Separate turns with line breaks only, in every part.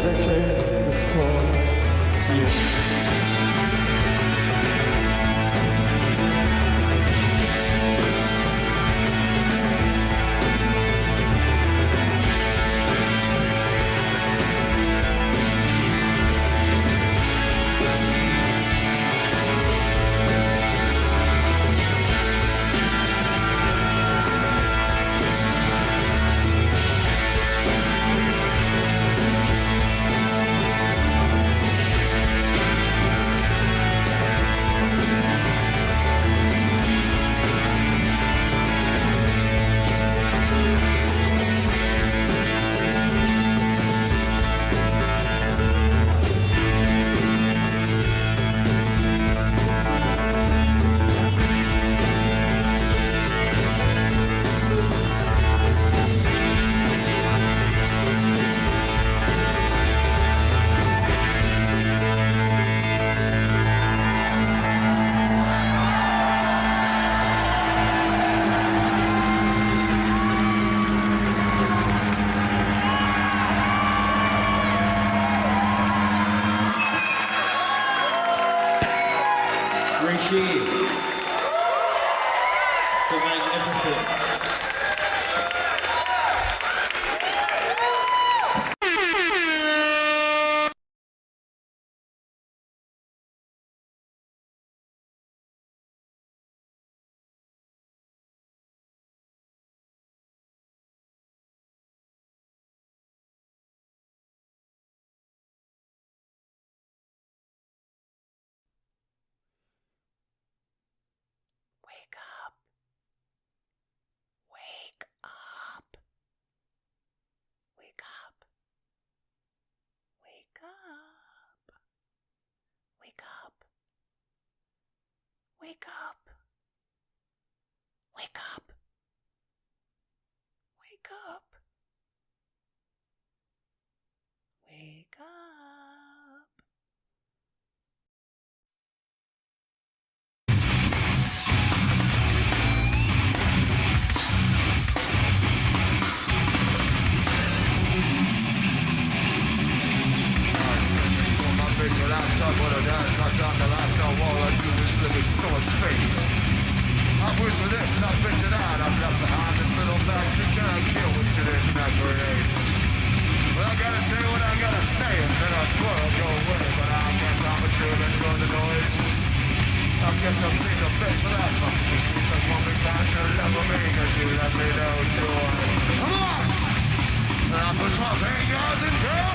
dedicate this call to you.
Wake up. Wake up. Wake up. Wake up.
Laptop, what a dance, knock down the laptop while I do this living so much space. I've wished for this, I've been to that, I've left behind this little bag, you can't kill what you didn't have grenades. Well, I gotta say what I gotta say, and then I swear I'll go away, but I can't promise you and go the noise. I guess I'll save the best for last, but it seems like one big passion left for me, cause you left me no joy. Come on! And I push my fingers until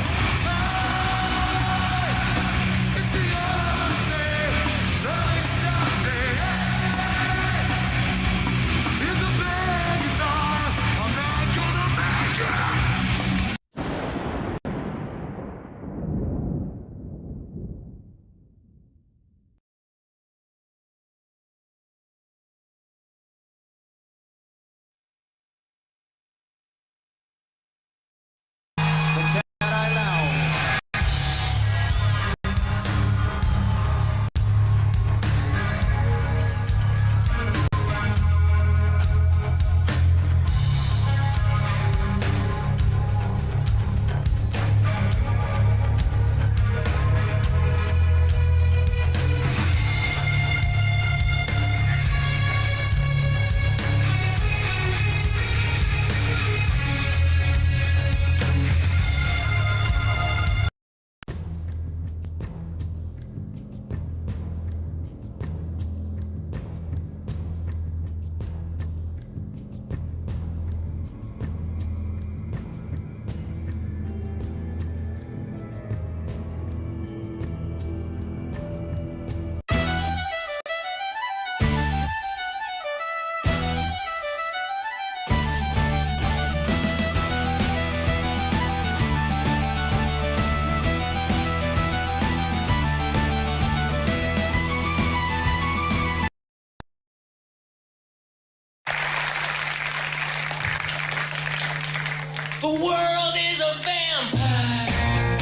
the world is a vampire,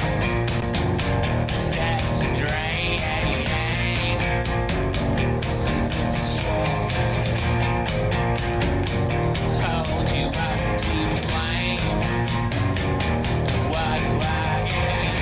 set to drain, secret to strong, hold you up to the blame. What do I get?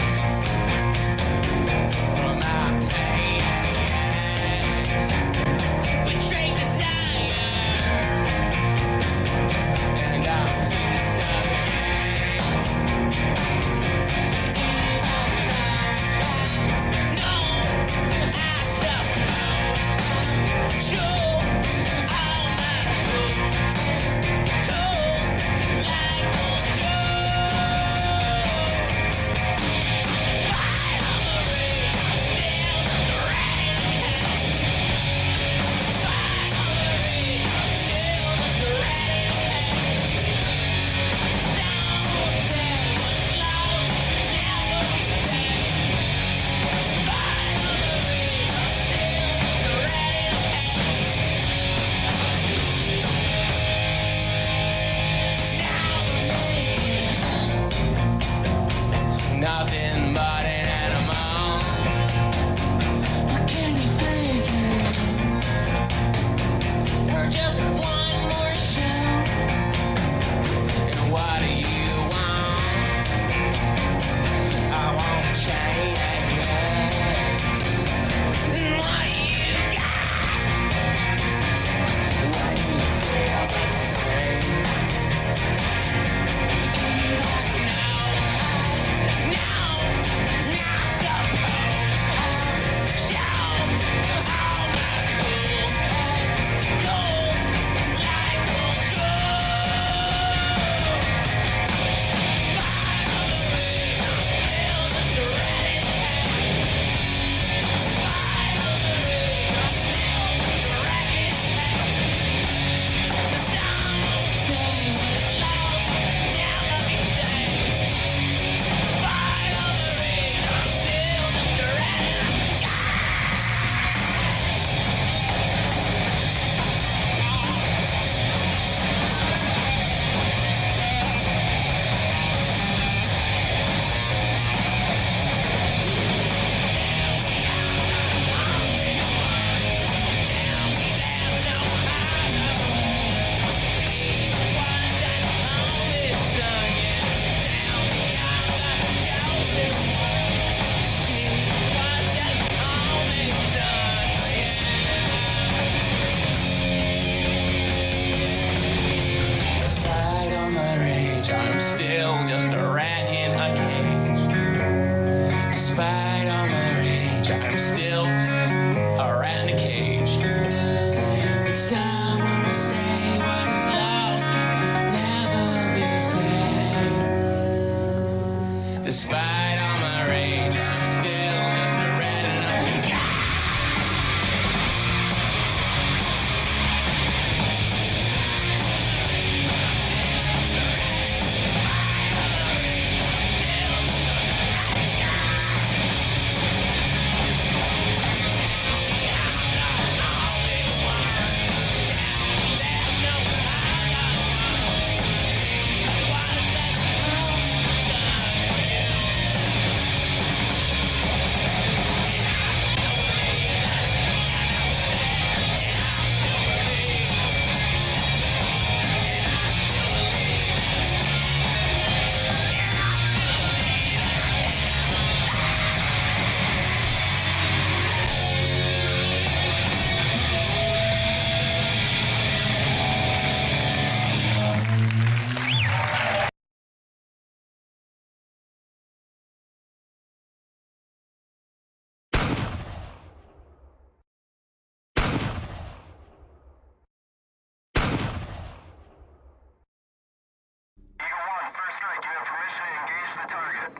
Despite all my rage, I'm still just a rat and
Eagle 1, first strike. You have permission to engage the target.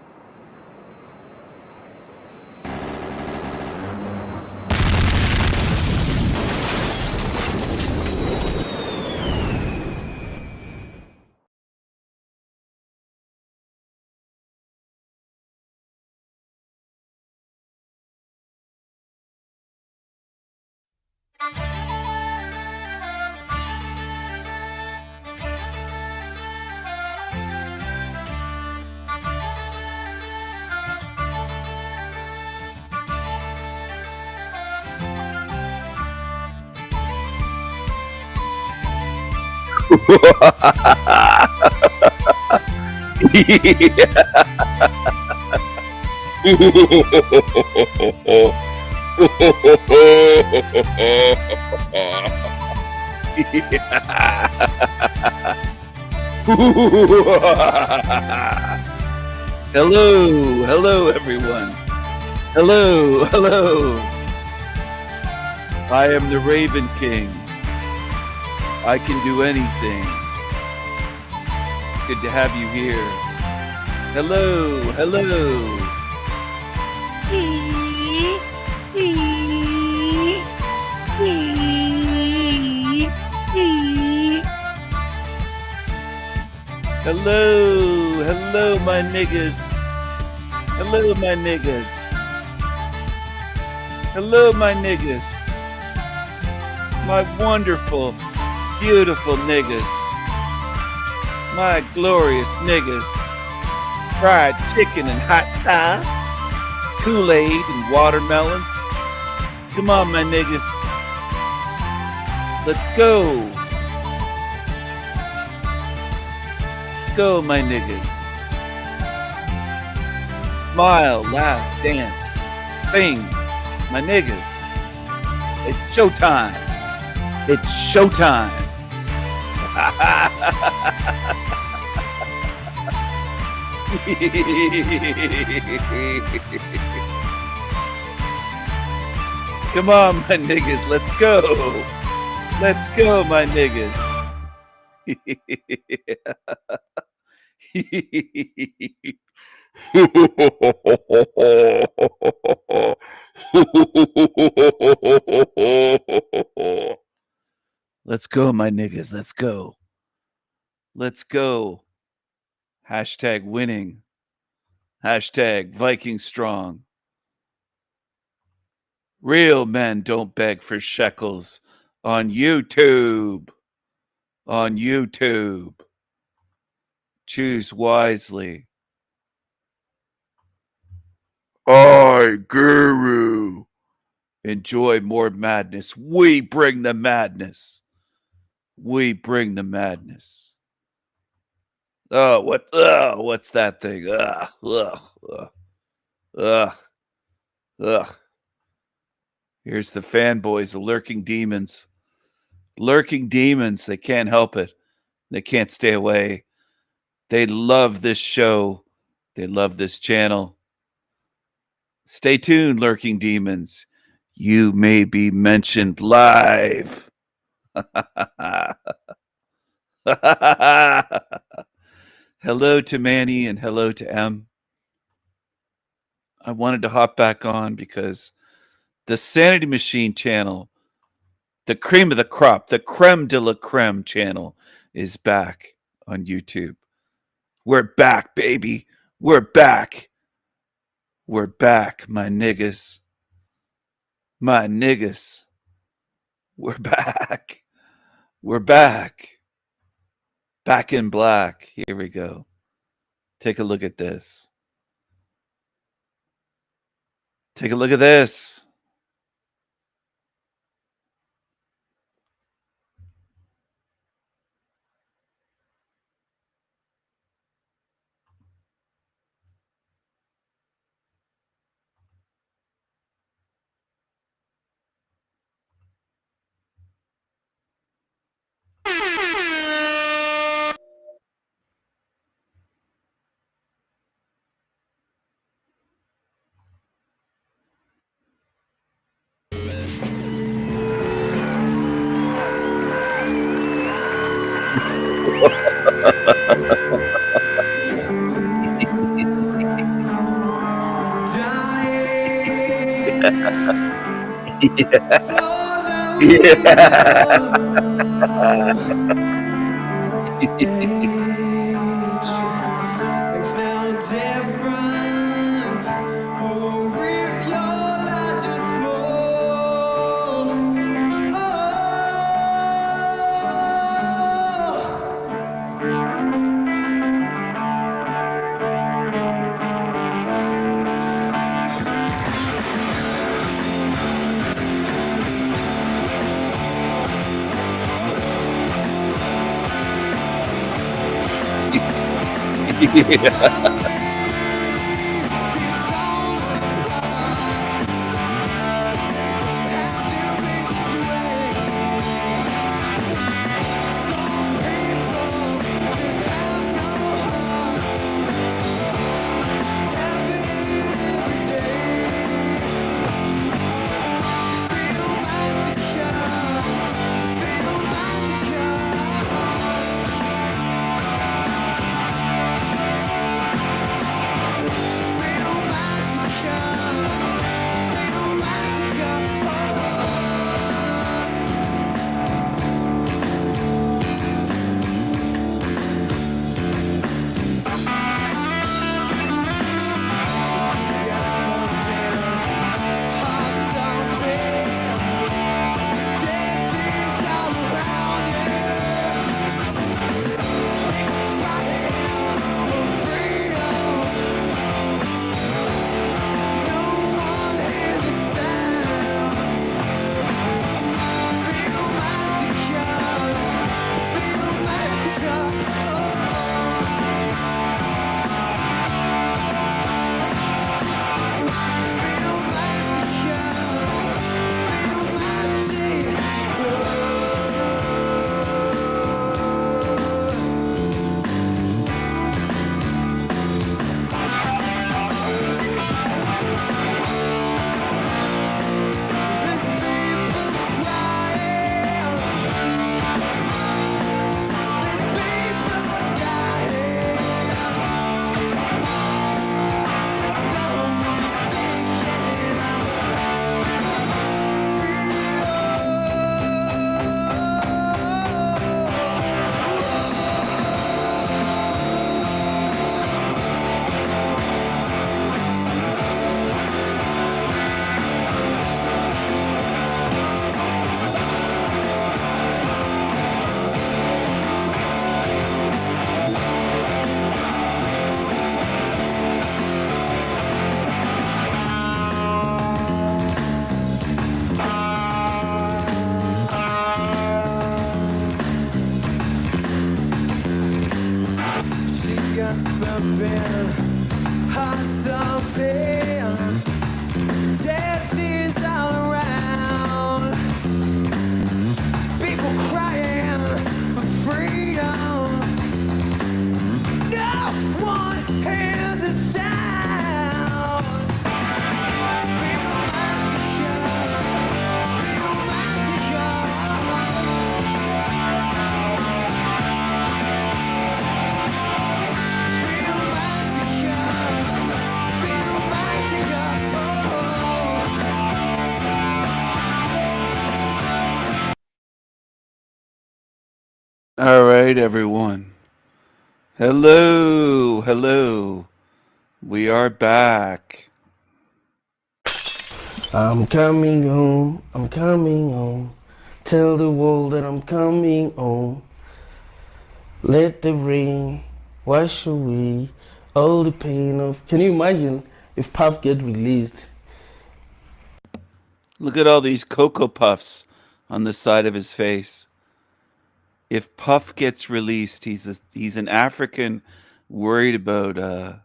Hello everyone. Hello. I am the Raven King. I can do anything. Good to have you here. Hello. Hello, my niggas. Hello, my niggas. My wonderful, beautiful niggas. My glorious niggas. Fried chicken and hot sauce. Kool-Aid and watermelons. Come on, my niggas. Let's go. Go, my niggas. Smile, laugh, dance, sing, my niggas. It's showtime. Come on, my niggas. Let's go, my niggas. Let's go, my niggas. Let's go. Hashtag winning. Hashtag Viking strong. Real men don't beg for shekels on YouTube. Choose wisely. I, Guru. Enjoy more madness. We bring the madness. Oh, what's that thing? Here's the fanboys, the lurking demons. They can't help it. They can't stay away. They love this show. They love this channel. Stay tuned, lurking demons. You may be mentioned live. Hello to Manny and hello to M. I wanted to hop back on because the Sanity Machine channel, the cream of the crop, the creme de la creme channel is back on YouTube. We're back, baby. We're back. We're back, my niggas. My niggas. We're back. We're back. Back in black. Here we go. Take a look at this. Take a look at this.
Makes no difference. Oh, if your life is small.
right, everyone. Hello, hello. We are back.
I'm coming home, I'm coming home. Tell the world that I'm coming home. Let the rain wash away all the pain of. Can you imagine if Puff get released?
Look at all these Cocoa Puffs on the side of his face. If Puff gets released, he's an African worried about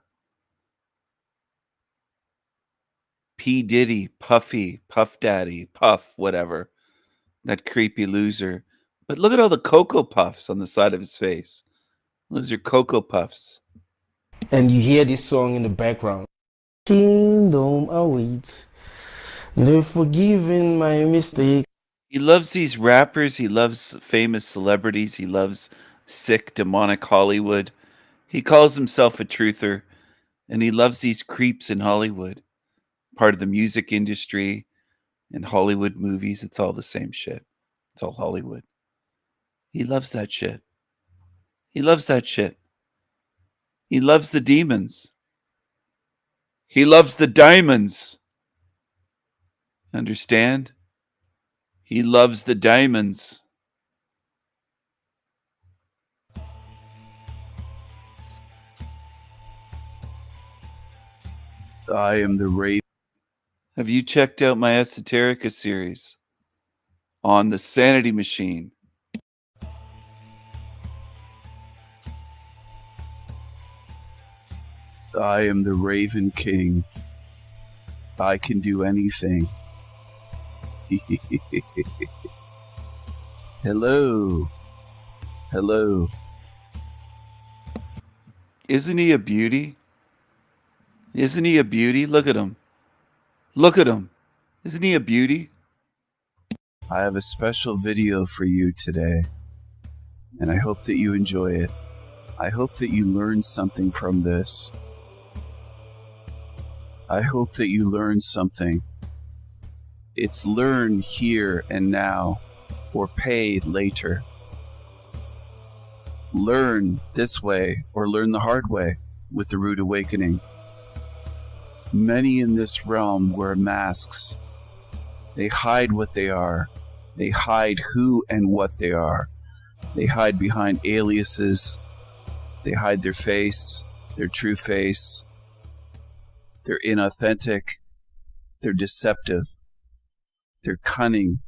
P. Diddy, Puffy, Puff Daddy, Puff, whatever. That creepy loser. But look at all the Cocoa Puffs on the side of his face. Those are Cocoa Puffs.
And you hear this song in the background. Kingdom awaits. No forgiving my mistakes.
He loves these rappers. He loves famous celebrities. He loves sick, demonic Hollywood. He calls himself a truther, and he loves these creeps in Hollywood. Part of the music industry and Hollywood movies. It's all the same shit. It's all Hollywood. He loves that shit. He loves that shit. He loves the demons. He loves the diamonds. Understand? He loves the diamonds. I am the Raven. Have you checked out my Esoterica series on the Sanity machine? I am the Raven King. I can do anything. Hello. Hello. Isn't he a beauty? Isn't he a beauty? Look at him. Look at him. Isn't he a beauty? I have a special video for you today, and I hope that you enjoy it. I hope that you learn something from this. I hope that you learn something. It's learn here and now, or pay later. Learn this way, or learn the hard way with the Rude Awakening. Many in this realm wear masks. They hide what they are. They hide who and what they are. They hide behind aliases. They hide their face, their true face. They're inauthentic. They're deceptive. They're cunning.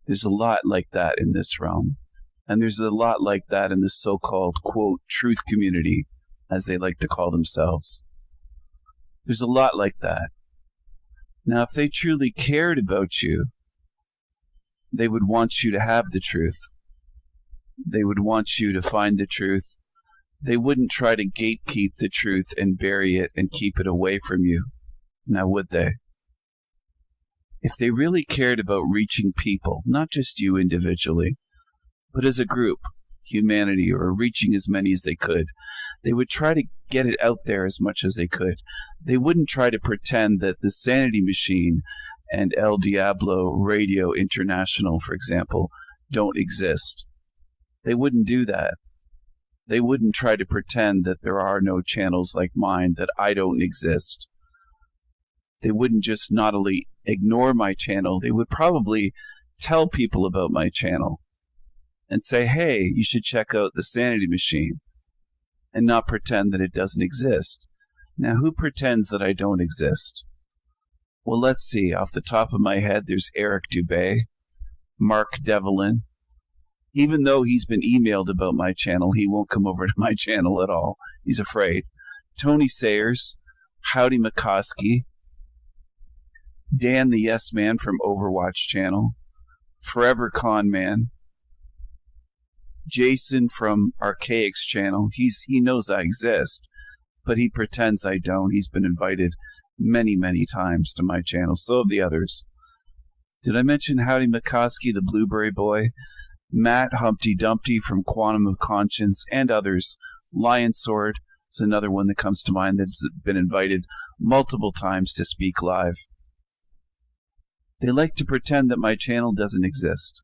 There's a lot like that in this realm. And there's a lot like that in the so-called, quote, truth community, as they like to call themselves. There's a lot like that. Now, if they truly cared about you, they would want you to have the truth. They would want you to find the truth. They wouldn't try to gatekeep the truth and bury it and keep it away from you. Now, would they? If they really cared about reaching people, not just you individually, but as a group, humanity, or reaching as many as they could, they would try to get it out there as much as they could. They wouldn't try to pretend that the Sanity Machine and El Diablo Radio International, for example, don't exist. They wouldn't do that. They wouldn't try to pretend that there are no channels like mine, that I don't exist. They wouldn't just not only ignore my channel, they would probably tell people about my channel and say, hey, you should check out the Sanity Machine, and not pretend that it doesn't exist. Now, who pretends that I don't exist? Well, let's see. Off the top of my head, there's Eric Dubé, Mark Devlin. Even though he's been emailed about my channel, he won't come over to my channel at all. He's afraid. Tony Sayers, Howdy McCoskey, Dan the Yes Man from Overwatch channel, Forever Con Man, Jason from Archaic's channel. He knows I exist, but he pretends I don't. He's been invited many, many times to my channel. So have the others. Did I mention Howdy McCoskey, the Blueberry Boy? Matt Humpty Dumpty from Quantum of Conscience, and others. Lion Sword is another one that comes to mind that's been invited multiple times to speak live. They like to pretend that my channel doesn't exist.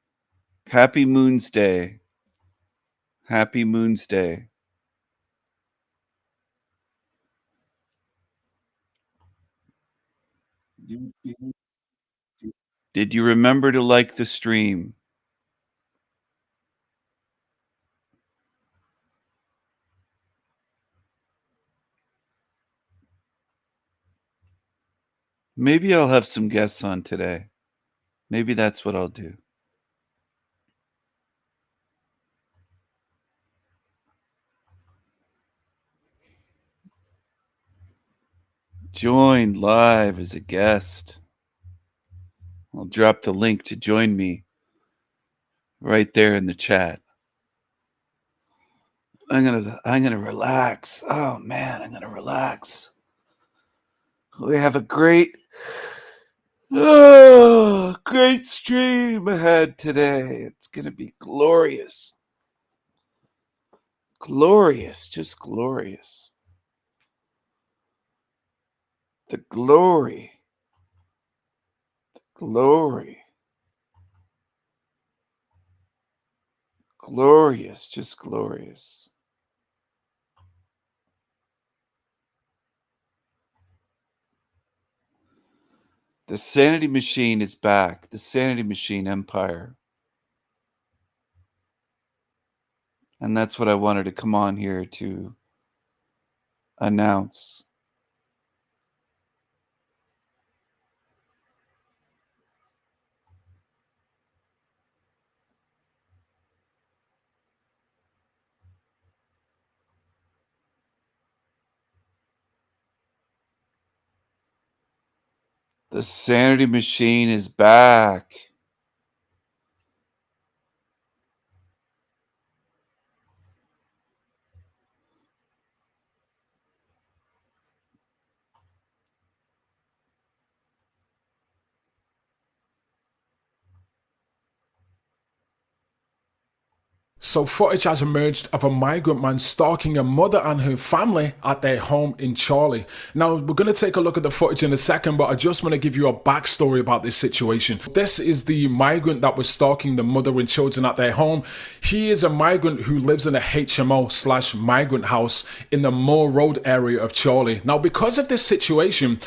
Happy Moon's Day. Happy Moon's Day. Did you remember to like the stream? Maybe I'll have some guests on today. Maybe that's what I'll do. Join live as a guest. I'll drop the link to join me right there in the chat. I'm gonna relax. Oh man, I'm gonna relax. We have a great stream ahead today. It's gonna be glorious. Glorious, just glorious. The glory. Glory. Glorious, just glorious. The Sanity Machine is back. The Sanity Machine Empire. And that's what I wanted to come on here to announce. The Sanity Machine is back.
So footage has emerged of a migrant man stalking a mother and her family at their home in Chorley. Now, we're going to take a look at the footage in a second, but I just want to give you a backstory about this situation. This is the migrant that was stalking the mother and children at their home. He is a migrant who lives in a HMO/migrant house in the Moore Road area of Chorley. Now, because of this situation,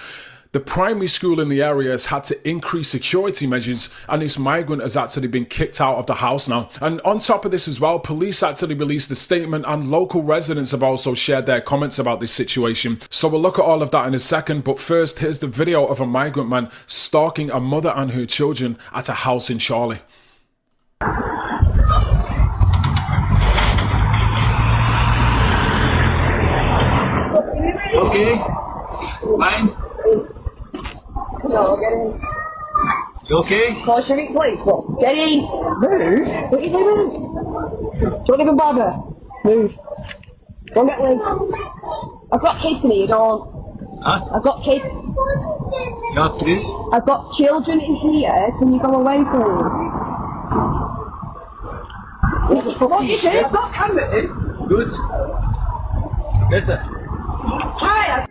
the primary school in the area has had to increase security measures, and this migrant has actually been kicked out of the house now. And on top of this as well, police actually released a statement, and local residents have also shared their comments about this situation. So we'll look at all of that in a second, but first, here's the video of a migrant man stalking a mother and her children at a house in Chorley.
Okay, fine.
No, get in.
You okay?
Call Civic Police. What? Get in. Move? What are you doing? Don't even bother. Move. Don't get loose. I've got kids in here, don't.
Huh?
I've got kids.
You have please?
I've got children in here. Can you go away, please?
What the fuck
What
is
you do?
that?
I've got cameras.
Good. Better.
Hi.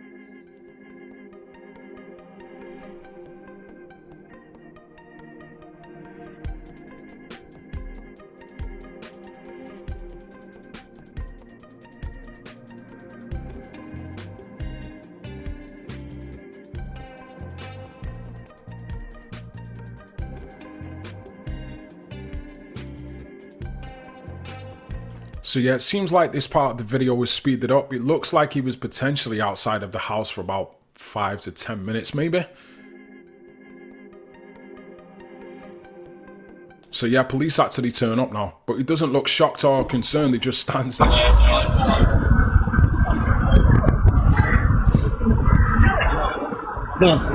So yeah, it seems like this part of the video was speeded up. It looks like he was potentially outside of the house for about 5 to 10 minutes maybe. So yeah, police actually turn up now, but he doesn't look shocked or concerned, he just stands there.
No.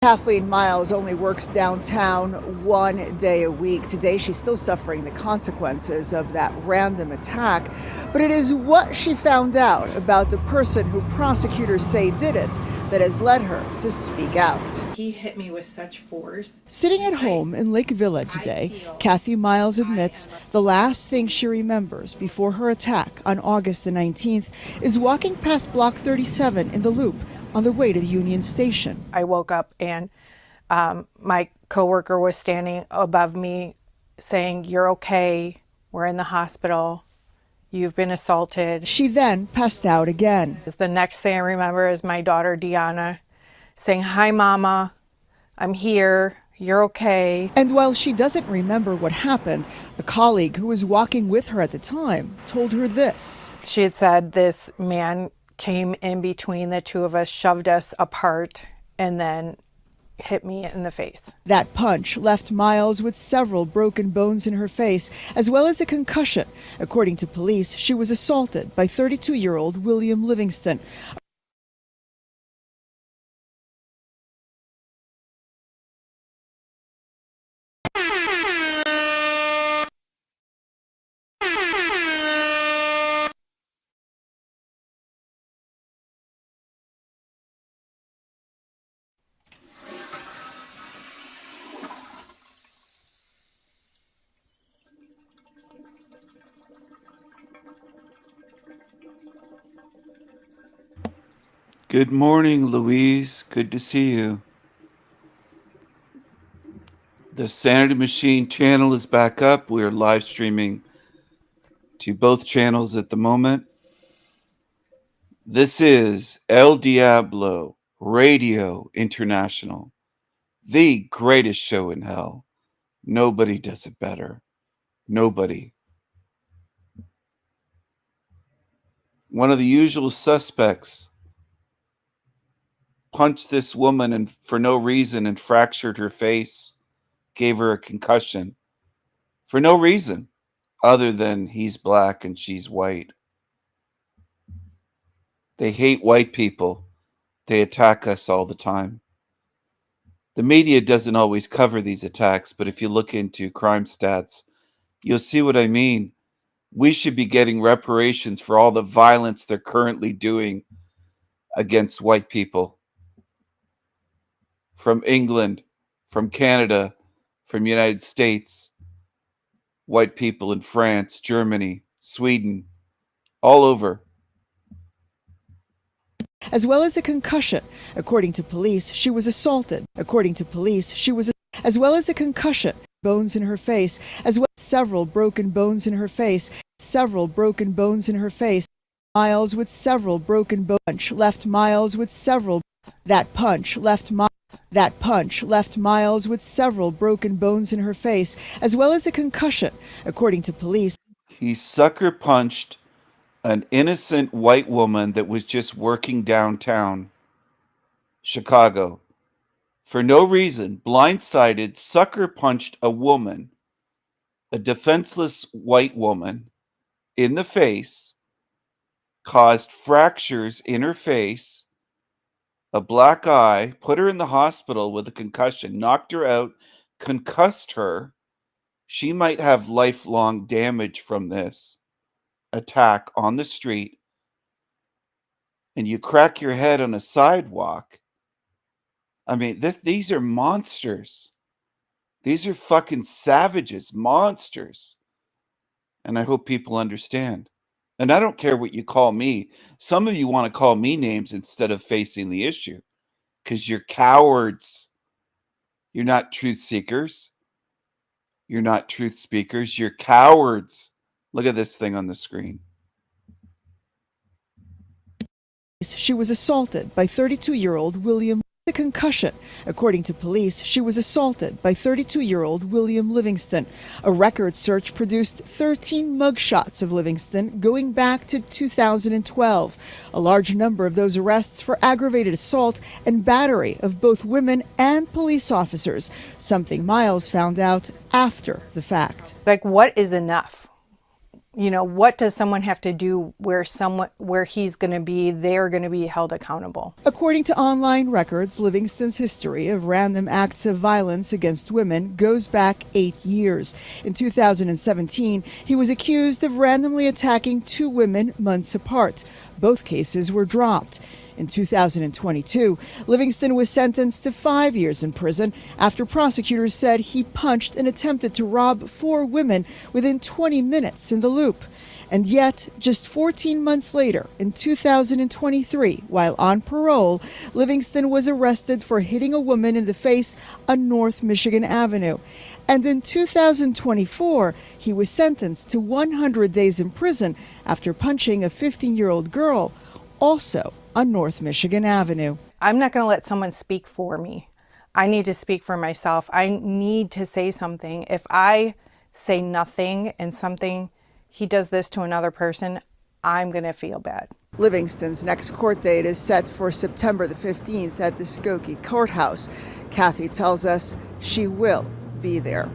Kathleen Miles only works downtown 1 day a week. Today, she's still suffering the consequences of that random attack. But it is what she found out about the person who prosecutors say did it that has led her to speak out.
He hit me with such force.
Sitting at home in Lake Villa today, Kathy Miles admits the last thing she remembers before her attack on August the 19th is walking past Block 37 in the Loop on their way to the Union Station.
I woke up and my coworker was standing above me saying, "You're okay, we're in the hospital, you've been assaulted."
She then passed out again.
The next thing I remember is my daughter Deanna saying, "Hi Mama, I'm here, you're okay."
And while she doesn't remember what happened, a colleague who was walking with her at the time told her this.
She had said this man came in between the two of us, shoved us apart, and then hit me in the face.
That punch left Miles with several broken bones in her face, as well as a concussion. According to police, she was assaulted by 32-year-old William Livingston.
Good morning, Louise. Good to see you. The Sanity Machine channel is back up. We are live streaming to both channels at the moment. This is El Diablo Radio International, the greatest show in hell. Nobody does it better. Nobody. One of the usual suspects punched this woman and for no reason and fractured her face, gave her a concussion for no reason other than he's black and she's white. They hate white people. They attack us all the time. The media doesn't always cover these attacks, but if you look into crime stats, you'll see what I mean. We should be getting reparations for all the violence they're currently doing against white people. From England, from Canada, from the United States, white people in France, Germany, Sweden, all over.
As well as a concussion. According to police, she was assaulted. According to police, she was as well as a concussion. Bones in her face, as well as several broken bones in her face. Several broken bones in her face. Miles with several broken bones left Miles with several. That punch left Miles with several broken bones in her face, as well as a concussion. According to police,
he sucker punched an innocent white woman that was just working downtown Chicago. For no reason, blindsided, sucker punched a woman, a defenseless white woman, in the face, caused fractures in her face, a black eye, put her in the hospital with a concussion, knocked her out, concussed her. She might have lifelong damage from this attack on the street. And you crack your head on a sidewalk. I mean, these are monsters. These are fucking savages, monsters. And I hope people understand. And I don't care what you call me. Some of you want to call me names instead of facing the issue because you're cowards. You're not truth seekers. You're not truth speakers. You're cowards. Look at this thing on the screen.
she was assaulted by 32-year-old William. A concussion. According to police, she was assaulted by 32-year-old William Livingston. A record search produced 13 mugshots of Livingston going back to 2012. A large number of those arrests for aggravated assault and battery of both women and police officers, something Miles found out after the fact.
Like, what is enough? You know, what does someone have to do where they're going to be held accountable?
According to online records, Livingston's history of random acts of violence against women goes back 8 years. In 2017, he was accused of randomly attacking 2 women months apart. Both cases were dropped. In 2022, Livingston was sentenced to 5 years in prison after prosecutors said he punched and attempted to rob 4 women within 20 minutes in the Loop. And yet, just 14 months later, in 2023, while on parole, Livingston was arrested for hitting a woman in the face on North Michigan Avenue. And in 2024, he was sentenced to 100 days in prison after punching a 15-year-old girl, also on North Michigan Avenue.
I'm not going to let someone speak for me. I need to speak for myself. I need to say something. If I say nothing and he does this to another person, I'm going to feel bad.
Livingston's next court date is set for September the 15th at the Skokie Courthouse. Kathy tells us she will be there.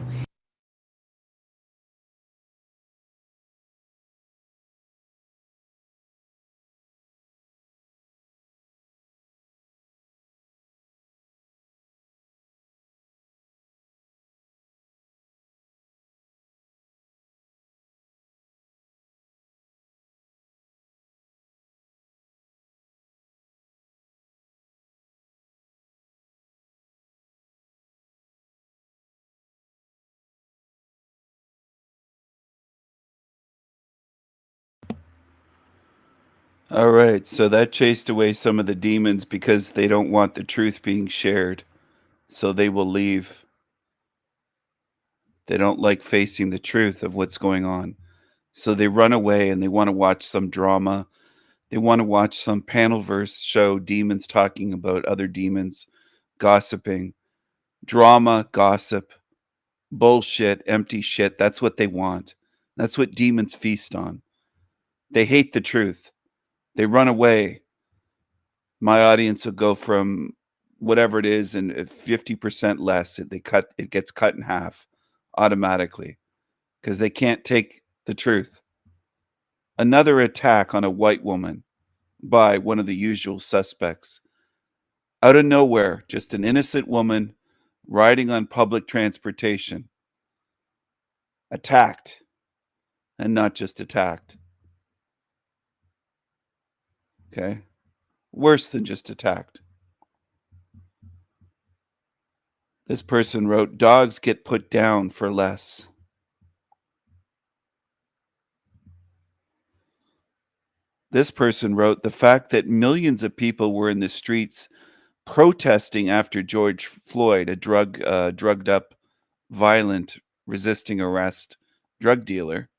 All right, so that chased away some of the demons because they don't want the truth being shared. So they will leave. They don't like facing the truth of what's going on. So they run away and they want to watch some drama. They want to watch some panelverse show, demons talking about other demons, gossiping, drama, gossip, bullshit, empty shit. That's what they want. That's what demons feast on. They hate the truth. They run away. My audience will go from whatever it is and 50% less. It gets cut in half automatically because they can't take the truth. Another attack on a white woman by one of the usual suspects. Out of nowhere, just an innocent woman riding on public transportation. Attacked. And not just attacked. Okay? Worse than just attacked. This person wrote, dogs get put down for less. This person wrote, the fact that millions of people were in the streets protesting after George Floyd, a drugged up, violent, resisting arrest drug dealer,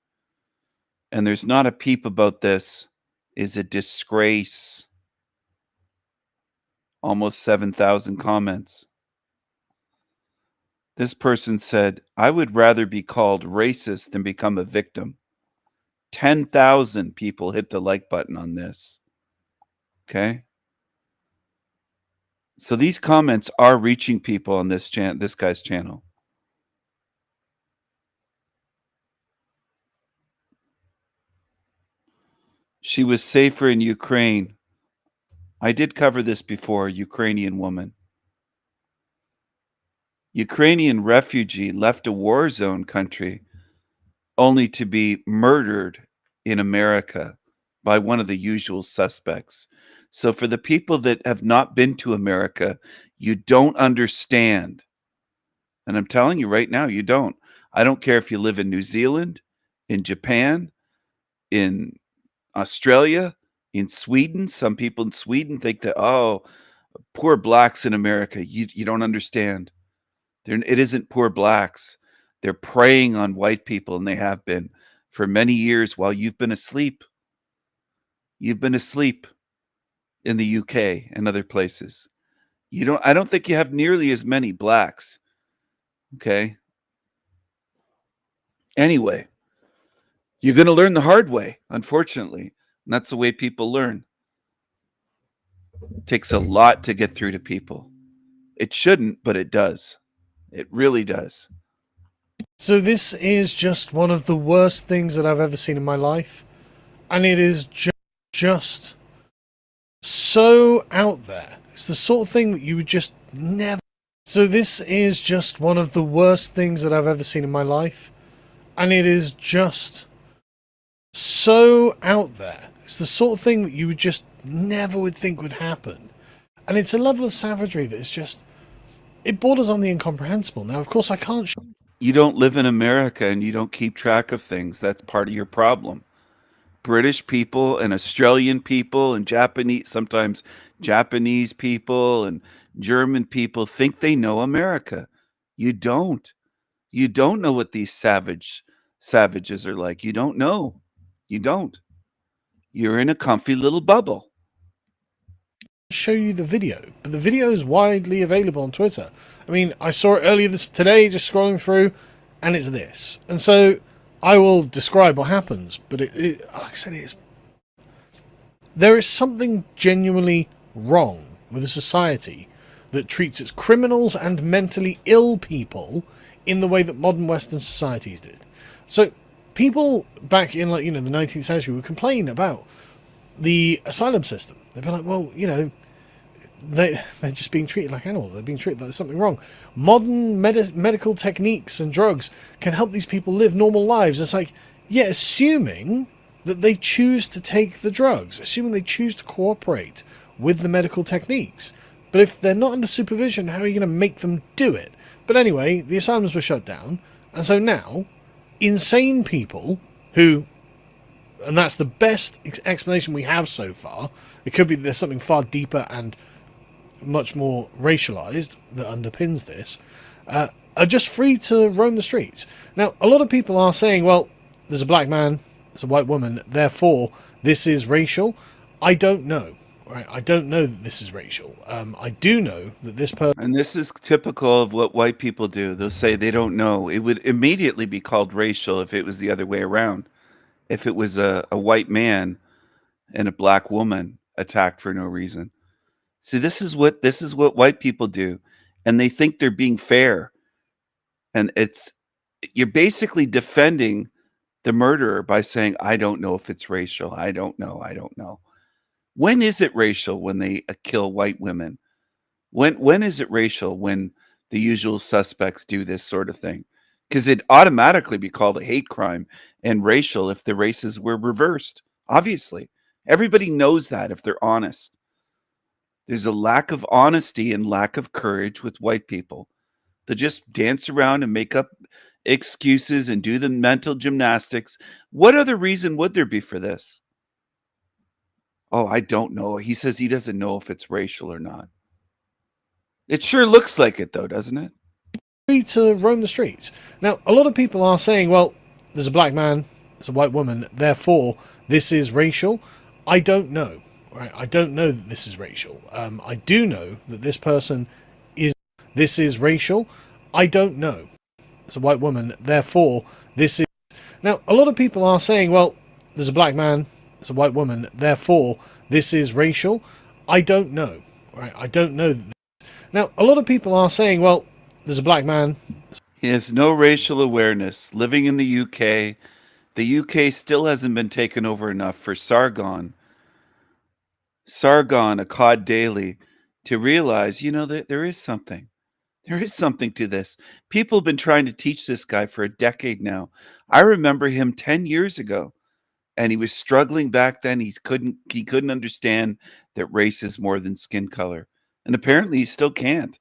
and there's not a peep about this, is a disgrace. Almost 7,000 comments. This person said, I would rather be called racist than become a victim. 10,000 people hit the like button on this. Okay? So these comments are reaching people on this guy's channel. She was safer in Ukraine. I did cover this before, Ukrainian woman. Ukrainian refugee left a war zone country only to be murdered in America by one of the usual suspects. So for the people that have not been to America, you don't understand. And I'm telling you right now, you don't. I don't care if you live in New Zealand, in Japan, in Australia, in Sweden. Some people in Sweden think that, oh, poor blacks in America. You don't understand. It isn't poor blacks. They're preying on white people, and they have been for many years while you've been asleep. You've been asleep in the UK and other places. I don't think you have nearly as many blacks. Okay. Anyway, you're going to learn the hard way, unfortunately. And that's the way people learn. It takes a lot to get through to people. It shouldn't, but it does. It really does.
So this is just one of the worst things that I've ever seen in my life. And it is just so out there. It's the sort of thing that you would just never... So this is just one of the worst things that I've ever seen in my life. And it is just so out there. It's the sort of thing that you would just never would think would happen. And it's a level of savagery that is just... It borders on the incomprehensible. Now, of course, I can't...
You don't live in America and you don't keep track of things. That's part of your problem. British people and Australian people and sometimes Japanese people and German people think they know America. You don't. You don't know what these savages are like. You don't know. You don't. You're in a comfy little bubble.
Show you the video, but the video is widely available on Twitter. I mean, I saw it earlier today, just scrolling through, and it's this. And so I will describe what happens, but like I said, there is something genuinely wrong with a society that treats its criminals and mentally ill people in the way that modern Western societies did. So people back in, like, the 19th century would complain about the asylum system. They'd be like, well, they're just being treated like animals. They're being treated like there's something wrong. Modern medical techniques and drugs can help these people live normal lives. It's like, yeah, assuming that they choose to take the drugs, assuming they choose to cooperate with the medical techniques. But if they're not under supervision, how are you going to make them do it? But anyway, the asylums were shut down. And so now, insane people who... And that's the best explanation we have so far. It could be there's something far deeper and much more racialized that underpins this, are just free to roam the streets. Now, a lot of people are saying, well, there's a black man, there's a white woman, therefore this is racial. I don't know. Right? I don't know that this is racial. I do know that this person...
And this is typical of what white people do. They'll say they don't know. It would immediately be called racial if it was the other way around. If it was a white man and a black woman attacked for no reason. See, this is what white people do, and they think they're being fair. And you're basically defending the murderer by saying, I don't know if it's racial. I don't know. When is it racial when they kill white women? When is it racial when the usual suspects do this sort of thing? Because it'd automatically be called a hate crime and racial if the races were reversed. Obviously. Everybody knows that if they're honest. There's a lack of honesty and lack of courage with white people. They just dance around and make up excuses and do the mental gymnastics. What other reason would there be for this? Oh, I don't know. He says he doesn't know if it's racial or not. It sure looks like it, though, doesn't it?
To roam the streets. Now, a lot of people are saying, well, there's a black man, there's a white woman, therefore this is racial. I don't know. Right? I don't know that this is racial. I do know that this person is... This is racial. I don't know. It's a white woman, therefore this is... Now, a lot of people are saying, well, there's a black man, there's a white woman, therefore this is racial. I don't know. Right? I don't know that... Now, a lot of people are saying, well, there's a black man.
He has no racial awareness. Living in the UK still hasn't been taken over enough for Sargon, a cod daily, to realize, that there is something. There is something to this. People have been trying to teach this guy for a decade now. I remember him 10 years ago, and he was struggling back then. He couldn't understand that race is more than skin color. And apparently he still can't.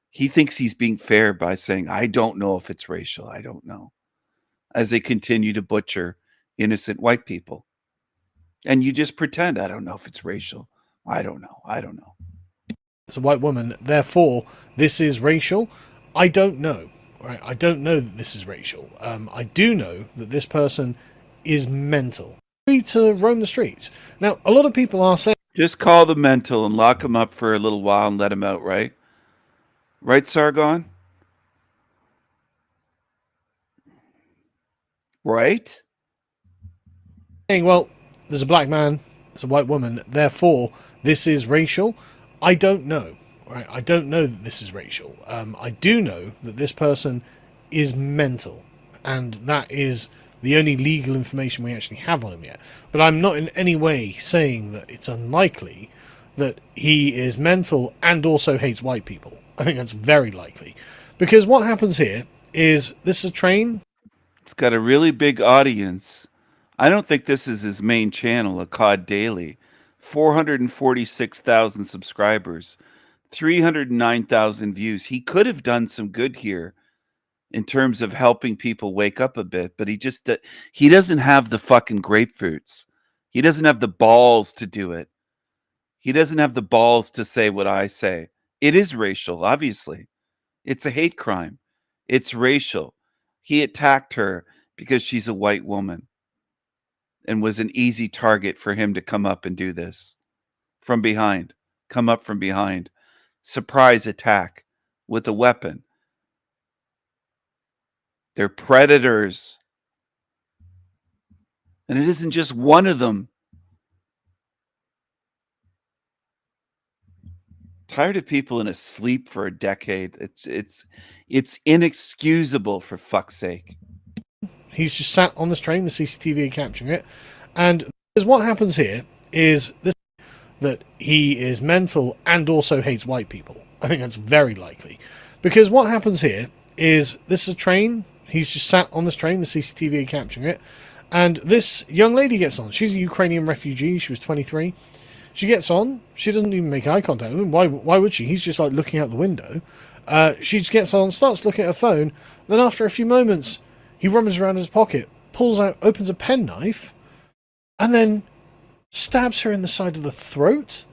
He thinks he's being fair by saying, I don't know if it's racial. I don't know. As they continue to butcher innocent white people. And you just pretend, I don't know if it's racial. I don't know.
It's a white woman, therefore this is racial. I don't know. Right? I don't know that this is racial. I do know that this person is mental. Free to roam the streets. Now, a lot of people are saying...
Just call them mental and lock them up for a little while and let them out, right? Right, Sargon? Right?
Saying, well, there's a black man, there's a white woman, therefore this is racial. I don't know. Right? I don't know that this is racial. I do know that this person is mental, and that is the only legal information we actually have on him yet. But I'm not in any way saying that it's unlikely that he is mental and also hates white people. I think that's very likely. Because what happens here is this is a train.
It's got a really big audience. I don't think this is his main channel, a COD Daily. 446,000 subscribers, 309,000 views. He could have done some good here in terms of helping people wake up a bit, but he doesn't have the fucking grapefruits. He doesn't have the balls to do it. He doesn't have the balls to say what I say. It is racial, obviously. It's a hate crime. It's racial. He attacked her because she's a white woman and was an easy target for him to come up and do this from behind, come up from behind, surprise attack with a weapon. They're predators. And it isn't just one of them. Tired of people in a sleep for a decade. It's inexcusable, for fuck's sake.
He's just sat on this train, the CCTV are capturing it, and what happens here is this, that he is mental and also hates white people. I think that's very likely. Because what happens here is this is a train, he's just sat on this train, the CCTV are capturing it, and this young lady gets on. She's a Ukrainian refugee, she was 23. She gets on, she doesn't even make eye contact with him. Why would she? He's just like looking out the window. She just gets on, starts looking at her phone, then after a few moments, he rummaged around his pocket, pulls out, opens a penknife, and then stabs her in the side of the throat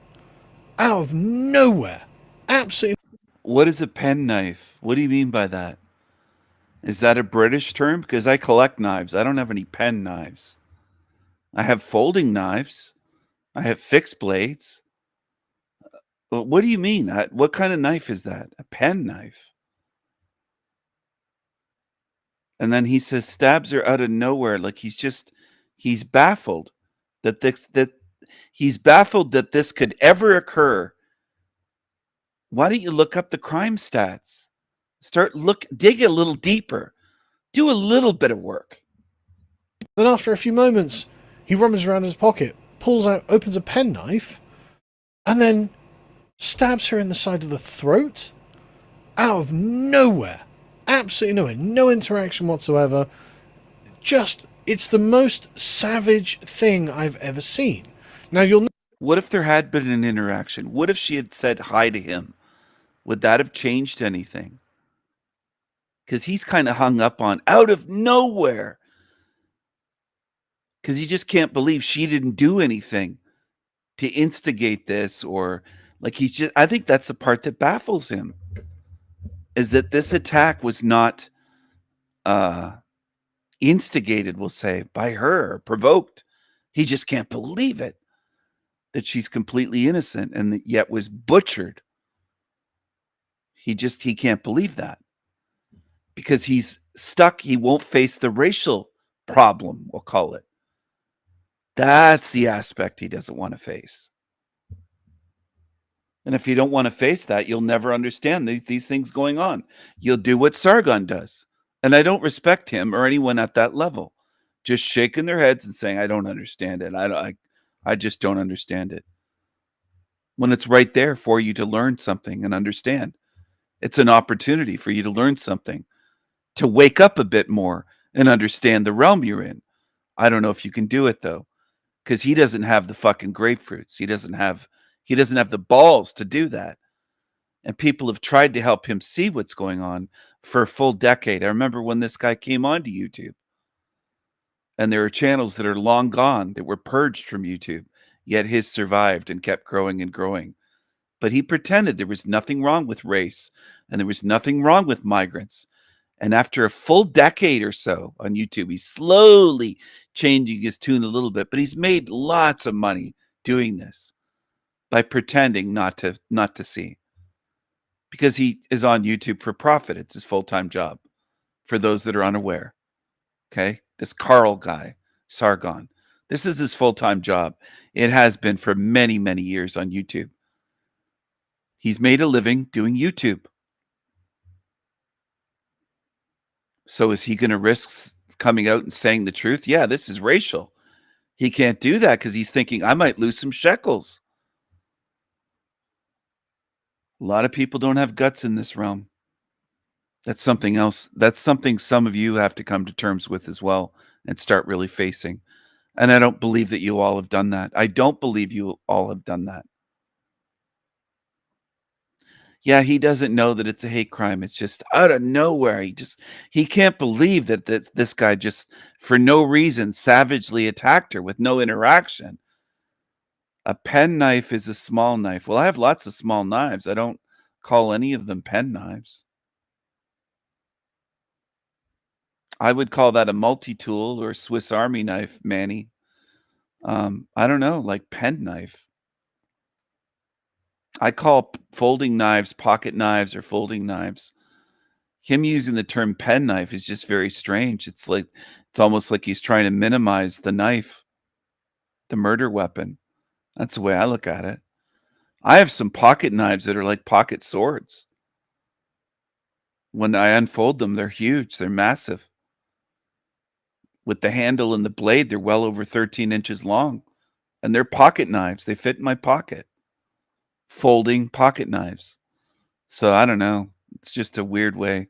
out of nowhere. Absolutely.
What is a penknife? What do you mean by that? Is that a British term? Because I collect knives. I don't have any pen knives. I have folding knives. I have fixed blades. What do you mean? What kind of knife is that? A pen knife. And then he says stabs her out of nowhere, like he's baffled that this could ever occur. Why don't you look up the crime stats? Dig a little deeper. Do a little bit of work.
Then after a few moments, he rummaged around his pocket, pulls out, opens a penknife, and then stabs her in the side of the throat out of nowhere. Absolutely nowhere. No interaction whatsoever. It's the most savage thing I've ever seen. Now
what if there had been an interaction? What if she had said hi to him? Would that have changed anything? Because he's kind of hung up on out of nowhere. Because he just can't believe she didn't do anything to instigate this, or like I think that's the part that baffles him, is that this attack was not instigated, we'll say, by her, or provoked. He just can't believe it, that she's completely innocent and that yet was butchered. He can't believe that because he's stuck. He won't face the racial problem, we'll call it. That's the aspect he doesn't want to face. And if you don't want to face that, you'll never understand these things going on. You'll do what Sargon does. And I don't respect him or anyone at that level. Just shaking their heads and saying, I don't understand it. I just don't understand it. When it's right there for you to learn something and understand. It's an opportunity for you to learn something, to wake up a bit more and understand the realm you're in. I don't know if you can do it though, because he doesn't have the fucking grapefruits. He doesn't have the balls to do that. And people have tried to help him see what's going on for a full decade. I remember when this guy came onto YouTube, and there are channels that are long gone that were purged from YouTube, yet his survived and kept growing and growing. But he pretended there was nothing wrong with race and there was nothing wrong with migrants. And after a full decade or so on YouTube, he's slowly changing his tune a little bit, but he's made lots of money doing this by pretending not to see. Because he is on YouTube for profit. It's his full-time job, for those that are unaware. Okay? This Carl guy, Sargon, this is his full-time job. It has been for many, many years on YouTube. He's made a living doing YouTube. So is he going to risk coming out and saying the truth? Yeah, this is racial. He can't do that because he's thinking, I might lose some shekels. A lot of people don't have guts in this realm. That's something else. That's something some of you have to come to terms with as well and start really facing. And I don't believe that you all have done that. I don't believe you all have done that. Yeah, he doesn't know that it's a hate crime. It's just out of nowhere. He can't believe that this guy just for no reason savagely attacked her with no interaction. A penknife is a small knife. Well, I have lots of small knives. I don't call any of them pen knives. I would call that a multi-tool or a Swiss Army knife, Manny. I don't know, like penknife. I call folding knives pocket knives or folding knives. Him using the term penknife is just very strange. It's almost like he's trying to minimize the knife, the murder weapon. That's the way I look at it. I have some pocket knives that are like pocket swords. When I unfold them, they're huge. They're massive. With the handle and the blade, they're well over 13 inches long. And they're pocket knives. They fit in my pocket. Folding pocket knives. So I don't know. It's just a weird way.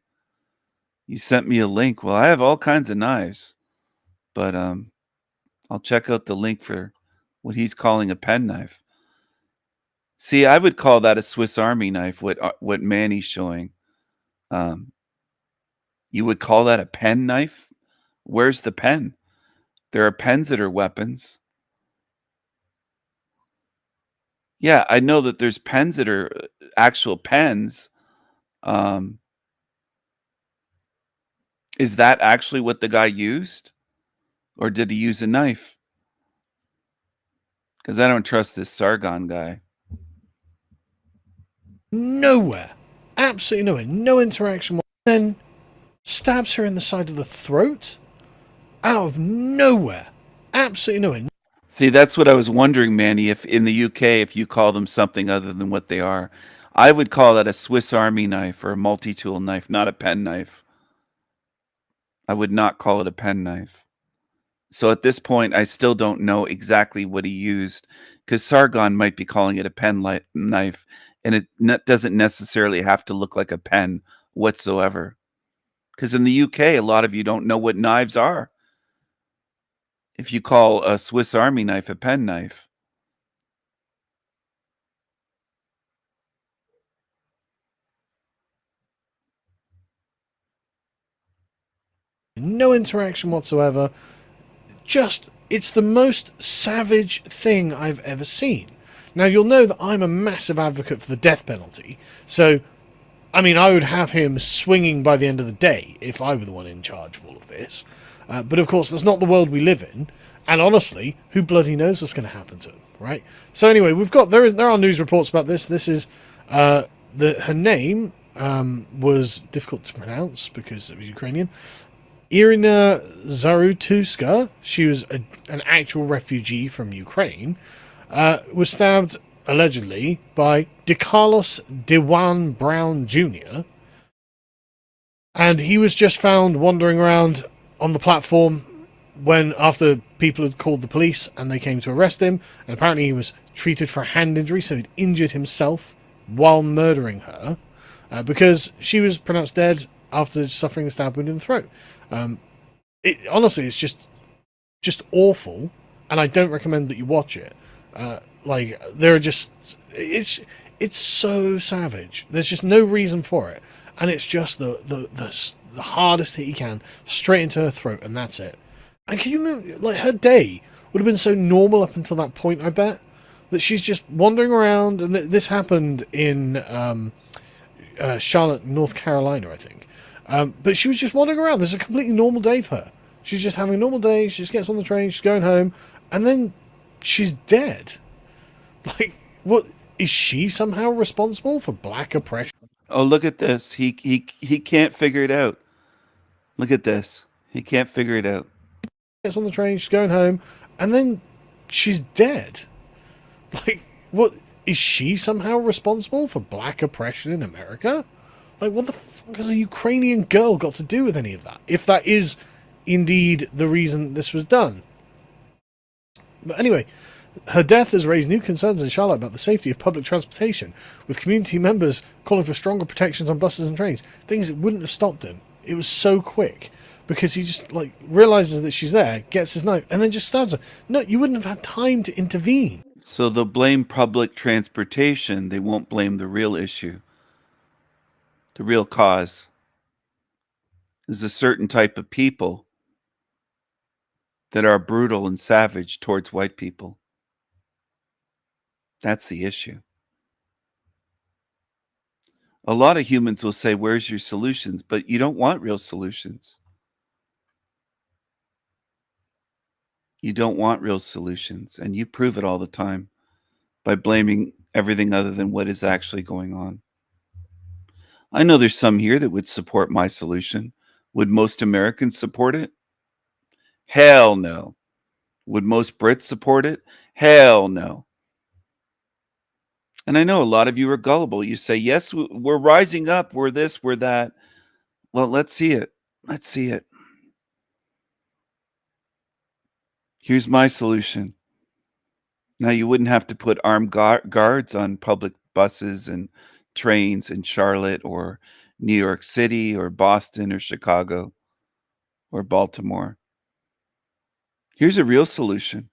You sent me a link. Well, I have all kinds of knives. But I'll check out the link for what he's calling a pen knife. See, I would call that a Swiss Army knife, what Manny's showing. You would call that a pen knife? Where's the pen? There are pens that are weapons. Yeah, I know that there's pens that are actual pens. Is that actually what the guy used? Or did he use a knife? Because I don't trust this Sargon guy.
Nowhere. Absolutely nowhere. No interaction. Then stabs her in the side of the throat. Out of nowhere. Absolutely nowhere.
See, that's what I was wondering, Manny, if in the UK, if you call them something other than what they are. I would call that a Swiss Army knife or a multi-tool knife, not a pen knife. I would not call it a pen knife. So at this point, I still don't know exactly what he used, because Sargon might be calling it a pen knife, and it doesn't necessarily have to look like a pen whatsoever. Because in the UK, a lot of you don't know what knives are. If you call a Swiss Army knife a pen knife.
No interaction whatsoever. Just, it's the most savage thing I've ever seen. Now, you'll know that I'm a massive advocate for the death penalty. So, I mean, I would have him swinging by the end of the day if I were the one in charge of all of this. But of course, that's not the world we live in. And honestly, who bloody knows what's going to happen to him, right? So anyway, there are news reports about this. This is her name was difficult to pronounce because it was Ukrainian. Irina Zarutuska, she was an actual refugee from Ukraine, was stabbed allegedly by DeCarlos Dewan Brown Jr. And he was just found wandering around on the platform after people had called the police and they came to arrest him, and apparently he was treated for a hand injury, so he'd injured himself while murdering her, because she was pronounced dead after suffering a stab wound in the throat. Honestly, it's just awful, and I don't recommend that you watch it. It's so savage. There's just no reason for it, and it's just the hardest hit he can straight into her throat, and that's it. And can you remember, like, her day would have been so normal up until that point, I bet, that she's just wandering around, and this happened in Charlotte, North Carolina, I think. But she was just wandering around. There's a completely normal day for her. She's just having a normal day. She just gets on the train. She's going home. And then she's dead. Like, what? Is she somehow responsible for black oppression?
Oh, look at this. He can't figure it out. Look at this. He can't figure it out.
Gets on the train. She's going home. And then she's dead. Like, what? Is she somehow responsible for black oppression in America? Like, what the fuck has a Ukrainian girl got to do with any of that? If that is indeed the reason this was done. But anyway, her death has raised new concerns in Charlotte about the safety of public transportation, with community members calling for stronger protections on buses and trains. Things that wouldn't have stopped him. It was so quick. Because he just, like, realizes that she's there, gets his knife, and then just stabs her. No, you wouldn't have had time to intervene.
So they'll blame public transportation. They won't blame the real issue. The real cause is a certain type of people that are brutal and savage towards white people. That's the issue. A lot of humans will say, where's your solutions? But you don't want real solutions. You don't want real solutions. And you prove it all the time by blaming everything other than what is actually going on. I know there's some here that would support my solution. Would most Americans support it? Hell no. Would most Brits support it? Hell no. And I know a lot of you are gullible. You say, yes, we're rising up. We're this, we're that. Well, let's see it. Let's see it. Here's my solution. Now, you wouldn't have to put armed guards on public buses and trains in Charlotte or New York City or Boston or Chicago or Baltimore. Here's a real solution.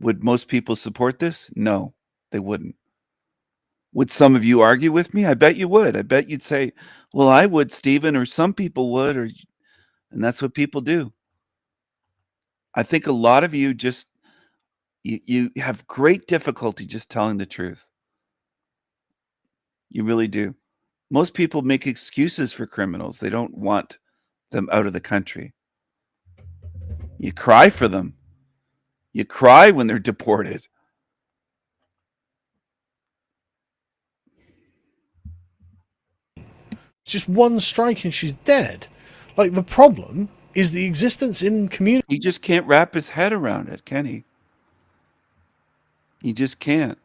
Would most people support this? No, they wouldn't. Would some of you argue with me? I bet you would. I bet you'd say, well, I would, Stephen, or some people would, and that's what people do. I think a lot of you just, you have great difficulty just telling the truth. You really do. Most people make excuses for criminals. They don't want them out of the country. You cry for them. You cry when they're deported.
Just one strike and she's dead. Like, the problem is the existence in community.
He just can't wrap his head around it, can he? He just can't.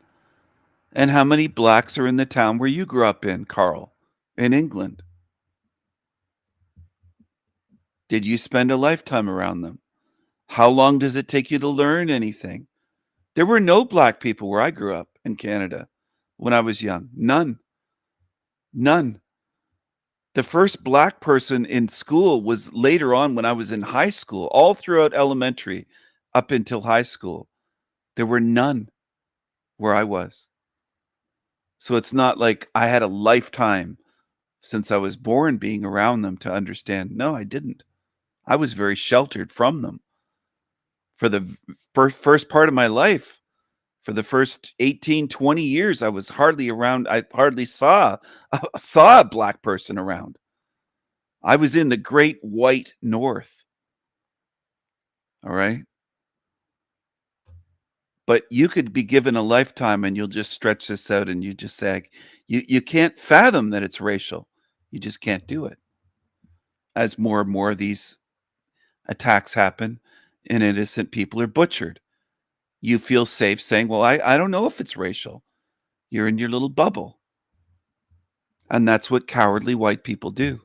And how many blacks are in the town where you grew up in, Carl, in England? Did you spend a lifetime around them? How long does it take you to learn anything? There were no black people where I grew up in Canada when I was young. None. None. The first black person in school was later on when I was in high school, all throughout elementary up until high school. There were none where I was. So it's not like I had a lifetime since I was born being around them to understand. No, I didn't. I was very sheltered from them. For the first part of my life, for the first 18, 20 years, I was hardly around. I hardly saw a black person around. I was in the great white north. All right. But you could be given a lifetime and you'll just stretch this out and you just say, you can't fathom that it's racial. You just can't do it. As more and more of these attacks happen and innocent people are butchered, you feel safe saying, well, I don't know if it's racial. You're in your little bubble. And that's what cowardly white people do.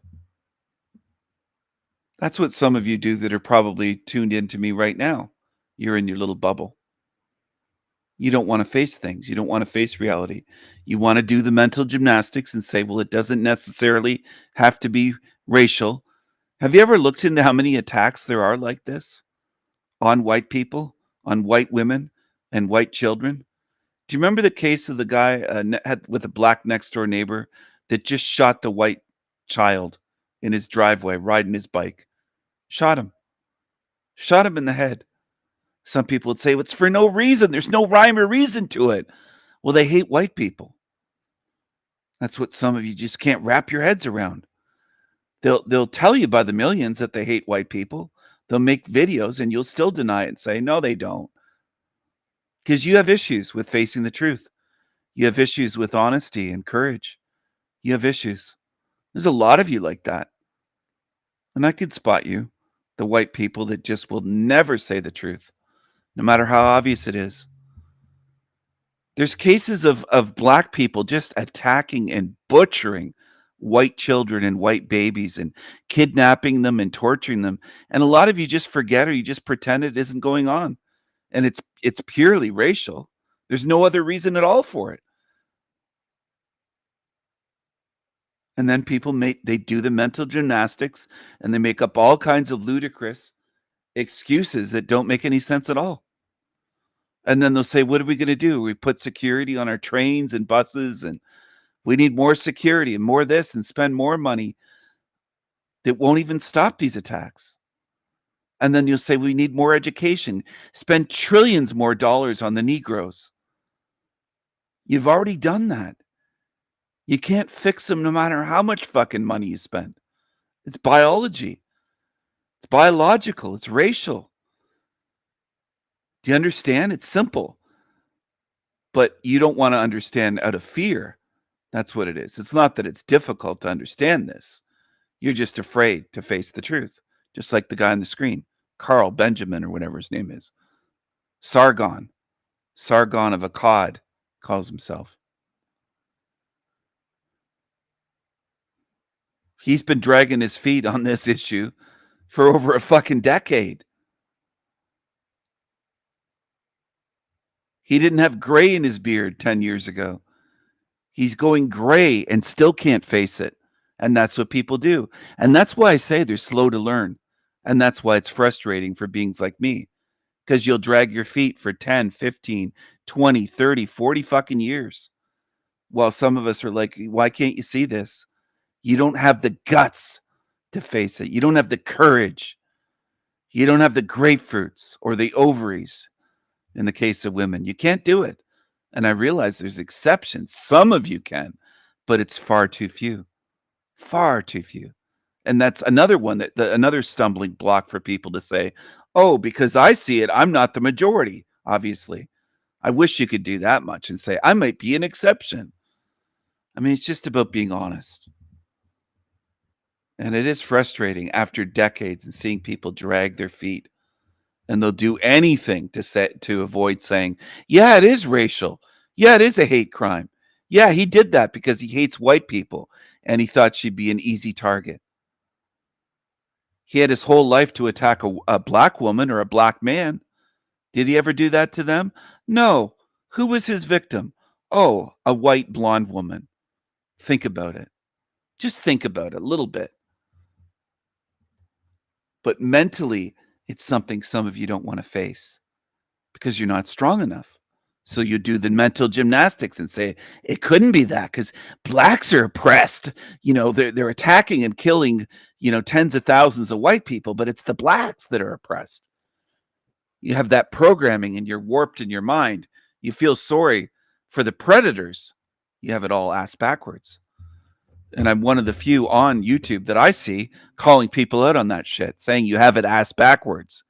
That's what some of you do that are probably tuned into me right now. You're in your little bubble. You don't want to face things. You don't want to face reality. You want to do the mental gymnastics and say, well, it doesn't necessarily have to be racial. Have you ever looked into how many attacks there are like this on white people, on white women and white children? Do you remember the case of the guy with a black next door neighbor that just shot the white child in his driveway riding his bike? Shot him in the head. Some people would say, well, it's for no reason. There's no rhyme or reason to it. Well, they hate white people. That's what some of you just can't wrap your heads around. They'll tell you by the millions that they hate white people. They'll make videos and you'll still deny it and say, no, they don't. Because you have issues with facing the truth. You have issues with honesty and courage. You have issues. There's a lot of you like that. And I could spot you, the white people that just will never say the truth, no matter how obvious it is. There's cases of black people just attacking and butchering white children and white babies and kidnapping them and torturing them. And a lot of you just forget or you just pretend it isn't going on. And it's purely racial. There's no other reason at all for it. And then people they do the mental gymnastics and they make up all kinds of ludicrous excuses that don't make any sense at all. And then they'll say, what are we going to do? We put security on our trains and buses, and we need more security and more this and spend more money that won't even stop these attacks. And then you'll say, we need more education, spend trillions more dollars on the Negroes. You've already done that. You can't fix them no matter how much fucking money you spend. It's biology. It's biological. It's racial. Do you understand? It's simple. But you don't want to understand out of fear. That's what it is. It's not that it's difficult to understand this. You're just afraid to face the truth. Just like the guy on the screen, Carl Benjamin or whatever his name is. Sargon. Sargon of Akkad calls himself. He's been dragging his feet on this issue for over a fucking decade. He didn't have gray in his beard 10 years ago. He's going gray and still can't face it. And that's what people do. And that's why I say they're slow to learn. And that's why it's frustrating for beings like me. Because you'll drag your feet for 10, 15, 20, 30, 40 fucking years. While some of us are like, why can't you see this? You don't have the guts to face it. You don't have the courage. You don't have the grapefruits or the ovaries in the case of women. You can't do it. And I realize there's exceptions. Some of you can, but it's far too few. Far too few. And that's another one, another stumbling block for people to say, oh, because I see it, I'm not the majority, obviously. I wish you could do that much and say, I might be an exception. I mean, it's just about being honest. And it is frustrating after decades and seeing people drag their feet. And they'll do anything to avoid saying, yeah, it is racial. Yeah, it is a hate crime. Yeah, he did that because he hates white people and he thought she'd be an easy target. He had his whole life to attack a black woman or a black man. Did he ever do that to them? No. Who was his victim? Oh, a white blonde woman. Think about it. Just think about it a little bit. But mentally, it's something some of you don't want to face because you're not strong enough. So you do the mental gymnastics and say, it couldn't be that because blacks are oppressed. You know, they're attacking and killing, tens of thousands of white people, but it's the blacks that are oppressed. You have that programming and you're warped in your mind. You feel sorry for the predators. You have it all ass backwards. And I'm one of the few on YouTube that I see calling people out on that shit, saying you have it ass backwards.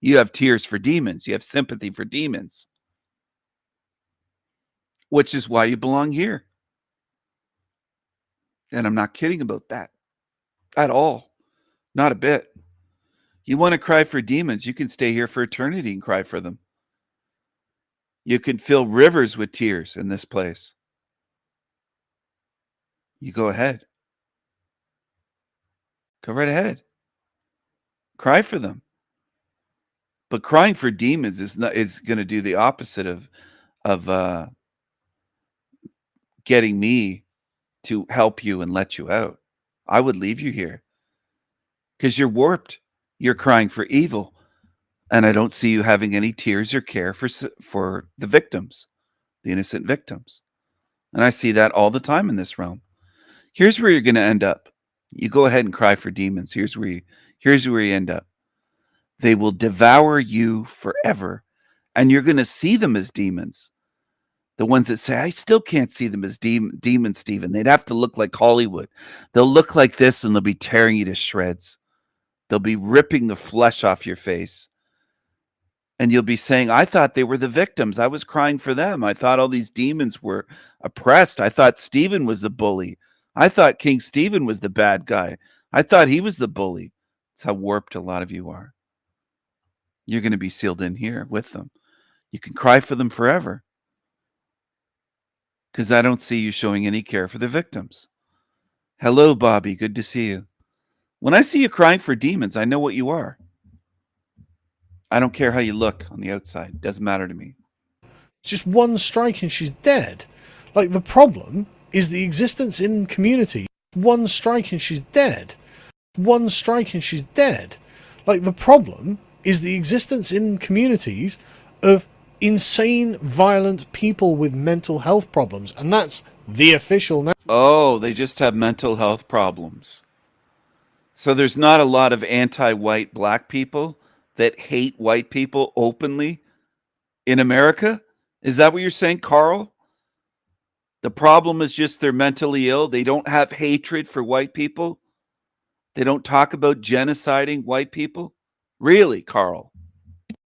You have tears for demons. You have sympathy for demons. Which is why you belong here. And I'm not kidding about that at all. Not a bit. You want to cry for demons, you can stay here for eternity and cry for them. You can fill rivers with tears in this place. You go ahead. Go right ahead. Cry for them. But crying for demons is going to do the opposite of getting me to help you and let you out. I would leave you here because you're warped. You're crying for evil, and I don't see you having any tears or care for the victims, the innocent victims. And I see that all the time in this realm. Here's where you're going to end up. You go ahead and cry for demons. Here's where you end up. They will devour you forever, and you're going to see them as demons. The ones that say, I still can't see them as demons, Stephen. They'd have to look like Hollywood. They'll look like this, and they'll be tearing you to shreds. They'll be ripping the flesh off your face. And you'll be saying, I thought they were the victims. I was crying for them. I thought all these demons were oppressed. I thought Stephen was the bully. I thought King Stephen was the bad guy. I thought he was the bully. That's how warped a lot of you are. You're going to be sealed in here with them. You can cry for them forever. Because I don't see you showing any care for the victims. Hello, Bobby. Good to see you. When I see you crying for demons, I know what you are. I don't care how you look on the outside. It doesn't matter to me.
Just one strike and she's dead. Like, the problem is the existence in community. One strike and she's dead. One strike and she's dead. Like, the problem is the existence in communities of insane, violent people with mental health problems. And that's the official now.
Oh, they just have mental health problems. So there's not a lot of anti-white black people that hate white people openly in America? Is that what you're saying, Carl? The problem is just they're mentally ill. They don't have hatred for white people. They don't talk about genociding white people. Really, Carl?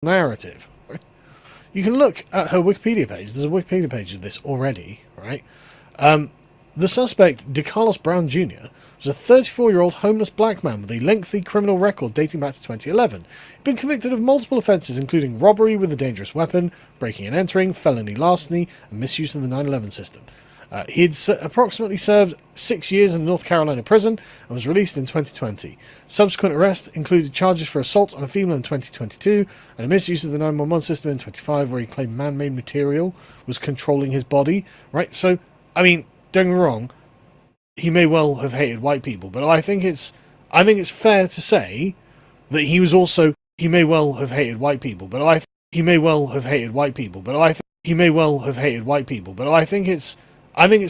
Narrative. You can look at her Wikipedia page. There's a Wikipedia page of this already, right? The suspect, DeCarlos Brown Jr., was a 34-year-old homeless black man with a lengthy criminal record dating back to 2011. He'd been convicted of multiple offences, including robbery with a dangerous weapon, breaking and entering, felony larceny, and misuse of the 9/11 system. He'd approximately served 6 years in a North Carolina prison and was released in 2020. Subsequent arrests included charges for assault on a female in 2022 and a misuse of the 911 system in 2025, where he claimed man-made material was controlling his body. Right? So, I mean, don't get me wrong, he may well have hated white people, but I think it's fair to say that he was also, he may well have hated white people, but I think it's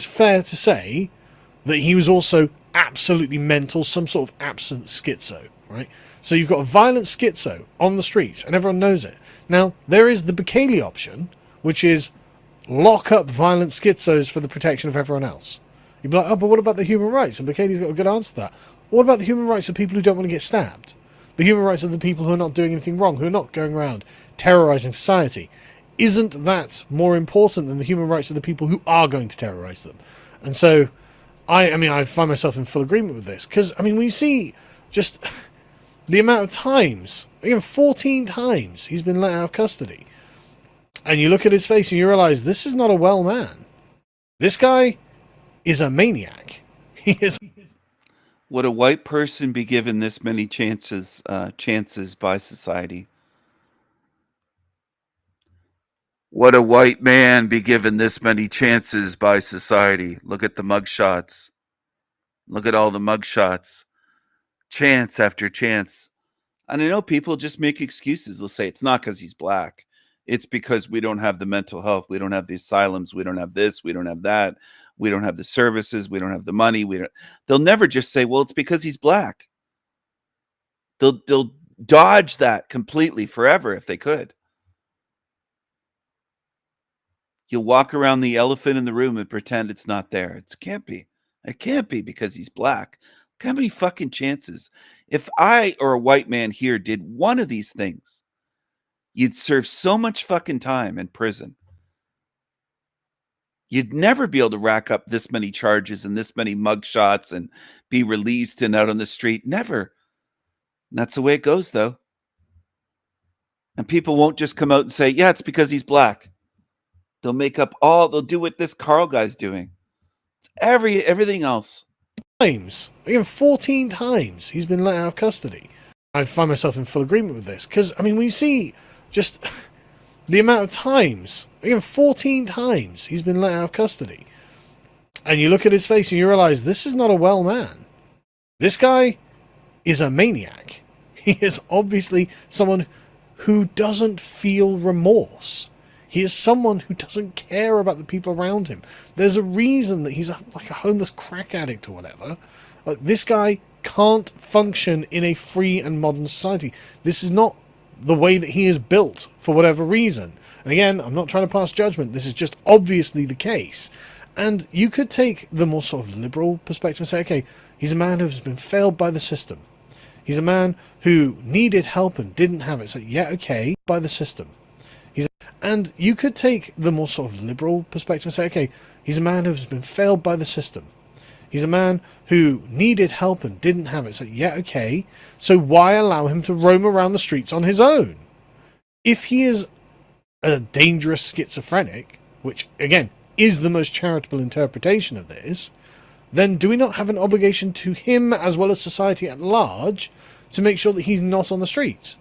fair to say that he was also absolutely mental, some sort of absent schizo, right? So you've got a violent schizo on the streets, and everyone knows it. Now, there is the Bukele option, which is lock up violent schizos for the protection of everyone else. You'd be like, oh, but what about the human rights? And Bukele's got a good answer to that. What about the human rights of people who don't want to get stabbed? The human rights of the people who are not doing anything wrong, who are not going around terrorising society. Isn't that more important than the human rights of the people who are going to terrorise them? And so, I find myself in full agreement with this. Because, when you see just the amount of times, again, 14 times he's been let out of custody, and you look at his face and you realise this is not a well man. This guy is a maniac. He is.
Would a white person be given this many chances by society? Would a white man be given this many chances by society? Look at the mugshots. Look at all the mugshots. Chance after chance. And I know people just make excuses. They'll say it's not because he's black. It's because we don't have the mental health. We don't have the asylums. We don't have this. We don't have that. We don't have the services. We don't have the money. They'll never just say, well, it's because he's black. They'll dodge that completely forever if they could. You'll walk around the elephant in the room and pretend it's not there. It can't be. It can't be because he's black. Look how many fucking chances. If I or a white man here did one of these things, you'd serve so much fucking time in prison. You'd never be able to rack up this many charges and this many mugshots and be released and out on the street. Never. And that's the way it goes, though. And people won't just come out and say, yeah, it's because he's black. They'll they'll do what this Carl guy's doing. It's everything else.
Times. Again, 14 times he's been let out of custody. I find myself in full agreement with this. Because, when you see just the amount of times, again, 14 times he's been let out of custody, and you look at his face and you realise this is not a well man. This guy is a maniac. He is obviously someone who doesn't feel remorse. He is someone who doesn't care about the people around him. There's a reason that he's like a homeless crack addict or whatever. This guy can't function in a free and modern society. This is not the way that he is built for whatever reason. And again, I'm not trying to pass judgment. This is just obviously the case. And you could take the more sort of liberal perspective and say, okay, he's a man who's been failed by the system. He's a man who needed help and didn't have it. So yeah, okay, by the system. And you could take the more sort of liberal perspective and say, okay, he's a man who's been failed by the system. He's a man who needed help and didn't have it. So yeah, okay, so why allow him to roam around the streets on his own? If he is a dangerous schizophrenic, which again is the most charitable interpretation of this, then do we not have an obligation to him as well as society at large to make sure that he's not on the streets?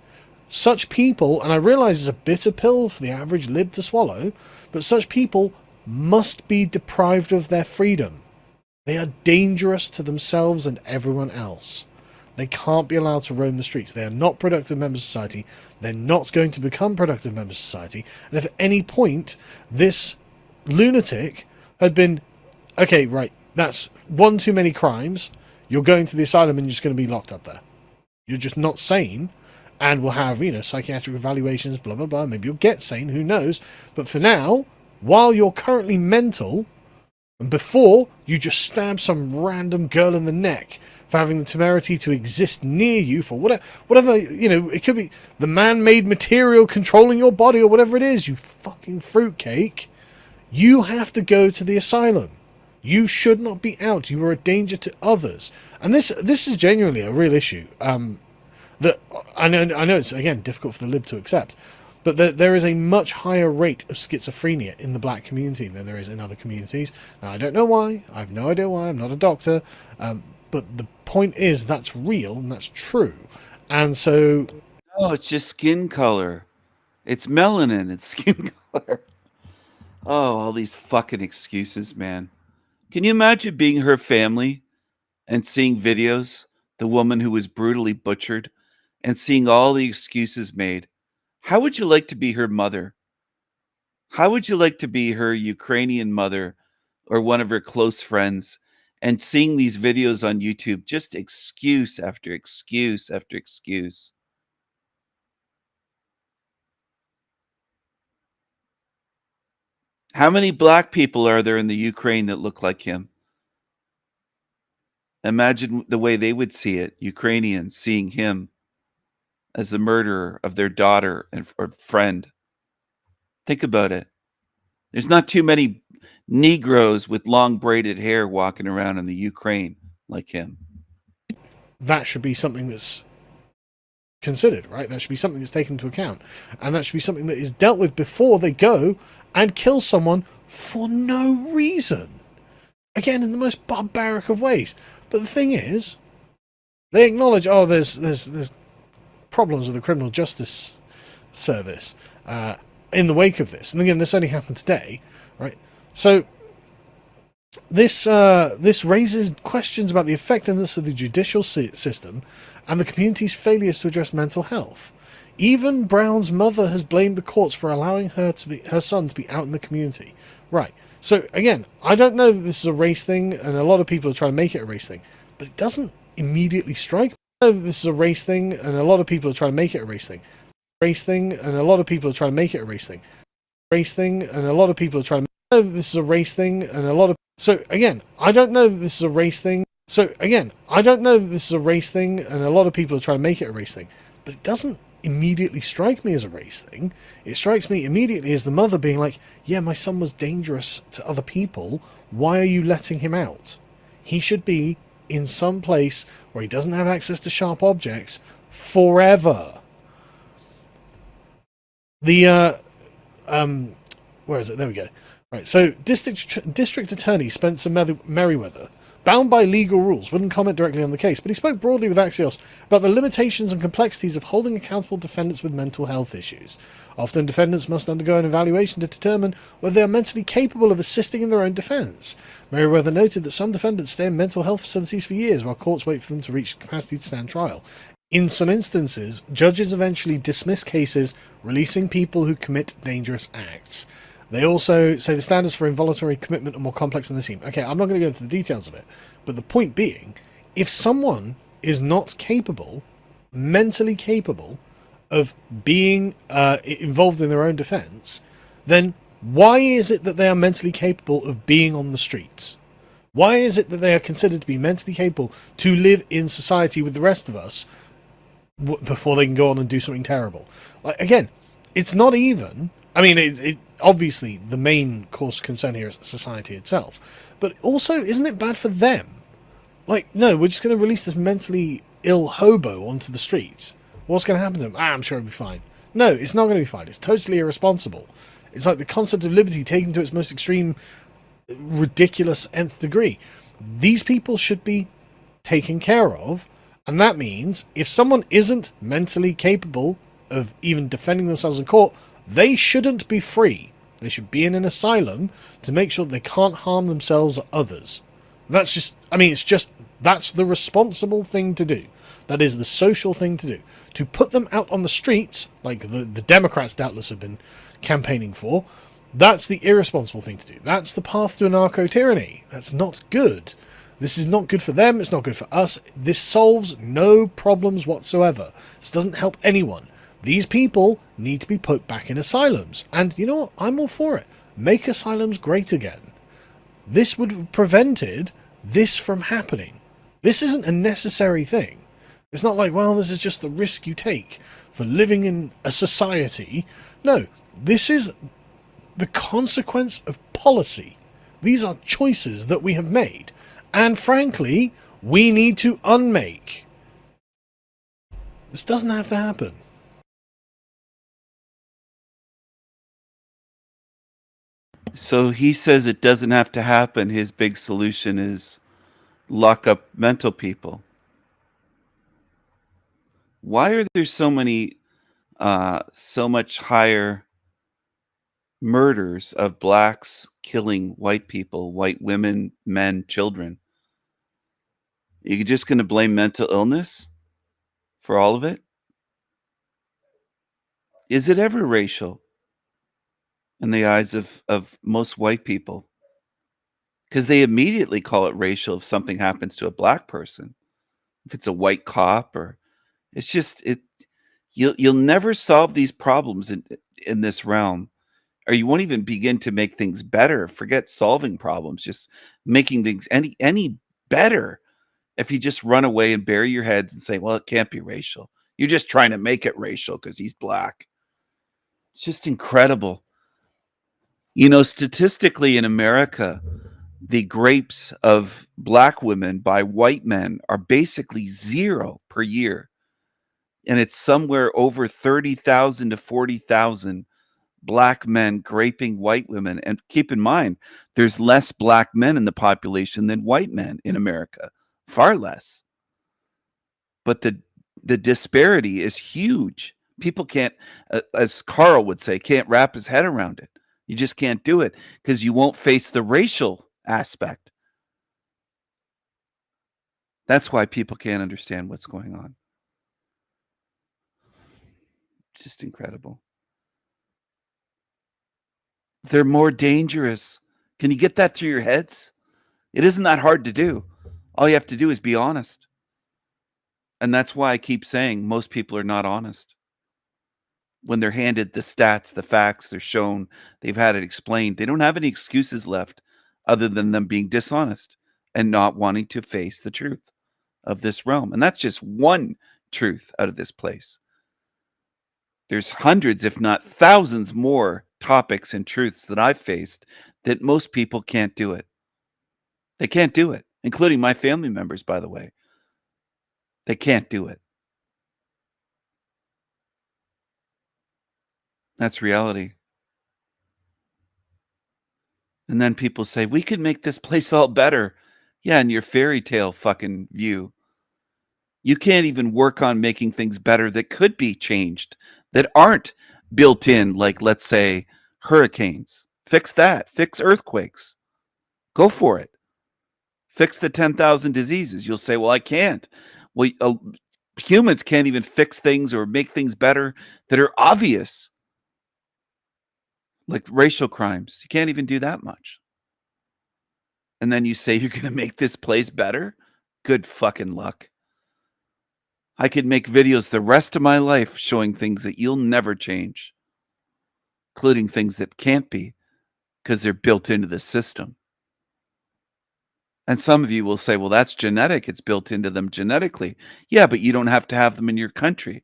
Such people, and I realise it's a bitter pill for the average lib to swallow, but such people must be deprived of their freedom. They are dangerous to themselves and everyone else. They can't be allowed to roam the streets. They are not productive members of society. They're not going to become productive members of society. And if at any point this lunatic had been, okay, right, that's one too many crimes, you're going to the asylum and you're just going to be locked up there. You're just not sane, and we'll have, psychiatric evaluations, blah, blah, blah. Maybe you'll get sane, who knows. But for now, while you're currently mental, and before you just stab some random girl in the neck for having the temerity to exist near you for whatever, it could be the man-made material controlling your body or whatever it is, you fucking fruitcake, you have to go to the asylum. You should not be out. You are a danger to others. And this is genuinely a real issue. That I know it's, again, difficult for the lib to accept, but there is a much higher rate of schizophrenia in the black community than there is in other communities. Now, I don't know why. I have no idea why. I'm not a doctor. But the point is that's real and that's true. And so...
Oh, it's just skin color. It's melanin. It's skin color. Oh, all these fucking excuses, man. Can you imagine being her family and seeing videos, the woman who was brutally butchered, and seeing all the excuses made? How would you like to be her mother? How would you like to be her Ukrainian mother or one of her close friends and seeing these videos on YouTube, just excuse after excuse after excuse? How many black people are there in the Ukraine that look like him? Imagine the way they would see it, Ukrainians seeing him as the murderer of their daughter or friend. Think about it. There's not too many Negroes with long braided hair walking around in the Ukraine like him.
That should be something that's considered, right? That should be something that's taken into account. And that should be something that is dealt with before they go and kill someone for no reason. Again, in the most barbaric of ways. But the thing is, they acknowledge, there's problems with the criminal justice service in the wake of this. And again, this only happened today, right? So this raises questions about the effectiveness of the judicial system and the community's failures to address mental health. Even Brown's mother has blamed the courts for allowing her son to be out in the community. Right. So again, I don't know that this is a race thing, and a lot of people are trying to make it a race thing, but it doesn't immediately strike me. I know that this is a race thing, and a lot of people are trying to make it a race thing. Race thing, and a lot of people are trying to make it a race thing. Race thing, and a lot of people are trying to I know that this is a race thing, and a lot of... So again, I don't know that this is a race thing. So again, I don't know that this is a race thing, and a lot of people are trying to make it a race thing, but it doesn't immediately strike me as a race thing. It strikes me immediately as the mother being like, yeah, my son was dangerous to other people. Why are you letting him out? He should be in some place where he doesn't have access to sharp objects forever. Where is it? There we go. Right, so District Attorney Spencer Merriweather, bound by legal rules, wouldn't comment directly on the case, but he spoke broadly with Axios about the limitations and complexities of holding accountable defendants with mental health issues. Often defendants must undergo an evaluation to determine whether they are mentally capable of assisting in their own defence. Merriweather noted that some defendants stay in mental health facilities for years while courts wait for them to reach capacity to stand trial. In some instances, judges eventually dismiss cases, releasing people who commit dangerous acts. They also say the standards for involuntary commitment are more complex than they seem. Okay, I'm not going to go into the details of it, but the point being, if someone is not capable, mentally capable, of being involved in their own defence, then why is it that they are mentally capable of being on the streets? Why is it that they are considered to be mentally capable to live in society with the rest of us before they can go on and do something terrible? Like, again, it's not even... I mean, it obviously the main cause of concern here is society itself, but also, isn't it bad for them? Like, no, we're just going to release this mentally ill hobo onto the streets. What's going to happen to him? I'm sure it'll be fine. No, it's not going to be fine. It's totally irresponsible. It's like the concept of liberty taken to its most extreme ridiculous nth degree. These people should be taken care of, and that means if someone isn't mentally capable of even defending themselves in court, they shouldn't be free. They should be in an asylum to make sure they can't harm themselves or others. That's just, that's the responsible thing to do. That is the social thing to do. To put them out on the streets, like the Democrats doubtless have been campaigning for, that's the irresponsible thing to do. That's the path to anarcho-tyranny. That's not good. This is not good for them. It's not good for us. This solves no problems whatsoever. This doesn't help anyone. These people need to be put back in asylums. And you know what? I'm all for it. Make asylums great again. This would have prevented this from happening. This isn't a necessary thing. It's not like, well, this is just the risk you take for living in a society. No, this is the consequence of policy. These are choices that we have made. And frankly, we need to unmake. This doesn't have to happen.
So he says it doesn't have to happen. His big solution is lock up mental people. Why are there so much higher murders of blacks killing white people, white women, men, children? You're just going to blame mental illness for all of it? Is it ever racial in the eyes of most white people? Because they immediately call it racial if something happens to a black person. If it's a white cop, or it's just you'll never solve these problems in this realm, or you won't even begin to make things better. Forget solving problems, just making things any better. If you just run away and bury your heads and say, well, it can't be racial. You're just trying to make it racial because he's black. It's just incredible. You know, statistically in America, the rapes of black women by white men are basically 0 per year. And it's somewhere over 30,000 to 40,000 black men raping white women. And keep in mind, there's less black men in the population than white men in America. Far less. But the disparity is huge. People can't, as Carl would say, can't wrap his head around it. You just can't do it because you won't face the racial aspect. That's why people can't understand what's going on. It's just incredible. They're more dangerous. Can you get that through your heads? It isn't that hard to do. All you have to do is be honest. And that's why I keep saying most people are not honest. When they're handed the stats, the facts, they're shown, they've had it explained, they don't have any excuses left other than them being dishonest and not wanting to face the truth of this realm. And that's just one truth out of this place. There's hundreds, if not thousands more topics and truths that I've faced that most people can't do it. They can't do it, including my family members, by the way. They can't do it. That's reality. And then people say, we could make this place all better. Yeah, in your fairy tale fucking view. You can't even work on making things better that could be changed, that aren't built in, like, let's say, hurricanes. Fix that. Fix earthquakes. Go for it. Fix the 10,000 diseases. You'll say, well, I can't. Well, humans can't even fix things or make things better that are obvious. Like racial crimes. You can't even do that much. And then you say you're going to make this place better? Good fucking luck. I could make videos the rest of my life showing things that you'll never change, including things that can't be because they're built into the system. And some of you will say, well, that's genetic. It's built into them genetically. Yeah, but you don't have to have them in your country.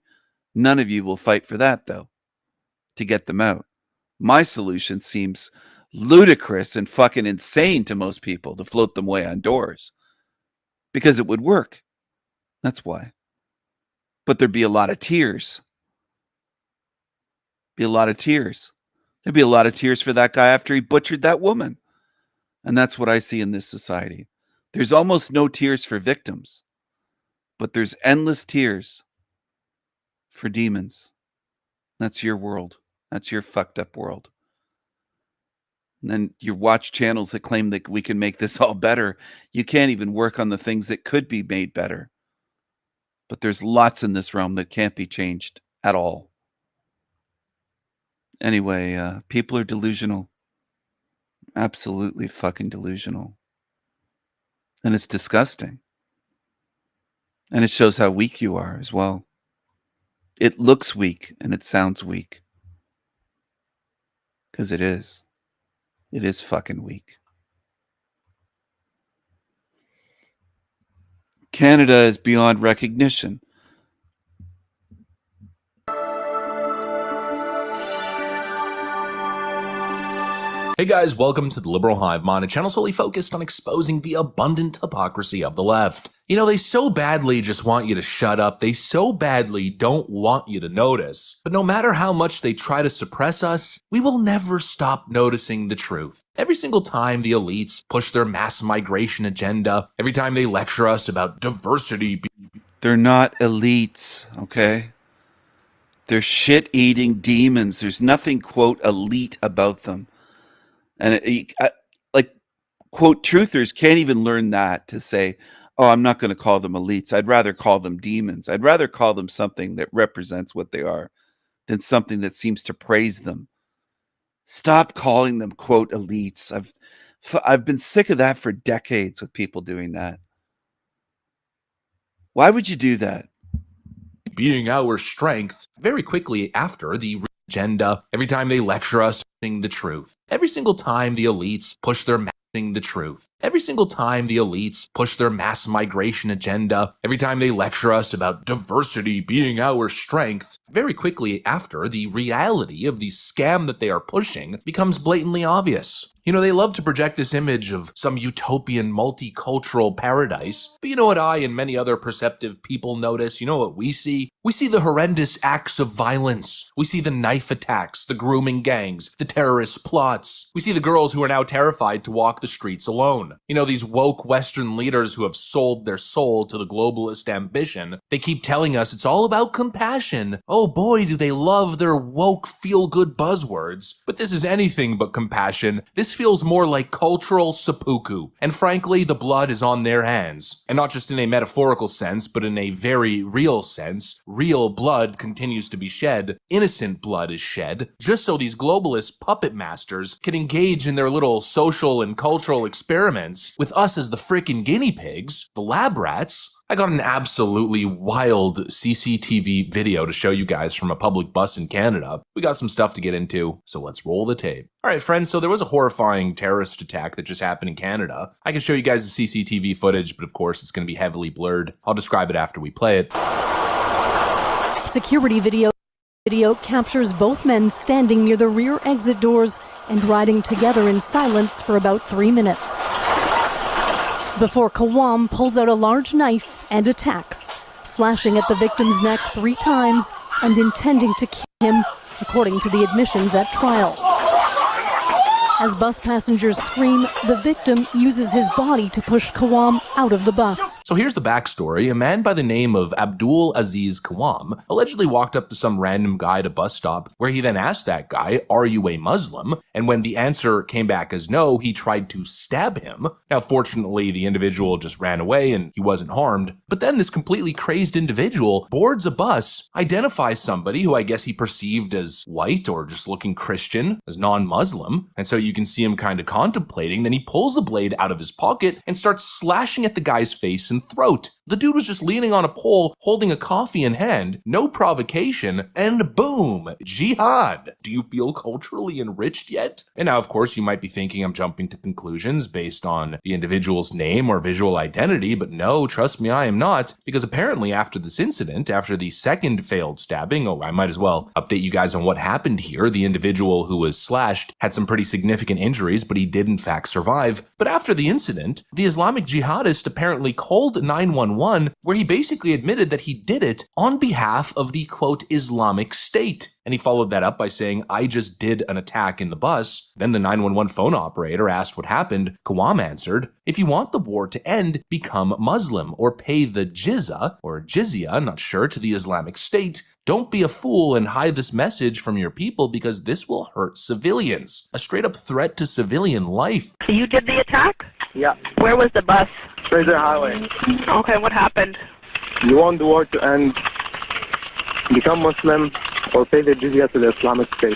None of you will fight for that, though, to get them out. My solution seems ludicrous and fucking insane to most people to float them away on doors because it would work. That's why. But there'd be a lot of tears. Be a lot of tears. There'd be a lot of tears for that guy after he butchered that woman. And that's what I see in this society. There's almost no tears for victims, but there's endless tears for demons. That's your world. That's your fucked up world. And then you watch channels that claim that we can make this all better. You can't even work on the things that could be made better. But there's lots in this realm that can't be changed at all. Anyway, people are delusional. Absolutely fucking delusional. And it's disgusting. And it shows how weak you are as well. It looks weak and it sounds weak. Because it is. It is fucking weak. Canada is beyond recognition.
Hey guys, welcome to the Liberal Hive Mind, a channel solely focused on exposing the abundant hypocrisy of the left. You know, they so badly just want you to shut up, they so badly don't want you to notice. But no matter how much they try to suppress us, we will never stop noticing the truth. Every single time the elites push their mass migration agenda, every time they lecture us about diversity.
They're not elites, okay? They're shit-eating demons. There's nothing, quote, elite about them. And like, quote, truthers can't even learn that to say, oh, I'm not going to call them elites. I'd rather call them demons. I'd rather call them something that represents what they are than something that seems to praise them. Stop calling them, quote, elites. I've been sick of that for decades with people doing that. Why would you do that?
Being our strength very quickly after the agenda, every time they lecture us the truth. Every single time the elites push their the truth. Every single time the elites push their mass migration agenda, every time they lecture us about diversity being our strength, very quickly after the reality of the scam that they are pushing becomes blatantly obvious. You know, they love to project this image of some utopian multicultural paradise, but you know what I and many other perceptive people notice? You know what we see? We see the horrendous acts of violence. We see the knife attacks, the grooming gangs, the terrorist plots. We see the girls who are now terrified to walk the streets alone. You know, these woke Western leaders who have sold their soul to the globalist ambition, they keep telling us it's all about compassion. Oh boy, do they love their woke feel-good buzzwords. But this is anything but compassion. This feels more like cultural seppuku. And frankly, the blood is on their hands. And not just in a metaphorical sense, but in a very real sense. Real blood continues to be shed. Innocent blood is shed. Just so these globalist puppet masters can engage in their little social and cultural experiments with us as the frickin' guinea pigs, the lab rats. I got an absolutely wild CCTV video to show you guys from a public bus in Canada. We got some stuff to get into, so let's roll the tape. All right, friends, so there was a horrifying terrorist attack that just happened in Canada. I can show you guys the CCTV footage, but of course it's going to be heavily blurred. I'll describe it after we play it.
Security video captures both men standing near the rear exit doors and riding together in silence for about 3 minutes. Before Kawam pulls out a large knife and attacks, slashing at the victim's neck 3 times and intending to kill him, according to the admissions at trial. As bus passengers scream, the victim uses his body to push Kawam out of the bus.
So here's the backstory. A man by the name of Abdul Aziz Kawam allegedly walked up to some random guy at a bus stop, where he then asked that guy, "Are you a Muslim?" And when the answer came back as no, he tried to stab him. Now, fortunately, the individual just ran away and he wasn't harmed. But then this completely crazed individual boards a bus, identifies somebody who I guess he perceived as white or just looking Christian, as non-Muslim, and so you can see him kind of contemplating. Then he pulls the blade out of his pocket and starts slashing at the guy's face and throat. The dude was just leaning on a pole, holding a coffee in hand, no provocation, and boom, jihad. Do you feel culturally enriched yet? And now, of course, you might be thinking I'm jumping to conclusions based on the individual's name or visual identity, but no, trust me, I am not, because apparently after this incident, after the second failed stabbing, I might as well update you guys on what happened here. The individual who was slashed had some pretty significant injuries, but he did in fact survive. But after the incident, the Islamic jihadist apparently called 911 911, where he basically admitted that he did it on behalf of the, quote, Islamic State. And he followed that up by saying, I just did an attack in the bus. Then the 911 phone operator asked what happened. Qawam answered, if you want the war to end, become Muslim or pay the jizya, not sure, to the Islamic State. Don't be a fool and hide this message from your people because this will hurt civilians. A straight up threat to civilian life.
You did the attack?
Yeah.
Where was the bus?
Fraser Highway.
Okay, what happened?
You want the war to end, become Muslim, or pay the jizya to the Islamic State.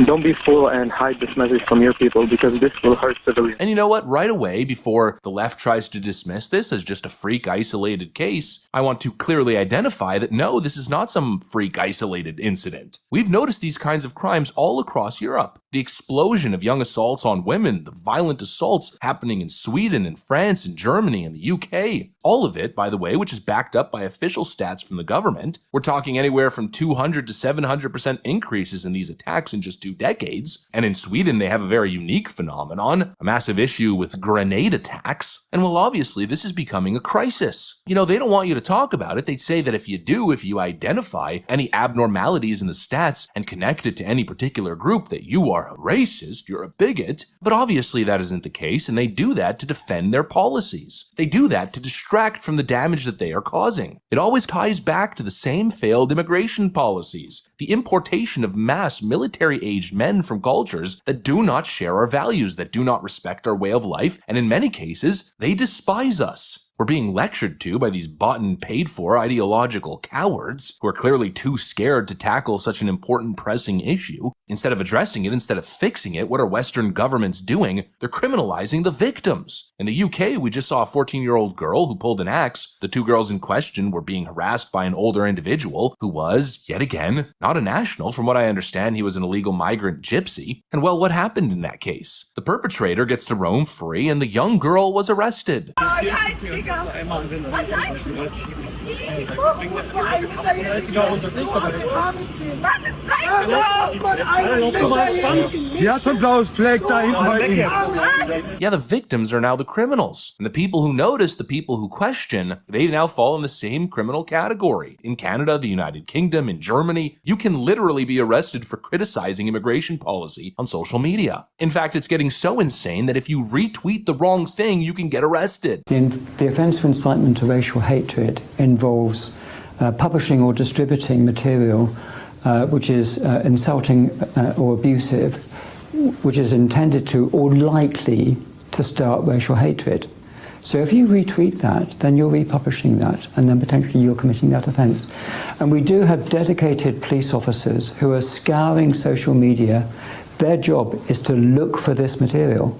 Don't be fool and hide this message from your people because this will hurt civilians.
And you know what? Right away, before the left tries to dismiss this as just a freak isolated case, I want to clearly identify that no, this is not some freak isolated incident. We've noticed these kinds of crimes all across Europe. The explosion of young assaults on women, the violent assaults happening in Sweden and France and Germany and the UK. All of it, by the way, which is backed up by official stats from the government. We're talking anywhere from 200 to 700% increases in these attacks in just 2 decades. And in Sweden, they have a very unique phenomenon, a massive issue with grenade attacks. And well, obviously, this is becoming a crisis. You know, they don't want you to talk about it. They'd say that if you identify any abnormalities in the stats and connect it to any particular group, that you are a racist, you're a bigot. But obviously, that isn't the case, and they do that to defend their policies. They do that to distract from the damage that they are causing. It always ties back to the same failed immigration policies, the importation of mass military-aged men from cultures that do not share our values, that do not respect our way of life, and in many cases, they despise us. We're being lectured to by these bought and paid for ideological cowards who are clearly too scared to tackle such an important pressing issue. Instead of addressing it, instead of fixing it, what are Western governments doing? They're criminalizing the victims. In the UK, we just saw a 14-year-old girl who pulled an axe. The 2 girls in question were being harassed by an older individual who was, yet again, not a national. From what I understand, he was an illegal migrant gypsy. And well, what happened in that case? The perpetrator gets to roam free and the young girl was arrested. Yeah, the victims are now the criminals. And the people who notice, the people who question, they now fall in the same criminal category. In Canada, the United Kingdom, in Germany, you can literally be arrested for criticizing immigration policy on social media. In fact, it's getting so insane that if you retweet the wrong thing, you can get arrested.
The offence of incitement to racial hatred involves publishing or distributing material which is insulting or abusive, which is intended to or likely to start racial hatred. So if you retweet that, then you're republishing that, and then potentially you're committing that offence. And we do have dedicated police officers who are scouring social media. Their job is to look for this material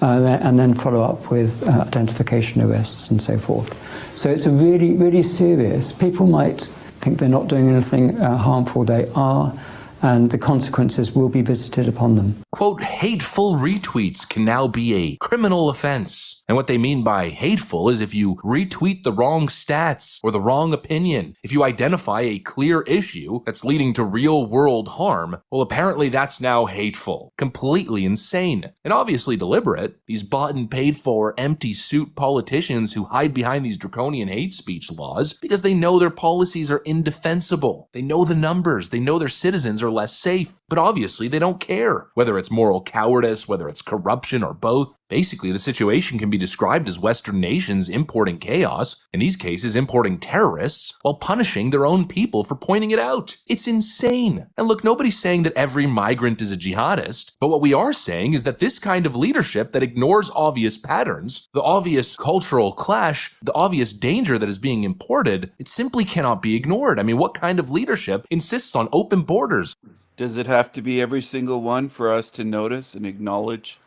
and then follow up with identification arrests and so forth. So it's a really, really serious. People might think they're not doing anything harmful. They are, and the consequences will be visited upon them.
Quote, hateful retweets can now be a criminal offense. And what they mean by hateful is if you retweet the wrong stats or the wrong opinion, if you identify a clear issue that's leading to real world harm, well, apparently that's now hateful. Completely insane. And obviously deliberate. These bought and paid for empty suit politicians who hide behind these draconian hate speech laws because they know their policies are indefensible. They know the numbers. They know their citizens are less safe. But obviously they don't care whether it's moral cowardice, whether it's corruption or both. Basically, the situation can be described as Western nations importing chaos, in these cases importing terrorists, while punishing their own people for pointing it out. It's insane. And look, nobody's saying that every migrant is a jihadist, but what we are saying is that this kind of leadership that ignores obvious patterns, the obvious cultural clash, the obvious danger that is being imported, it simply cannot be ignored. I mean, what kind of leadership insists on open borders?
Does it have to be every single one for us to notice and acknowledge?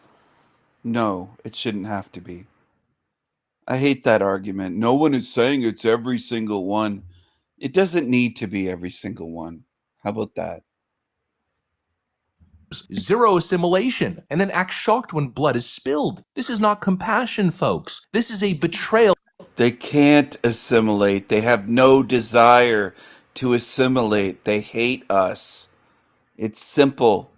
No, it shouldn't have to be. I hate that argument. No one is saying it's every single one. It doesn't need to be every single one. How about that?
Zero assimilation, and then act shocked when blood is spilled. This is not compassion, folks. This is a betrayal.
They can't assimilate. They have no desire to assimilate. They hate us. It's simple.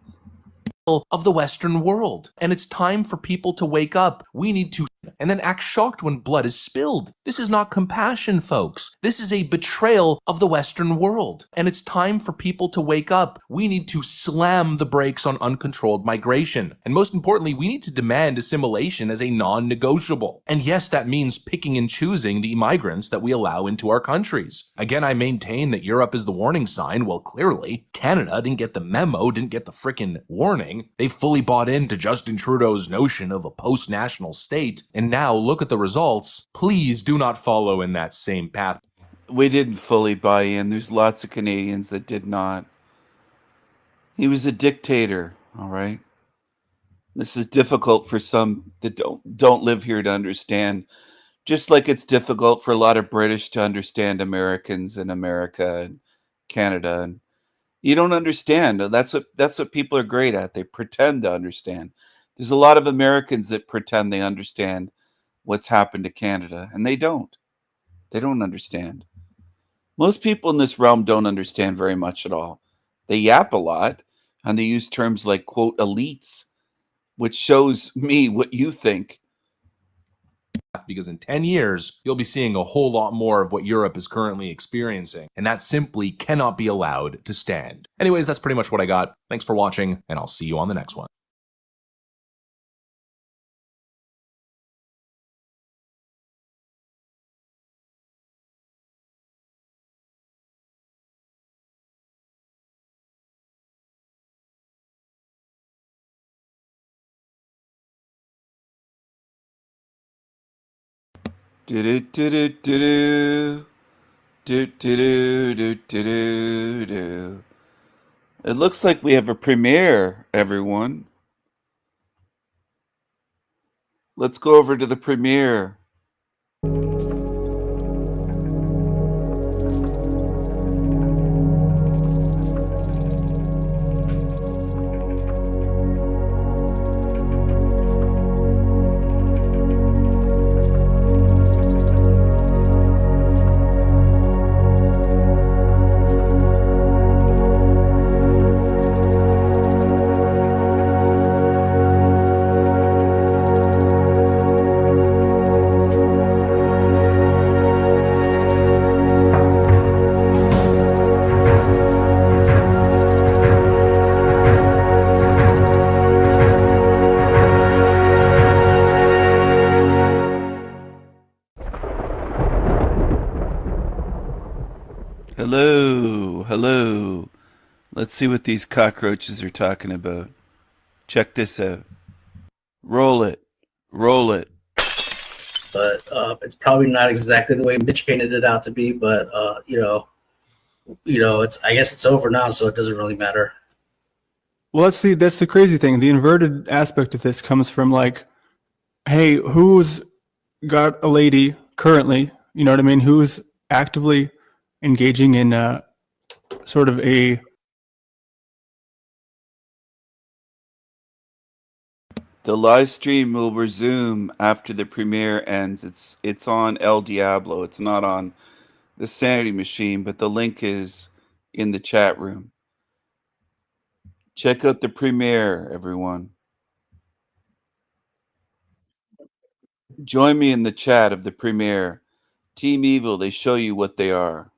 Of the Western world. And it's time for people to wake up. We need to and then act shocked when blood is spilled. This is not compassion, folks. This is a betrayal of the Western world. And it's time for people to wake up. We need to slam the brakes on uncontrolled migration. And most importantly, we need to demand assimilation as a non-negotiable. And yes, that means picking and choosing the migrants that we allow into our countries. Again, I maintain that Europe is the warning sign. Well, clearly, Canada didn't get the memo, didn't get the frickin' warning. They fully bought into Justin Trudeau's notion of a post-national state. And now look at the results. Please do not follow in that same path.
We didn't fully buy in. There's lots of Canadians that did not. He was a dictator, all right? This is difficult for some that don't live here to understand. Just like it's difficult for a lot of British to understand Americans in America and Canada. And you don't understand. That's what people are great at. They pretend to understand. There's a lot of Americans that pretend they understand what's happened to Canada, and they don't. They don't understand. Most people in this realm don't understand very much at all. They yap a lot, and they use terms like, quote, elites, which shows me what you think.
Because in 10 years, you'll be seeing a whole lot more of what Europe is currently experiencing, and that simply cannot be allowed to stand. Anyways, that's pretty much what I got. Thanks for watching, and I'll see you on the next one.
Do-do-do-do-do-do. Do-do-do-do-do-do-do. It looks like we have a premiere, everyone. Let's go over to the premiere. Hello, hello. Let's see what these cockroaches are talking about. Check this out. Roll it. Roll it.
But it's probably not exactly the way Mitch painted it out to be. But it's, I guess it's over now, so it doesn't really matter.
Well, that's the crazy thing. The inverted aspect of this comes from like, hey, who's got a lady currently? You know what I mean? Who's actively engaging in sort of a
The live stream will resume after the premiere ends. It's on El Diablo. It's not on the Sanity machine, but the link is in the chat room. Check out the premiere, everyone. Join me in the chat of the premiere. Team Evil, they show you what they are.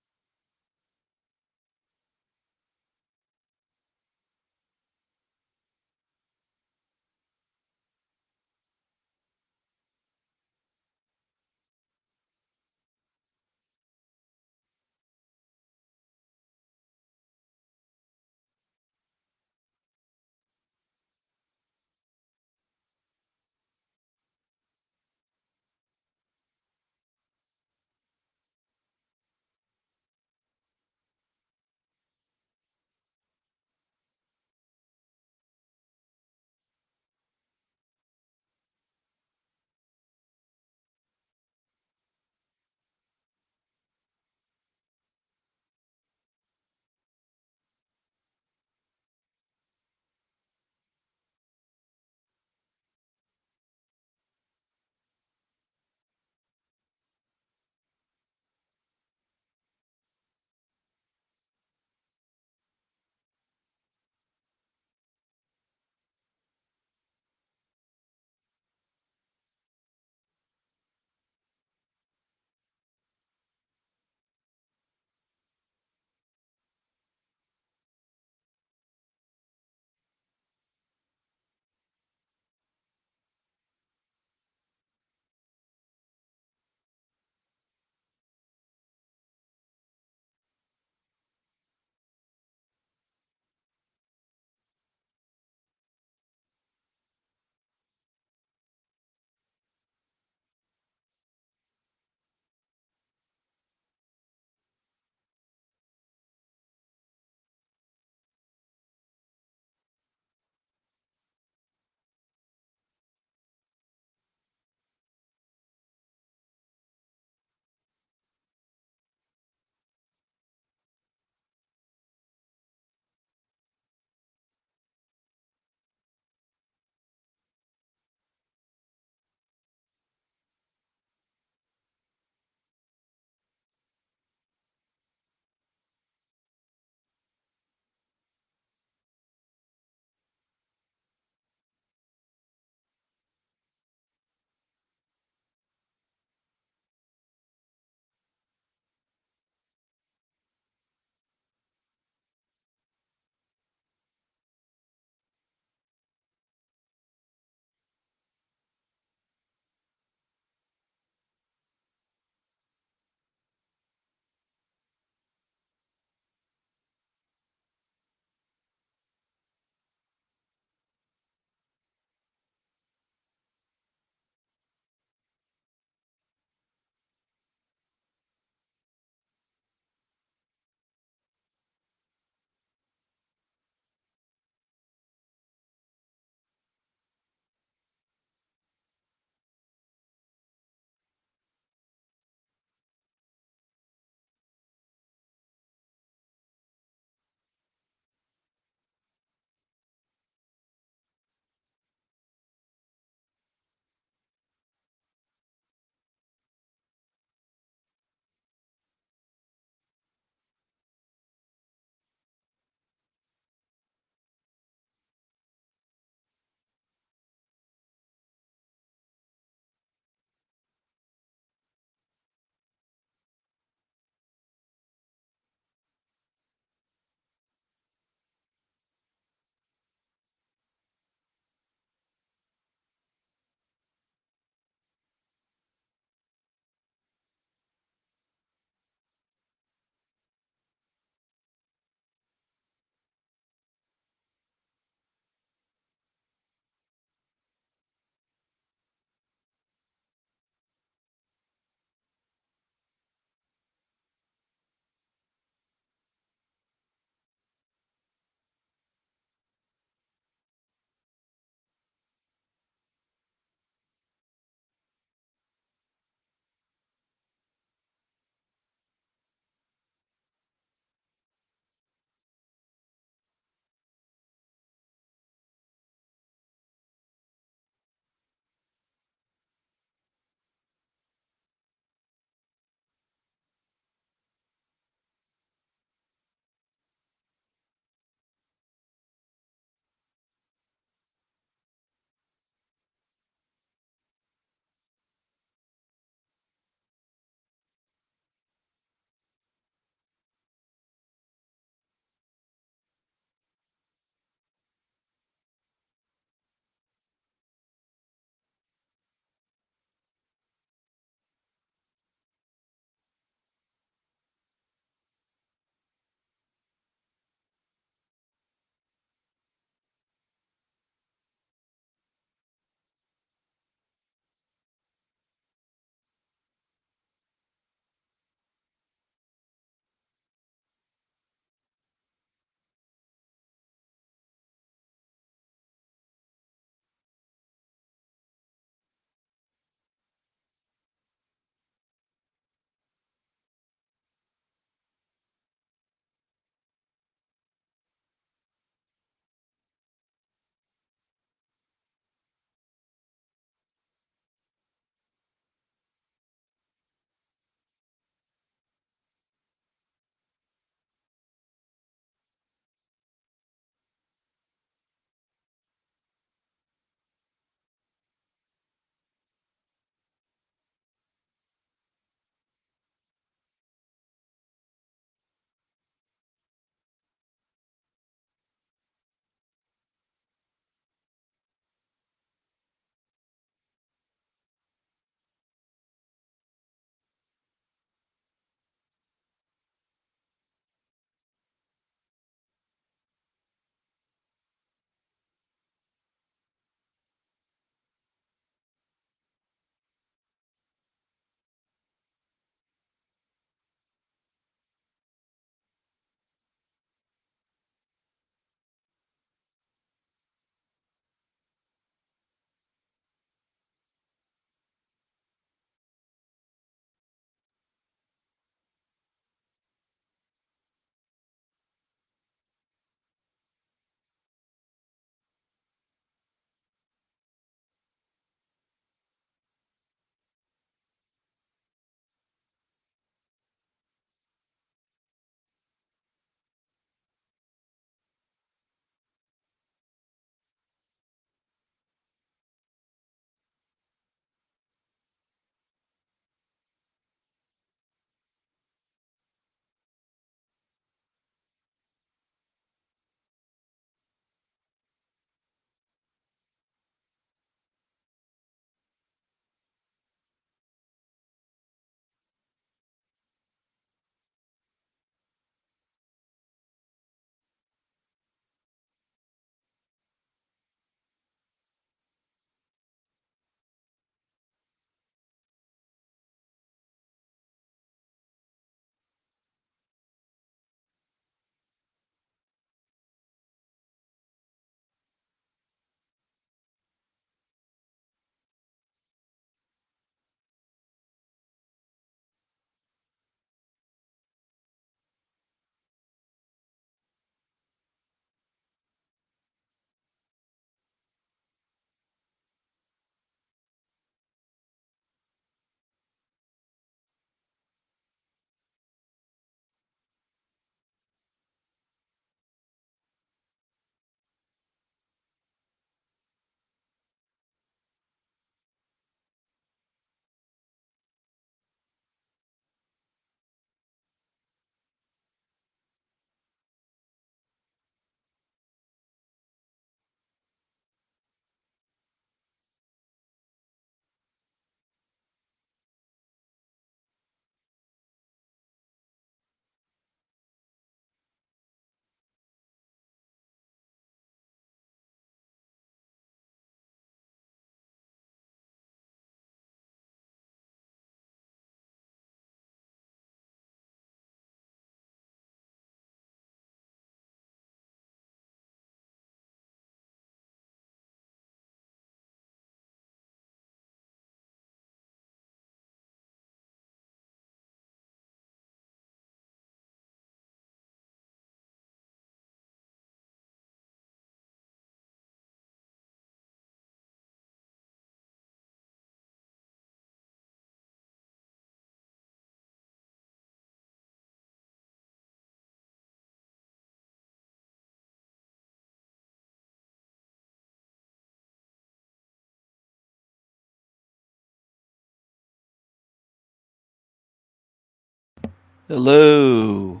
Hello.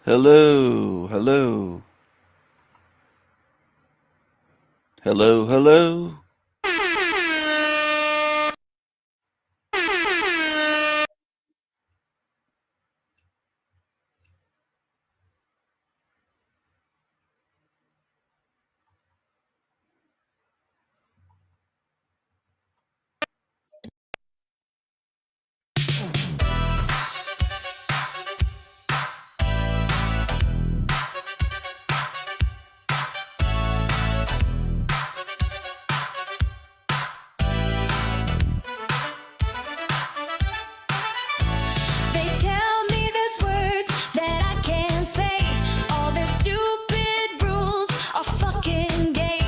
Hello. Hello. Hello. Hello.
They tell me there's words that I can't say. All their stupid rules are fucking gay.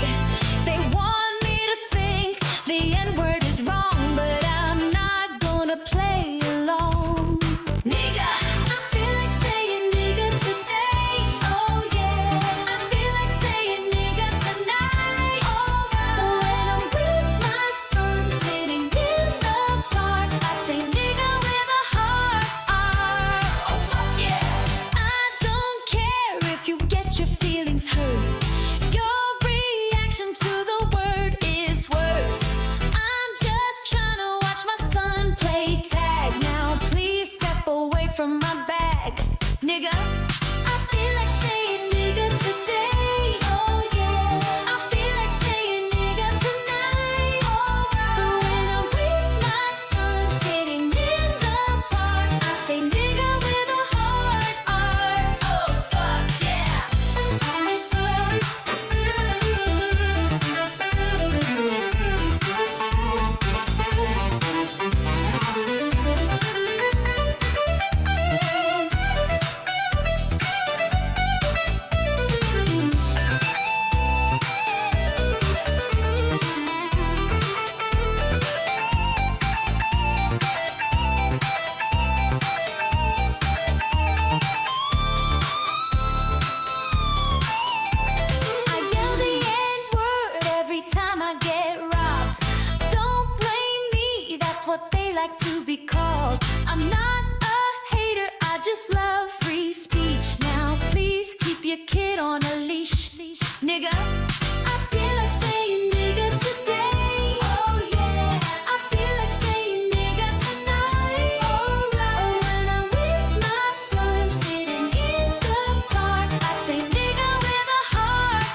They want me to think the N-word is wrong, but I'm not gonna play along. Nigga, I feel like saying nigga today. Oh yeah, I feel like saying nigga tonight. Alright, when I'm with my son sitting in the park, I say nigga with a heart. Oh fuck yeah. I don't care if you get your feelings hurt. Your reaction to the word is worse. I'm just trying to watch my son play tag. Now please step away from my bag. Nigga, I feel like saying nigga today. Oh yeah, I feel like saying nigga tonight. Alright, but when I'm with my son sitting in the park, I say nigga with a heart. Oh fuck I yell the N-word every time I get robbed. Don't blame me, that's what they like to be called. I'm not a hater, I just love free speech. Now please keep your kid on a leash. Nigga, I feel like saying nigga today. Oh yeah, I feel like saying nigga tonight. Alright, when I'm with my son sitting in the park, I say nigga with a heart.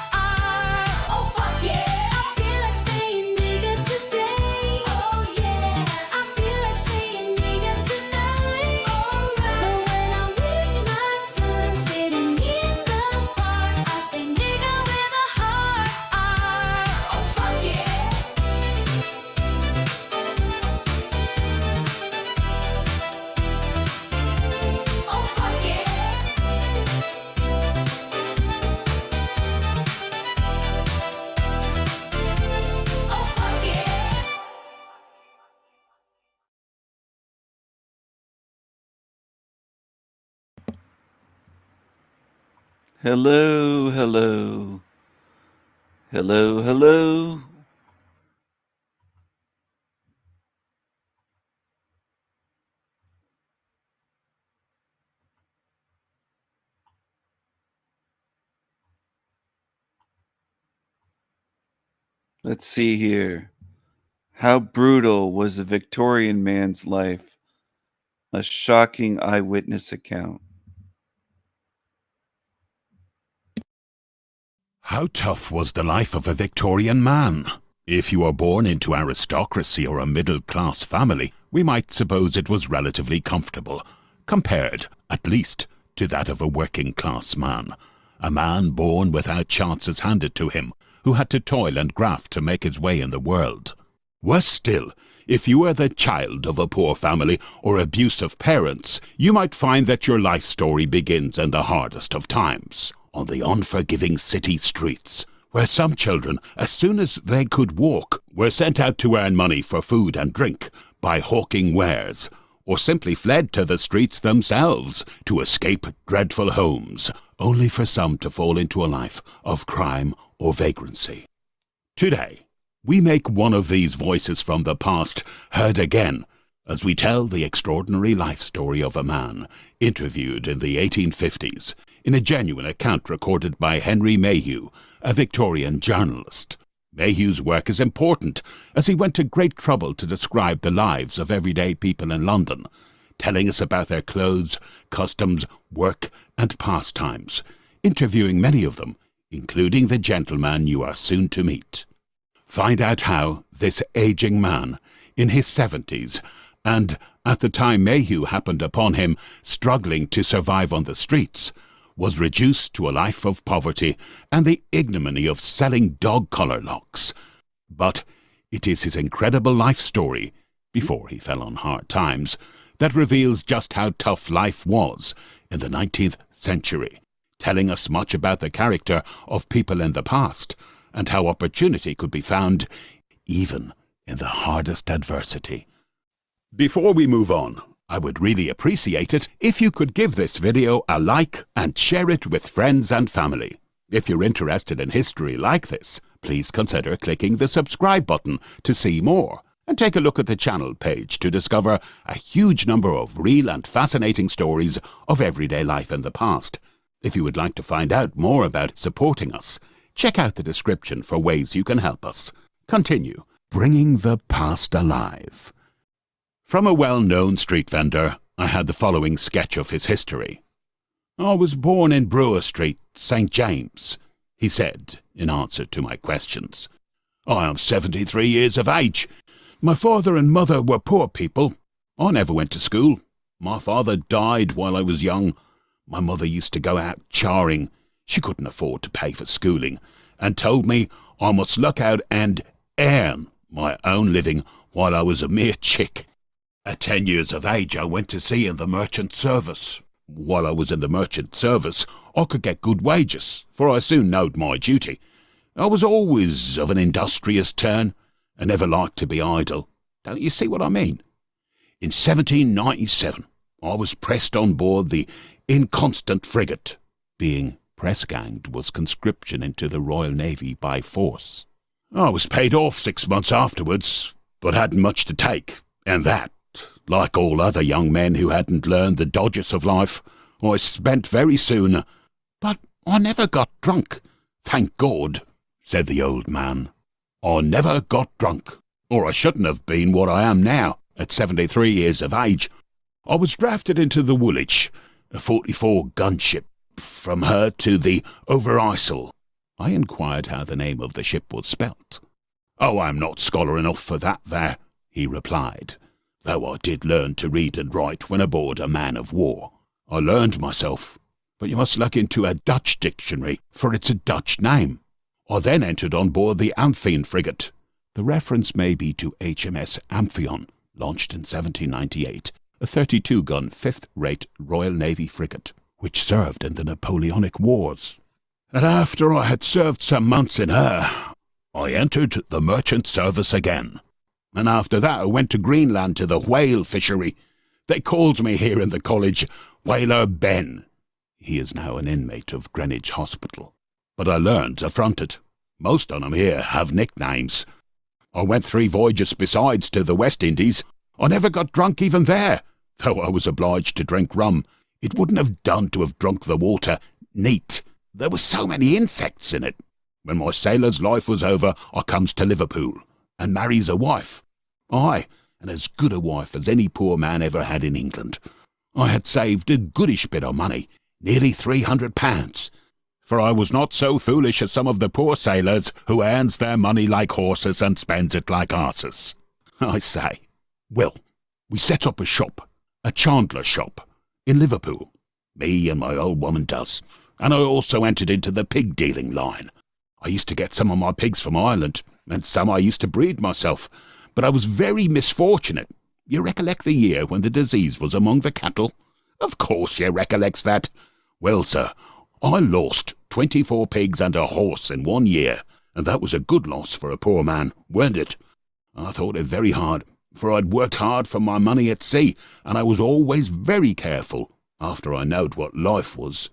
Oh fuck yeah, I feel like saying nigga today. Oh yeah, I feel like saying nigga tonight. Alright, but when I'm with my son sitting in the park, I say nigga with a heart. Oh fuck yeah. Oh fuck yeah. Oh fuck yeah.
Hello. Hello. Hello. Hello. Let's see here. How brutal was a Victorian man's life? A shocking eyewitness account.
How tough was the life of a Victorian man? If you were born into aristocracy or a middle-class family, we might suppose it was relatively comfortable, compared, at least, to that of a working-class man. A man born without chances handed to him, who had to toil and graft to make his way in the world. Worse still, if you were the child of a poor family or abusive parents, you might find that your life story begins in the hardest of times, on the unforgiving city streets, where some children, as soon as they could walk, were sent out to earn money for food and drink by hawking wares, or simply fled to the streets themselves to escape dreadful homes, only for some to fall into a life of crime or vagrancy. Today, we make one of these voices from the past heard again as we tell the extraordinary life story of a man interviewed in the 1850s in a genuine account recorded by Henry Mayhew, a Victorian journalist. Mayhew's work is important as he went to great trouble to describe the lives of everyday people in London, telling us about their clothes, customs, work and pastimes, interviewing many of them, including the gentleman you are soon to meet. Find out how this aging man, in his 70s, and at the time Mayhew happened upon him struggling to survive on the streets, was reduced to a life of poverty and the ignominy of selling dog collar locks. But it is his incredible life story, before he fell on hard times, that reveals just how tough life was in the 19th century, telling us much about the character of people in the past and how opportunity could be found even in the hardest adversity. Before we move on, I would really appreciate it if you could give this video a like and share it with friends and family. If you're interested in history like this, please consider clicking the subscribe button to see more, and take a look at the channel page to discover a huge number of real and fascinating stories of everyday life in the past. If you would like to find out more about supporting us, check out the description for ways you can help us. Continue bringing the past alive. From a well-known street vendor, I had the following sketch of his history. "I was born in Brewer Street, St. James," he said, in answer to my questions. "I am 73 years of age. My father and mother were poor people. I never went to school. My father died while I was young. My mother used to go out charring. She couldn't afford to pay for schooling, and told me I must look out and earn my own living while I was a mere chick. At 10 years of age, I went to sea in the merchant service. While I was in the merchant service, I could get good wages, for I soon knowed my duty. I was always of an industrious turn, and never liked to be idle. Don't you see what I mean? In 1797, I was pressed on board the Inconstant frigate. Being press-ganged was conscription into the Royal Navy by force. I was paid off 6 months afterwards, but hadn't much to take, and that, like all other young men who hadn't learned the dodges of life, I spent very soon. But I never got drunk, thank God," said the old man. "I never got drunk, or I shouldn't have been what I am now, at 73 years of age. I was drafted into the Woolwich, a 44 gunship, from her to the Overyssel." I inquired how the name of the ship was spelt. "Oh, I'm not scholar enough for that there," he replied, "though I did learn to read and write when aboard a man of war. I learned myself, but you must look into a Dutch dictionary, for it's a Dutch name. I then entered on board the Amphion frigate." The reference may be to HMS Amphion, launched in 1798, a 32-gun fifth-rate Royal Navy frigate, which served in the Napoleonic Wars. "And after I had served some months in her, I entered the merchant service again. And after that I went to Greenland to the whale fishery. They called me here in the college Whaler Ben." He is now an inmate of Greenwich Hospital. "But I learned to front it. Most of them here have nicknames. I went 3 voyages besides to the West Indies. I never got drunk even there, though I was obliged to drink rum. It wouldn't have done to have drunk the water neat. There were so many insects in it. When my sailor's life was over, I comes to Liverpool and marries a wife. Aye, and as good a wife as any poor man ever had in England. I had saved a goodish bit of money, nearly £300, for I was not so foolish as some of the poor sailors who earns their money like horses and spends it like arses. I say, well, we set up a shop, a chandler's shop, in Liverpool. Me and my old woman does, and I also entered into the pig-dealing line. I used to get some of my pigs from Ireland, and some I used to breed myself, but I was very misfortunate. You recollect the year when the disease was among the cattle? Of course you recollects that. Well, sir, I lost 24 pigs and a horse in 1 year, and that was a good loss for a poor man, weren't it? I thought it very hard, for I'd worked hard for my money at sea, and I was always very careful, after I knowed what life was.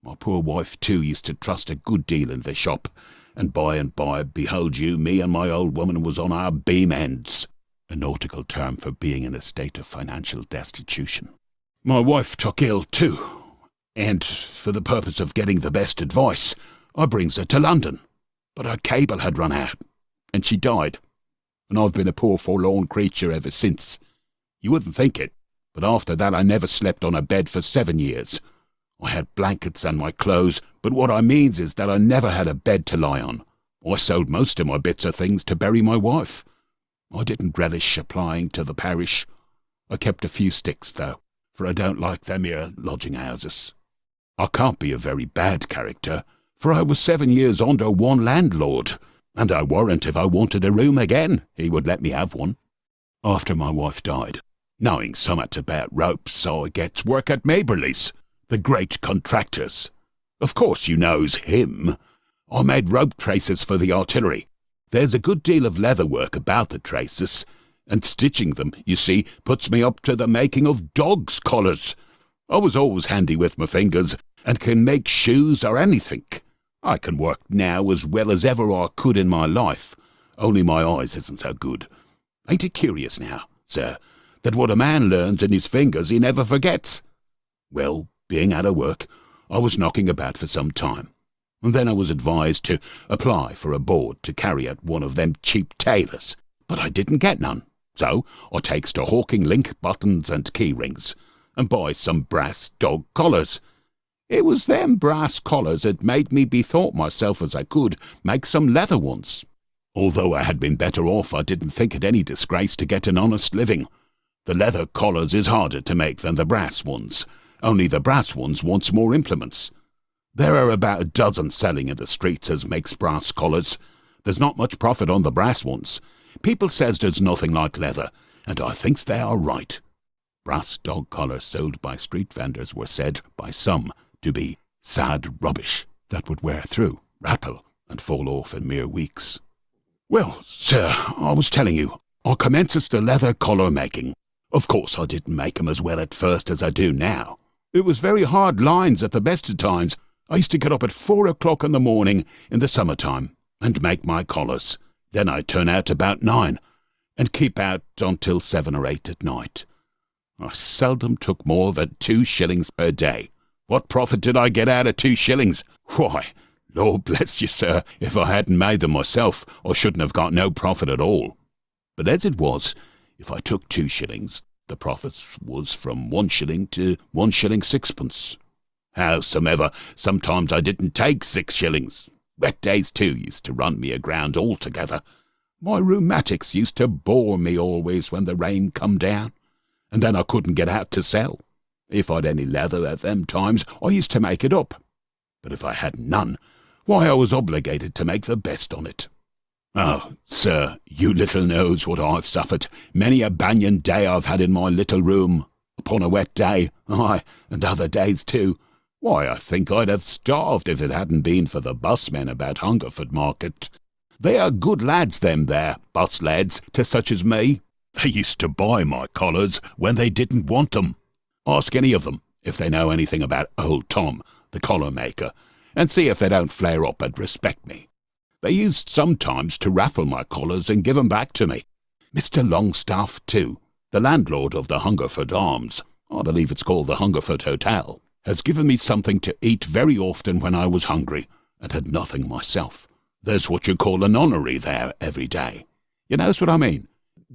My poor wife, too, used to trust a good deal in the shop, and by, behold you, me and my old woman was on our beam ends. a nautical term for being in a state of financial destitution. My wife took ill too, and for the purpose of getting the best advice, I brings her to London. But her cable had run out, and she died, and I've been a poor forlorn creature ever since. You wouldn't think it, but after that I never slept on a bed for 7 years. I had blankets and my clothes, but what I means is that I never had a bed to lie on. I sold most of my bits of things to bury my wife. I didn't relish applying to the parish. I kept a few sticks, though, for I don't like them here lodging houses. I can't be a very bad character, for I was 7 years under one landlord, and I warrant if I wanted a room again, he would let me have one. After my wife died, knowing somewhat about ropes, I gets work at Maberly's, the great contractors. Of course you knows him. I made rope traces for the artillery. There's a good deal of leather work about the traces, and stitching them, you see, puts me up to the making of dogs' collars. I was always handy with my fingers, and can make shoes or anything. I can work now as well as ever I could in my life, only my eyes isn't so good. Ain't it curious now, sir, that what a man learns in his fingers he never forgets? Well, being out of work, I was knocking about for some time, and then I was advised to apply for a board to carry at one of them cheap tailors, but I didn't get none. So I takes to hawking link buttons and key rings, and buys some brass dog collars. It was them brass collars that made me bethought myself as I could make some leather ones. Although I had been better off, I didn't think it any disgrace to get an honest living. The leather collars is harder to make than the brass ones, only the brass ones wants more implements. There are about a dozen selling in the streets as makes brass collars. There's not much profit on the brass ones. People says there's nothing like leather, and I thinks they are right. Brass dog collars sold by street vendors were said by some to be sad rubbish that would wear through, rattle, and fall off in mere weeks. Well, sir, I was telling you, I commences the leather collar making. Of course I didn't make 'em as well at first as I do now. It was very hard lines at the best of times. I used to get up at 4 o'clock in the morning in the summertime and make my collars. Then I'd turn out about 9 and keep out until 7 or 8 at night. I seldom took more than 2 shillings per day. What profit did I get out of 2 shillings? Why, Lord bless you, sir, if I hadn't made them myself, I shouldn't have got no profit at all. But as it was, if I took 2 shillings, the profits was from 1 shilling to 1 shilling 6pence. Howsomever, sometimes I didn't take 6 shillings. Wet days, too, used to run me aground altogether. My rheumatics used to bore me always when the rain come down, and then I couldn't get out to sell. If I'd any leather at them times, I used to make it up. But if I had none, why, I was obligated to make the best on it. Oh, sir, you little knows what I've suffered. Many a banyan day I've had in my little room, upon a wet day, aye, and other days too. Why, I think I'd have starved if it hadn't been for the busmen about Hungerford Market. They are good lads, them there, bus lads, to such as me. They used to buy my collars when they didn't want them. Ask any of them if they know anything about old Tom, the collar maker, and see if they don't flare up and respect me. They used sometimes to raffle my collars and give 'em back to me. Mr. Longstaff, too, the landlord of the Hungerford Arms, I believe it's called the Hungerford Hotel, has given me something to eat very often when I was hungry and had nothing myself. There's what you call an honorary there every day. You knows what I mean?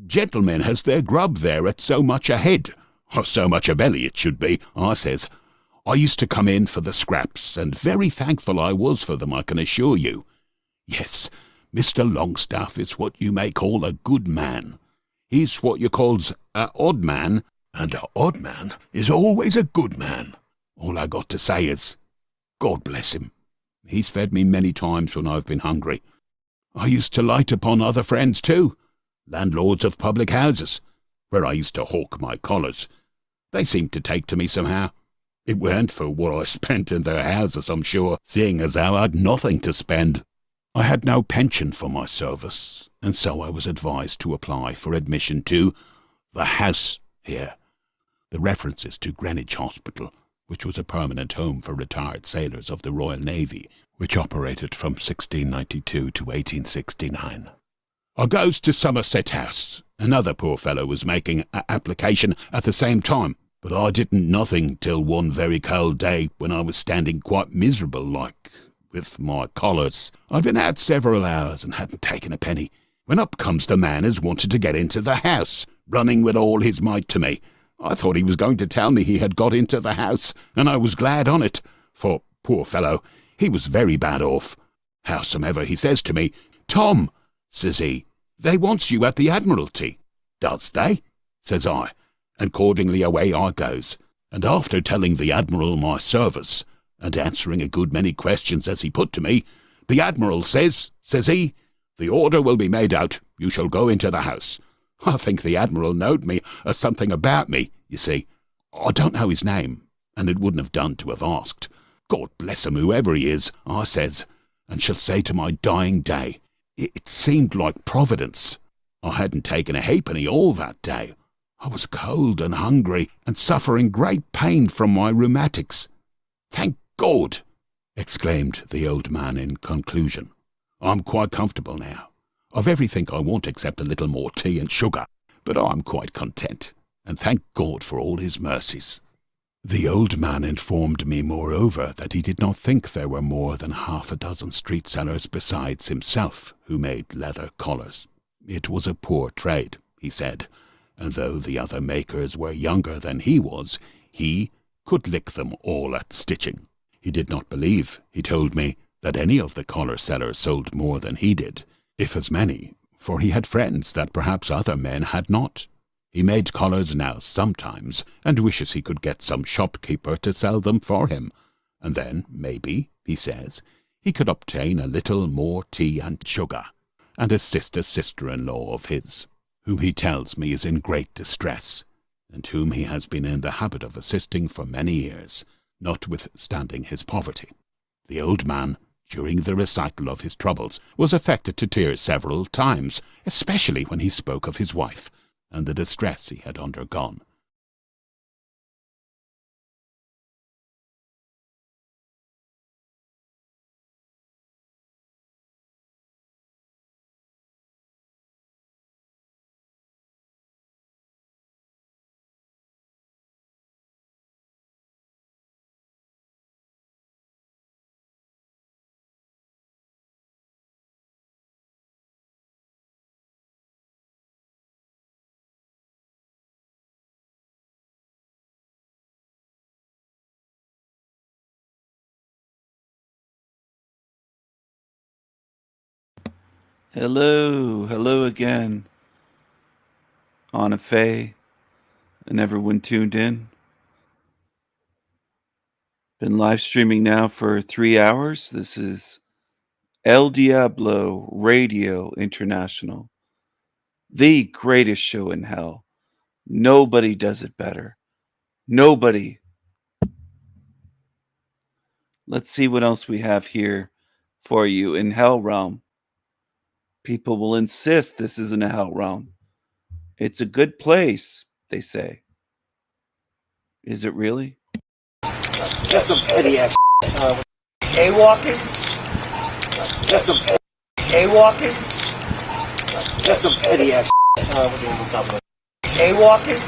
Gentlemen has their grub there at so much a head, or so much a belly it should be, I says. I used to come in for the scraps, and very thankful I was for them, I can assure you. Yes, Mr. Longstaff is what you may call a good man. He's what you calls a odd man, and a odd man is always a good man. All I got to say is, God bless him. He's fed me many times when I've been hungry. I used to light upon other friends too, landlords of public houses, where I used to hawk my collars. They seemed to take to me somehow. It weren't for what I spent in their houses, I'm sure, seeing as how I'd nothing to spend. I had no pension for my service, and so I was advised to apply for admission to the house here. The reference is to Greenwich Hospital, which was a permanent home for retired sailors of the Royal Navy, which operated from 1692 to 1869. I goes to Somerset House. Another poor fellow was making a application at the same time, but I didn't nothing till one very cold day when I was standing quite miserable like, with my collars. I'd been out several hours and hadn't taken a penny, when up comes the man as wanted to get into the house, running with all his might to me. I thought he was going to tell me he had got into the house, and I was glad on it, for, poor fellow, he was very bad off. Howsomever, he says to me, "Tom," says he, "they wants you at the Admiralty." "Does they?" says I, and accordingly away I goes. And after telling the Admiral my service, and answering a good many questions as he put to me, the Admiral says he, "The order will be made out, you shall go into the house." I think the Admiral knowed me as something about me, you see. I don't know his name, and it wouldn't have done to have asked. God bless him, whoever he is, I says, and shall say to my dying day, it seemed like Providence. I hadn't taken a halfpenny all that day. I was cold and hungry, and suffering great pain from my rheumatics. "Thank God!" exclaimed the old man in conclusion. "I'm quite comfortable now. I've everything I want except a little more tea and sugar, but I'm quite content, and thank God for all his mercies." The old man informed me, moreover, that he did not think there were more than half a dozen street sellers besides himself who made leather collars. It was a poor trade, he said, and though the other makers were younger than he was, he could lick them all at stitching. He did not believe, he told me, that any of the collar sellers sold more than he did, if as many, for he had friends that perhaps other men had not. He made collars now sometimes, and wishes he could get some shopkeeper to sell them for him, and then, maybe, he says, he could obtain a little more tea and sugar, and assist a sister-in-law of his, whom he tells me is in great distress, and whom he has been in the habit of assisting for many years, notwithstanding his poverty. The old man, during the recital of his troubles, was affected to tears several times, especially when he spoke of his wife, and the distress he had undergone.
Hello again, Anna Faye, and everyone tuned in. Been live streaming now for 3 hours. This is El Diablo Radio International, the greatest show in hell. Nobody does it better. Nobody. Let's see what else we have here for you in Hell Realm. People will insist this isn't a Hell Realm. It's a good place, they say. Is it really?
That's some petty ass A-walking. That's some A-walking. That's some petty ass A-walking.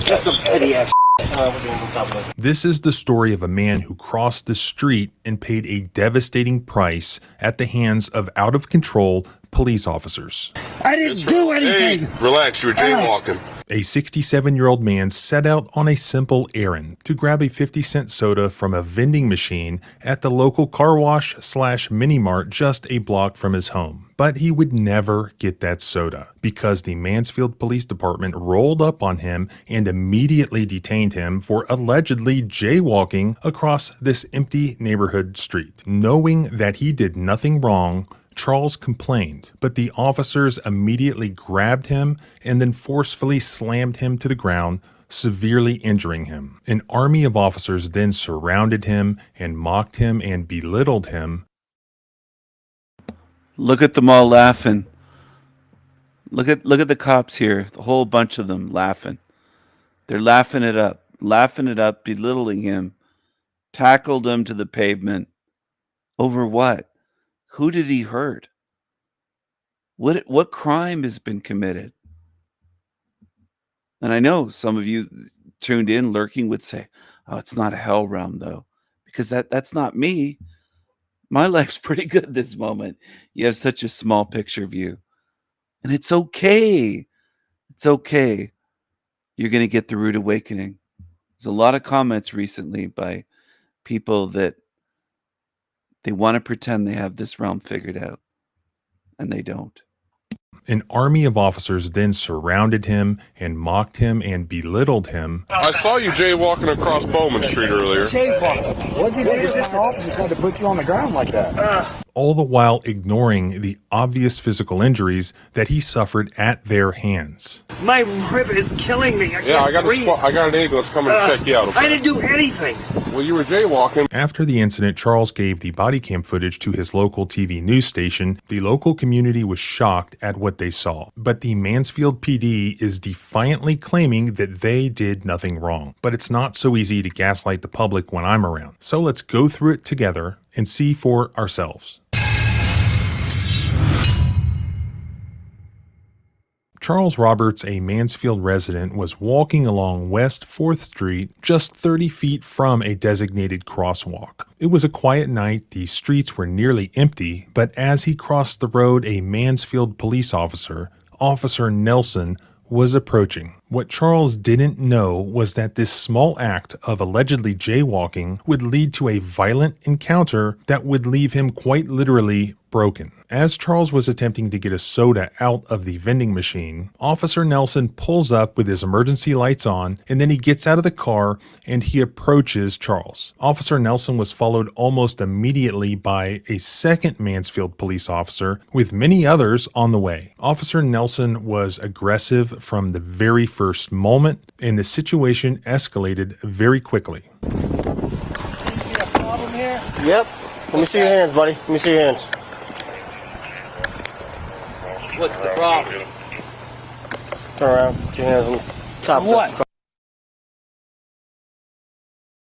That's some petty ass
This is the story of a man who crossed the street and paid a devastating price at the hands of out-of-control police officers.
I didn't do anything.
Hey, relax, you're jaywalking.
A 67-year-old man set out on a simple errand to grab a 50-cent soda from a vending machine at the local car wash / mini-mart just a block from his home. But he would never get that soda because the Mansfield Police Department rolled up on him and immediately detained him for allegedly jaywalking across this empty neighborhood street. Knowing that he did nothing wrong, Charles complained, but the officers immediately grabbed him and then forcefully slammed him to the ground, severely injuring him. An army of officers then surrounded him and mocked him and belittled him.
Look at them all laughing. Look at the cops here. The whole bunch of them laughing. They're laughing it up, belittling him, tackled him to the pavement. Over what? Who did he hurt? What crime has been committed? And I know some of you tuned in, lurking, would say, "Oh, it's not a hell realm, though," because that's not me. My life's pretty good at this moment. You have such a small picture view, and it's okay. It's okay. You're going to get the rude awakening. There's a lot of comments recently by people that they want to pretend they have this realm figured out, and they don't.
An army of officers then surrounded him and mocked him and belittled him.
I saw you jaywalking across Bowman Street earlier.
Jaywalking? What's he doing in my office? Tried to put you on the ground like that.
All the while ignoring the obvious physical injuries that he suffered at their hands.
My rib is killing me.
I got an ambulance coming to check you out. Okay?
I didn't do anything.
Well, you were jaywalking.
After the incident, Charles gave the body cam footage to his local TV news station. The local community was shocked at what they saw, but the Mansfield PD is defiantly claiming that they did nothing wrong. But it's not so easy to gaslight the public when I'm around. So let's go through it together and see for ourselves. Charles Roberts, a Mansfield resident, was walking along West 4th Street just 30 feet from a designated crosswalk. It was a quiet night, the streets were nearly empty, but as he crossed the road, a Mansfield police officer, Officer Nelson, was approaching. What Charles didn't know was that this small act of allegedly jaywalking would lead to a violent encounter that would leave him quite literally broken. As Charles was attempting to get a soda out of the vending machine, Officer Nelson pulls up with his emergency lights on, and then he gets out of the car and he approaches Charles. Officer Nelson was followed almost immediately by a second Mansfield police officer with many others on the way. Officer Nelson was aggressive from the very first moment, and the situation escalated very quickly.
Yep. Let me see your hands, buddy. Let me see your hands. What's the problem? Turn around. Put your hands on top of
What?
the car.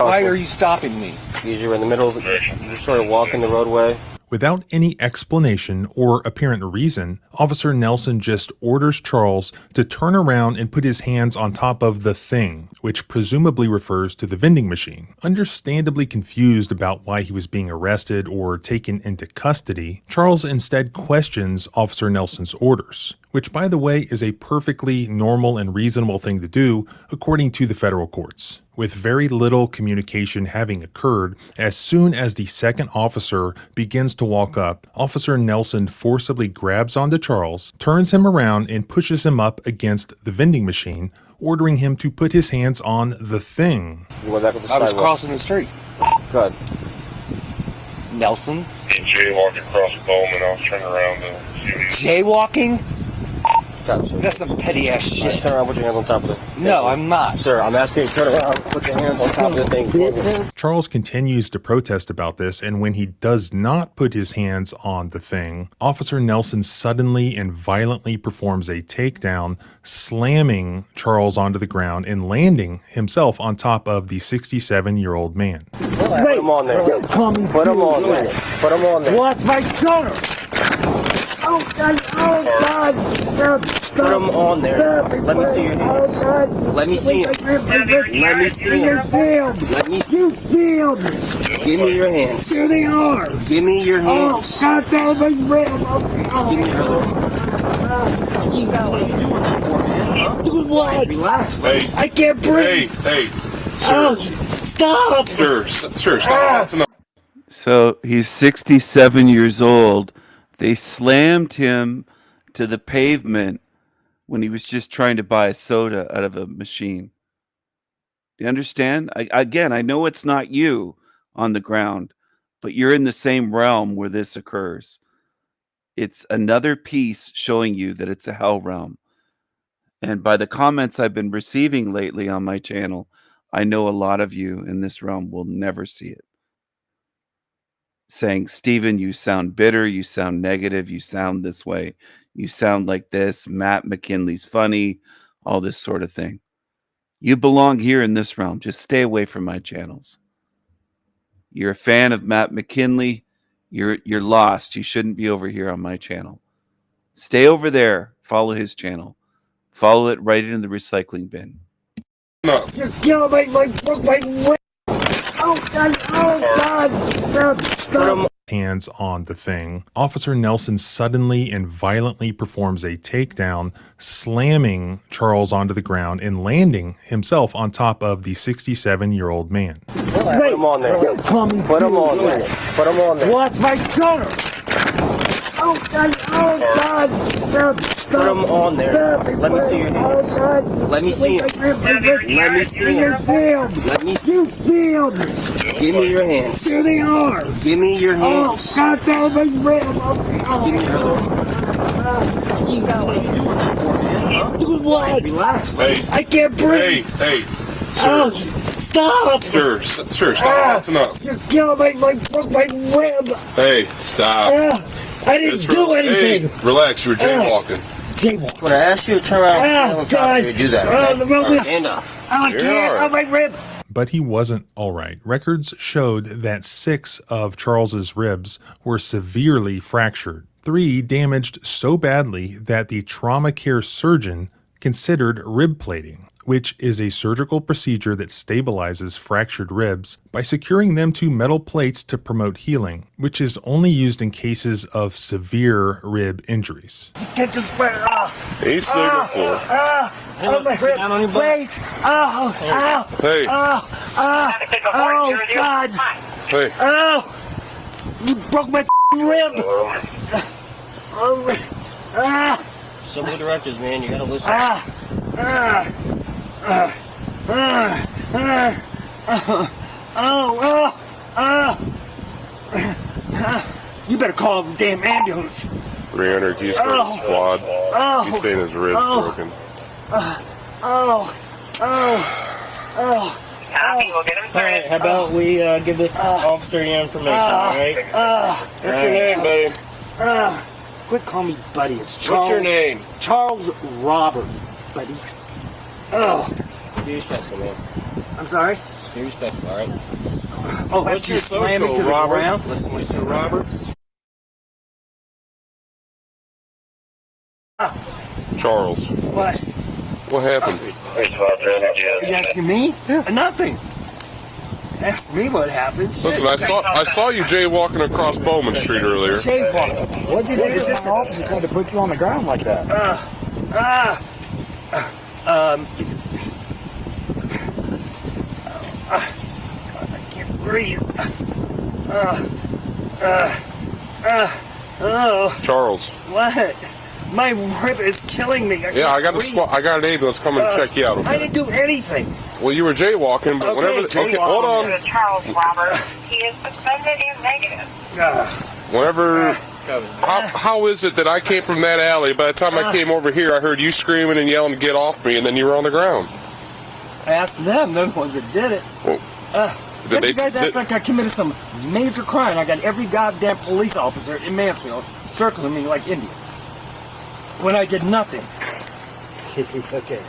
Why are you stopping me?
Because you're in the middle of you're sort of walking the roadway.
Without any explanation or apparent reason, Officer Nelson just orders Charles to turn around and put his hands on top of the thing, which presumably refers to the vending machine. Understandably confused about why he was being arrested or taken into custody, Charles instead questions Officer Nelson's orders, which, by the way, is a perfectly normal and reasonable thing to do according to the federal courts. With very little communication having occurred, as soon as the second officer begins to walk up, Officer Nelson forcibly grabs onto Charles, turns him around, and pushes him up against the vending machine, ordering him to put his hands on the thing.
You went back up the
I was
sidewalk.
crossing the street.
Good.
Nelson?
Jaywalking across Bowman. I was turning around to see what
Jaywalking?
Stop, sir.
That's some petty ass shit.
Turn around, put your hands on top of it.
No, I'm not.
Sir, I'm asking you to turn around, put your hands on top of the thing.
Charles continues to protest about this, and when he does not put his hands on the thing, Officer Nelson suddenly and violently performs a takedown, slamming Charles onto the ground and landing himself on top of the 67-year-old man.
Put him on there. Put him on there. Put him on there.
What? My shoulder! Oh, God! Oh, God!
Put him on there. Let me see your hands. Let me see him. Let me see him. Let me see him. Give me your hands.
Here they are!
Give me your
Oh,
hands.
God, that was real!
Give me your other. What are you doing that for, man?
Do what?
Relax.
Hey.
I can't breathe!
Hey,
Oh,
sir.
stop!
Sir, stop. That's enough.
So he's 67 years old. They slammed him to the pavement when he was just trying to buy a soda out of a machine. Do you understand? I know it's not you on the ground, but you're in the same realm where this occurs. It's another piece showing you that it's a hell realm. And by the comments I've been receiving lately on my channel, I know a lot of you in this realm will never see it. Saying, Stephen, you sound bitter, you sound negative, you sound this way, you sound like this, Matt McKinley's funny, all this sort of thing. You belong here in this realm. Just stay away from my channels. You're a fan of Matt McKinley, you're lost. You shouldn't be over here on my channel. Stay over there. Follow his channel. Follow it right into the recycling bin.
You're killing my whip. Oh God! Oh God! Stop!
Hands on the thing. Officer Nelson suddenly and violently performs a takedown, slamming Charles onto the ground and landing himself on top of the 67-year-old man.
Put him on there. Put him on there. Put him on there.
What? My gunner! Oh God! Oh God! Stop!
Put him on there. Let me see your hands.
Oh God!
Let me see him. Let me see him. Let me see.
You filmed me.
Give me your hands.
Here they are.
Give me your
Oh
hands.
God! That was red.
Give me your hands. You got what are you doing that for, man? Huh?
Do what?
Relax.
Hey.
I can't breathe.
Hey.
Oh,
Sir.
stop!
Sir, stop. That's enough.
You're killing my rib.
Hey, stop.
I didn't do anything.
Hey, relax. You were jaywalking.
Jaywalking.
When I asked you to turn around,
Oh God!
you do that.
Oh, the wrong
Stand up.
I can't. Oh, my rib.
But he wasn't all right. Records showed that 6 of Charles's ribs were severely fractured. 3 damaged so badly that the trauma care surgeon considered rib plating, which is a surgical procedure that stabilizes fractured ribs by securing them to metal plates to promote healing, which is only used in cases of severe rib injuries.
Get this way.
He's sleeping floor.
Oh, my rib. Wait. Oh.
Hey.
Oh, God.
Hey.
Oh. You broke my rib.
Simple directors, man. You gotta listen.
You better call the damn ambulance.
300 keys for the squad. He's saying his ribs broken.
Alright, how about we give this officer your information, alright?
What's your name, babe?
Quit calling me buddy. It's Charles.
What's your name?
Charles Roberts, buddy.
Be respectful, man.
I'm sorry?
Be respectful, alright?
Oh,
What's your
slam me to
social,
the
Robert?
ground?
Listen to
Mr.
me.
Roberts? Charles,
What?
what happened?
You asking me? Yeah. Nothing. Ask me what happened.
Listen, I saw you jaywalking across Bowman Street earlier.
Jaywalking.
What'd you do? This officer had to put you on the ground like that.
I can't breathe.
Charles.
What? My rib is killing me.
I got an ambulance coming to check you out. Okay?
I didn't do anything.
Well, you were jaywalking, but hold on.
Charles Robert. He is suspended and negative.
Whenever, how is it that I came from that alley? By the time I came over here, I heard you screaming and yelling to get off me, and then you were on the ground.
I asked them. They're the ones that did it.
Did
You guys act like I committed some major crime. I got every goddamn police officer in Mansfield circling me like Indians. When I did nothing.
Okay.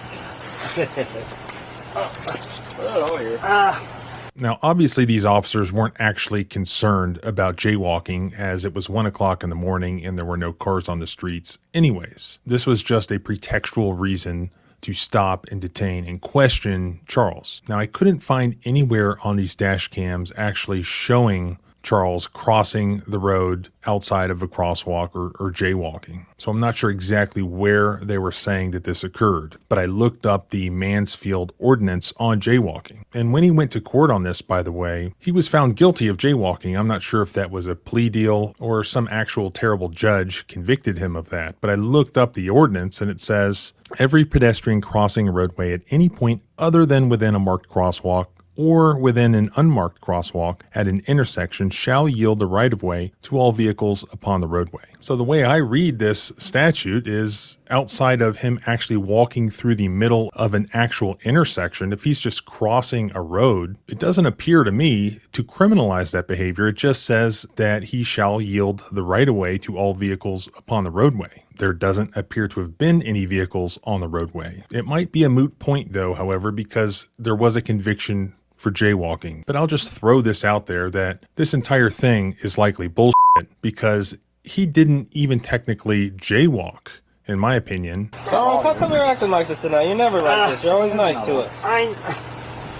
Now, obviously, these officers weren't actually concerned about jaywalking, as it was 1 o'clock in the morning and there were no cars on the streets anyways. This was just a pretextual reason to stop and detain and question Charles. Now, I couldn't find anywhere on these dash cams actually showing Charles crossing the road outside of a crosswalk or jaywalking. So I'm not sure exactly where they were saying that this occurred, but I looked up the Mansfield ordinance on jaywalking. And when he went to court on this, by the way, he was found guilty of jaywalking. I'm not sure if that was a plea deal or some actual terrible judge convicted him of that, but I looked up the ordinance and it says, every pedestrian crossing a roadway at any point other than within a marked crosswalk or within an unmarked crosswalk at an intersection shall yield the right-of-way to all vehicles upon the roadway. So the way I read this statute is outside of him actually walking through the middle of an actual intersection, if he's just crossing a road, it doesn't appear to me to criminalize that behavior. It just says that he shall yield the right-of-way to all vehicles upon the roadway. There doesn't appear to have been any vehicles on the roadway. It might be a moot point though, however, because there was a conviction for jaywalking. But I'll just throw this out there that this entire thing is likely bullshit because he didn't even technically jaywalk, in my opinion.
Charles, how come you're acting like this tonight? You're never like this. You're always nice to us.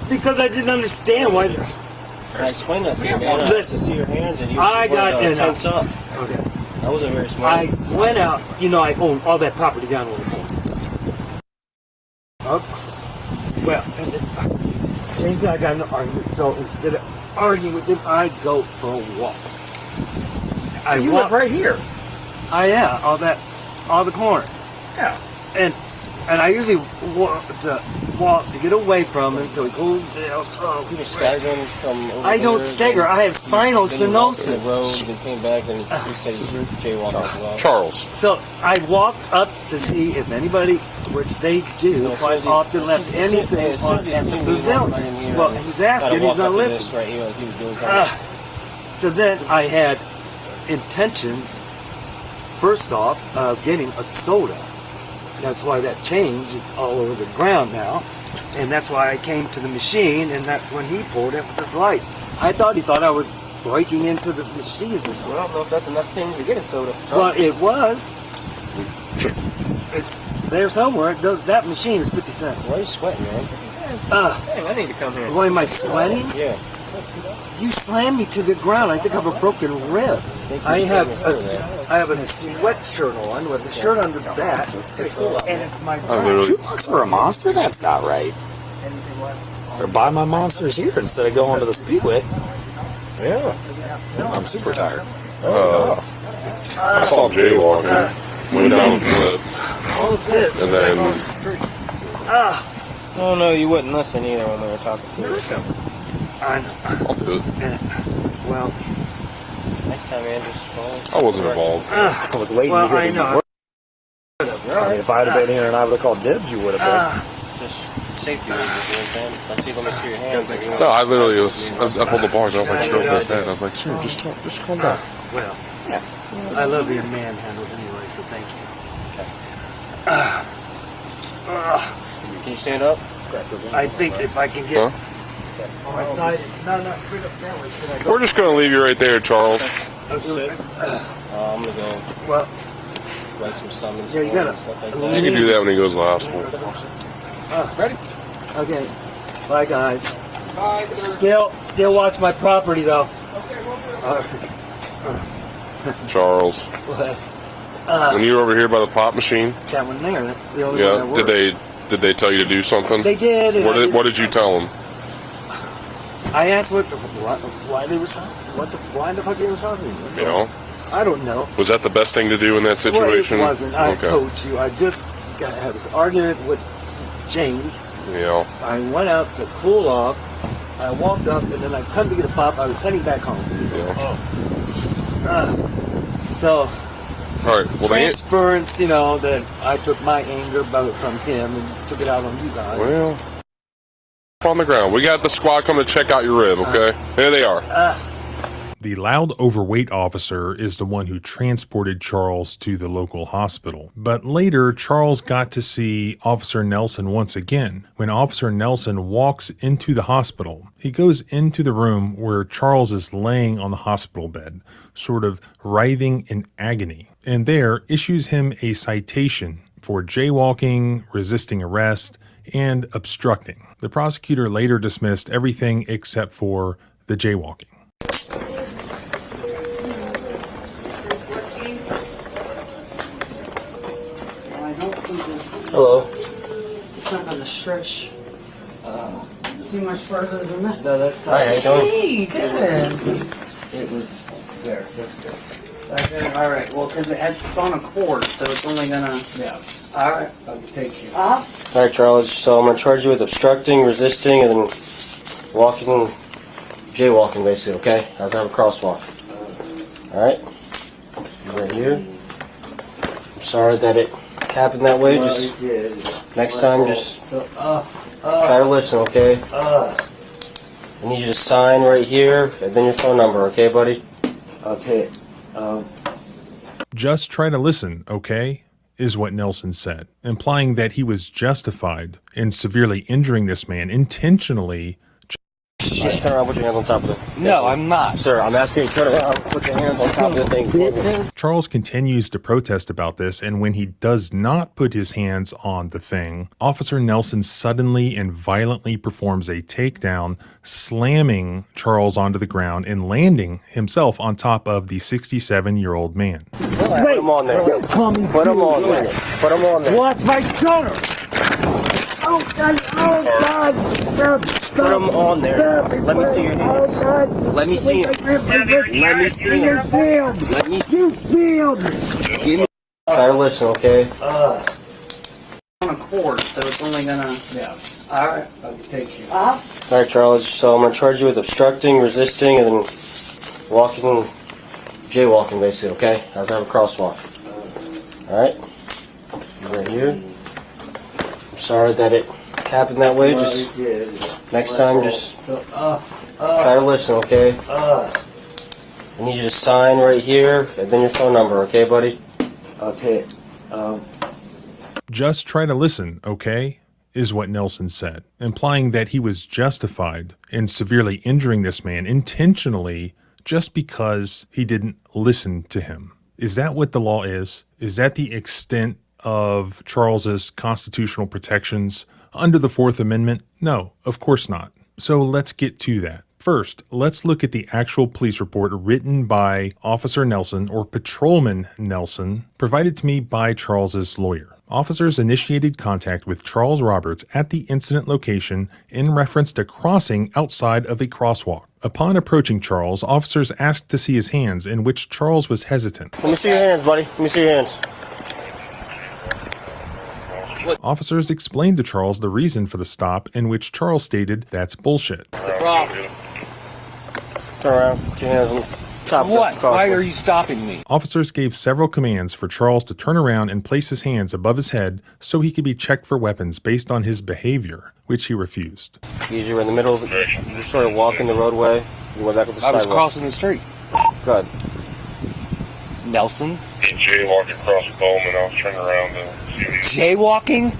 Because I didn't understand why.
I explained that to you, man.
Listen,
to see your hands and you
I got
tense up.
Okay.
That wasn't very smart.
I went out, you know, I own all that property down on the corner. Well, and then, James and I got in an argument, so instead of arguing with him, I'd go for a walk.
You live right here.
All the corner.
Yeah.
And I usually walk to get away from him until he cools down.
You were staggering from over
I don't
there,
stagger. I have spinal
then you walked to the
stenosis.
road, then came back and you said you jaywalked as well.
Charles.
So I walked up to see if anybody, which they do, quite often left anything on the pavilion. Well, he's asking, he's not listening.
Right here, like he was doing
So then I had intentions, first off, of getting a soda. That's why that changed. It's all over the ground now. And that's why I came to the machine, and that's when he pulled it with his lights. I thought he thought I was breaking into the machine.
Well, I don't know if that's enough things to get a soda.
Well, it was. It's there somewhere. That machine is 50 cents.
Why are you sweating, man? Dang, I need to come here.
Why am I sweating?
Yeah.
You slammed me to the ground. I think I have a broken rib. I have a sweatshirt on with a shirt under that, and it's my
$2 for a monster? That's not right. So buy my monsters here instead of going to the Speedway.
Yeah.
I'm super tired.
I saw jaywalking. Went down the cliff.
all of this.
And then.
Oh no, you wouldn't listen either when we were talking to you.
I know.
I'll do it.
Well,
next time Andrew's calling.
I wasn't involved.
I was waiting to hear the word. If I'd have been here and I would have called dibs, you would have been.
Just safety reasons, you know what I'm saying? Let's see, let me see your hands.
No, I literally was. I pulled the bars. I was like, stroking his head. I was like, sure, just calm down.
Well, yeah. I love being manhandled anyway, so thank you.
Okay. Can you stand up?
I think if I can get on my side, no, straight up that way.
We're just going to leave you right there, Charles.
I'm going to go write some summons.
Yeah, you gotta.
You can do that when he goes to the hospital.
Ready? Okay. Bye, guys. Bye, sir. Still watch my property, though.
Charles. When you were over here by the pop machine.
That one there. That's the only one that works.
Did they tell you to do something?
They did.
What did you tell them?
I asked why they were why the fuck they were talking to me.
You know.
I don't know.
Was that the best thing to do in that situation?
Well, it wasn't. I told you. I just had this argument with James.
Yeah.
I went out to cool off. I walked up, and then I come to get a pop. I was heading back home. So
all right. Well,
transference, that I took my anger from him and took it out on you guys.
Well, on the ground. We got the squad coming to check out your rib, okay? There they are.
The loud, overweight officer is the one who transported Charles to the local hospital. But later, Charles got to see Officer Nelson once again. When Officer Nelson walks into the hospital, he goes into the room where Charles is laying on the hospital bed, sort of writhing in agony, and there issues him a citation for jaywalking, resisting arrest, and obstructing. The prosecutor later dismissed everything except for the jaywalking.
Hello.
It's not going to stretch too much further than that.
No, that's fine. Hi, how you doing?
Hey, good.
It was there. That's good.
All right. Well, because it's on a cord, so it's only going to...
Yeah.
All right.
I'll take you.
Uh-huh.
All right, Charles. So I'm going to charge you with obstructing, resisting, and then jaywalking, basically, okay? I have to have a crosswalk. All right? Right here. I'm sorry that it happened that way. Just next time, just try to listen, okay? I need you to sign right here, and then your phone number, okay, buddy? Okay.
Just try to listen, okay? Is what Nelson said, implying that he was justified in severely injuring this man intentionally.
shit. Turn around, put your hands on top of it.
No, I'm not.
Sir, I'm asking you to turn around, put your hands on top of the thing.
Charles continues to protest about this, and when he does not put his hands on the thing, Officer Nelson suddenly and violently performs a takedown, slamming Charles onto the ground and landing himself on top of the 67-year-old man.
Put him on there. Put him on there. Put him on there.
What? My daughter!
Oh, God. Oh, God. Put him on there. Let me see your hands. Let me see him. Let me see him. Let me see him. Give me. Try to listen, okay?
On a cord, so it's only gonna. Yeah. All right. I'll take you.
All right, Charles. So I'm gonna charge you with obstructing, resisting, and then walking, jaywalking, basically. Okay? I have to have a crosswalk. All right. Right here. I'm sorry that it happened that way. Just next time, just try to listen, okay? I need you to sign right here, and then your phone number, okay, buddy?
Okay.
Just try to listen, okay? Is what Nelson said, implying that he was justified in severely injuring this man intentionally just because he didn't listen to him. Is that what the law is? Is that the extent of Charles's constitutional protections under the Fourth Amendment? No, of course not. So let's get to that. First, let's look at the actual police report written by Officer Nelson, or Patrolman Nelson, provided to me by Charles's lawyer. Officers initiated contact with Charles Roberts at the incident location in reference to crossing outside of a crosswalk. Upon approaching Charles, officers asked to see his hands, in which Charles was hesitant.
Let me see your hands, buddy. Let me see your hands.
Officers explained to Charles the reason for the stop, in which Charles stated, "That's bullshit."
Turn around, put your hands on top of
What?
the crosswalk.
Why are you stopping me?
Officers gave several commands for Charles to turn around and place his hands above his head so he could be checked for weapons based on his behavior, which he refused.
Easier in the middle of it. You sort of walking the roadway. You went back up the sidewalk.
I was crossing the street.
Good.
Nelson?
Jaywalking across Bowman. I was turning around to see you.
Jaywalking?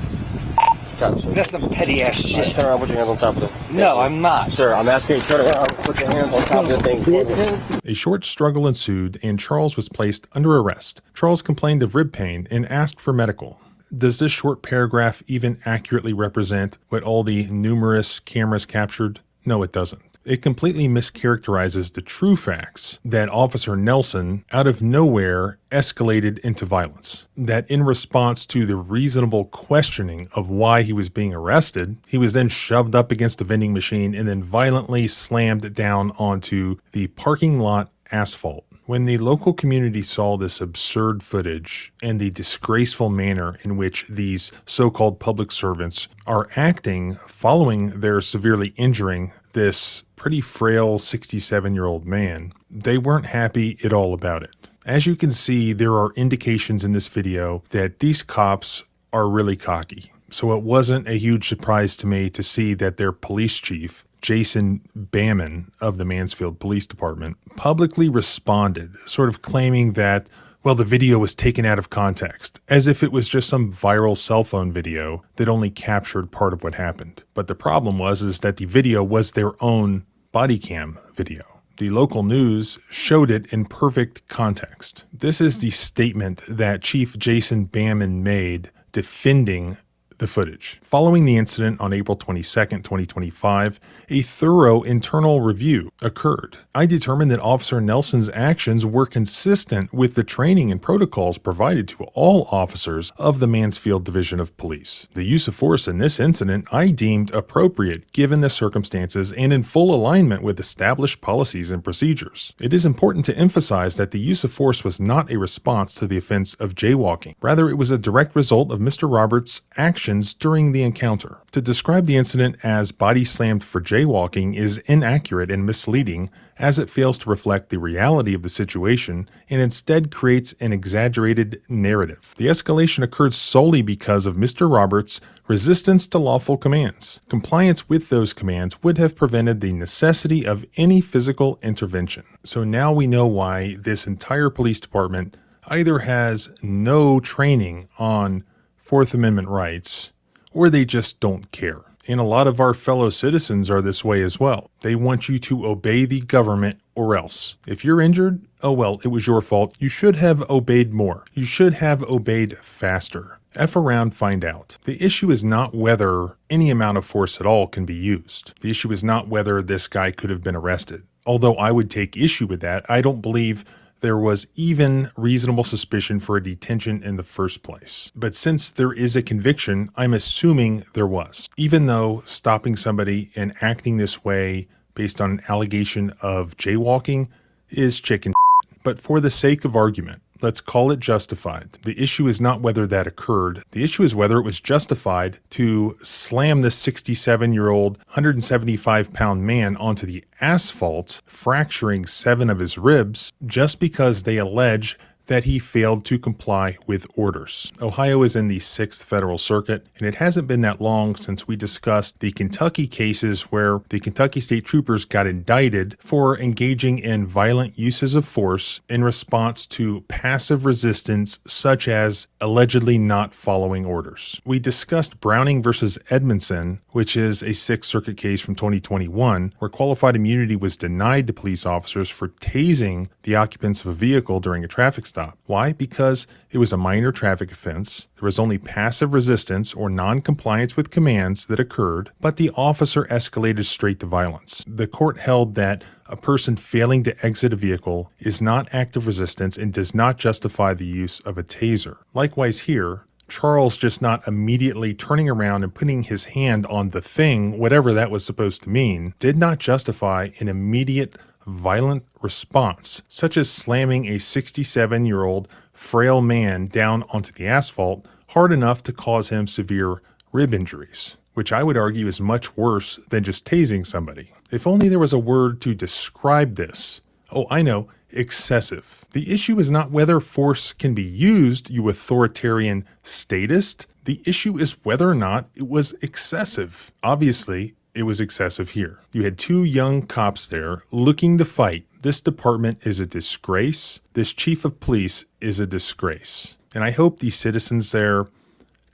Gotcha.
That's some petty ass shit.
Turn around, put your hands on top of it.
No, I'm not.
Sir, I'm asking you to turn around, put your hands on top of the thing.
A short struggle ensued and Charles was placed under arrest. Charles complained of rib pain and asked for medical. Does this short paragraph even accurately represent what all the numerous cameras captured? No, it doesn't. It completely mischaracterizes the true facts that Officer Nelson, out of nowhere, escalated into violence. That in response to the reasonable questioning of why he was being arrested, he was then shoved up against a vending machine and then violently slammed down onto the parking lot asphalt. When the local community saw this absurd footage and the disgraceful manner in which these so-called public servants are acting following their severely injuring this pretty frail 67-year-old man, they weren't happy at all about it. As you can see, there are indications in this video that these cops are really cocky. So it wasn't a huge surprise to me to see that their police chief, Jason Bamman of the Mansfield Police Department, publicly responded, sort of claiming that, well, the video was taken out of context, as if it was just some viral cell phone video that only captured part of what happened. But the problem is that the video was their own body cam video. The local news showed it in perfect context. This is the statement that Chief Jason Bamman made defending the footage. Following the incident on April 22nd, 2025, a thorough internal review occurred. I determined that Officer Nelson's actions were consistent with the training and protocols provided to all officers of the Mansfield Division of Police. The use of force in this incident I deemed appropriate given the circumstances and in full alignment with established policies and procedures. It is important to emphasize that the use of force was not a response to the offense of jaywalking. Rather, it was a direct result of Mr. Roberts' actions during the encounter. To describe the incident as body slammed for jaywalking is inaccurate and misleading, as it fails to reflect the reality of the situation and instead creates an exaggerated narrative. The escalation occurred solely because of Mr. Roberts' resistance to lawful commands. Compliance with those commands would have prevented the necessity of any physical intervention. So now we know why this entire police department either has no training on Fourth Amendment rights, or they just don't care. And a lot of our fellow citizens are this way as well. They want you to obey the government or else. If you're injured, oh well, it was your fault. You should have obeyed more. You should have obeyed faster. F around, find out. The issue is not whether any amount of force at all can be used. The issue is not whether this guy could have been arrested. Although I would take issue with that, I don't believe there was even reasonable suspicion for a detention in the first place. But since there is a conviction, I'm assuming there was. Even though stopping somebody and acting this way based on an allegation of jaywalking is chicken shit. But for the sake of argument, let's call it justified. The issue is not whether that occurred. The issue is whether it was justified to slam this 67-year-old, 175-pound man onto the asphalt, fracturing 7 of his ribs, just because they allege that he failed to comply with orders. Ohio is in the 6th Federal Circuit, and it hasn't been that long since we discussed the Kentucky cases where the Kentucky State Troopers got indicted for engaging in violent uses of force in response to passive resistance, such as allegedly not following orders. We discussed Browning versus Edmondson, which is a 6th Circuit case from 2021, where qualified immunity was denied to police officers for tasing the occupants of a vehicle during a traffic stop. Why? Because it was a minor traffic offense. There was only passive resistance or non-compliance with commands that occurred, but the officer escalated straight to violence. The court held that a person failing to exit a vehicle is not active resistance and does not justify the use of a taser. Likewise here, Charles just not immediately turning around and putting his hand on the thing, whatever that was supposed to mean, did not justify an immediate violent response, such as slamming a 67-year-old frail man down onto the asphalt hard enough to cause him severe rib injuries, which I would argue is much worse than just tasing somebody. If only there was a word to describe this. Oh, I know, excessive. The issue is not whether force can be used, you authoritarian statist. The issue is whether or not it was excessive. Obviously, it was excessive here. You had 2 young cops there looking to fight. This department is a disgrace. This chief of police is a disgrace. And I hope these citizens there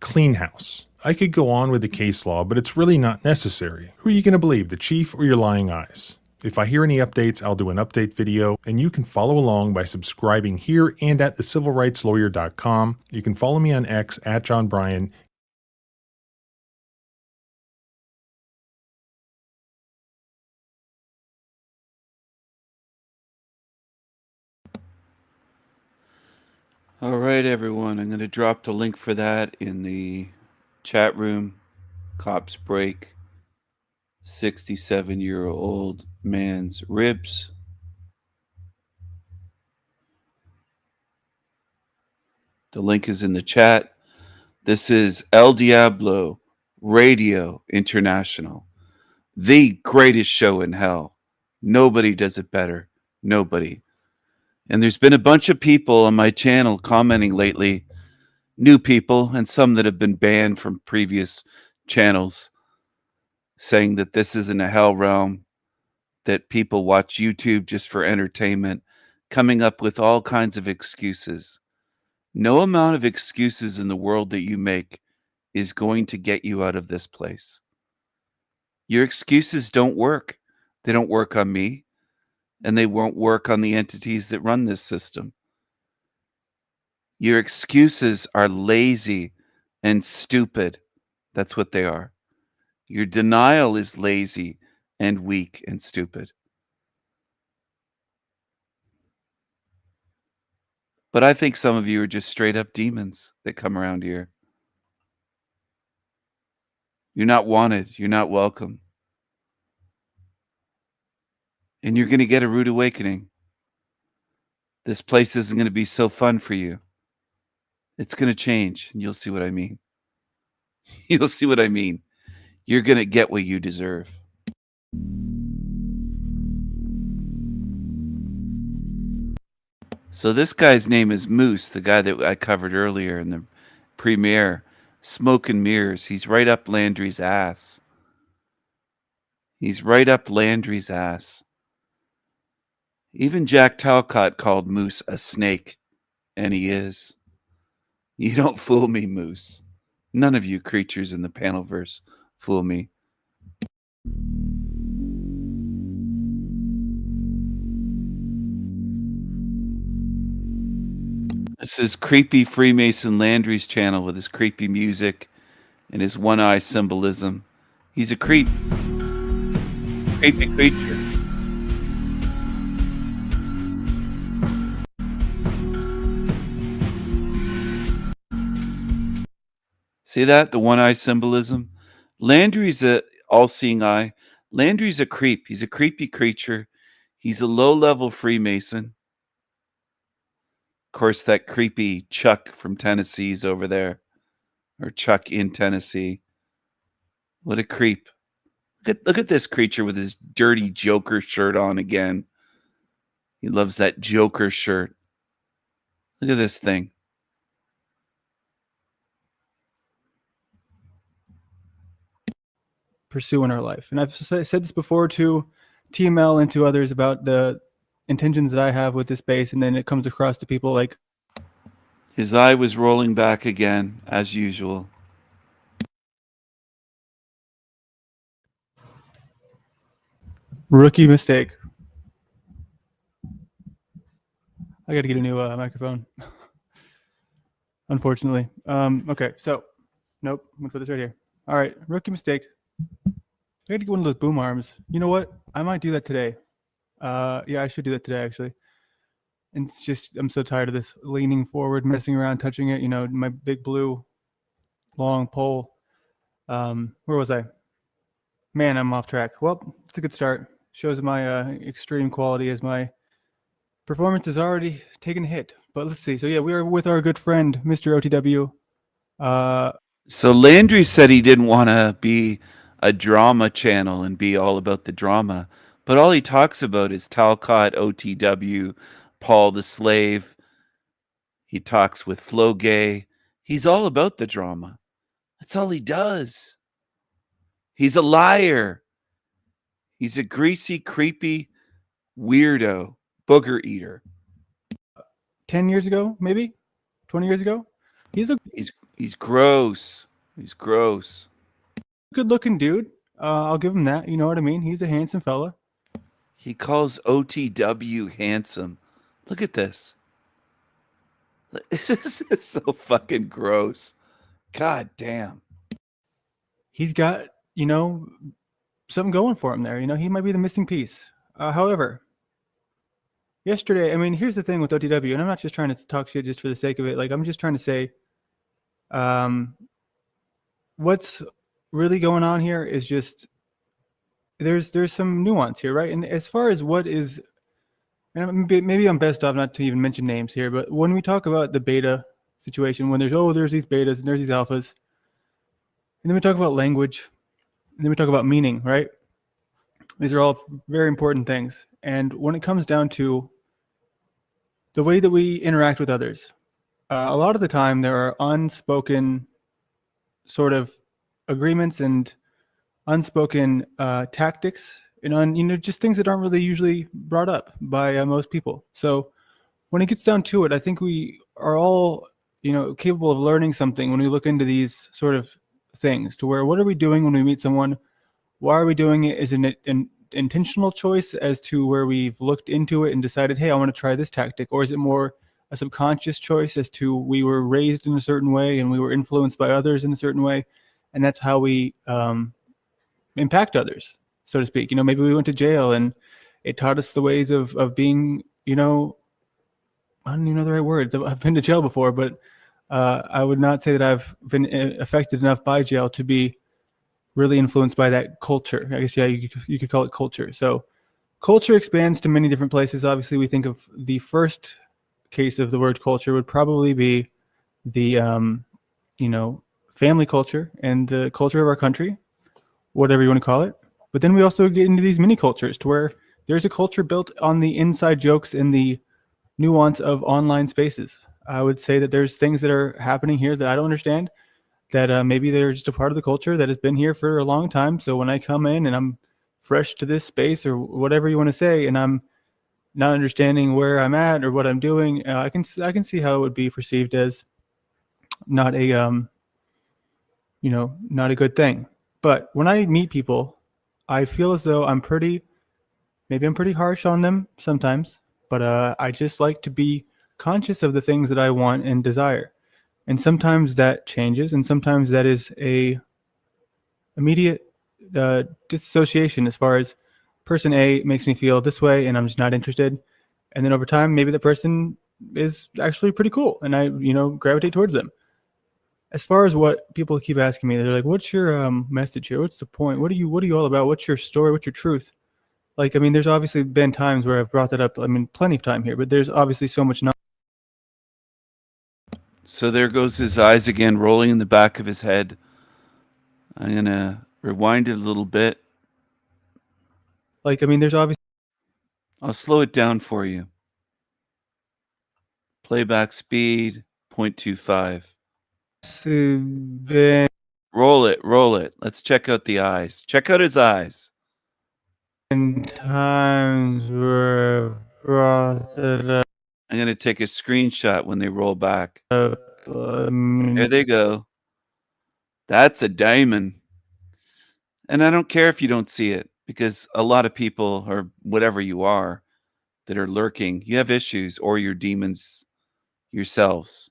clean house. I could go on with the case law, but it's really not necessary. Who are you going to believe, the chief or your lying eyes? If I hear any updates, I'll do an update video, and you can follow along by subscribing here and at thecivilrightslawyer.com. You can follow me on X at John Bryan.
All right, everyone. I'm going to drop the link for that in the chat room. Cops break 67-year-old man's ribs. The link is in the chat. This is El Diablo Radio International, the greatest show in hell. Nobody does it better. Nobody. And there's been a bunch of people on my channel commenting lately, new people and some that have been banned from previous channels, saying that this isn't a hell realm, that people watch YouTube just for entertainment, coming up with all kinds of excuses. No amount of excuses in the world that you make is going to get you out of this place. Your excuses don't work. They don't work on me. And they won't work on the entities that run this system. Your excuses are lazy and stupid. That's what they are. Your denial is lazy and weak and stupid. But I think some of you are just straight up demons that come around here. You're not wanted. You're not welcome. And you're going to get a rude awakening. This place isn't going to be so fun for you. It's going to change, and you'll see what I mean. You'll see what I mean. You're going to get what you deserve. So this guy's name is Moose, the guy that I covered earlier in the premiere. Smoke and mirrors. He's right up Landry's ass. He's right up Landry's ass. Even Jack Talcott called Moose a snake, and he is. You don't fool me, Moose. None of you creatures in the Panelverse fool me. This is creepy Freemason Landry's channel with his creepy music and his one eye symbolism. He's a creepy creature. See that? The one eye symbolism? Landry's a all seeing eye. Landry's a creep. He's a creepy creature. He's a low level Freemason. Of course, that creepy Chuck from Tennessee's over there, or Chuck in Tennessee. What a creep. Look at this creature with his dirty Joker shirt on again. He loves that Joker shirt. Look at this thing.
Pursue in our life. And I've said this before to TML and to others about the intentions that I have with this base, and then it comes across to people like...
His eye was rolling back again, as usual.
Rookie mistake. I got to get a new microphone. Unfortunately. Okay, so nope, I'm gonna put this right here. All right, rookie mistake. I got to get one of those boom arms. You know what? I might do that today. Yeah, I should do that today actually. And it's just, I'm so tired of this leaning forward, messing around, touching it. You know, my big blue long pole. Where was I? Man, I'm off track. Well, it's a good start. Shows my extreme quality as my performance has already taken a hit. But let's see. So yeah, we are with our good friend, Mr. OTW.
So Landry said he didn't want to be a drama channel and be all about the drama. But all he talks about is Talcott, OTW, Paul the Slave. He talks with Flo Gay. He's all about the drama. That's all he does. He's a liar. He's a greasy, creepy weirdo, booger eater.
10 years ago, maybe 20 years ago, he's
gross. He's gross.
Good looking dude. I'll give him that. You know what I mean? He's a handsome fella.
He calls OTW handsome. Look at this. This is so fucking gross. God damn.
He's got, you know, something going for him there. You know, he might be the missing piece. However, yesterday, I mean, here's the thing with OTW, and I'm not just trying to talk shit just for the sake of it. Like, I'm just trying to say, what's really going on here is just there's some nuance here, right? And as far as what is, and maybe I'm best off not to even mention names here, but when we talk about the beta situation, when there's these betas and there's these alphas, and then we talk about language, and then we talk about meaning, right? These are all very important things. And when it comes down to the way that we interact with others, a lot of the time there are unspoken sort of agreements and unspoken tactics and you know, just things that aren't really usually brought up by most people. So when it gets down to it, I think we are all, you know, capable of learning something when we look into these sort of things, to where what are we doing when we meet someone? Why are we doing it? Is it an intentional choice as to where we've looked into it and decided, hey, I want to try this tactic? Or is it more a subconscious choice as to we were raised in a certain way and we were influenced by others in a certain way, and that's how we impact others, so to speak? You know, maybe we went to jail and it taught us the ways of being, you know, I don't even know the right words. I've been to jail before, but I would not say that I've been affected enough by jail to be really influenced by that culture. I guess, yeah, you could call it culture. So culture expands to many different places. Obviously, we think of the first case of the word culture would probably be the, you know, family culture and the culture of our country, whatever you want to call it. But then we also get into these mini cultures to where there's a culture built on the inside jokes and the nuance of online spaces. I would say that there's things that are happening here that I don't understand, that maybe they're just a part of the culture that has been here for a long time. So when I come in and I'm fresh to this space or whatever you want to say, and I'm not understanding where I'm at or what I'm doing, I can see how it would be perceived as not a, you know, not a good thing. But when I meet people I feel as though maybe I'm pretty harsh on them sometimes, but I just like to be conscious of the things that I want and desire. And sometimes that changes, and sometimes that is a immediate disassociation as far as person A makes me feel this way and I'm just not interested. And then over time, maybe the person is actually pretty cool and I, gravitate towards them. As far as what people keep asking me, they're like, what's your message here? What's the point? What are you all about? What's your story? What's your truth? Like, I mean, there's obviously been times where I've brought that up. I mean, plenty of time here, but there's obviously so much not.
So there goes his eyes again, rolling in the back of his head. I'm going to rewind it a little bit.
Like, I mean, there's obviously...
I'll slow it down for you. Playback speed, 0.25. Roll it. Let's check out the eyes. Check out his eyes.
In times where I've brought it up.
I'm going to take a screenshot when they roll back. There they go. That's a diamond. And I don't care if you don't see it, because a lot of people, or whatever you are, that are lurking, you have issues, or you're demons yourselves.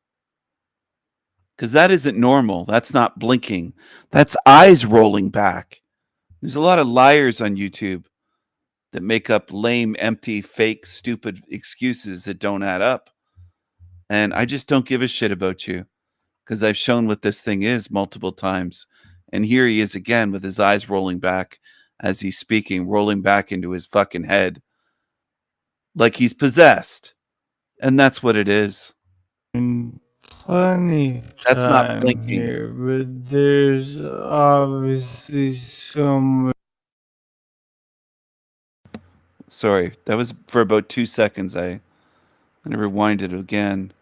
Because that isn't normal. That's not blinking. That's eyes rolling back. There's a lot of liars on YouTube that make up lame, empty, fake, stupid excuses that don't add up. And I just don't give a shit about you, because I've shown what this thing is multiple times. And here he is again with his eyes rolling back as he's speaking, rolling back into his fucking head like he's possessed. And that's what it is.
Plenty.
That's not blinking.
Here, but there's obviously so much.
Sorry, that was for about 2 seconds. I'm going to rewind it again.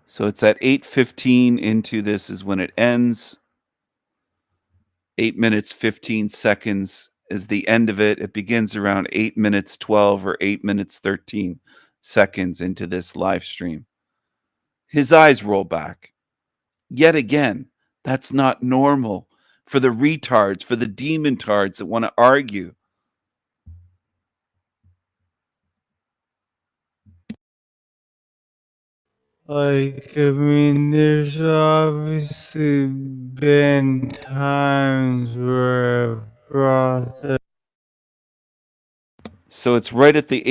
So it's at 8:15 into this is when it ends. 8 minutes, 15 seconds is the end of it. It begins around 8 minutes, 12 or 8 minutes, 13 seconds into this live stream. His eyes roll back. Yet again, that's not normal for the retards, for the demon-tards that want to argue.
Like, I mean, there's obviously been times where I've brought it.
So it's right at the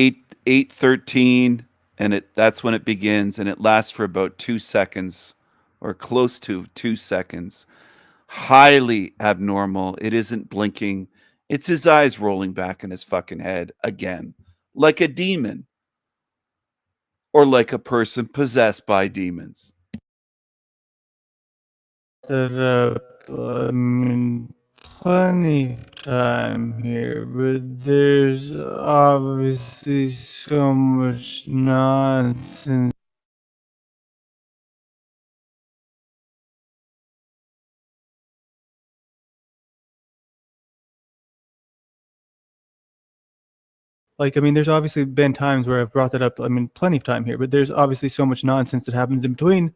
8:13, and that's when it begins, and it lasts for about 2 seconds, or close to 2 seconds. Highly abnormal. It isn't blinking. It's his eyes rolling back in his fucking head again, like a demon. Or like a person possessed by demons.
I mean, plenty of time here, but there's obviously so much nonsense. Like, I mean, there's obviously been times where I've brought that up. I mean, plenty of time here, but there's obviously so much nonsense that happens in between.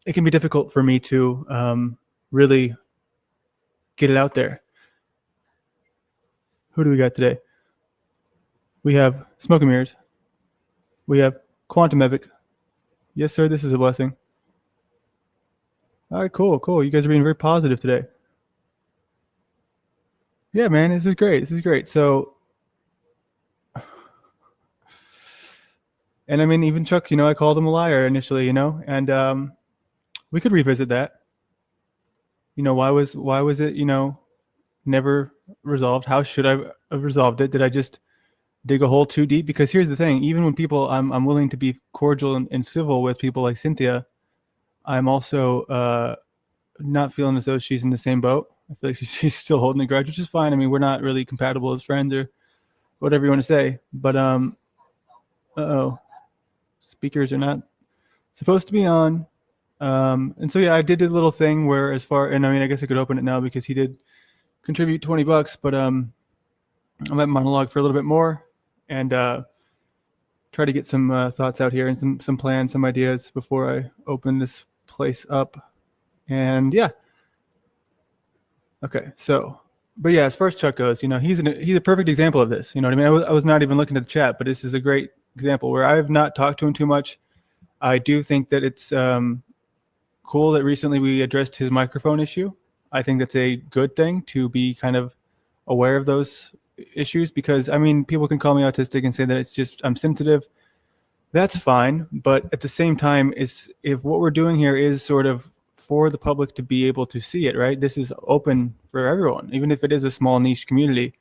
It can be difficult for me to really get it out there. Who do we got today? We have Smoke and Mirrors. We have Quantum Epic. Yes, sir, this is a blessing. All right, cool. You guys are being very positive today. Yeah, man, this is great. So, and I mean, even Chuck, I called him a liar initially, and we could revisit that. Why was it, never resolved? How should I have resolved it? Did I just dig a hole too deep? Because here's the thing: even when people, I'm willing to be cordial and civil with people like Cynthia, I'm also not feeling as though she's in the same boat. I feel like she's still holding a grudge, which is fine. I mean, we're not really compatible as friends or whatever you want to say. But speakers are not supposed to be on. And so yeah, I did a little thing where and I mean, I guess I could open it now because he did contribute $20, but I might monologue for a little bit more and try to get some thoughts out here and some plans, some ideas before I open this place up. And yeah. Okay, so but yeah, as far as Chuck goes, he's a perfect example of this. You know what I mean? I was not even looking at the chat, but this is a great example where I have not talked to him too much. I do think that it's cool that recently we addressed his microphone issue. I think that's a good thing to be kind of aware of those issues, because I mean, people can call me autistic and say that it's just I'm sensitive. That's fine, but at the same time, if what we're doing here is sort of for the public to be able to see it, right? This is open for everyone, even if it is a small niche community.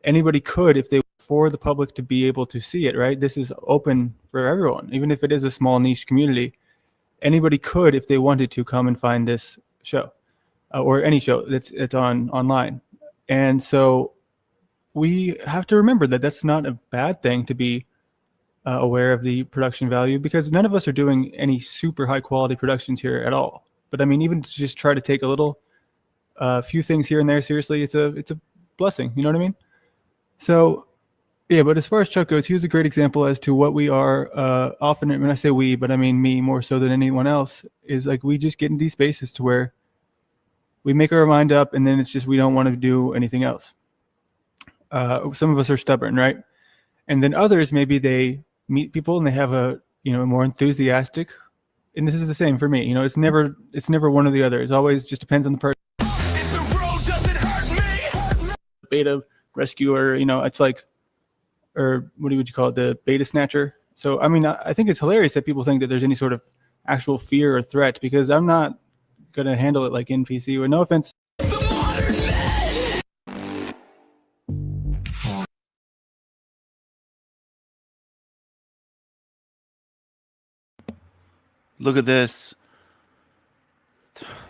Anybody could, if they for the public to be able to see it, right? This is open for everyone, even if it is a small niche community. Anybody could, if they wanted to, come and find this show or any show that's online. And so we have to remember that that's not a bad thing to be aware of the production value, because none of us are doing any super high quality productions here at all. But I mean, even to just try to take a few things here and there seriously, it's a blessing. You know what I mean? So yeah, but as far as Chuck goes, he was a great example as to what we are often, when I say we, but I mean me more so than anyone else, is like we just get in these spaces to where we make our mind up, and then it's just we don't want to do anything else. Some of us are stubborn, right? And then others, maybe they meet people and they have a more enthusiastic, and this is the same for me. It's never one or the other. It always just depends on the person. Beta rescuer, it's like, or what would you call it, the beta snatcher. So I mean, I think it's hilarious that people think that there's any sort of actual fear or threat, because I'm not gonna handle it like NPC. Or no offense.
Look at this.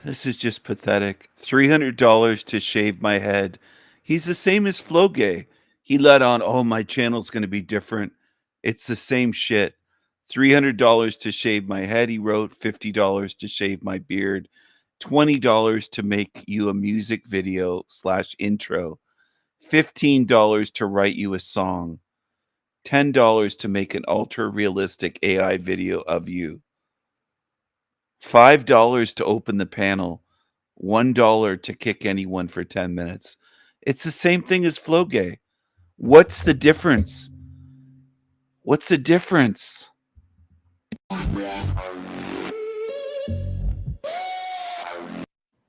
This is just pathetic. $300 to shave my head. He's the same as Flogay. He let on, oh, my channel's going to be different. It's the same shit. $300 to shave my head, he wrote. $50 to shave my beard. $20 to make you a music video / intro. $15 to write you a song. $10 to make an ultra realistic AI video of you. $5 to open the panel. $1 to kick anyone for 10 minutes. It's the same thing as Flogay. What's the difference? What's the difference?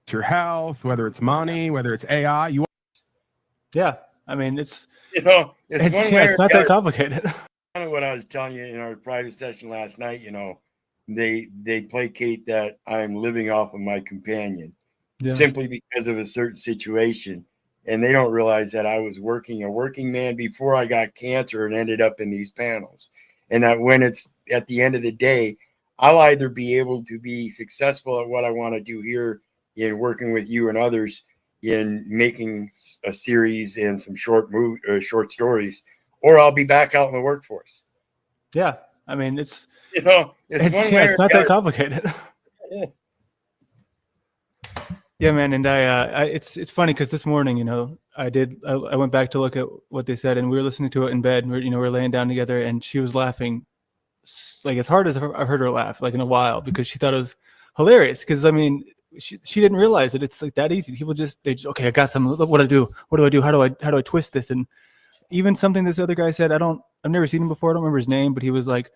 Your health, whether it's money, whether it's AI,
Yeah, I mean, it's
it's one way
it's not that complicated.
Kind of what I was telling you in our private session last night. They placate that I'm living off of my companion simply because of a certain situation, and they don't realize that I was a working man before I got cancer and ended up in these panels, and that when it's at the end of the day, I'll either be able to be successful at what I want to do here in working with you and others in making a series and some short stories, or I'll be back out in the workforce.
Yeah, I mean, it's
it's one way
it's not that complicated. Yeah, man, and it's funny because this morning, I went back to look at what they said, and we were listening to it in bed, and we're laying down together, and she was laughing like as hard as I've heard her laugh like in a while, because she thought it was hilarious. Because I mean, she didn't realize that it's like that easy. People they just okay, I got some. What do I do? What do I do? How do I twist this? And even something this other guy said, I've never seen him before. I don't remember his name, but he was like,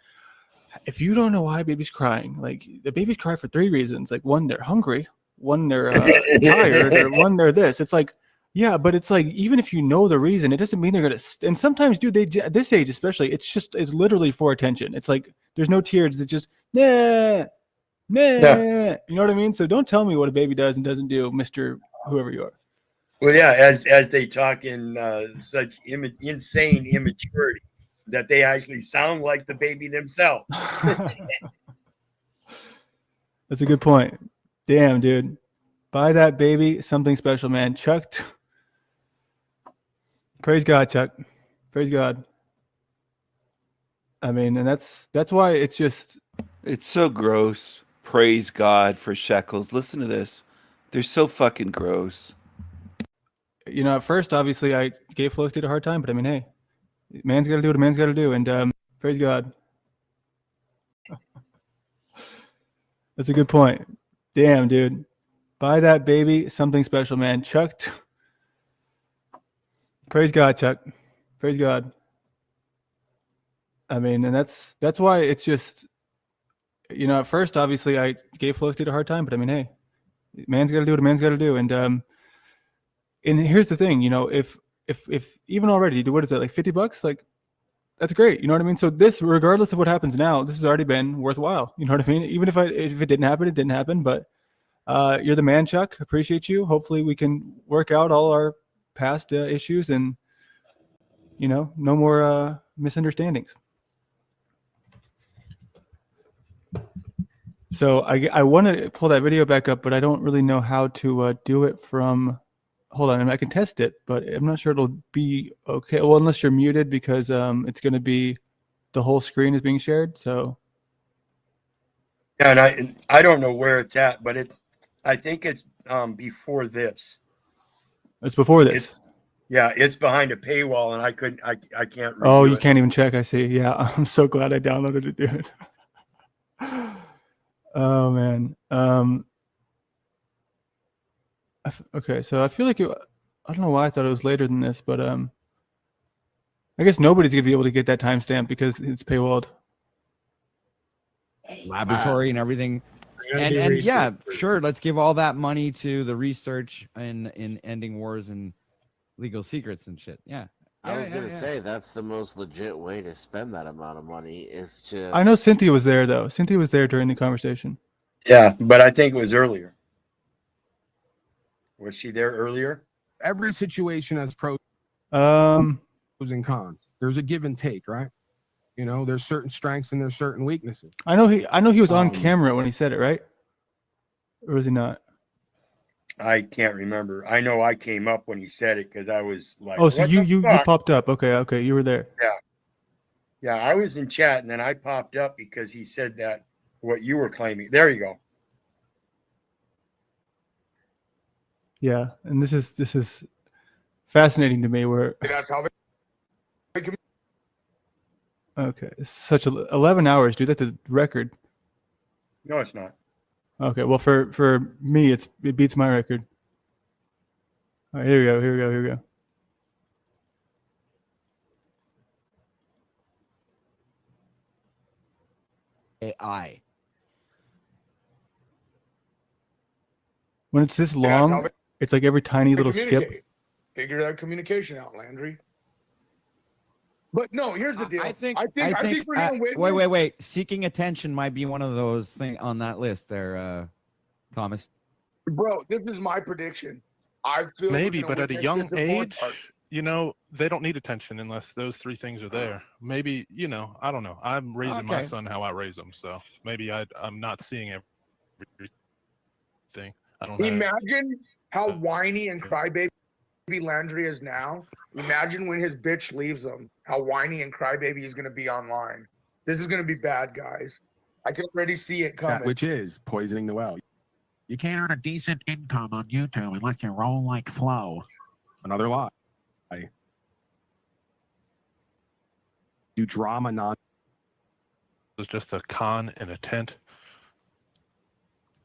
if you don't know why a baby's crying, like the babies cry for 3 reasons. Like one, they're hungry. One, they're tired. Or one, they're this. It's like, yeah, but it's like, even if you know the reason, it doesn't mean they're going to, and sometimes, dude, at this age, especially, it's literally for attention. It's like, there's no tears. It's just, nah. You know what I mean? So don't tell me what a baby does and doesn't do, Mr. Whoever you are.
Well, yeah, as they talk in such insane immaturity that they actually sound like the baby themselves.
That's a good point. Damn, dude. Buy that baby something special, man. Chuck. Praise God, Chuck. Praise God. I mean, and that's why it's
so gross. Praise God for shekels. Listen to this. They're so fucking gross.
At first, obviously, I gave Flow State a hard time, but I mean, hey, man's got to do what a man's got to do, and praise God. That's a good point. Damn, dude. Buy that baby something special, man. Chuck. Praise God, Chuck. Praise God. I mean, and that's why it's just, you know, at first, obviously, I gave Flow State a hard time, but I mean, hey, man's got to do what a man's got to do. And here's the thing, you know, if even already, what is that, like $50? Like, that's great. You know what I mean? So this, regardless of what happens now, this has already been worthwhile. You know what I mean? Even if it didn't happen, it didn't happen. But you're the man, Chuck. Appreciate you. Hopefully we can work out all our past issues and, you know, no more misunderstandings. So I want to pull that video back up, but I don't really know how to do it from. Hold on, I can test it, but I'm not sure it'll be okay. Well, unless you're muted, because it's going to be the whole screen is being shared. So
yeah, and I don't know where it's at, but I think it's before this.
It's before this.
Yeah, it's behind a paywall, and I can't.
Oh, you
it.
can't even check. I see. Yeah, I'm so glad I downloaded it, dude. Oh man. Okay, so I feel like I don't know why I thought it was later than this, but I guess nobody's gonna be able to get that timestamp because it's paywalled.
Laboratory and everything. And yeah, sure, let's give all that money to the research in ending wars and legal secrets and shit. Yeah.
I was gonna say that's the most legit way to spend that amount of money is to.
I know Cynthia was there though. Cynthia was there during the conversation.
Yeah, but I think it was earlier. Was she there earlier?
Every situation has pros and cons. There's a give and take, right? You know, there's certain strengths and there's certain weaknesses.
I know he was on camera when he said it, right? Or was he not?
I can't remember. I know I came up when he said it because I was like,
oh, so you popped up. Okay, you were there.
Yeah, I was in chat and then I popped up because he said that what you were claiming. There you go.
Yeah, and this is fascinating to me. Where okay, it's such 11 hours, dude. That's a record.
No, it's not.
Okay, well for me, it beats my record. All right, here we go.
AI.
When it's this long, it's like every tiny little skip.
Figure that communication out, Landry. But no, here's the deal. I think we're gonna win.
Wait. Seeking attention might be one of those things on that list there, Thomas.
Bro, this is my prediction. I feel
maybe, but at a young age, you know, they don't need attention unless those three things are there. Maybe, you know, I don't know. I'm raising my son how I raise him, so maybe I'm not seeing everything. I don't know.
Imagine how whiny and crybaby Landry is now. Imagine when his bitch leaves him, how whiny and crybaby he's going to be online. This is going to be bad, guys. I can already see it coming.
Which is poisoning the well. You can't earn a decent income on YouTube unless you roll like Flow. Another lie. Do drama not.
It was just a con and a tent.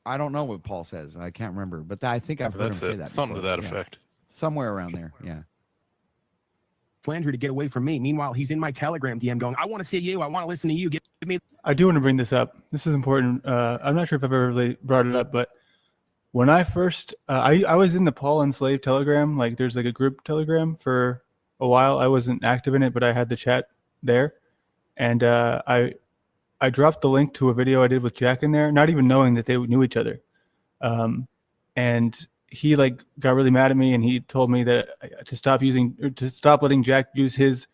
I don't know what Paul says. I can't remember, but I think I've heard him say that.
Something
before.
to that effect.
Somewhere around there, yeah.
Landry to get away from me. Meanwhile, he's in my Telegram DM going, I want to see you. I want to listen to you. Give me.
I do want to bring this up. This is important. I'm not sure if I've ever really brought it up, but when I first, I was in the Paul and Slave Telegram. Like, there's like a group Telegram for a while. I wasn't active in it, but I had the chat there. And I dropped the link to a video I did with Jack in there, not even knowing that they knew each other. And he like got really mad at me, and he told me that to stop letting Jack use his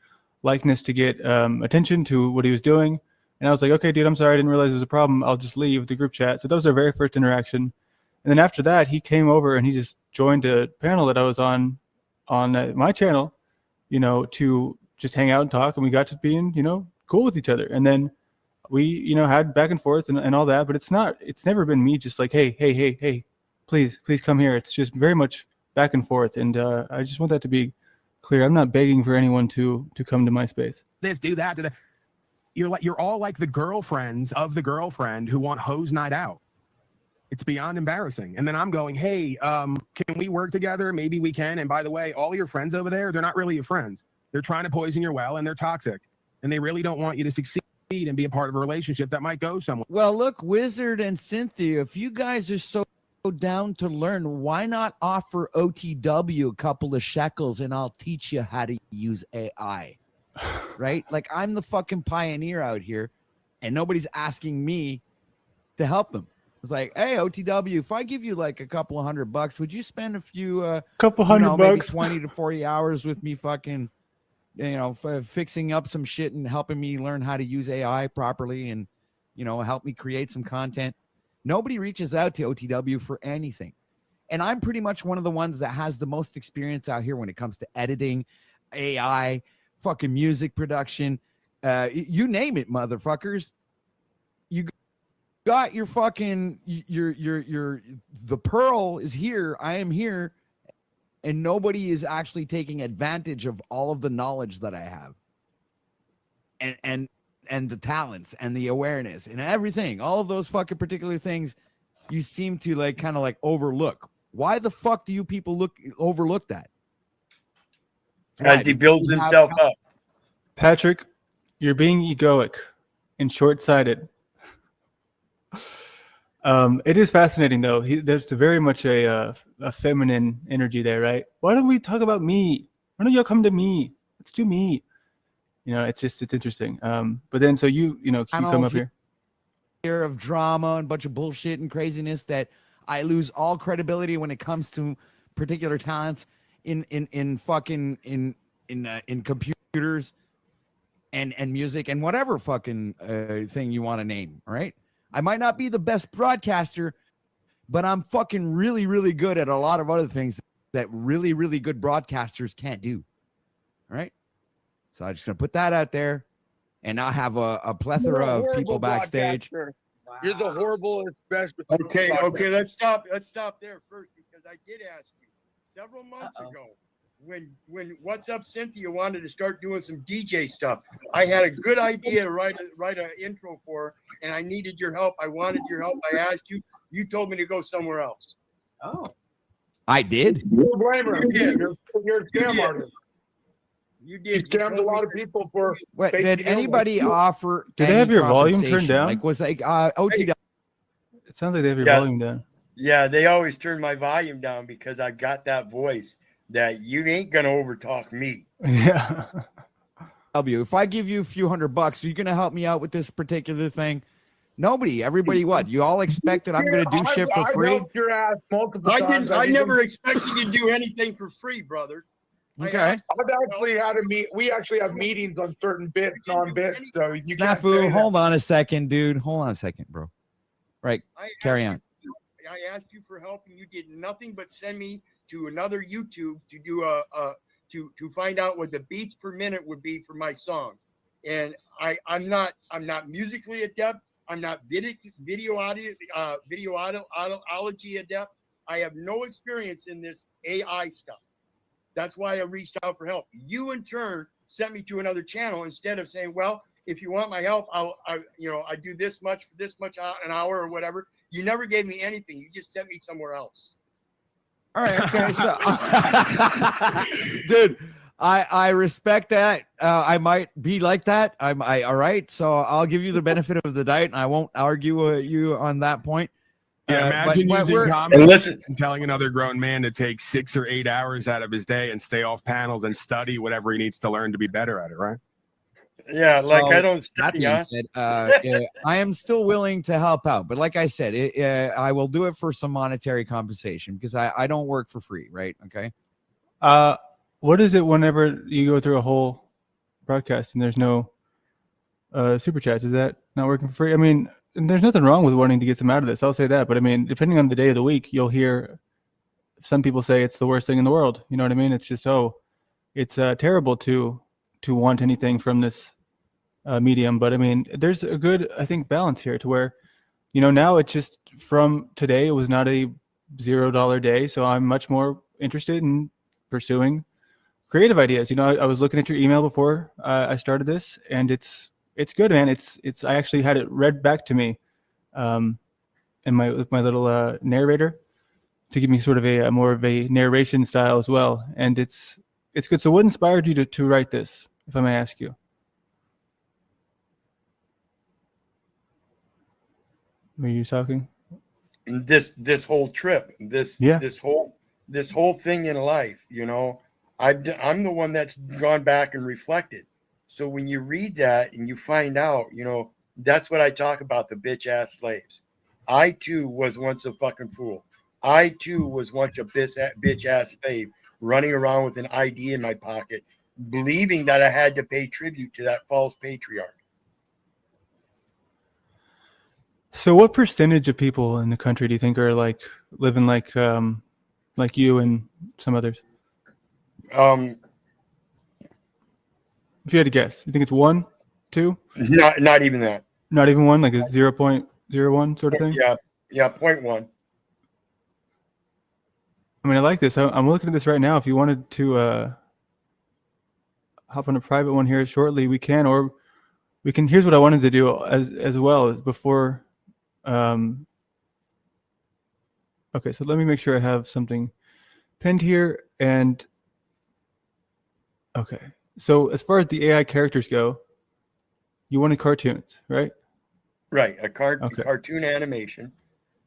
likeness to get attention to what he was doing. And I was like, okay, dude, I'm sorry. I didn't realize it was a problem. I'll just leave the group chat. So that was our very first interaction. And then after that, he came over and he just joined a panel that I was on my channel, you know, to just hang out and talk. And we got to being, you know, cool with each other. And then we, you know, had back and forth and all that. But it's never been me just like, hey, please come here. It's just very much back and forth. And I just want that to be clear. I'm not begging for anyone to come to my space.
This, do that, do that. You're all like the girlfriends of the girlfriend who want hose night out. It's beyond embarrassing. And then I'm going, hey, can we work together? Maybe we can. And by the way, all your friends over there, they're not really your friends. They're trying to poison your well, and they're toxic. And they really don't want you to succeed and be a part of a relationship that might go somewhere.
Well, look, Wizard and Cynthia, if you guys are so down to learn, why not offer OTW a couple of shekels and I'll teach you how to use AI? Right? Like, I'm the fucking pioneer out here, and nobody's asking me to help them. It's like, hey, OTW, if I give you like a couple of $100, would you spend a few
couple $100
maybe
bucks,
20 to 40 hours with me fucking, fixing up some shit and helping me learn how to use AI properly and, help me create some content? Nobody reaches out to OTW for anything. And I'm pretty much one of the ones that has the most experience out here when it comes to editing, AI, fucking music production, you name it, motherfuckers. You got your fucking the pearl is here. I am here, and nobody is actually taking advantage of all of the knowledge that I have, and the talents and the awareness and everything. All of those fucking particular things you seem to kind of overlook. Why the fuck do you people overlook that?
As he builds himself up.
Patrick, you're being egoic and short-sighted. It is fascinating, though. There's very much a feminine energy there, right? Why don't we talk about me? Why don't y'all come to me? Let's do me. It's interesting. But then, so you come up here
of drama and a bunch of bullshit and craziness that I lose all credibility when it comes to particular talents in computers and music and whatever fucking thing you want to name. All right. I might not be the best broadcaster, but I'm fucking really, really good at a lot of other things that really, really good broadcasters can't do. All right. So I'm just going to put that out there, and I'll have a plethora of people backstage.
Wow. You're the horriblest best.
Okay. Let's stop there first, because I did ask you several months ago when What's Up Cynthia wanted to start doing some DJ stuff. I had a good idea to write an intro for her, and I needed your help. I wanted your help. I asked you. You told me to go somewhere else.
Oh, I did.
You blame her. You're a scam
did.
artist.
You did.
You scammed a lot of people for.
Wait, did anybody offer?
Did they have your volume turned down?
OTW?
It sounds like they have your volume down.
Yeah, they always turn my volume down because I got that voice that you ain't gonna overtalk me.
Yeah.
If I give you a few $100, are you gonna help me out with this particular thing? Nobody. Everybody, what? You all expect that I'm gonna do shit for free?
I helped your ass multiple times.
I never expected you to do anything for free, brother.
Okay.
I've actually had a meet. We actually have meetings on certain bits, non-bits. So you can't say
Snafu,
that.
hold on a second, dude. Hold on a second, bro. Right. Carry on.
I asked you for help, and you did nothing but send me to another YouTube to do to find out what the beats per minute would be for my song. And I'm not musically adept. I'm not videology adept. I have no experience in this AI stuff. That's why I reached out for help. You in turn sent me to another channel instead of saying, well, if you want my help, I do this much for this much an hour or whatever. You never gave me anything. You just sent me somewhere else.
All right. Okay. So, dude, I respect that. I might be like that. All right. So I'll give you the benefit of the doubt, and I won't argue you on that point.
Yeah, imagine using comments and telling another grown man to take 6 or 8 hours out of his day and stay off panels and study whatever he needs to learn to be better at it, right?
Yeah,
So,
I don't
that
study,
being said, I am still willing to help out, but like I said, I will do it for some monetary compensation because I don't work for free, right? Okay.
What is it whenever you go through a whole broadcast and there's no super chats? Is that not working for free? I mean, there's nothing wrong with wanting to get some out of this. I'll say that, but I mean, depending on the day of the week, you'll hear some people say it's the worst thing in the world. You know what I mean? It's just it's terrible to want anything from this medium. But I mean, there's a good, I think, balance here to where, now it's just from today, it was not a $0 day. So I'm much more interested in pursuing creative ideas. I was looking at your email before I started this, and it's good, man. It's I actually had it read back to me and my little narrator to give me sort of a more of a narration style as well, and it's good. So what inspired you to write this, if I may ask you? Were you talking?
This whole trip, this whole thing in life, you know, I'm the one that's gone back and reflected. So when you read that and you find out, you know, that's what I talk about, the bitch ass slaves. I too was once a fucking fool. I too was once a bitch ass slave running around with an ID in my pocket, believing that I had to pay tribute to that false patriarch.
So what percentage of people in the country do you think are like living like you and some others?
If
you had to guess, you think it's 1, 2?
Not even that.
Not even 1, like a 0.01 sort of thing?
Yeah, 0.1.
I mean, I like this. I'm looking at this right now. If you wanted to hop on a private one here shortly, we can, or we can. Here's what I wanted to do as well as before. Okay, so let me make sure I have something pinned here. And okay, so as far as the AI characters go, you wanted cartoons, right?
Right, a cartoon animation.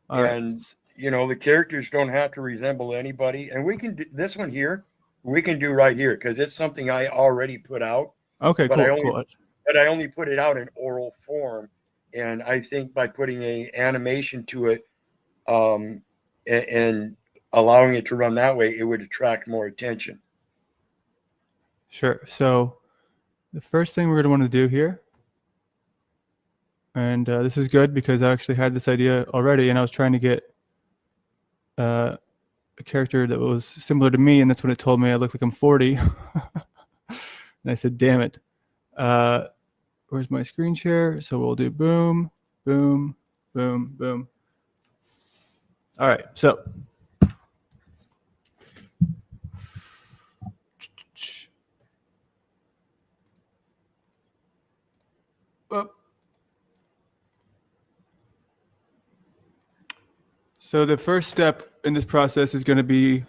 And you know, the characters don't have to resemble anybody. And we can do this one here. We can do right here because it's something I already put out.
Okay,
but
cool.
But I only put it out in oral form. And I think by putting a animation to it and allowing it to run that way, it would attract more attention.
Sure. So the first thing we're going to want to do here, and this is good because I actually had this idea already, and I was trying to get a character that was similar to me, and that's when it told me I look like I'm 40. And I said, damn it. Where's my screen share? So we'll do boom, boom, boom, boom. All right, so so the first step in this process is going to be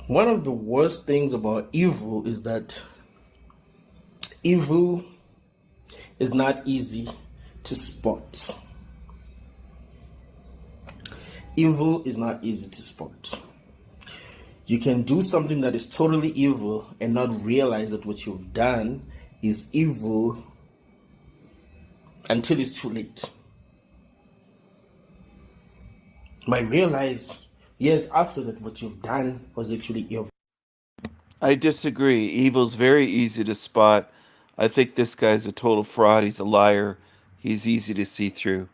One of the worst things about evil is that evil is not easy to spot. Evil is not easy to spot. You can do something that is totally evil and not realize that what you've done is evil until it's too late. You might realize years after that what you've done was actually evil.
I disagree. Evil's very easy to spot. I think this guy's a total fraud. He's a liar. He's easy to see through.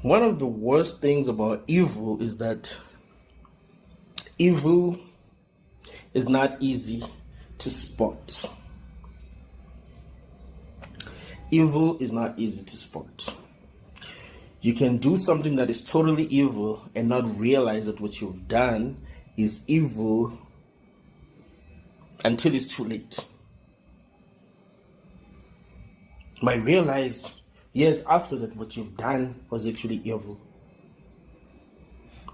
One of the worst things about evil is that evil is not easy to spot. Evil is not easy to spot. You can do something that is totally evil and not realize that what you've done is evil until it's too late. You might realize years after that what you've done was actually evil.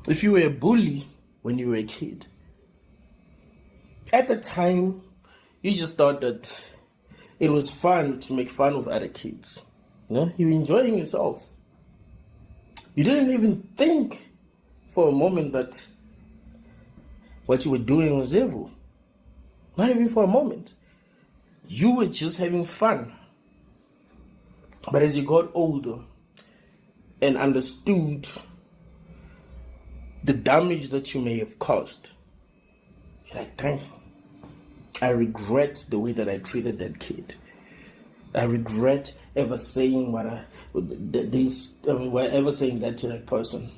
If you were a bully when you were a kid, at the time you just thought that it was fun to make fun of other kids. You know, you were enjoying yourself. You didn't even think for a moment that what you were doing was evil. Not even for a moment. You were just having fun. But as you got older and understood the damage that you may have caused, you're like, dang, I regret the way that I treated that kid. I regret ever saying ever saying that to that person.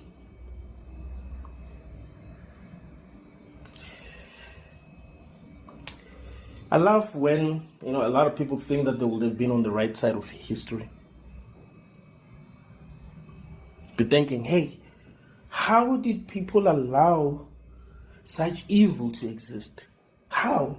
I love when, a lot of people think that they would have been on the right side of history. Be thinking, hey, how did people allow such evil to exist? How?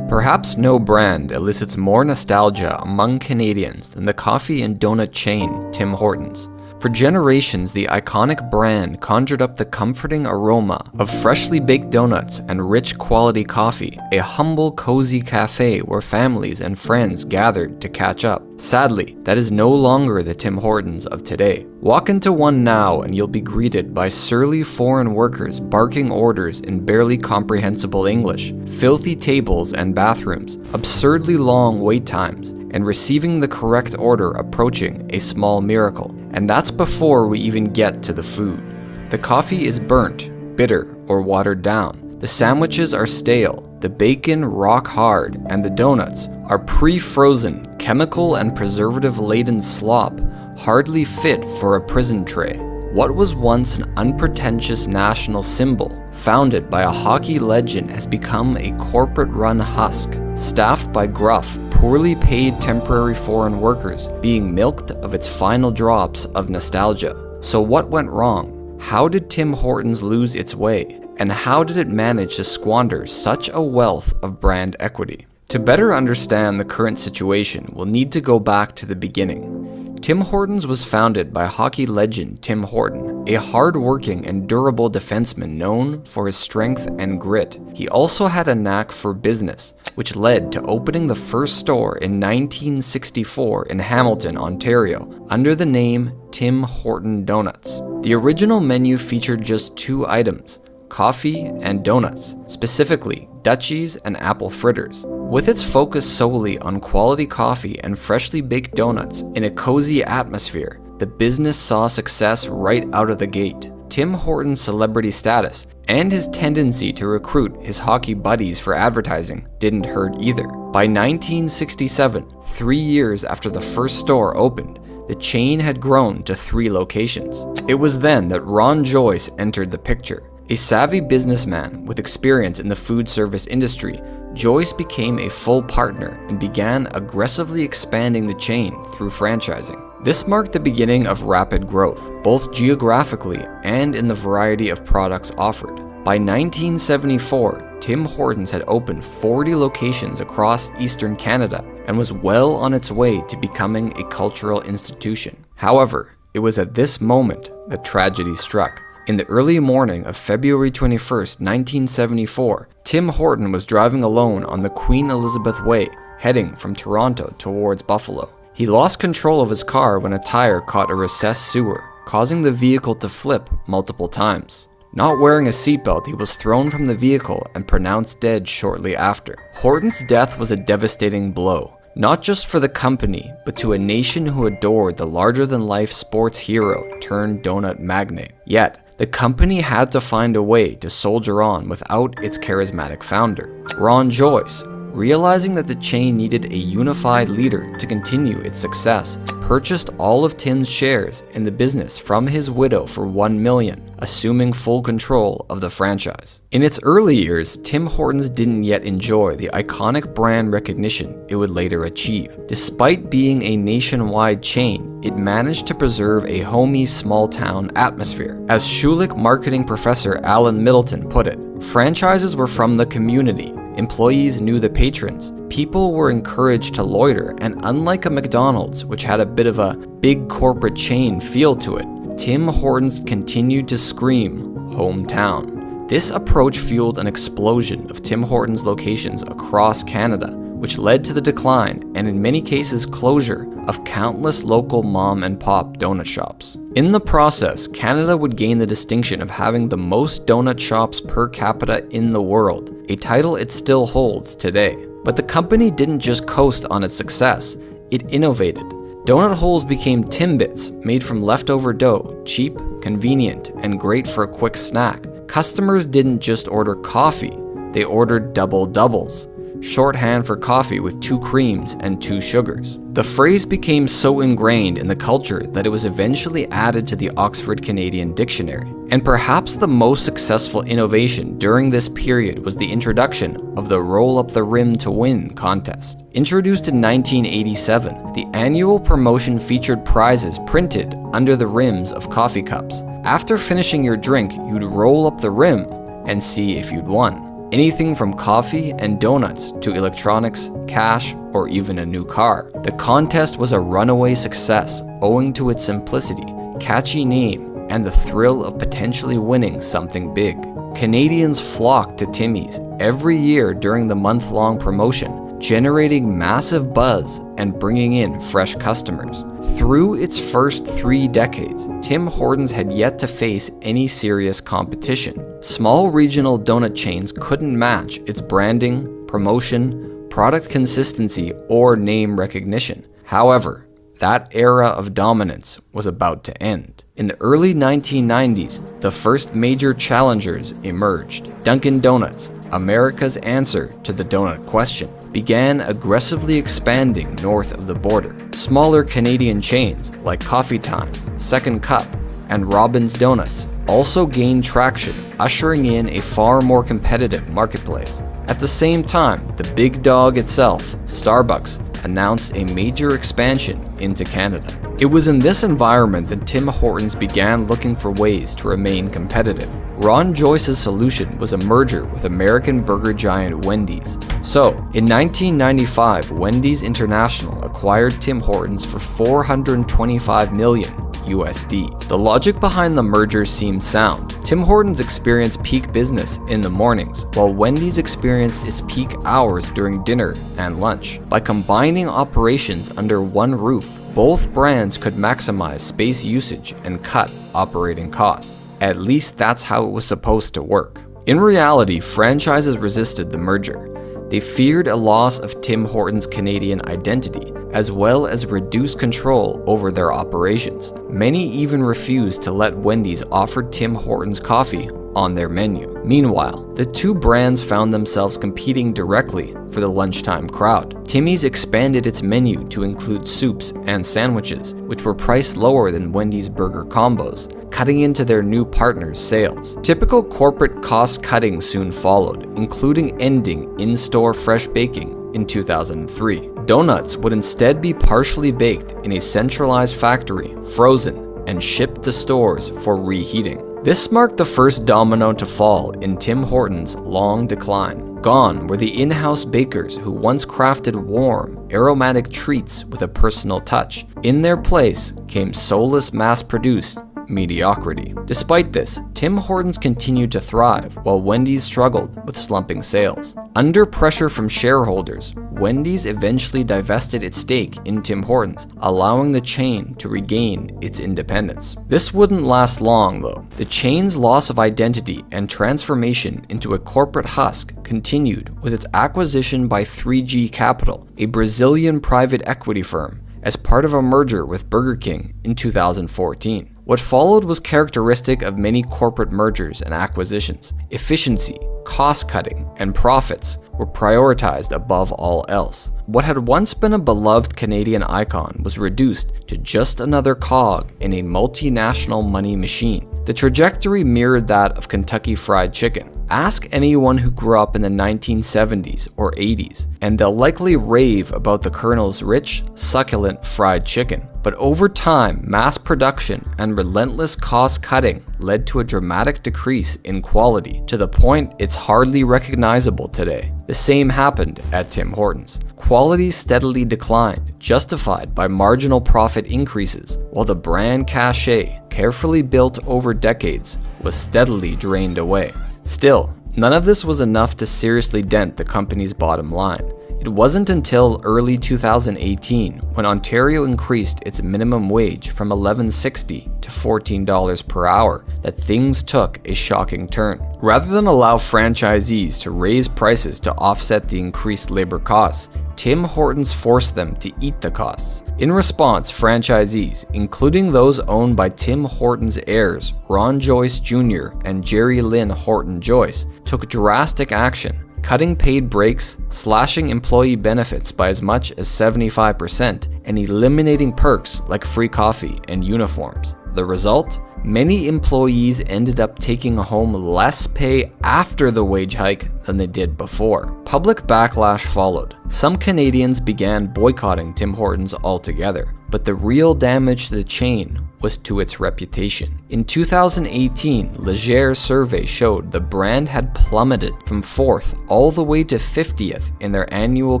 Perhaps no brand elicits more nostalgia among Canadians than the coffee and donut chain Tim Hortons. For generations, the iconic brand conjured up the comforting aroma of freshly baked donuts and rich quality coffee, a humble, cozy cafe where families and friends gathered to catch up. Sadly, that is no longer the Tim Hortons of today. Walk into one now and you'll be greeted by surly foreign workers barking orders in barely comprehensible English, filthy tables and bathrooms, absurdly long wait times, and receiving the correct order approaching a small miracle. And that's before we even get to the food. The coffee is burnt, bitter, or watered down. The sandwiches are stale, the bacon rock hard, and the donuts are pre-frozen, chemical and preservative-laden slop, hardly fit for a prison tray. What was once an unpretentious national symbol, founded by a hockey legend, has become a corporate-run husk, staffed by gruff, poorly paid temporary foreign workers, being milked of its final drops of nostalgia. So what went wrong? How did Tim Hortons lose its way? And how did it manage to squander such a wealth of brand equity? To better understand the current situation, we'll need to go back to the beginning. Tim Hortons was founded by hockey legend Tim Horton, a hard-working and durable defenseman known for his strength and grit. He also had a knack for business, which led to opening the first store in 1964 in Hamilton, Ontario, under the name Tim Horton Donuts. The original menu featured just 2 items: coffee and donuts, specifically Dutchies and apple fritters. With its focus solely on quality coffee and freshly baked donuts in a cozy atmosphere, the business saw success right out of the gate. Tim Horton's celebrity status and his tendency to recruit his hockey buddies for advertising didn't hurt either. By 1967, 3 years after the first store opened, the chain had grown to 3 locations. It was then that Ron Joyce entered the picture. A savvy businessman with experience in the food service industry, Joyce became a full partner and began aggressively expanding the chain through franchising. This marked the beginning of rapid growth, both geographically and in the variety of products offered. By 1974, Tim Hortons had opened 40 locations across Eastern Canada and was well on its way to becoming a cultural institution. However, it was at this moment that tragedy struck. In the early morning of February 21st, 1974, Tim Horton was driving alone on the Queen Elizabeth Way, heading from Toronto towards Buffalo. He lost control of his car when a tire caught a recessed sewer, causing the vehicle to flip multiple times. Not wearing a seatbelt, he was thrown from the vehicle and pronounced dead shortly after. Horton's death was a devastating blow, not just for the company, but to a nation who adored the larger-than-life sports hero turned donut magnate. Yet, the company had to find a way to soldier on without its charismatic founder. Ron Joyce, realizing that the chain needed a unified leader to continue its success, purchased all of Tim's shares in the business from his widow for $1 million, assuming full control of the franchise. In its early years, Tim Hortons didn't yet enjoy the iconic brand recognition it would later achieve. Despite being a nationwide chain, it managed to preserve a homey small-town atmosphere. As Schulich marketing professor Alan Middleton put it, franchises were from the community. Employees knew the patrons. People were encouraged to loiter, and unlike a McDonald's, which had a bit of a big corporate chain feel to it, Tim Hortons continued to scream hometown. This approach fueled an explosion of Tim Hortons locations across Canada, which led to the decline and in many cases closure of countless local mom and pop donut shops. In the process, Canada would gain the distinction of having the most donut shops per capita in the world, a title it still holds today. But the company didn't just coast on its success, it innovated. Donut holes became Timbits, made from leftover dough, cheap, convenient, and great for a quick snack. Customers didn't just order coffee, they ordered double doubles, shorthand for coffee with 2 creams and 2 sugars. The phrase became so ingrained in the culture that it was eventually added to the Oxford Canadian Dictionary. And perhaps the most successful innovation during this period was the introduction of the Roll Up the Rim to Win contest. Introduced in 1987, the annual promotion featured prizes printed under the rims of coffee cups. After finishing your drink, you'd roll up the rim and see if you'd won. Anything from coffee and donuts to electronics, cash, or even a new car. The contest was a runaway success owing to its simplicity, catchy name, and the thrill of potentially winning something big. Canadians flocked to Timmy's every year during the month-long promotion, generating massive buzz and bringing in fresh customers. Through its first 3 decades, Tim Hortons had yet to face any serious competition. Small regional donut chains couldn't match its branding, promotion, product consistency, or name recognition. However, that era of dominance was about to end. In the early 1990s, the first major challengers emerged. Dunkin' Donuts, America's answer to the donut question, began aggressively expanding north of the border. Smaller Canadian chains like Coffee Time, Second Cup, and Robin's Donuts also gained traction, ushering in a far more competitive marketplace. At the same time, the big dog itself, Starbucks, announced a major expansion into Canada. It was in this environment that Tim Hortons began looking for ways to remain competitive. Ron Joyce's solution was a merger with American burger giant Wendy's. So, in 1995, Wendy's International acquired Tim Hortons for $425 million USD. The logic behind the merger seemed sound. Tim Hortons experienced peak business in the mornings, while Wendy's experienced its peak hours during dinner and lunch. By combining operations under one roof, both brands could maximize space usage and cut operating costs. At least that's how it was supposed to work. In reality, franchises resisted the merger. They feared a loss of Tim Hortons' Canadian identity, as well as reduced control over their operations. Many even refused to let Wendy's offer Tim Hortons coffee on their menu. Meanwhile, the two brands found themselves competing directly for the lunchtime crowd. Timmy's expanded its menu to include soups and sandwiches, which were priced lower than Wendy's burger combos, cutting into their new partners' sales. Typical corporate cost cutting soon followed, including ending in-store fresh baking in 2003. Donuts would instead be partially baked in a centralized factory, frozen, and shipped to stores for reheating. This marked the first domino to fall in Tim Hortons' long decline. Gone were the in-house bakers who once crafted warm, aromatic treats with a personal touch. In their place came soulless mass-produced mediocrity. Despite this, Tim Hortons continued to thrive, while Wendy's struggled with slumping sales. Under pressure from shareholders, Wendy's eventually divested its stake in Tim Hortons, allowing the chain to regain its independence. This wouldn't last long, though. The chain's loss of identity and transformation into a corporate husk continued with its acquisition by 3G Capital, a Brazilian private equity firm, as part of a merger with Burger King in 2014. What followed was characteristic of many corporate mergers and acquisitions. Efficiency, cost-cutting, and profits were prioritized above all else. What had once been a beloved Canadian icon was reduced to just another cog in a multinational money machine. The trajectory mirrored that of Kentucky Fried Chicken. Ask anyone who grew up in the 1970s or 80s, and they'll likely rave about the Colonel's rich, succulent fried chicken. But over time, mass production and relentless cost cutting led to a dramatic decrease in quality, to the point it's hardly recognizable today. The same happened at Tim Hortons. Quality steadily declined, justified by marginal profit increases, while the brand cachet, carefully built over decades, was steadily drained away. Still, none of this was enough to seriously dent the company's bottom line. It wasn't until early 2018 when Ontario increased its minimum wage from $11.60 to $14 per hour that things took a shocking turn. Rather than allow franchisees to raise prices to offset the increased labor costs, Tim Hortons forced them to eat the costs. In response, franchisees, including those owned by Tim Hortons heirs Ron Joyce Jr. and Jerry Lynn Horton Joyce, took drastic action, cutting paid breaks, slashing employee benefits by as much as 75%, and eliminating perks like free coffee and uniforms. The result? Many employees ended up taking home less pay after the wage hike than they did before. Public backlash followed. Some Canadians began boycotting Tim Hortons altogether, but the real damage to the chain was to its reputation. In 2018, Leger's survey showed the brand had plummeted from 4th all the way to 50th in their annual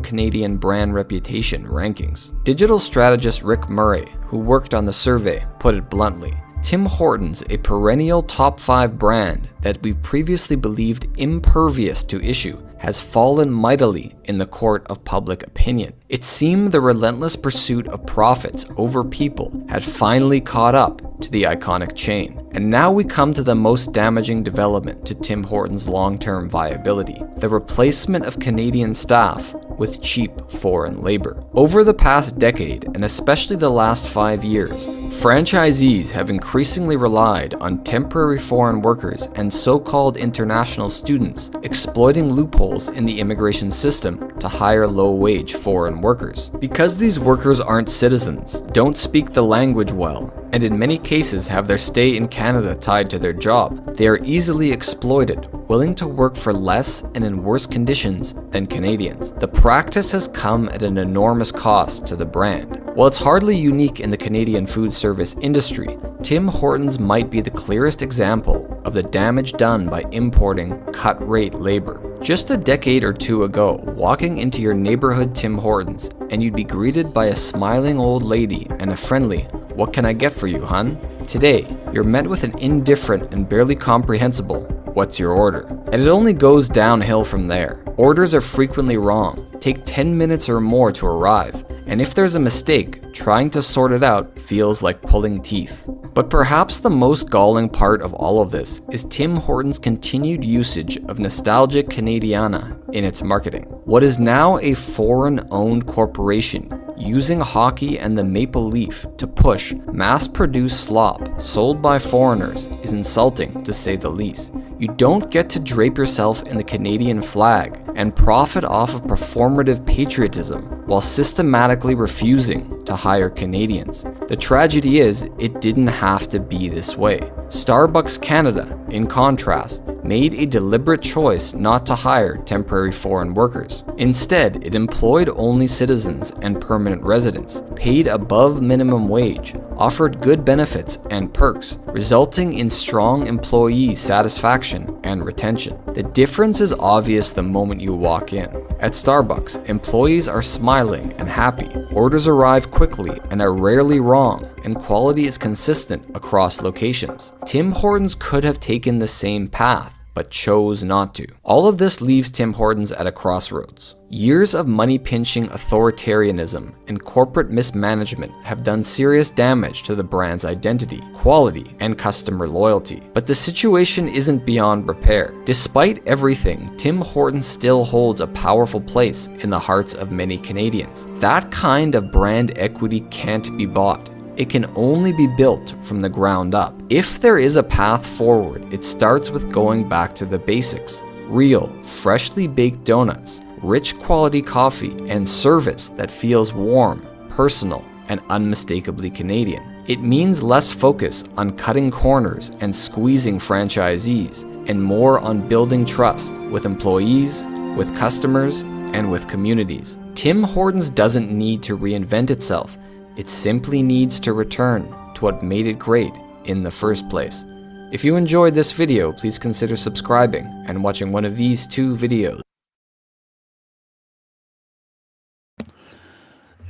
Canadian brand reputation rankings. Digital strategist Rick Murray, who worked on the survey, put it bluntly: Tim Hortons, a perennial top 5 brand that we previously believed impervious to issue, has fallen mightily in the court of public opinion. It seemed the relentless pursuit of profits over people had finally caught up to the iconic chain. And now we come to the most damaging development to Tim Hortons' long-term viability: the replacement of Canadian staff with cheap foreign labor. Over the past decade, and especially the last 5 years, franchisees have increasingly relied on temporary foreign workers and so-called international students, exploiting loopholes in the immigration system to hire low-wage foreign workers. Because these workers aren't citizens, don't speak the language well, and in many cases have their stay in Canada tied to their job, they are easily exploited, willing to work for less and in worse conditions than Canadians. The practice has come at an enormous cost to the brand. While it's hardly unique in the Canadian food service industry, Tim Hortons might be the clearest example of the damage done by importing cut-rate labor. Just a decade or two ago, walking into your neighborhood Tim Hortons, and you'd be greeted by a smiling old lady and a friendly, "What can I get for you, hun?" Today, you're met with an indifferent and barely comprehensible, "What's your order?" And it only goes downhill from there. Orders are frequently wrong, take 10 minutes or more to arrive, and if there's a mistake, trying to sort it out feels like pulling teeth. But perhaps the most galling part of all of this is Tim Hortons' continued usage of nostalgic Canadiana in its marketing. What is now a foreign-owned corporation using hockey and the maple leaf to push mass-produced slop sold by foreigners is insulting, to say the least. You don't get to drape yourself in the Canadian flag and profit off of performative patriotism while systematically refusing to hire Canadians. The tragedy is, it didn't have to be this way. Starbucks Canada, in contrast, made a deliberate choice not to hire temporary foreign workers. Instead, it employed only citizens and permanent residents, paid above minimum wage, offered good benefits and perks, resulting in strong employee satisfaction and retention. The difference is obvious the moment you walk in. At Starbucks, employees are smiling and happy, orders arrive quickly and are rarely wrong, and quality is consistent across locations. Tim Hortons could have taken the same path, but chose not to. All of this leaves Tim Hortons at a crossroads. Years of money-pinching authoritarianism and corporate mismanagement have done serious damage to the brand's identity, quality, and customer loyalty. But the situation isn't beyond repair. Despite everything, Tim Hortons still holds a powerful place in the hearts of many Canadians. That kind of brand equity can't be bought. It can only be built from the ground up. If there is a path forward, it starts with going back to the basics: real, freshly baked donuts, rich quality coffee, and service that feels warm, personal, and unmistakably Canadian. It means less focus on cutting corners and squeezing franchisees, and more on building trust with employees, with customers, and with communities. Tim Hortons doesn't need to reinvent itself. It simply needs to return to what made it great in the first place. If you enjoyed this video, please consider subscribing and watching one of these 2 videos.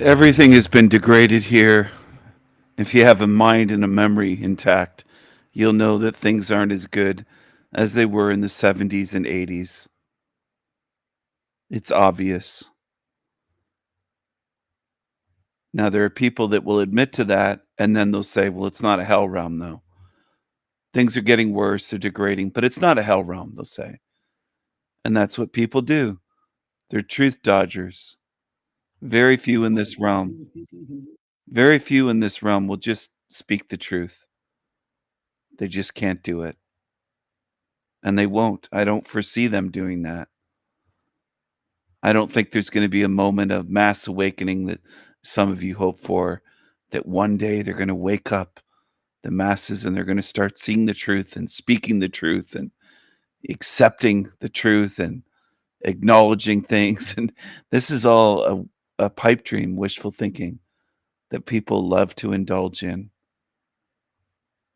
Everything has been degraded here. If you have a mind and a memory intact, you'll know that things aren't as good as they were in the 70s and 80s. It's obvious. Now, there are people that will admit to that, and then they'll say, well, it's not a hell realm, though. Things are getting worse, they're degrading, but it's not a hell realm, they'll say. And that's what people do. They're truth dodgers. Very few in this realm. Very few in this realm will just speak the truth. They just can't do it. And they won't. I don't foresee them doing that. I don't think there's going to be a moment of mass awakening that some of you hope for, that one day they're going to wake up, the masses, and they're going to start seeing the truth and speaking the truth and accepting the truth and acknowledging things. And this is all a pipe dream, wishful thinking that people love to indulge in.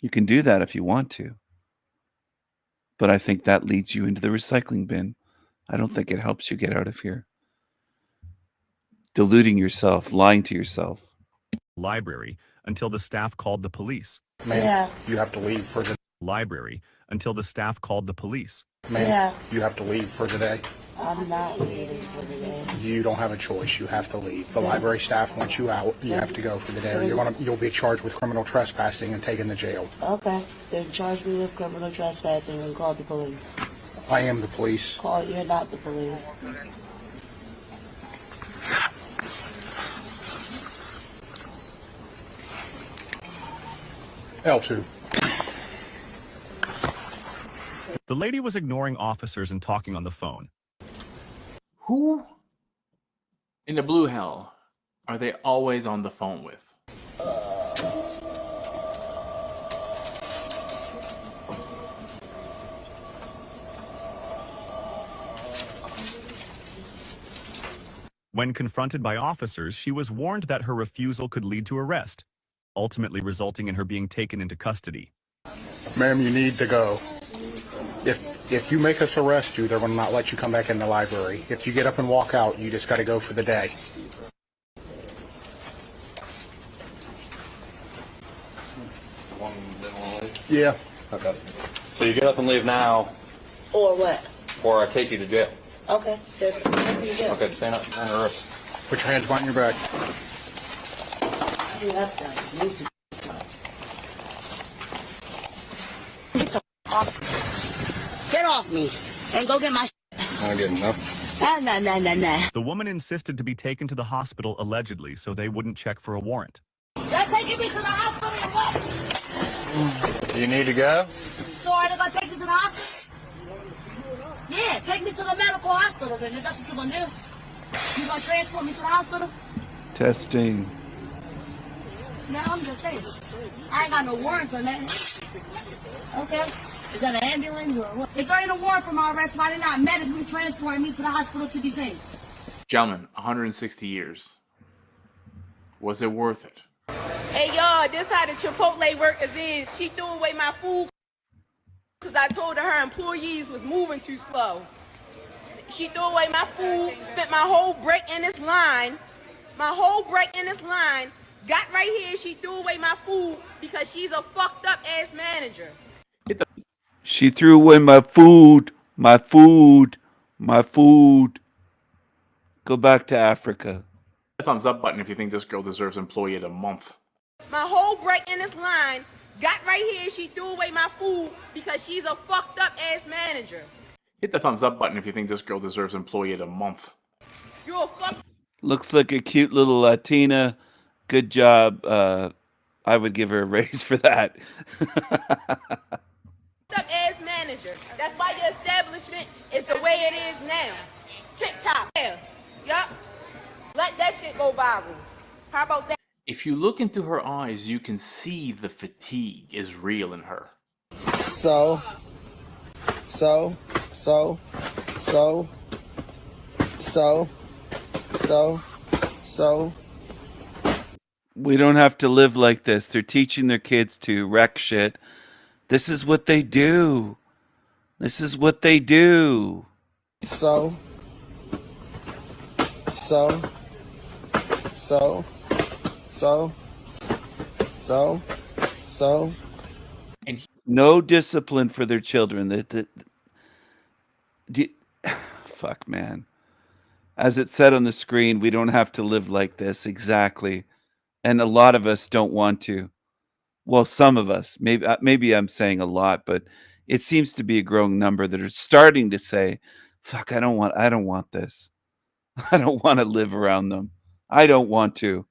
You can do that if you want to. But I think that leads you into the recycling bin. I don't think it helps you get out of here. Deluding yourself, lying to yourself.
Library until the staff called the police.
Ma'am,
You have to leave for the library until the staff called the police.
Ma'am,
You have to leave for the day.
I'm not leaving for the day.
You don't have a choice. You have to leave. The library staff wants you out. You have to go for the day, or you'll be charged with criminal trespassing and taken to jail.
Okay, then charge me with criminal trespassing and call the police.
I am the police.
You're not the police.
L2.
The lady was ignoring officers and talking on the phone.
Who in the blue hell are they always on the phone with?
When confronted by officers, she was warned that her refusal could lead to arrest, ultimately resulting in her being taken into custody.
Ma'am, you need to go. If you make us arrest you, they're going to not let you come back in the library. If you get up and walk out, you just got to go for the day. Yeah.
Okay. So you get up and leave now,
Or what?
or I take you to jail.
Okay, then what do you do?
Okay, stand up and arrest.
Put your hands behind your back.
You have to move to Get off me and go get my
I get enough.
Nah.
The woman insisted to be taken to the hospital allegedly so they wouldn't check for a warrant.
They're taking me to the hospital or what?
You need to go?
So are they gonna take me to the hospital? Yeah, take me to the medical hospital then. That's what you're gonna do. You gonna transport me to the hospital?
Testing.
No, I'm just saying. I ain't got no warrants or nothing. Okay. Is that an ambulance or what? If there ain't a warrant for my arrest, why they not medically transporting me to the hospital to be seen?
Gentlemen, 160 years. Was it worth it?
Hey y'all, this how the Chipotle workers is. She threw away my food because I told her employees was moving too slow. She threw away my food, spent my whole break in this line. Got right here, she threw away my food because she's a fucked up ass manager.
She threw away my food. Go back to Africa.
Thumbs up button if you think this girl deserves employee of the month.
My whole break in this line, got right here, she threw away my food because she's a fucked up ass manager.
Hit the thumbs up button if you think this girl deserves employee of the month.
You're a fuck.
Looks like a cute little Latina. Good job. I would give her a raise for that.
Up ass manager. That's why your establishment is the way it is now. TikTok. Yeah. Yup. Let that shit go viral. How about that?
If you look into her eyes, you can see the fatigue is real in her.
So.
We don't have to live like this. They're teaching their kids to wreck shit. This is what they do.
So.
No discipline for their children. Fuck, man. As it said on the screen, we don't have to live like this. Exactly. And a lot of us don't want to. Well, some of us. Maybe I'm saying a lot, but it seems to be a growing number that are starting to say, fuck, I don't want this. I don't want to live around them. I don't want to.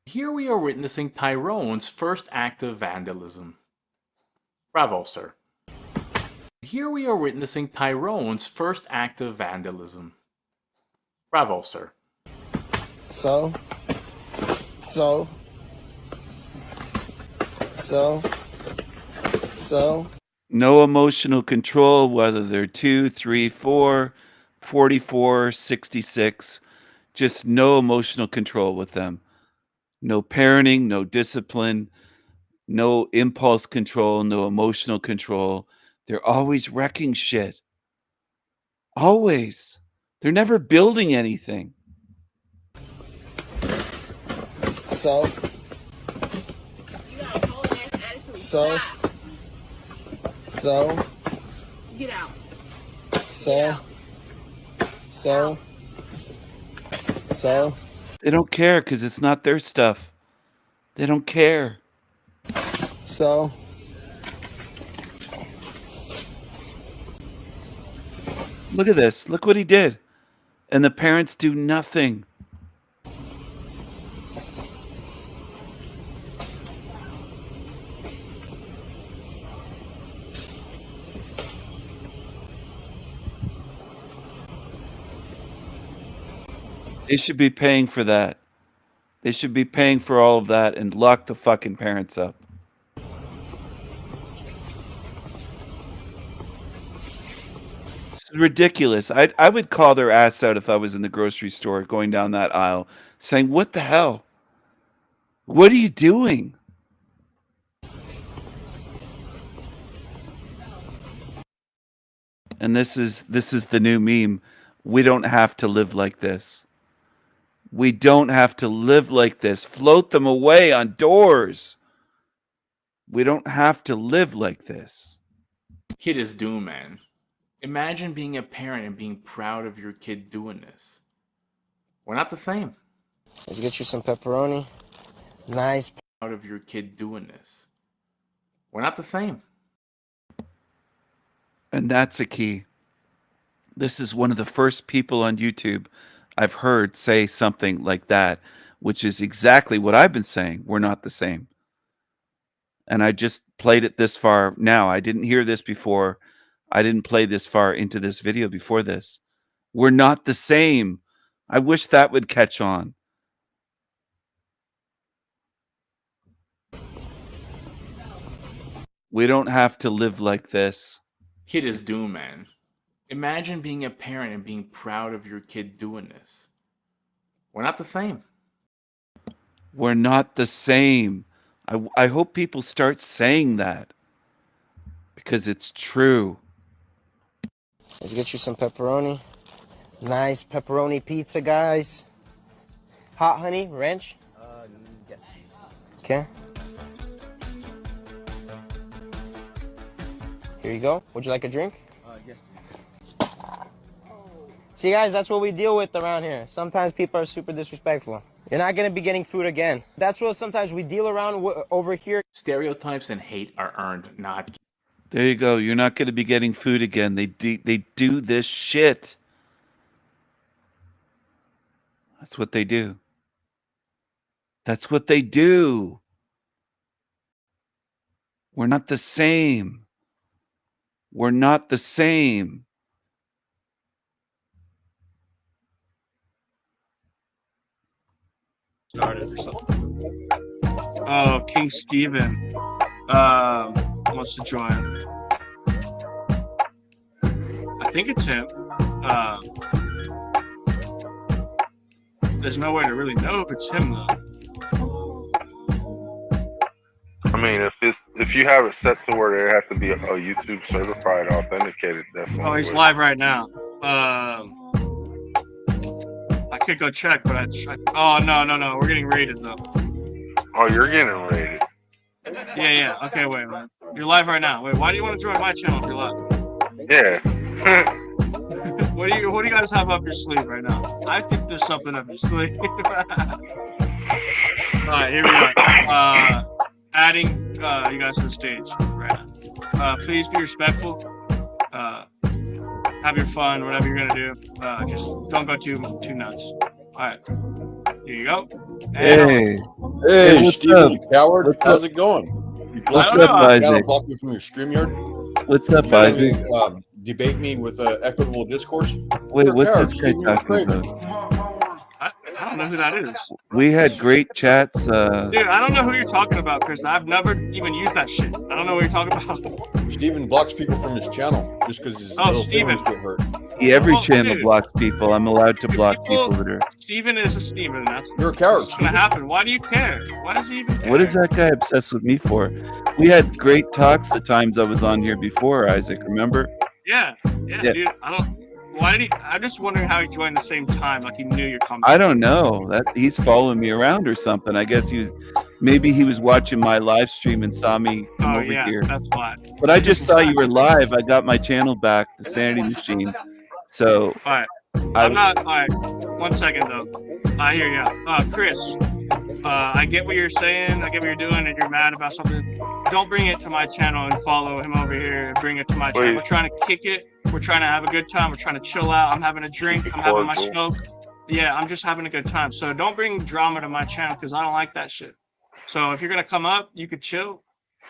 Here we are witnessing Tyrone's first act of vandalism. Bravo, sir. Here we are witnessing Tyrone's first act of vandalism. Bravo, sir.
So.
No emotional control, whether they're 2, 3, 4, 44, 66. Just no emotional control with them. No parenting, no discipline, no impulse control, no emotional control. They're always wrecking shit. Always. They're never building anything.
So.
Get out.
So.
They don't care because it's not their stuff. They don't care.
So.
Look at this. Look what he did. And the parents do nothing. They should be paying for that. They should be paying for all of that and lock the fucking parents up. It's ridiculous. I would call their ass out if I was in the grocery store going down that aisle saying, what the hell? What are you doing? And this is the new meme. We don't have to live like this. We don't have to live like this. Float them away on doors. We don't have to live like this.
Kid is doomed, man. Imagine being a parent and being proud of your kid doing this. We're not the same.
Let's get you some pepperoni. Nice.
Proud of your kid doing this. We're not the same.
And that's a key. This is one of the first people on YouTube I've heard say something like that, which is exactly what I've been saying. We're not the same. And I just played it this far now. I didn't hear this before. I didn't play this far into this video before this. We're not the same. I wish that would catch on. We don't have to live like this.
Kid is doomed, man. Imagine being a parent and being proud of your kid doing this. We're not the same.
We're not the same. I hope people start saying that because it's true.
Let's get you some pepperoni. Nice pepperoni pizza, guys. Hot honey, ranch?
Yes, please.
Okay. Here you go. Would you like a drink?
Yes, please.
See, guys, that's what we deal with around here. Sometimes people are super disrespectful. You're not going to be getting food again. That's what sometimes we deal around over here.
Stereotypes and hate are earned, not.
There you go. You're not going to be getting food again. They do this shit. That's what they do. That's what they do. We're not the same. We're not the same.
Started or something. Oh, King Steven wants to join. I think it's him. There's no way to really know if it's him though.
I mean, if you have it set to where it has to be a YouTube certified authenticated, that's
Oh, he's live right now. I could go check, but oh no, we're getting raided though.
Oh, you're getting raided.
Yeah. Okay, wait. You're live right now. Wait, why do you want to join my channel if you're live?
Yeah.
What do you guys have up your sleeve right now? I think there's something up your sleeve. All right, here we go. Adding you guys to the stage right now. Please be respectful. Have your fun, whatever you're gonna do. Just don't go too nuts. All right, here you go.
Hey,
Hey, Steven, you coward.
What's
How's
up?
it going? You
What's
blocked
up,
me from your channel,
Isaac?
blocked me from your StreamYard.
What's up,
Trying
Isaac?
to debate me with equitable discourse.
Wait,
You're a
what's
coward,
this guy
Steven. You're
talking
crazy.
about?
I don't know who that is.
We had great chats.
Dude, I don't know who you're talking about, Chris. I've never even used that shit. I don't know what you're talking about.
Steven blocks people from his channel just because his
Oh,
little
Steven.
feelings get hurt.
Yeah, every
Well,
channel
dude.
blocks people. I'm allowed to block people that are.
Steven is a Steven. That's
You're a coward,
what's gonna happen. Why do you care? Why does he even care?
What is that guy obsessed with me for? We had great talks the times I was on here before, Isaac. Remember?
Yeah,
Yeah.
dude. I don't. Why did he? I'm just wondering how he joined the same time, like he knew you're coming.
I don't know. That he's following me around or something. I guess maybe he was watching my live stream and saw me come
Oh
over
yeah,
here.
that's why.
But I just saw you were live. I got my channel back, the Sanity Machine. So
All right. I'm not. All right. 1 second though. I hear you. Chris. I get what you're saying. I get what you're doing, and you're mad about something. Don't bring it to my channel and follow him over here and bring it to my channel. We're trying to kick it. We're trying to have a good time. We're trying to chill out. I'm having a drink. I'm having my smoke. Yeah, I'm just having a good time. So don't bring drama to my channel because I don't like that shit. So if you're gonna come up, you could chill.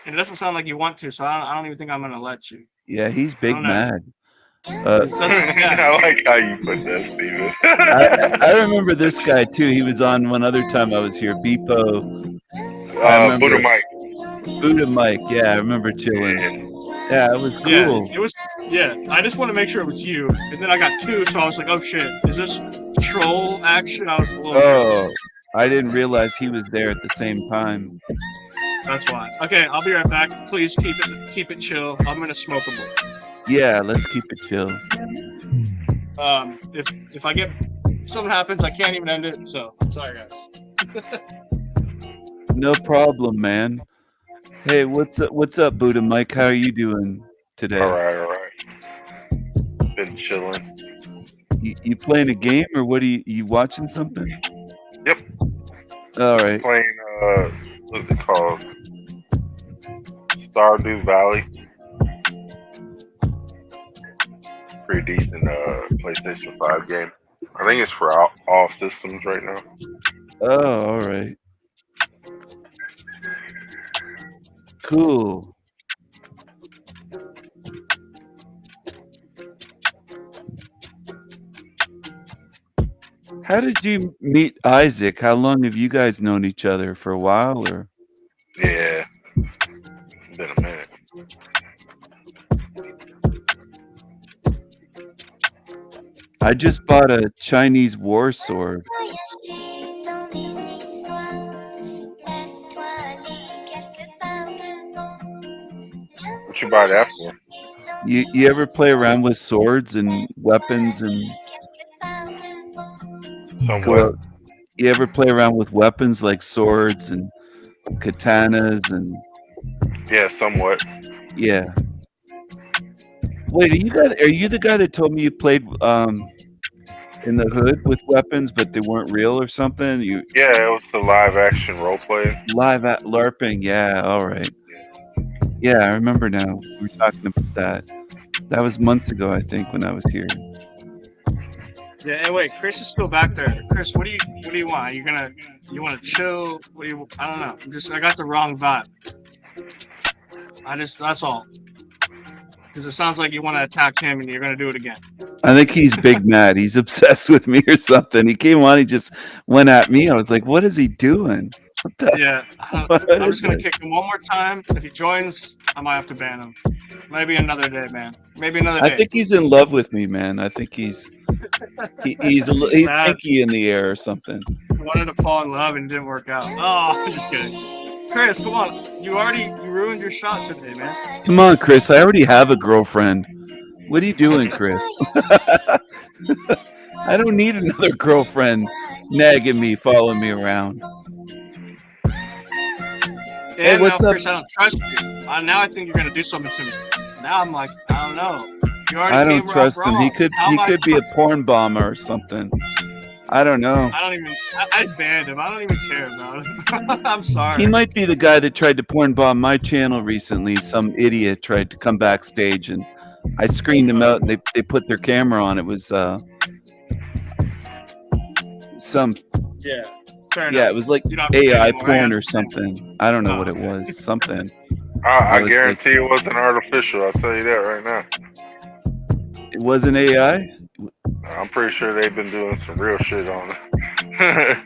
And it doesn't sound like you want to, so I don't even think I'm gonna let you.
yeah, he's big
don't know.
mad.
I like how you put that, Steven.
I remember this guy too. He was on one other time I was here. Beepo.
Buddha Mike.
Buddha Mike. Yeah, I remember chilling. Yeah, it was cool.
Yeah, it was. Yeah, I just want to make sure it was you. And then I got 2, so I was like, oh shit, is this troll action? I was a little.
Oh, I didn't realize he was there at the same time.
That's why. Okay, I'll be right back. Please keep it chill. I'm gonna smoke a bowl.
Yeah, let's keep it chill.
If I get something happens, I can't even end it. So I'm sorry, guys.
No problem, man. Hey, what's up, Buddha Mike? How are you doing today?
All right. Been chilling.
You playing a game or what? You watching something?
Yep.
All right.
Playing what's it called? Stardew Valley. Pretty decent PlayStation 5 game. I think it's for all systems right now.
Oh, all right. Cool. How did you meet Isaac? How long have you guys known each other? For a while, or?
Yeah. Been a minute.
I just bought a Chinese war sword.
What you buy that for?
You ever play around with swords and weapons and?
Somewhat.
You ever play around with weapons like swords and katanas and?
Yeah, somewhat.
Yeah. Wait, are you the guy that told me you played in the hood with weapons, but they weren't real or something?
Yeah, it was the live action role play.
Live at LARPing, yeah, all right. Yeah, I remember now. We were talking about that. That was months ago, I think, when I was here.
Yeah. Hey, wait. Chris is still back there. Chris, what do you want? You want to chill? I don't know. I got the wrong vibe. That's all. Because it sounds like you want to attack him and you're going to do it again.
I think he's big mad. He's obsessed with me or something. He came on, he just went at me. I was like, what is he doing?
Yeah. I'm just going to kick him one more time. If he joins, I might have to ban him. Maybe another day, man. Maybe another day.
I think he's in love with me, man. I think he's pinky in the air or something.
He wanted to fall in love and it didn't work out. Oh, I'm just kidding. Chris, come on. You ruined your shot today, man.
Come on, Chris. I already have a girlfriend. What are you doing, Chris? I don't need another girlfriend nagging me, following me around.
And
what's
now,
up?
Chris, I don't trust you. Now I think you're gonna do something to me. Now I'm like, I don't know. You already
I
came
don't
off
trust him. He
wrong.
could
How am I
be a porn bomber or something. I don't know.
I don't even. I banned him. I don't even care about it. I'm sorry.
He might be the guy that tried to porn bomb my channel recently. Some idiot tried to come backstage and I screened him out and they put their camera on. It was some
Yeah. Fair enough.
it was like
You don't have to say
AI
anymore. I
porn or
understand.
something. I don't know what it was. Something.
I
was
guarantee it wasn't artificial. I'll tell you that right now.
It wasn't AI?
I'm pretty sure they've been doing some real shit on it.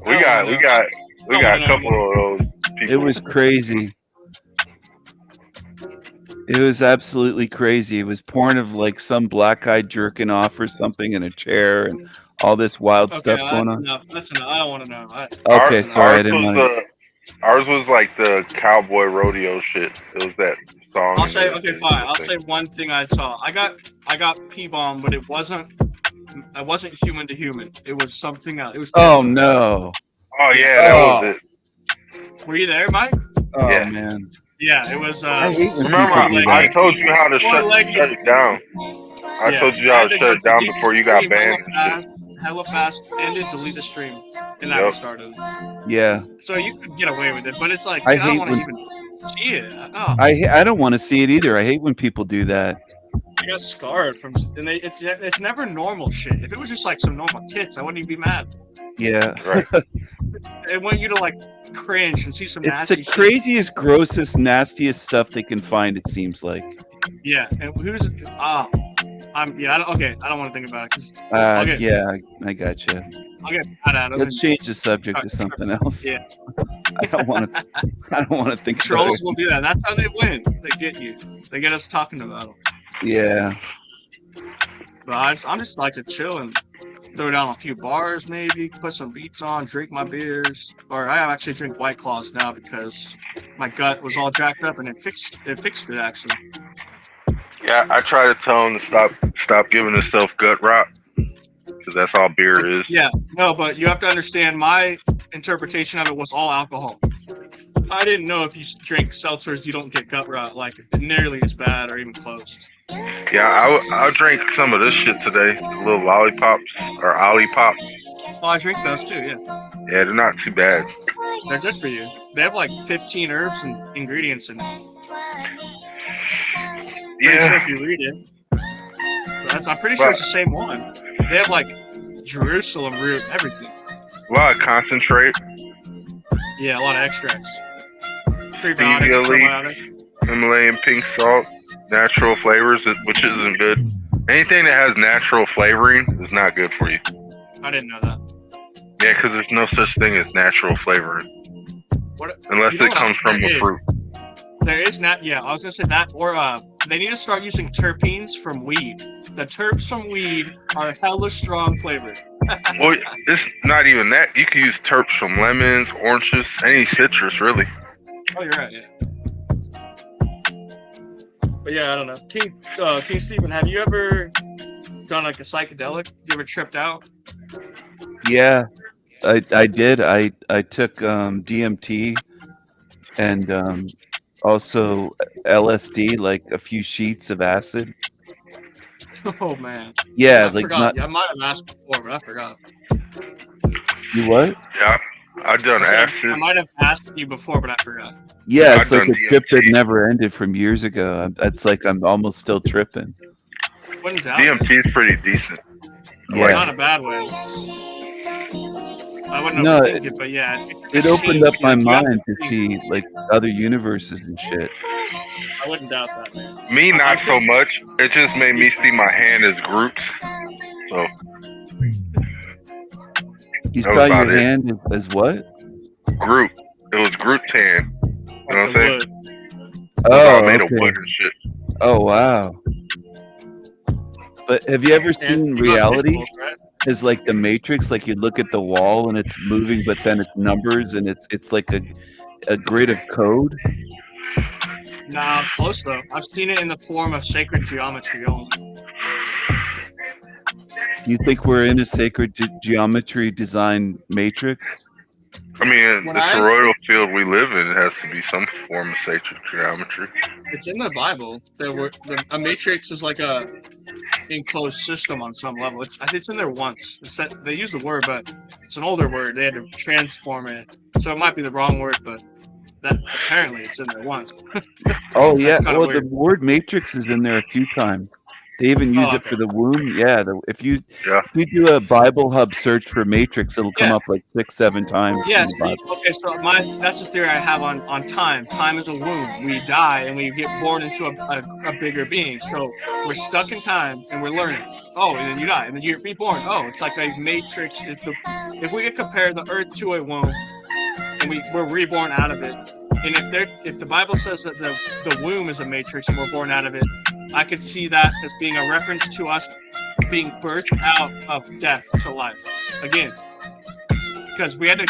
we got a couple of those people.
It was crazy. It was absolutely crazy. It was porn of like some black guy jerking off or something in a chair and all this wild stuff going on.
That's enough. I don't want to know.
Okay, sorry, I didn't want to.
Ours was like the cowboy rodeo shit. It was that song.
I'll say okay, fine. I'll say one thing I saw. I got P-bomb, but it wasn't. I wasn't human to human. It was something else. It was.
Oh no.
Oh yeah, that was it.
Were you there, Mike?
Oh
Yeah.
man.
Yeah, it was.
Remember, I told you how to shut it down. I told you how to shut it down before you got banned.
Hella fast, ended, delete the stream, and that restarted.
Yeah.
So you could get away with it, but it's like
I
I don't
hate
want to
when-
even see it. Oh,
I don't want to see it either. I hate when people do that.
I got scarred from, and it's never normal shit. If it was just like some normal tits, I wouldn't even be mad.
Yeah.
Right.
They want you to like cringe and see some
It's
nasty
the
shit.
craziest, grossest, nastiest stuff they can find, it seems like.
Yeah, and who's I don't want to think about it because I'll get
I gotcha.
I'll get mad at them.
Let's change the subject to something else.
Yeah.
I don't want to think about
Trolls
it.
will do that. That's how they win. They get you. They get us talking about them.
Yeah.
But I'm just like to chill and throw down a few bars, maybe put some beats on, drink my beers, or I actually drink White Claws now because my gut was all jacked up and it fixed it actually.
Yeah, I try to tell him to stop giving himself gut rot, because that's all beer is.
Yeah, no, but you have to understand my interpretation of it was all alcohol. I didn't know if you drink seltzers, you don't get gut rot like nearly as bad or even close.
Yeah, I'll drink some of this shit today. The little lollipops or Olipop.
Oh, I drink those too, yeah.
Yeah, they're not too bad.
They're good for you. They have like 15 herbs and ingredients in it. Pretty sure if you read it. I'm pretty sure it's the same one. They have like Jerusalem root, everything.
A lot of concentrate.
Yeah, a lot of extracts.
Stevia
Prebiotics,
leaf,
probiotics.
Himalayan pink salt, natural flavors, which isn't good. Anything that has natural flavoring is not good for you.
I didn't know that.
Yeah, because there's no such thing as natural flavoring. Unless
You know
it
what
comes from
there
a
is?
fruit.
There is not. Yeah, I was gonna say that, or they need to start using terpenes from weed. The terps from weed are hella strong flavored.
Well, it's not even that. You can use terps from lemons, oranges, any citrus, really.
Oh, you're right. Yeah. But yeah, I don't know. King Stephen, have you ever done like a psychedelic? You ever tripped out?
Yeah, I did. I took DMT and also LSD, like a few sheets of acid.
Oh man.
Yeah,
I
like
forgot.
not.
I might have asked before, but I forgot.
You what?
Yeah, I've done
I said,
acid.
I might have asked you before, but I forgot.
Yeah,
I've
it's like
done
a trip that never ended from years ago. It's like I'm almost still tripping.
Wouldn't doubt it.
DMT is pretty decent.
Yeah.
Not in a bad way. I wouldn't
No,
overthink it, but yeah.
It opened up my mind to see like other universes and shit.
I wouldn't doubt that, man.
Me, not so much. It just made me see my hand as groups. So.
You
That
saw
was about
your
it.
hand as what?
Groot. It was Groot's hand. You know what I'm saying?
Oh,
It was all made of
okay.
wood and shit.
Oh wow. But have you ever seen reality as like the Matrix? Like you look at the wall and it's moving, but then it's numbers and it's like a grid of code.
Nah, close though. I've seen it in the form of sacred geometry only.
You think we're in a sacred geometry design matrix?
I mean,
When
the toroidal field we live in has to be some form of sacred geometry.
It's in the Bible. A matrix is like a enclosed system on some level. I think it's in there once. They use the word, but it's an older word. They had to transform it, so it might be the wrong word, but that apparently it's in there once.
Oh yeah, well
weird.
the word matrix is in there a few times. They even use it for the womb. Yeah, if you do a Bible Hub search for matrix, it'll come up like 6-7 times.
Yes. Okay. So that's the theory I have on time. Time is a womb. We die and we get born into a bigger being. So we're stuck in time and we're learning. Oh, and then you die and then you're reborn. Oh, it's like a matrix. If we could compare the Earth to a womb and we're reborn out of it, and if the Bible says that the womb is a matrix and we're born out of it, I could see that as being a reference to us being birthed out of death to life again, because we had to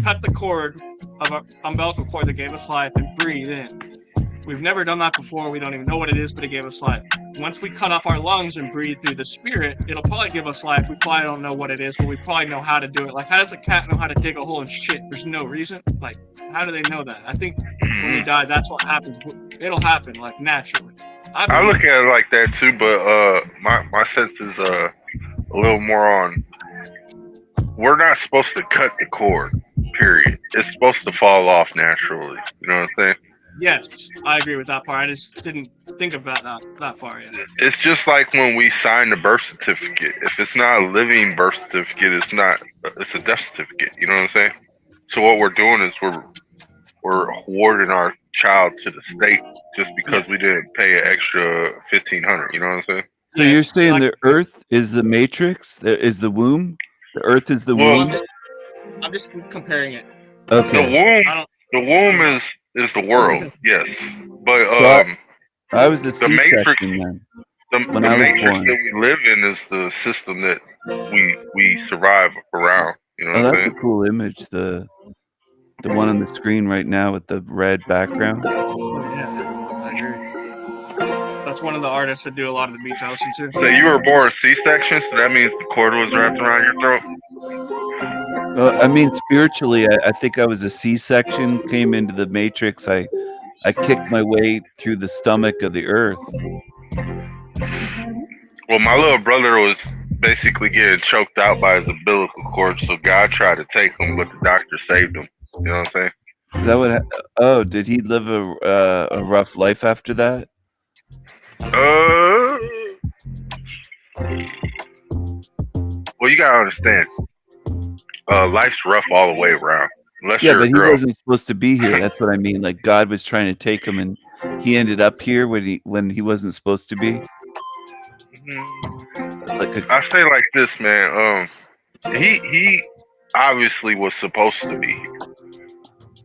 cut the cord of an umbilical cord that gave us life and breathe in. We've never done that before. We don't even know what it is, but it gave us life. Once we cut off our lungs and breathe through the spirit, it'll probably give us life. We probably don't know what it is, but we probably know how to do it. Like, how does a cat know how to dig a hole and shit? There's no reason. Like, how do they know that? I think when we die, that's what happens. It'll happen, like, naturally.
I look at it like that too, but my sense is a little more on. We're not supposed to cut the cord. Period. It's supposed to fall off naturally. You know what I'm saying?
Yes, I agree with that part. I just didn't think of that far yet.
It's just like when we sign the birth certificate. If it's not a living birth certificate, it's a death certificate. You know what I'm saying? So what we're doing is we're awarding our child to the state just because we didn't pay an extra $1,500. You know what I'm saying?
So you're saying the Earth is the matrix? Is the womb? The Earth is the womb?
I'm just comparing it.
Okay.
The womb is the world, yes. But
I was the
matrix.
C-section then.
The matrix that we live in is the system that we survive around. You know what I'm
that's
saying?
a cool image. The one on the screen right now with the red background.
Oh yeah, I agree. That's one of the artists that do a lot of the beats I listen to.
So you were born C-section, so that means the cord was wrapped around your throat?
I mean, spiritually, I think I was a C-section, came into the matrix. I kicked my way through the stomach of the earth.
Well, my little brother was basically getting choked out by his umbilical cord, so God tried to take him, but the doctor saved him. You know what I'm saying?
Is that what? Oh, did he live a rough life after that?
Well, you gotta understand. Life's rough all the way around. Unless
Yeah,
you're
but
a
he
girl.
wasn't supposed to be here. That's what I mean. Like God was trying to take him, and he ended up here when he wasn't supposed to be.
I say like this, man. He obviously was supposed to be here,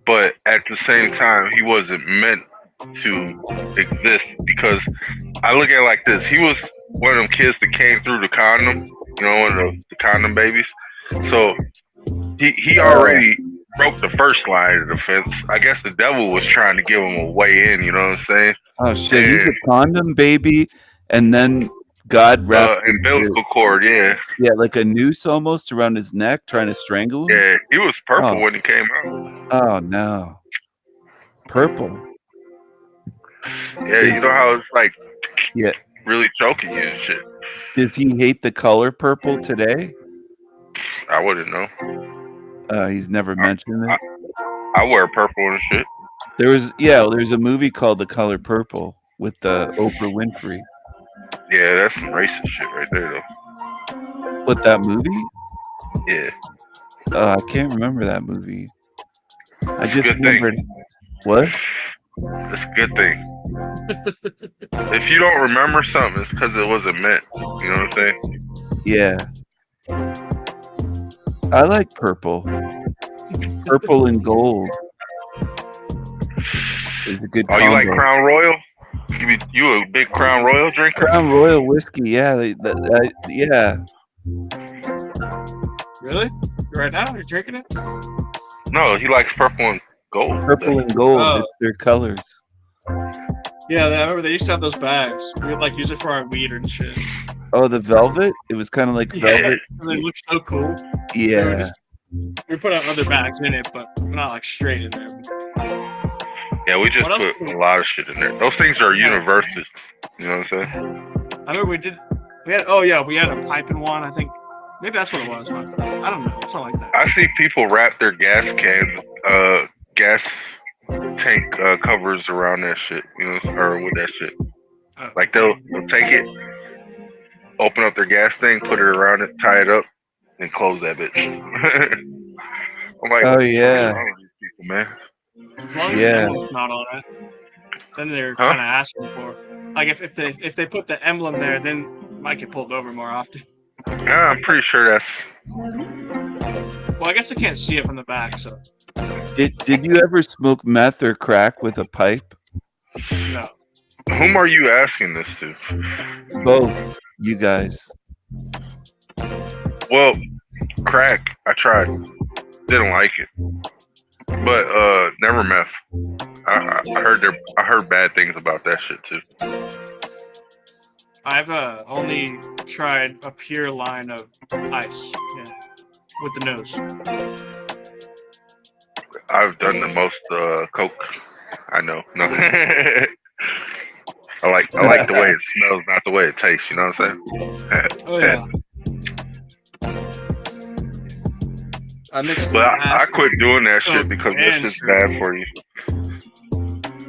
but at the same time, he wasn't meant to exist, because I look at it like this. He was one of them kids that came through the condom, you know, one of the condom babies. So he already broke the first line of defense. I guess the devil was trying to give him a way in, you know what I'm saying?
Oh shit, he's a condom baby, and then God wrapped
umbilical cord, yeah,
like a noose almost around his neck, trying to strangle him.
Yeah, he was purple when he came out.
Oh no, purple.
Yeah, you know how it's like,
yeah,
really choking you and shit.
Does he hate the color purple today?
I wouldn't know.
He's never mentioned it.
I wear purple and shit.
There's a movie called The Color Purple with Oprah Winfrey.
Yeah, that's some racist shit right there, though.
What, that movie?
Yeah.
I can't remember that movie. I
It's a
just
good
remembered.
thing.
What?
It's a good thing. If you don't remember something, it's because it wasn't meant. You know what I'm saying?
Yeah. I like purple. Purple and gold is a good combo.
Oh, you like Crown Royal? You a big Crown Royal drinker?
Crown Royal whiskey, yeah. Yeah.
Really? Right now? You're drinking it?
No, he likes purple and gold.
Purple and gold,
Oh.
it's their colors.
Yeah, I remember they used to have those bags. We would like use it for our weed and shit.
Oh, the velvet? It was kind of like velvet.
Because they look so cool.
Yeah.
We put other bags in it, but not like straight in there.
Yeah, we just
What else?
put a lot of shit in there. Those things are universal. You know what I'm saying?
I remember we had a pipe in one. I think maybe that's what it was. I don't know. Something like that.
I see people wrap their gas cans, gas tank covers around that shit. You know, or with that shit. Like they'll take it, open up their gas thing, put it around it, tie it up, and close that bitch. I'm like,
Oh,
what the fuck is
yeah.
wrong with these people, man?
As long as the emblem's not on it, then they're kind of asking for. Like if they put the emblem there, then it might get pulled over more often.
Yeah, I'm pretty sure that's.
Well, I guess I can't see it from the back, so.
Did you ever smoke meth or crack with a pipe?
No.
Whom are you asking this to?
Both, you guys.
Well, crack, I tried. Didn't like it. But never meth. I heard bad things about that shit too.
I've only tried a pure line of ice, with the nose.
I've done the most coke. I know. No. I like the way it smells, not the way it tastes. You know what I'm saying?
Oh yeah.
But I quit doing that shit because that shit's bad for you.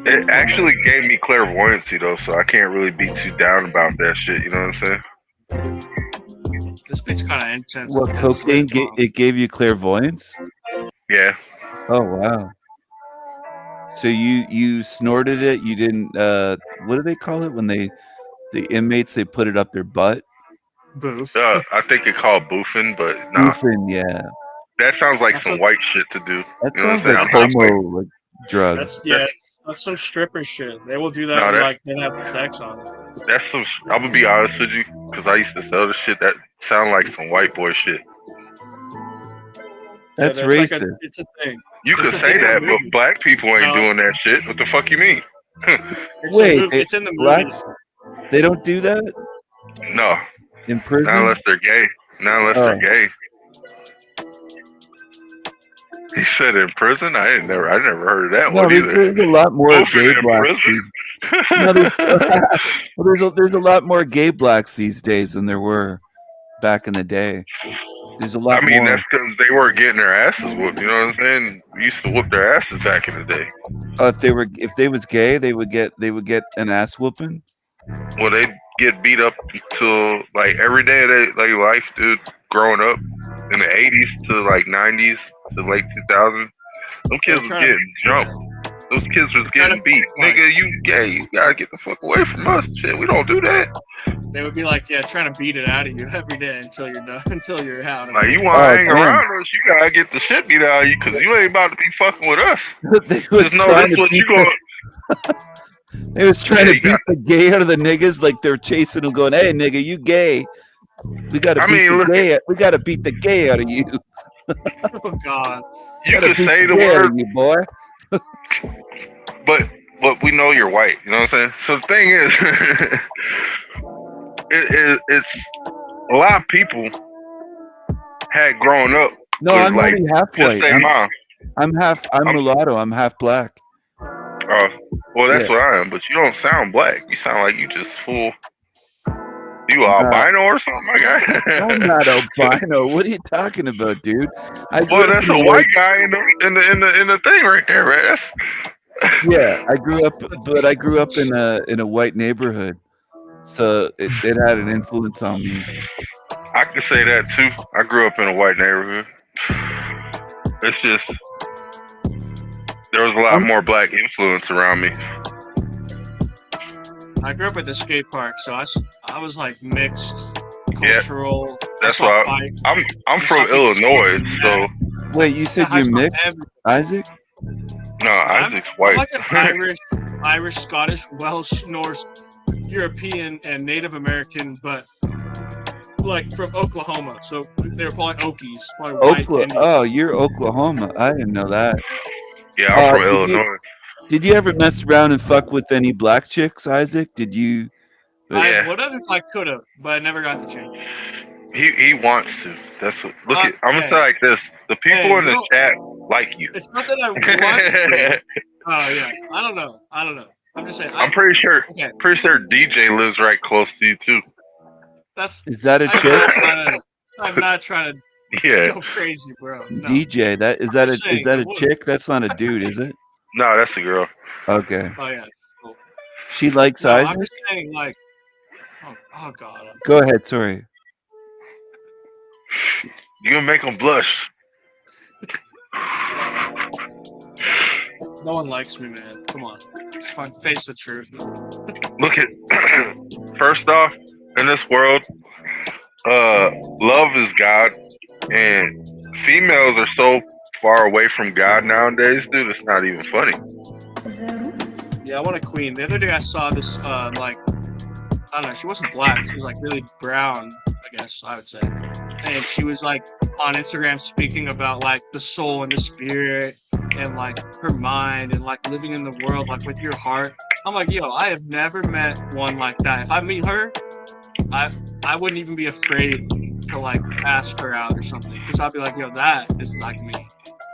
It actually gave me clairvoyancy though, so I can't really be too down about that shit. You know what I'm saying?
This bit's kind of intense.
What, cocaine it gave you clairvoyance?
Yeah.
Oh wow. So you snorted it? You didn't? What do they call it when the inmates they put it up their butt?
Boof.
I think it's called boofing, but nah.
Boofing, yeah.
That sounds like some white shit to do.
That
You know
sounds
what I'm
like
saying?
homo like drugs.
That's some stripper shit. They will do that when like they have sex on it.
That's some. I'm gonna be honest with you, because I used to sell the shit that sound like some white boy shit.
That's
racist.
racist.
It's a thing.
You could say that, but black people ain't doing that shit. What the fuck you mean?
Wait,
it's in the
blacks? They don't do that
No.
in prison.
Not unless they're gay. Not unless they're gay. He said in prison? I never heard of that one either.
There's a lot more
Boofing
gay
in
blacks. There's a lot more gay blacks these days than there were back in the day. There's a lot more.
That's because they weren't getting their asses whooped. You know what I'm saying? We used to whoop their asses back in the day.
If they was gay, they would get an ass whooping.
Well, they get beat up till like every day of their life, dude. Growing up in the 80s to like 90s to late 2000s, them kids was getting jumped. Those kids was getting beat. Nigga, you gay? You gotta get the fuck away from us. Shit, we don't do that.
They would be like, trying to beat it out of you every day until you're done, until you're out.
Like, you want to hang around us, you gotta get the shit beat out of you, because you ain't about to be fucking with us. Just know this what you going.
They was trying to beat the gay out of the niggas, like they're chasing them, going, "Hey, nigga, you gay? We gotta beat the gay out of you."
Oh God!
You could say the word,
you boy.
but we know you're white. You know what I'm saying? So the thing is, it's a lot of people had grown up.
No, I'm
like,
only half white. I'm
I'm
mulatto. I'm half black.
Well, that's what I am. But you don't sound black. You sound like you just full. You albino or something, my guy?
I'm not albino. What are you talking about, dude?
Well, that's a white guy in the thing right there, right? That's
yeah. I grew up in a white neighborhood, so it had an influence on me.
I could say that too. I grew up in a white neighborhood. It's just there was a lot more black influence around me.
I grew up at the skate park, so I was like mixed, cultural.
Yeah, that's why I'm from Illinois. So
wait, you said you mixed, Isaac?
No, Isaac's white.
I'm like an Irish, Scottish, Welsh, Norse, European, and Native American, but like from Oklahoma. So they were probably Okies.
Oh, you're Oklahoma. I didn't know that.
Yeah, I'm from Illinois.
Did you ever mess around and fuck with any black chicks, Isaac? Did you?
I would have if I could have, but I never got the chance.
He wants to. That's what. Look at. I'm gonna say like this: the people in the chat like you.
It's not that I want to. Oh yeah, I don't know. I'm just saying.
I'm pretty sure.
Okay.
Pretty sure DJ lives right close to you too.
Is that a chick?
I'm not trying to go crazy, bro. No.
DJ, is that a chick? That's not a dude, is it?
No, that's a girl.
Okay.
Oh yeah. Cool.
She likes Isaac.
I'm just saying, like. Oh god.
Go ahead. Sorry.
You gonna make them blush.
No one likes me, man. Come on. Just face the truth.
Look at. First off, in this world, love is God, and females are so far away from God nowadays, dude. It's not even funny.
Yeah, I want a queen. The other day I saw this, like, I don't know, she wasn't black. She was like really brown, I guess I would say. And she was like on Instagram speaking about like the soul and the spirit and like her mind and like living in the world like with your heart. I'm like, yo, I have never met one like that. If I meet her, I wouldn't even be afraid to like ask her out or something, because I'd be like, yo, that is like me.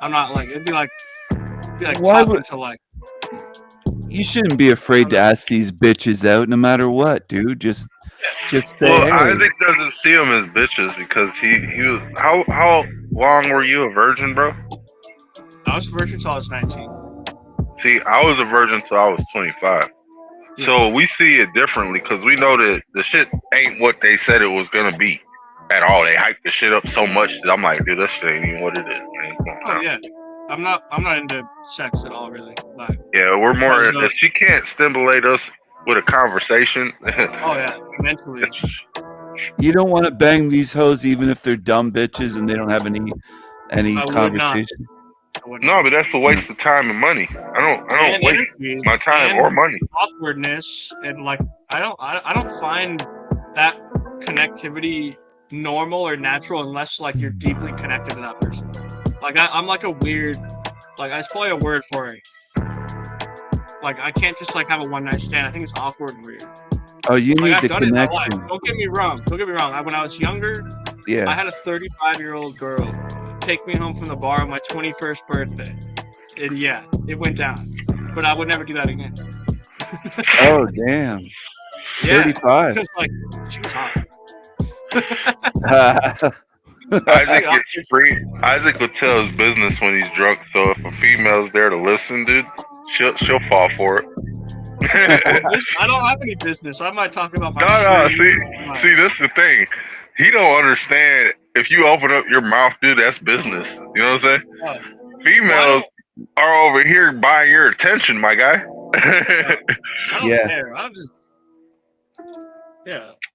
I'm not like, it'd be like
Why
talking
would-
to like.
You shouldn't be afraid to ask these bitches out, no matter what, dude. Just say,
Well,
hey.
Isaac doesn't see them as bitches because he was. How long were you a virgin, bro?
I was a virgin till I was 19.
See, I was a virgin till I was 25. So we see it differently because we know that the shit ain't what they said it was gonna be at all. They hyped the shit up so much that I'm like, dude, that shit ain't even what it is, man. Come on
Oh
now.
yeah, I'm not into sex at all, really. Like,
Yeah, we're more.
Because of-
If she can't stimulate us with a conversation,
oh yeah, mentally.
You don't want to bang these hoes even if they're dumb bitches and they don't have any
I would not.
conversation.
no, but that's a waste of time and money. I don't
And
waste
energy
my time
and
or money.
Awkwardness and like I don't find that connectivity normal or natural unless like you're deeply connected to that person. Like I'm like a weird, like it's probably a word for it. Like I can't just like have a one night stand. I think it's awkward and weird.
Oh, you
Like
need
I've
the
done it in my life.
connection.
Don't get me wrong. When I was younger,
Yeah.
I had a 35-year-old girl take me home from the bar on my 21st birthday, and yeah, it went down. But I would never do that again.
Oh, damn.
Yeah,
35.
because like she was hot.
Isaac gets free. Isaac would tell his business when he's drunk. So if a female's there to listen, dude, she'll fall for it.
I don't have any business. I might talk about my
No,
stream.
see, this is the thing. He don't understand. If you open up your mouth, dude, that's business. You know what I'm saying? Females are over here buying your attention, my guy.
I don't
Yeah.
care. I'm just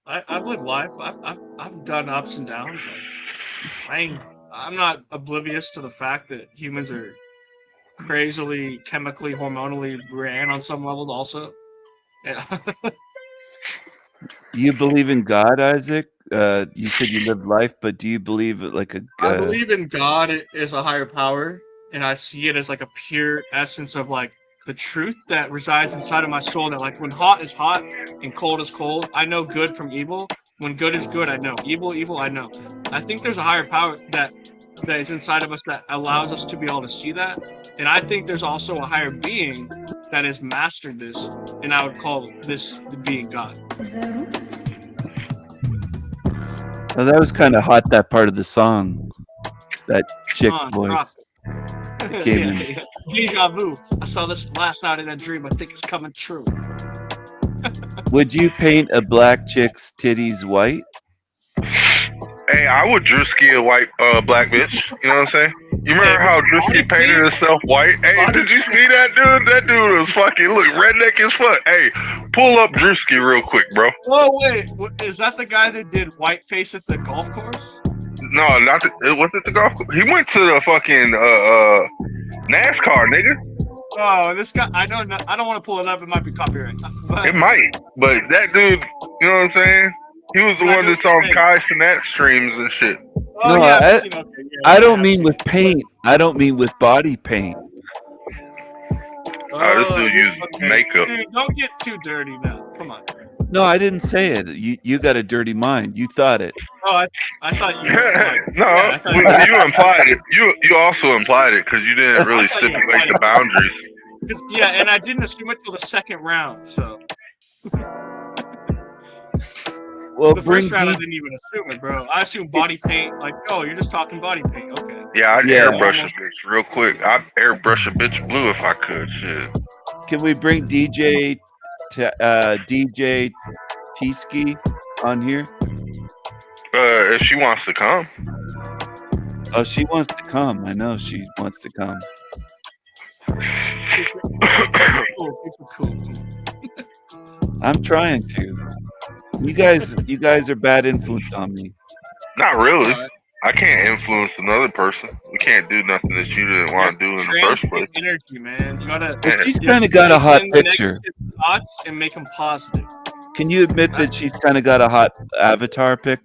I've lived life. I've done ups and downs. I'm not oblivious to the fact that humans are crazily, chemically, hormonally ran on some level also. Yeah.
You believe in God, Isaac? You said you lived life, but do you believe like a?
I believe in God as a higher power, and I see it as like a pure essence of like the truth that resides inside of my soul. That like when hot is hot and cold is cold, I know good from evil. When good is good, I know evil, I know. I think there's a higher power that is inside of us that allows us to be able to see that, and I think there's also a higher being that has mastered this, and I would call this the being God.
Oh, that was kind of hot. That part of the song, that chick
Come on,
voice.
rock.
It came in.
Yeah. Deja vu. I saw this last night in a dream. I think it's coming true.
Would
you paint a black chick's titties white?
Hey, I would Drewski a white black bitch. You know what I'm saying? You remember how Drewski painted himself white? Hey, did you see that dude? That dude was fucking look redneck as fuck. Hey, pull up Drewski real quick, bro.
Oh wait, is that the guy that did whiteface at the golf course?
No, not the, was it the golf course? He went to the fucking NASCAR, nigga.
Oh, this guy. I don't want to pull it up. It might be copyright. But
It might, but that dude, you know what I'm saying? He was the one that's on Kai Cenat streams and shit.
Oh,
No,
yeah,
I,
I've seen- okay, yeah,
I don't mean with paint. I don't mean with body paint.
This dude used makeup.
Dude, don't get too dirty now. Come on.
No, I didn't say it. You got a dirty mind. You thought it.
Oh, I thought you.
No,
I thought
you implied it. You also implied it because you didn't really
thought you
stipulate the
implied it.
boundaries.
Yeah, and I didn't assume it till the second round. So.
Well,
the first round, I didn't even assume it, bro. I assumed body paint. Like, oh, you're just talking body paint. Okay.
Yeah, I'd airbrush a bitch real quick. I'd airbrush a bitch blue if I could. Shit.
Can we bring DJ T-Ski on here?
If she wants to come.
Oh, she wants to come. I know she wants to come.
Cool.
I'm trying to. You guys are bad influence on me.
Not really. I can't influence another person. We can't do nothing that you didn't want to do in the first place.
Energy, man. You gotta.
She's kind of got a hot picture.
Thoughts and make them positive.
Can you admit that she's kind of got a hot avatar pic?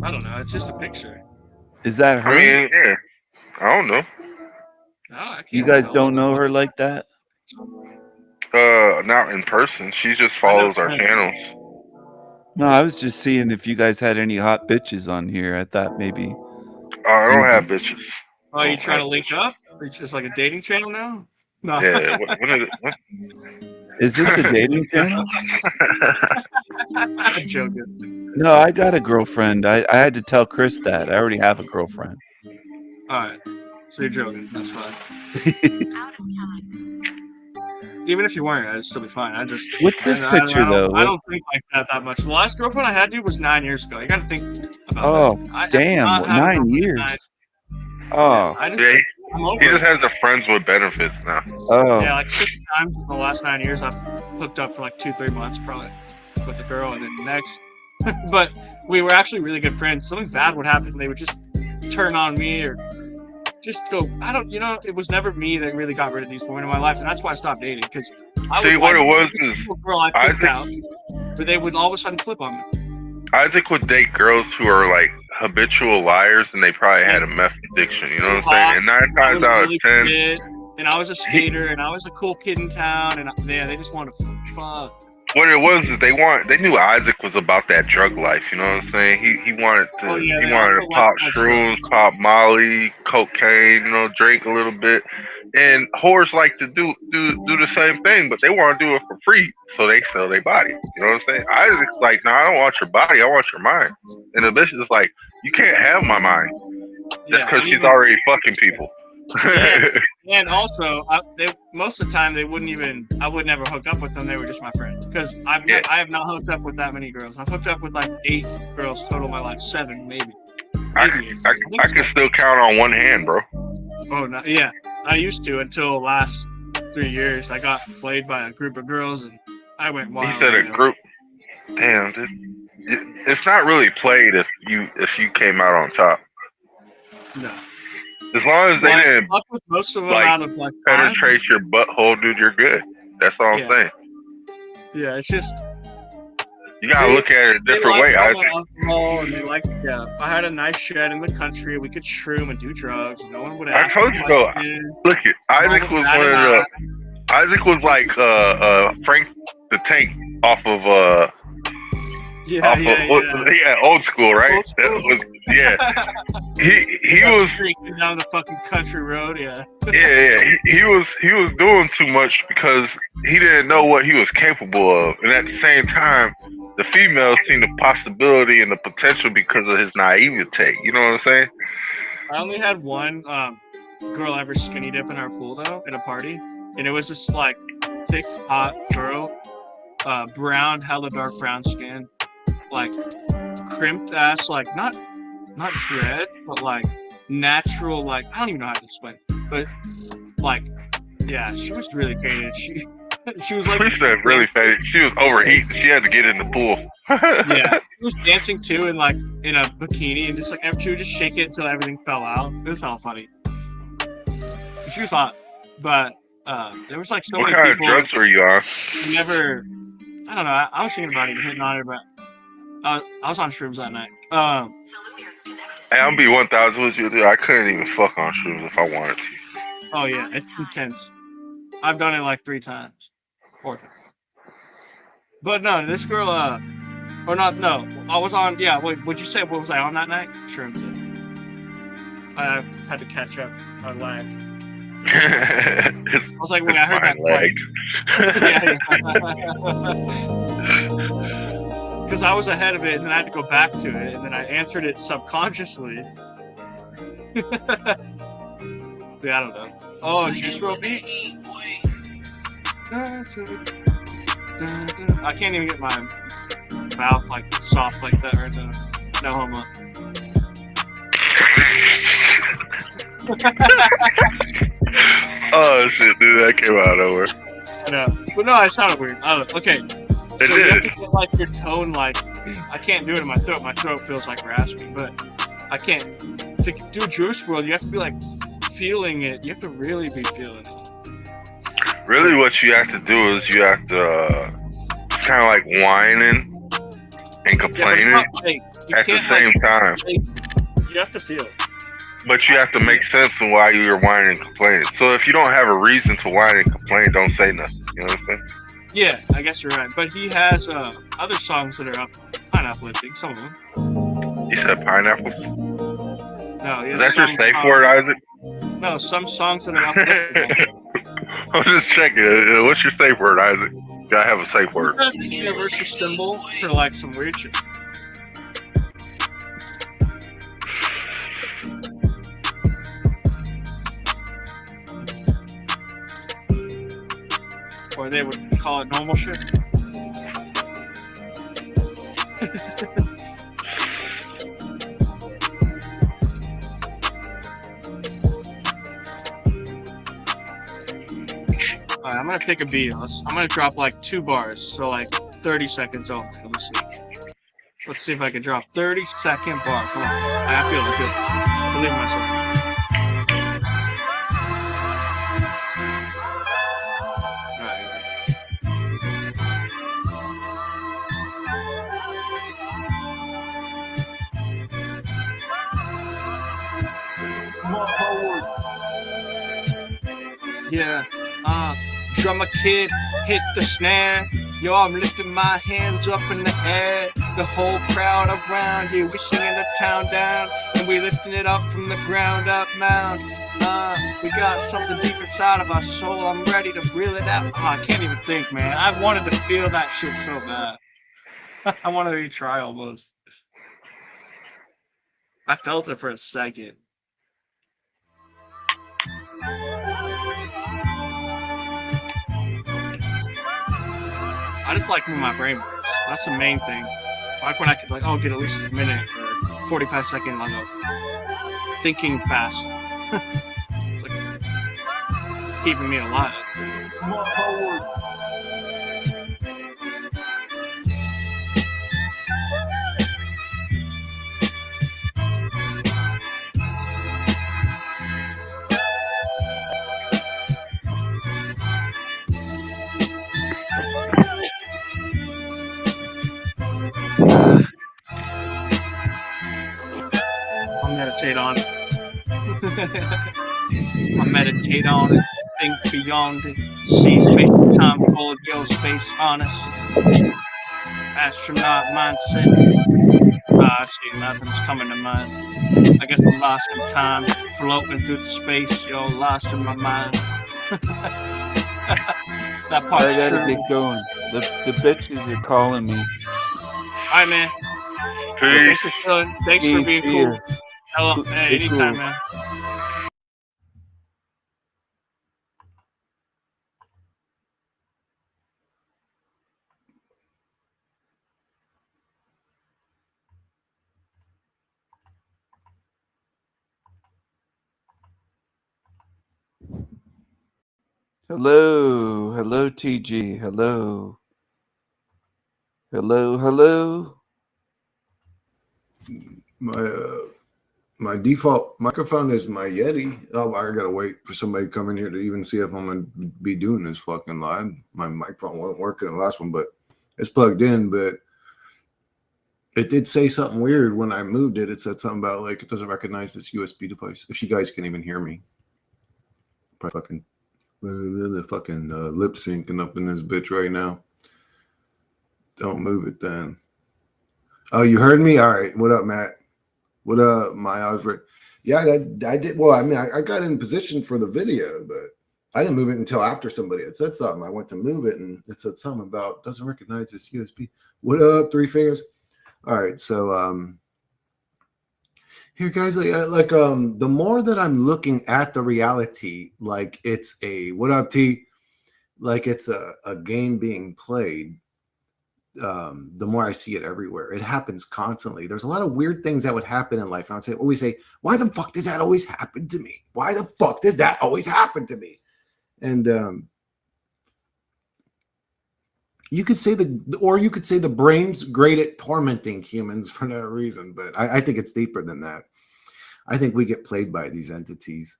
I don't know. It's just a picture.
Is that her?
I mean, yeah. I don't know.
You guys don't know her like that?
Not in person. She just follows our channels.
No, I was just seeing if you guys had any hot bitches on here. I thought maybe.
I don't have bitches.
Oh, are you trying to link up? It's just like a dating channel now? No.
Yeah. What?
Is this a dating channel?
I'm joking.
No, I got a girlfriend. I had to tell Chris that. I already have a girlfriend.
All right. So you're joking. That's fine. Even if you weren't, I'd still be fine.
What's this picture, though?
I don't think like that much. The last girlfriend I had was 9 years ago. You got to think about that.
Oh, damn. 9 years. Oh.
Yeah, he just has the friends with benefits now.
Oh.
Yeah, like 6 times in the last 9 years, I've hooked up for like 2-3 months probably with a girl, and then next. But we were actually really good friends. Something bad would happen. They would just turn on me or just go, it was never me that really got rid of these women in my life, and that's why I stopped dating, because
what it was is
girl I picked out, but they would all of a sudden flip on me.
Isaac would date girls who are like habitual liars, and they probably had a meth addiction. You know what I'm saying? And 9 times out of 10,
fit, and I was a skater, and I was a cool kid in town, and they just wanted to fuck.
What it was is they knew Isaac was about that drug life. You know what I'm saying? He wanted to pop shrooms, pop Molly, cocaine, drink a little bit, and whores like to do the same thing, but they want to do it for free, so they sell their body. You know what I'm saying? Isaac's like, no, I don't want your body, I want your mind. And the bitch is like, you can't have my mind. Just because she's already fucking people.
And also, most of the time I would never hook up with them. They were just my friends, because I have not hooked up with that many girls. I've hooked up with like 8 girls total in my life, 7 maybe.
I can still count on one hand, bro.
Oh no, yeah, I used to until the last 3 years. I got played by a group of girls, and I went wild.
He said a group. Damn, dude. It's not really played if you came out on top.
No.
As long as they didn't
with most of them out of like
penetrate your butthole, dude, you're good. That's all I'm saying.
Yeah, it's just
you gotta look at it a different way, Isaac.
Alcohol, and I had a nice shed in the country. We could shroom and do drugs. No one would
I
ask.
told you though. Look it, Isaac was one of the. Isaac was like Frank the Tank off of old school, right?
Old school.
He was
drinking down the fucking country road,
yeah. He was doing too much because he didn't know what he was capable of, and at the same time, the females seen the possibility and the potential because of his naivete. You know what I'm saying?
I only had one girl ever skinny dip in our pool though, at a party, and it was this like thick, hot girl, brown, hella dark brown skin, like crimped ass, like not dread, but like natural, like I don't even know how to explain it, but like she was really faded. She was like
really faded. She was overheating. She had to get in the pool.
Yeah, she was dancing too, in a bikini, and just like she would just shake it until everything fell out. It was hella funny. She was hot, but there was like so many people.
What kind of drugs were you on?
I don't know. I was thinking about even hitting on her, but I was on shrooms that night.
Hey, I'll be 1,000 with you, dude. I couldn't even fuck on shrooms if I wanted to.
Oh yeah, it's intense. I've done it like 3 times, 4 times. But no, this girl, or not, no, I was on, yeah, what'd you say? What was I on that night? Shrooms. I had to catch up on lag. I was like, wait, I heard that twice. Because I was ahead of it, and then I had to go back to it, and then I answered it subconsciously. Yeah, I don't know. Oh, Juice WRLD beat? I can't even get my mouth like soft like that right now. No homo.
Oh shit, dude, that came out of nowhere.
I know. But no, I sounded weird. I don't know. Okay. So you have to get like your tone like, I can't do it in my throat. My throat feels like raspy, but I can't. To do Juice WRLD, you have to be like feeling it. You have to really be feeling it.
Really, what you have to do is you have to kind of like whining and complaining at the same time.
You have to feel it.
But you have to make sense of why you're whining and complaining. So if you don't have a reason to whine and complain, don't say nothing. You know what I'm saying?
Yeah, I guess you're right. But he has other songs that are uplifting. Some of them.
You said pineapples?
No,
is that your safe word, Isaac?
No, some songs that are uplifting.
I'm just checking. What's your safe word, Isaac? Gotta have a safe word.
That's the universal symbol for like some weird shit. Or they would call it normal shit. Alright, I'm gonna take a beat. I'm gonna drop like 2 bars, so like 30 seconds only. Let's see if I can drop 30-second bar. Come on. I feel it. I believe in myself. Yeah, drummer kid, hit the snare. Yo, I'm lifting my hands up in the air. The whole crowd around here, we singing the town down, and we lifting it up from the ground up mound. We got something deep inside of our soul. I'm ready to reel it out. I can't even think, man. I wanted to feel that shit so bad. I wanted to retry almost. I felt it for a second. I just like when my brain works. That's the main thing. Like when I could get at least a minute or 45 seconds on thinking fast. It's like keeping me alive. I'll meditate on it. I'll meditate on it. Think beyond it. See space and time full of your space honest. Astronaut mindset. I see nothing's coming to mind. I guess I'm lost in time. Floating through the space. You're lost in my mind. That part's
I gotta
true.
get going. The bitches are calling me.
Alright, man. Thanks for chilling. Thanks for being cool. Hello. Hey, anytime,
cool.
man.
Hello, TG. Hello.
My default microphone is my Yeti. Oh, I gotta wait for somebody to come in here to even see if I'm gonna be doing this fucking live. My microphone wasn't working the last one, but it's plugged in. But it did say something weird when I moved it. It said something about like it doesn't recognize this USB device. If you guys can even hear me, probably fucking lip syncing up in this bitch right now. Don't move it then. Oh, you heard me? All right. What up, Matt? What up, I was right. Yeah, I did. Well, I mean, I got in position for the video, but I didn't move it until after somebody had said something. I went to move it, and it said something about doesn't recognize this USB. What up, 3 fingers? All right, so here, guys, the more that I'm looking at the reality, like it's a what up, T, like it's a game being played. The more I see it everywhere, it happens constantly. There's a lot of weird things that would happen in life. And I'd always say, why the fuck does that always happen to me? Why the fuck does that always happen to me? And you could say the brain's great at tormenting humans for no reason, but I think it's deeper than that. I think we get played by these entities.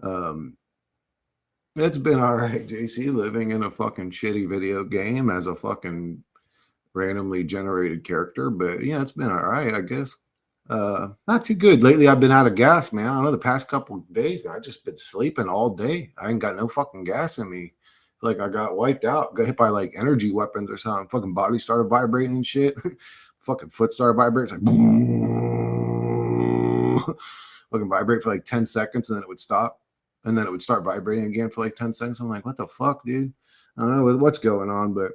It's been all right, JC, living in a fucking shitty video game as a fucking randomly generated character, but yeah, it's been all right, I guess. Not too good lately. I've been out of gas, man. I don't know, the past couple of days I've just been sleeping all day. I ain't got no fucking gas in me. Like I got wiped out, got hit by like energy weapons or something. Fucking body started vibrating and shit. Fucking foot started vibrating. It's like fucking vibrate for like 10 seconds and then it would stop, and then it would start vibrating again for like 10 seconds. I'm like, what the fuck, dude? I don't know what's going on, but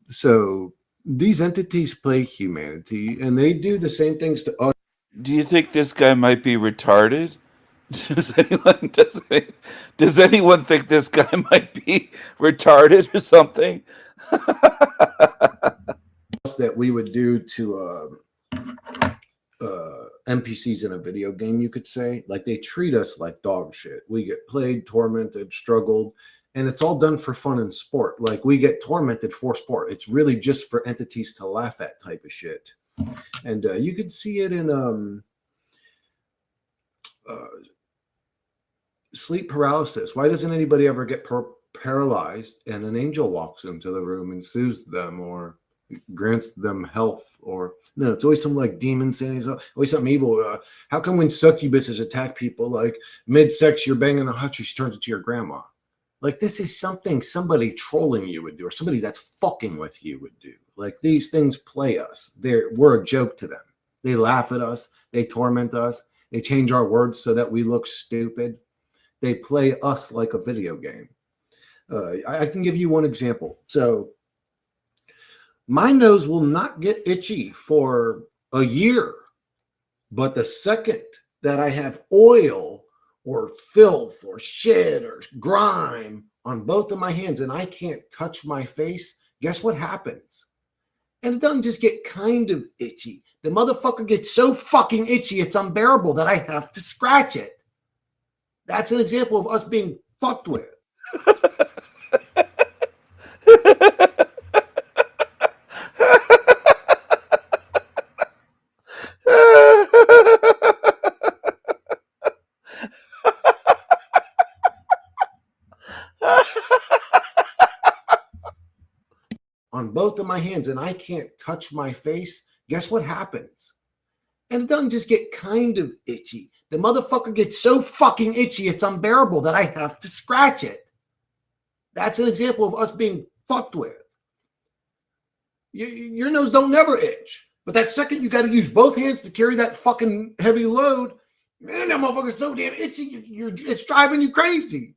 so these entities play humanity and they do the same things to us.
Do you think this guy might be retarded? Does anyone think this guy might be retarded or something?
That we would do to NPCs in a video game, you could say. Like they treat us like dog shit. We get played, tormented, struggled. And it's all done for fun and sport. Like we get tormented for sport. It's really just for entities to laugh at type of shit. And you could see it in sleep paralysis. Why doesn't anybody ever get paralyzed and an angel walks into the room and soothes them or grants them health? Or no, it's always some like demon saying, it's always something evil. How come when succubuses attack people, like mid-sex, you're banging a hutch, she turns into your grandma? Like this is something somebody trolling you would do, or somebody that's fucking with you would do. Like these things play us. We're a joke to them. They laugh at us. They torment us. They change our words so that we look stupid. They play us like a video game. I can give you one example. So my nose will not get itchy for a year, but the second that I have oil or filth or shit or grime on both of my hands and I can't touch my face, guess what happens? And it doesn't just get kind of itchy. The motherfucker gets so fucking itchy, it's unbearable that I have to scratch it. That's an example of us being fucked with. On both of my hands and I can't touch my face, guess what happens? And it doesn't just get kind of itchy. The motherfucker gets so fucking itchy, it's unbearable that I have to scratch it. That's an example of us being fucked with. Your nose don't never itch. But that second you got to use both hands to carry that fucking heavy load, man, that motherfucker's so damn itchy, it's driving you crazy.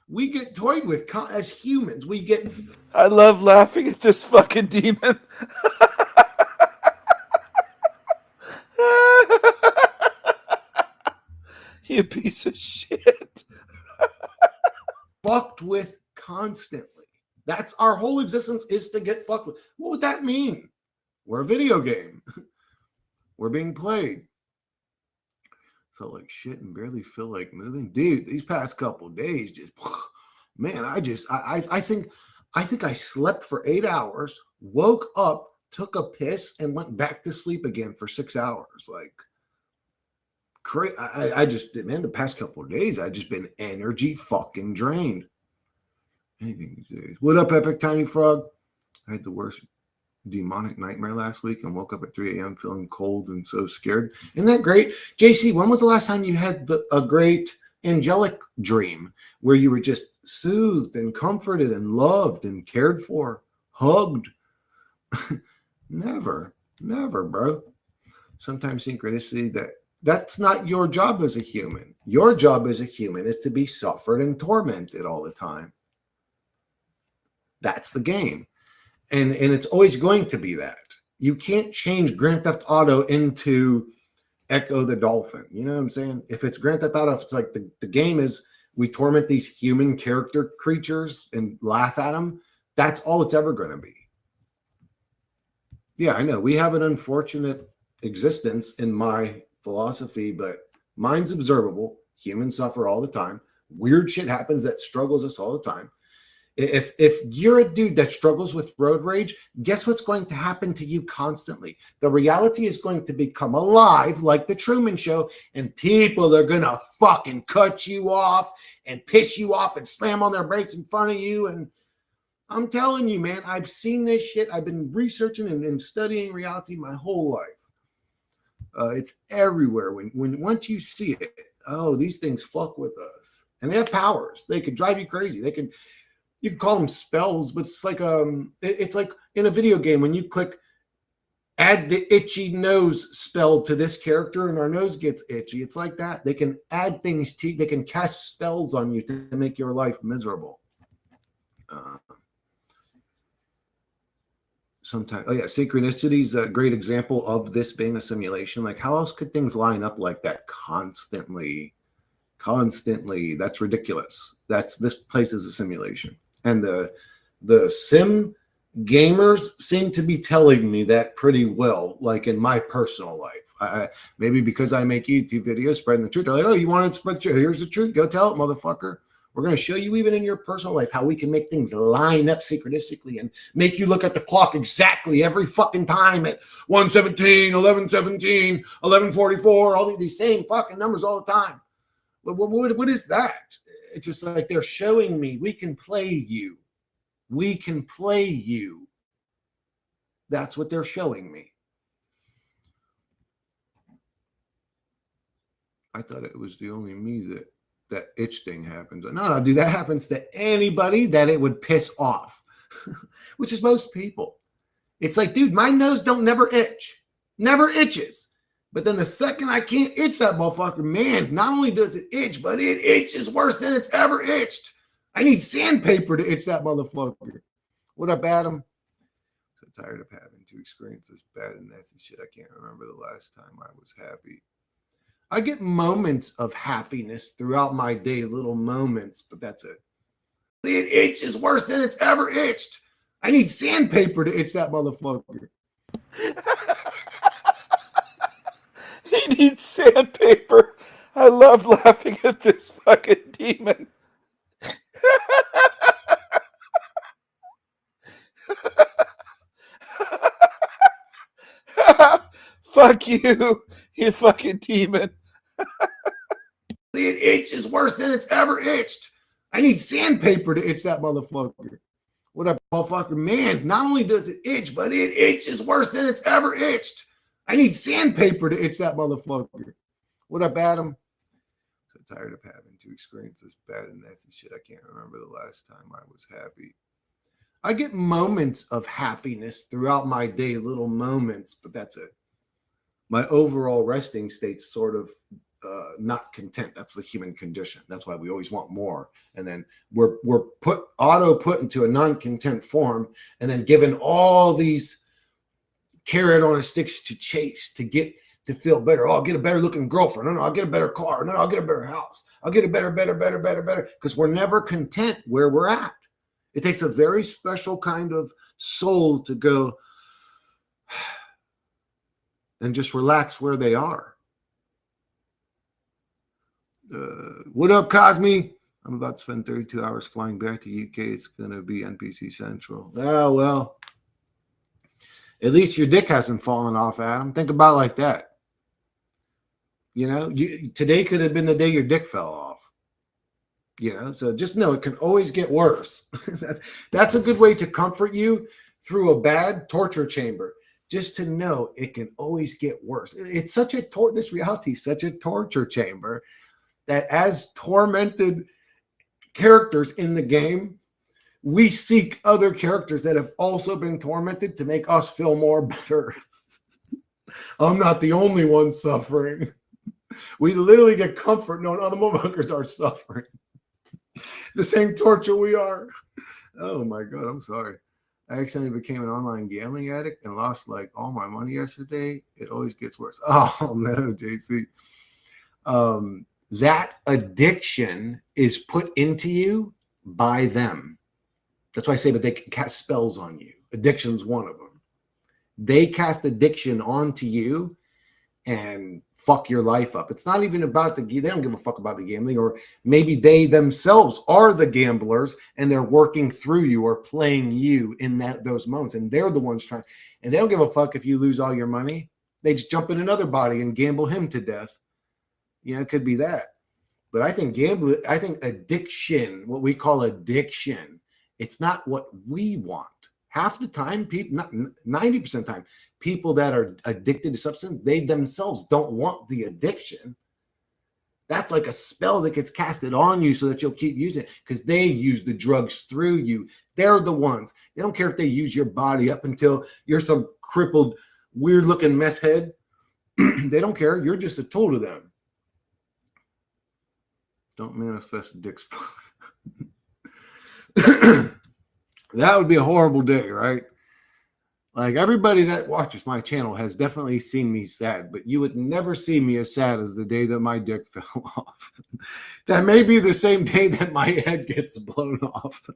We get toyed with as humans. We get.
I love laughing at this fucking demon. You piece of shit.
Fucked with constantly. That's our whole existence, is to get fucked with. What would that mean? We're a video game. We're being played. Felt like shit and barely feel like moving. Dude, these past couple days just, man, I think I slept for 8 hours, woke up, took a piss, and went back to sleep again for 6 hours. Like, I just, man, the past couple of days, I just been energy fucking drained. Anything these days. What up, Epic Tiny Frog? I had the worst demonic nightmare last week and woke up at 3 a.m. feeling cold and so scared. Isn't that great? JC, when was the last time you had a great angelic dream where you were just soothed and comforted and loved and cared for, hugged. Never, bro. Sometimes synchronicity, that's not your job as a human. Your job as a human is to be suffered and tormented all the time. That's the game. And it's always going to be that. You can't change Grand Theft Auto into Echo the Dolphin. You know what I'm saying? If it's Grand Theft Auto, if it's like the game is we torment these human character creatures and laugh at them, that's all it's ever going to be. Yeah, I know. We have an unfortunate existence in my philosophy, but mine's observable. Humans suffer all the time. Weird shit happens that struggles us all the time. If you're a dude that struggles with road rage, guess what's going to happen to you constantly? The reality is going to become alive like the Truman Show, and people are going to fucking cut you off and piss you off and slam on their brakes in front of you. And I'm telling you, man, I've seen this shit. I've been researching and studying reality my whole life. It's everywhere. When once you see it, oh, these things fuck with us. And they have powers. They could drive you crazy. You can call them spells, but it's like in a video game when you click add the itchy nose spell to this character and our nose gets itchy. It's like that. They can add things to you. They can cast spells on you to make your life miserable. Sometimes, synchronicity is a great example of this being a simulation. Like, how else could things line up like that constantly? That's ridiculous. This place is a simulation. And the sim gamers seem to be telling me that pretty well, like in my personal life. Maybe because I make YouTube videos spreading the truth. They're like, oh, you want to spread the truth? Here's the truth. Go tell it, motherfucker. We're going to show you even in your personal life how we can make things line up synchronistically and make you look at the clock exactly every fucking time at 1:17, 11:17, 11:44, all these same fucking numbers all the time. What is that? It's just like they're showing me we can play you. We can play you. That's what they're showing me. I thought it was the only me that itch thing happens. No, dude, that happens to anybody that it would piss off, which is most people. It's like, dude, my nose don't never itch. Never itches. But then the second I can't itch that motherfucker, man, not only does it itch, but it itches worse than it's ever itched. I need sandpaper to itch that motherfucker. What up, Adam? So tired of having to experience this bad and nasty shit. I can't remember the last time I was happy. I get moments of happiness throughout my day, little moments, but that's it. It itches worse than it's ever itched. I need sandpaper to itch that motherfucker.
He needs sandpaper. I love laughing at this fucking demon. Fuck you, you fucking demon.
It itches worse than it's ever itched. I need sandpaper to itch that motherfucker. What up, motherfucker? Man, not only does it itch, but it itches worse than it's ever itched. I need sandpaper to itch that motherfucker. What up, Adam? So tired of having to experience this bad and nasty shit. I can't remember the last time I was happy. I get moments of happiness throughout my day, little moments, but that's it. My overall resting state's sort of not content. That's the human condition. That's why we always want more. And then we're put into a non-content form and then given all these carrot on a sticks to chase to feel better. Oh, I'll get a better looking girlfriend. No, I'll get a better car. No, I'll get a better house. I'll get a better. Because we're never content where we're at. It takes a very special kind of soul to go and just relax where they are. What up, Cosme? I'm about to spend 32 hours flying back to UK. It's going to be NPC Central. Oh, well. At least your dick hasn't fallen off, Adam. Think about it like that. You know, today could have been the day your dick fell off. You know, so just know it can always get worse. That's a good way to comfort you through a bad torture chamber. Just to know it can always get worse. It's such a this reality is such a torture chamber that as tormented characters in the game, we seek other characters that have also been tormented to make us feel more better. I'm not the only one suffering. We literally get comfort knowing other motherfuckers are suffering the same torture we are. Oh my God, I'm sorry. I accidentally became an online gambling addict and lost like all my money yesterday. It always gets worse. Oh no, JC. That addiction is put into you by them. That's why I say that they can cast spells on you. Addiction's one of them. They cast addiction onto you and fuck your life up. It's not even about they don't give a fuck about the gambling, or maybe they themselves are the gamblers and they're working through you or playing you in those moments, and they're the ones trying, and they don't give a fuck if you lose all your money. They just jump in another body and gamble him to death. It could be that. But I think addiction, what we call addiction, it's not what we want. Half the time, people, not 90% of the time, people that are addicted to substance, they themselves don't want the addiction. That's like a spell that gets casted on you so that you'll keep using it, because they use the drugs through you. They're the ones. They don't care if they use your body up until you're some crippled, weird-looking meth head. They don't care. You're just a tool to them. Don't manifest dicks. That would be a horrible day, right? Like, everybody that watches my channel has definitely seen me sad, but you would never see me as sad as the day that my dick fell off. That may be the same day that my head gets blown off.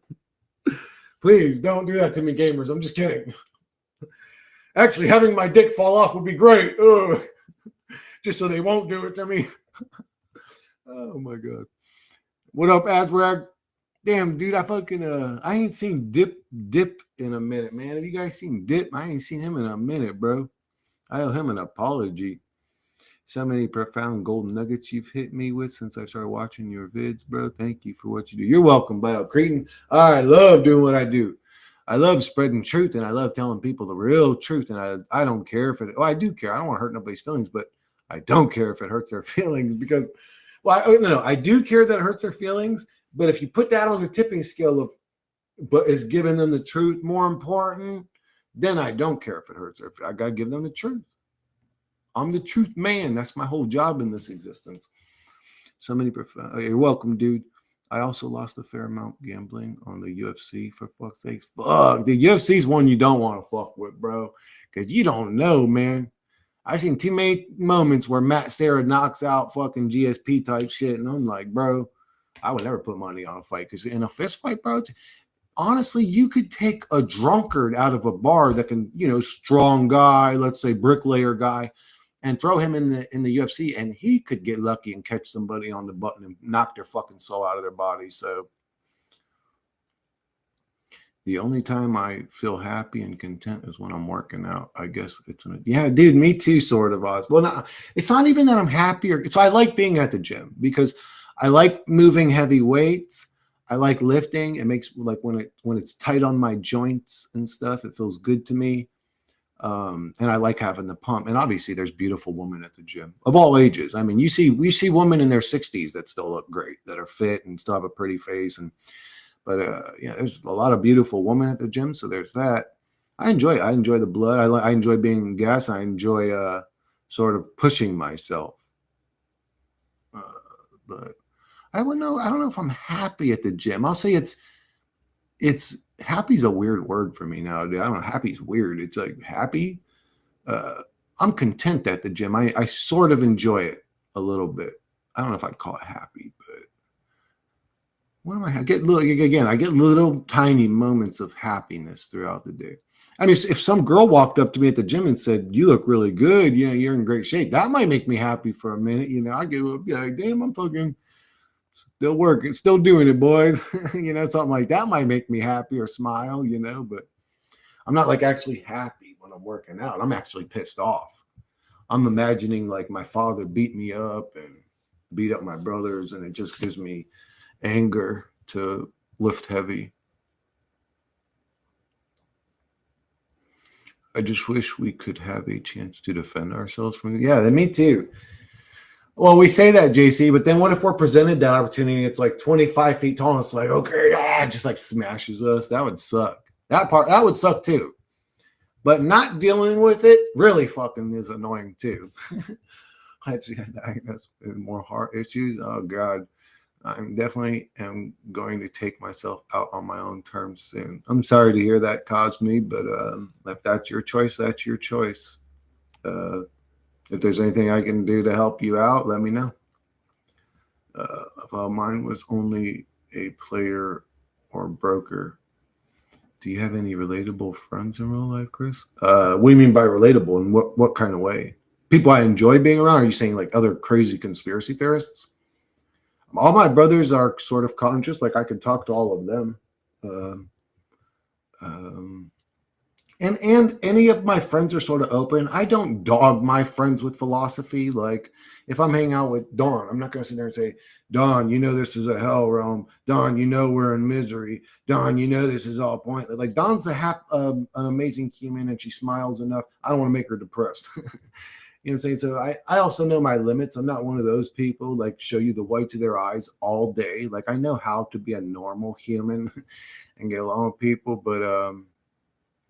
Please don't do that to me, gamers. I'm just kidding. Actually, having my dick fall off would be great. Ugh. Just so they won't do it to me. Oh my God. What up, Aswag? Damn, dude, I ain't seen Dip in a minute, man. Have you guys seen Dip? I ain't seen him in a minute, bro. I owe him an apology. So many profound golden nuggets you've hit me with since I started watching your vids, bro. Thank you for what you do. You're welcome, Bio Cretan. I love doing what I do. I love spreading truth, and I love telling people the real truth. And I don't care if it, I do care. I don't want to hurt nobody's feelings, but I don't care if it hurts their feelings, because, I do care that it hurts their feelings. But if you put that on the tipping scale of, but is giving them the truth more important, then I don't care if it hurts. I got to give them the truth. I'm the truth man. That's my whole job in this existence. So many, you're welcome, dude. I also lost a fair amount gambling on the UFC, for fuck's sakes. Fuck, the UFC is one you don't want to fuck with, bro, because you don't know, man. I've seen too many moments where Matt Serra knocks out fucking GSP type shit, and I'm like, bro, I would never put money on a fight, because in a fist fight, bro, honestly, you could take a drunkard out of a bar that can, strong guy, let's say bricklayer guy, and throw him in the UFC, and he could get lucky and catch somebody on the button and knock their fucking soul out of their body. So the only time I feel happy and content is when I'm working out. I guess yeah, dude, me too, sort of, Oz. Well, no, it's not even that I'm happier. So I like being at the gym because I like moving heavy weights. I like lifting. It makes, like, when it's tight on my joints and stuff, it feels good to me. And I like having the pump. And obviously there's beautiful women at the gym of all ages. I mean, we see women in their 60s that still look great, that are fit and still have a pretty face. But there's a lot of beautiful women at the gym. So there's that. I enjoy it. I enjoy the blood. I enjoy being gas. I enjoy sort of pushing myself. But I don't know if I'm happy at the gym. I'll say it's happy's a weird word for me now, dude. I don't know. Happy's weird. It's like happy. I'm content at the gym. I sort of enjoy it a little bit. I don't know if I'd call it happy, but what am I get little tiny moments of happiness throughout the day. I mean, if some girl walked up to me at the gym and said, "You look really good, you're in great shape," that might make me happy for a minute. I get like, damn, I'm fucking still working, still doing it, boys. Something like that might make me happy or smile, but I'm not like actually happy when I'm working out. I'm actually pissed off. I'm imagining like my father beat me up and beat up my brothers, and it just gives me anger to lift heavy. I just wish we could have a chance to defend ourselves from me too. Well, we say that, JC, but then what if we're presented that opportunity? It's like 25 feet tall. And it's like, okay, just like smashes us. That would suck. That would suck too. But not dealing with it really fucking is annoying too. I just got diagnosed with more heart issues. Oh God, I'm definitely am going to take myself out on my own terms soon. I'm sorry to hear that caused me, but if that's your choice, that's your choice. If there's anything I can do to help you out, let me know. If mine was only a player or broker. Do you have any relatable friends in real life, Chris? What do you mean by relatable, and what kind of way? People I enjoy being around? Are you saying like other crazy conspiracy theorists? All my brothers are sort of conscious. Like I could talk to all of them. And any of my friends are sort of open. I don't dog my friends with philosophy. Like if I'm hanging out with Dawn, I'm not going to sit there and say, Dawn, you know this is a hell realm. Dawn, you know we're in misery. Dawn, you know this is all pointless. Like Dawn's an amazing human and she smiles enough. I don't want to make her depressed. You know what I'm saying? So I also know my limits. I'm not one of those people like show you the whites of their eyes all day. Like I know how to be a normal human and get along with people, but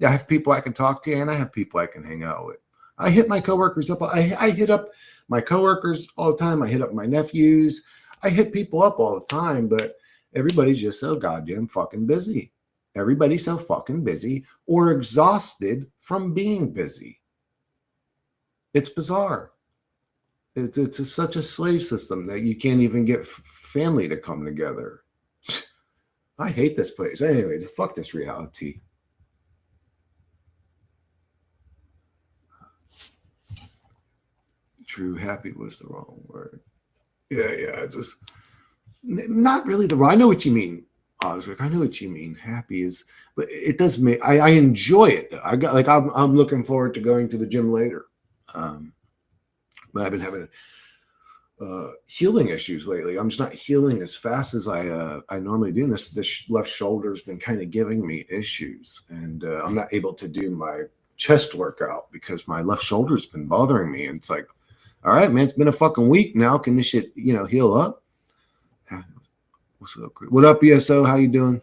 I have people I can talk to, and I have people I can hang out with. I hit my coworkers up. I hit up my coworkers all the time. I hit up my nephews. I hit people up all the time, but everybody's just so goddamn fucking busy. Everybody's so fucking busy or exhausted from being busy. It's bizarre. It's such a slave system that you can't even get family to come together. I hate this place. Anyway, fuck this reality. True, happy was the wrong word. Yeah, it's just not really the wrong. I know what you mean, Osric. I know what you mean. Happy is, but it does make. I enjoy it though. I'm looking forward to going to the gym later. But I've been having healing issues lately. I'm just not healing as fast as I normally do. And this left shoulder's been kind of giving me issues, and I'm not able to do my chest workout because my left shoulder's been bothering me. And it's like, all right, man, it's been a fucking week now. Can this shit, heal up? What's up, Chris? What up, ESO? How you doing?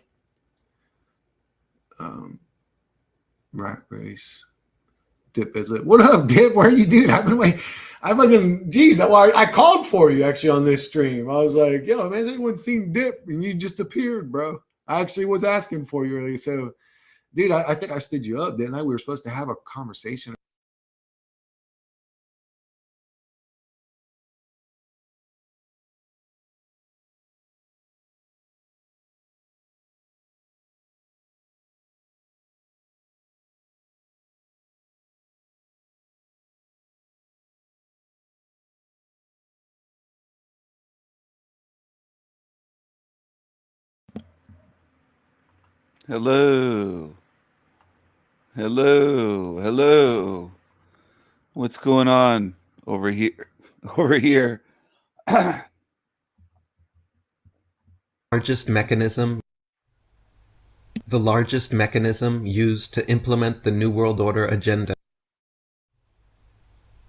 Rat race. Dip is it? What up, Dip? Where are you, dude? I've been waiting. I called for you actually on this stream. I was like, yo, man, has anyone seen Dip? And you just appeared, bro. I actually was asking for you earlier. So, dude, I think I stood you up, didn't I? We were supposed to have a conversation.
Hello. What's going on over here?
The largest mechanism used to implement the New World Order agenda.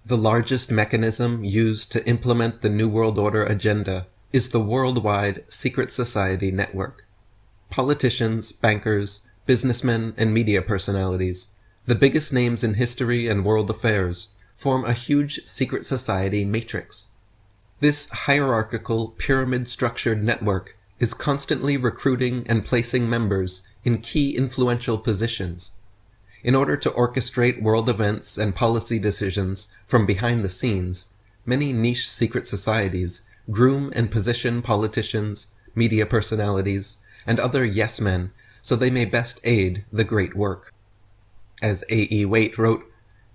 The largest mechanism used to implement the New World Order agenda is the worldwide secret society network. Politicians, bankers, businessmen, and media personalities, the biggest names in history and world affairs, form a huge secret society matrix. This hierarchical, pyramid-structured network is constantly recruiting and placing members in key influential positions. In order to orchestrate world events and policy decisions from behind the scenes, many niche secret societies groom and position politicians, media personalities, and other yes-men so they may best aid the great work. As A.E. Waite wrote,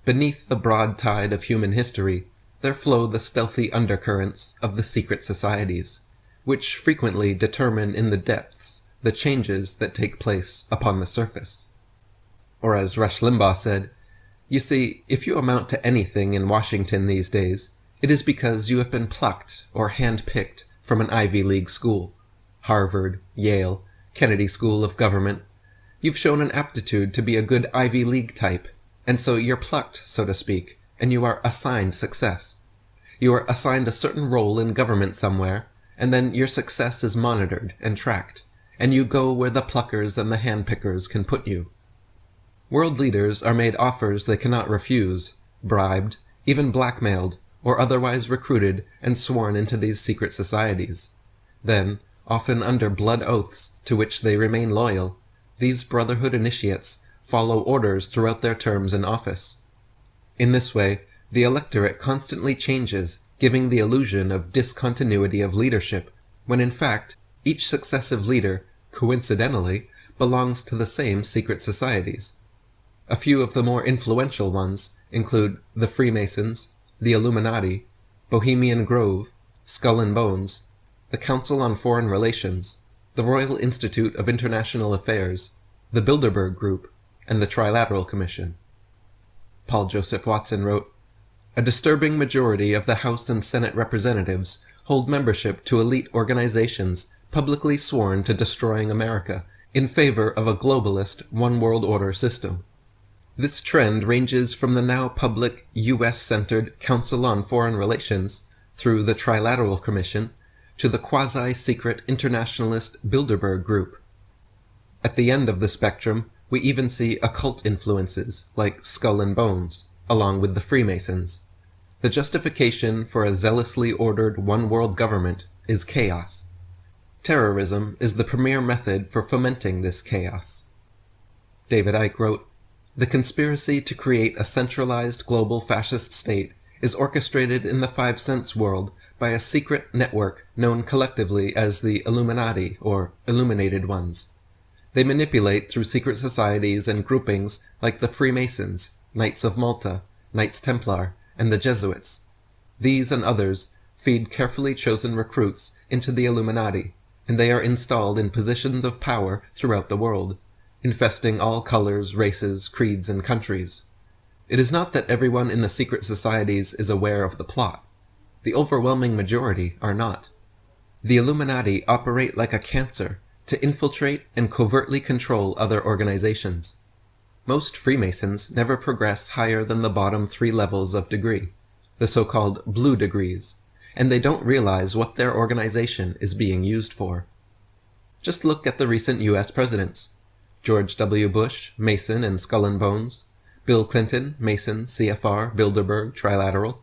"Beneath the broad tide of human history, there flow the stealthy undercurrents of the secret societies, which frequently determine in the depths the changes that take place upon the surface." Or as Rush Limbaugh said, "You see, if you amount to anything in Washington these days, it is because you have been plucked or hand-picked from an Ivy League school. Harvard, Yale, Kennedy School of Government. You've shown an aptitude to be a good Ivy League type, and so you're plucked, so to speak, and you are assigned success. You are assigned a certain role in government somewhere, and then your success is monitored and tracked, and you go where the pluckers and the handpickers can put you. World leaders are made offers they cannot refuse, bribed, even blackmailed, or otherwise recruited and sworn into these secret societies. Then, often under blood oaths to which they remain loyal, these Brotherhood initiates follow orders throughout their terms in office. In this way, the electorate constantly changes, giving the illusion of discontinuity of leadership, when in fact, each successive leader, coincidentally, belongs to the same secret societies. A few of the more influential ones include the Freemasons, the Illuminati, Bohemian Grove, Skull and Bones, the Council on Foreign Relations, the Royal Institute of International Affairs, the Bilderberg Group, and the Trilateral Commission. Paul Joseph Watson wrote, "A disturbing majority of the House and Senate representatives hold membership to elite organizations publicly sworn to destroying America in favor of a globalist one-world order system. This trend ranges from the now public U.S.-centered Council on Foreign Relations through the Trilateral Commission to the quasi-secret internationalist Bilderberg Group. At the end of the spectrum, we even see occult influences like Skull and Bones, along with the Freemasons. The justification for a zealously ordered one-world government is chaos. Terrorism is the premier method for fomenting this chaos." David Icke wrote, "The conspiracy to create a centralized global fascist state is orchestrated in the 5 cents world by a secret network known collectively as the Illuminati, or Illuminated Ones. They manipulate through secret societies and groupings like the Freemasons, Knights of Malta, Knights Templar, and the Jesuits. These and others feed carefully chosen recruits into the Illuminati, and they are installed in positions of power throughout the world, infesting all colors, races, creeds, and countries. It is not that everyone in the secret societies is aware of the plot. The overwhelming majority are not. The Illuminati operate like a cancer to infiltrate and covertly control other organizations. Most Freemasons never progress higher than the bottom 3 levels of degree, the so-called blue degrees, and they don't realize what their organization is being used for. Just look at the recent US presidents. George W. Bush, Mason and Skull and Bones; Bill Clinton, Mason, CFR, Bilderberg, Trilateral;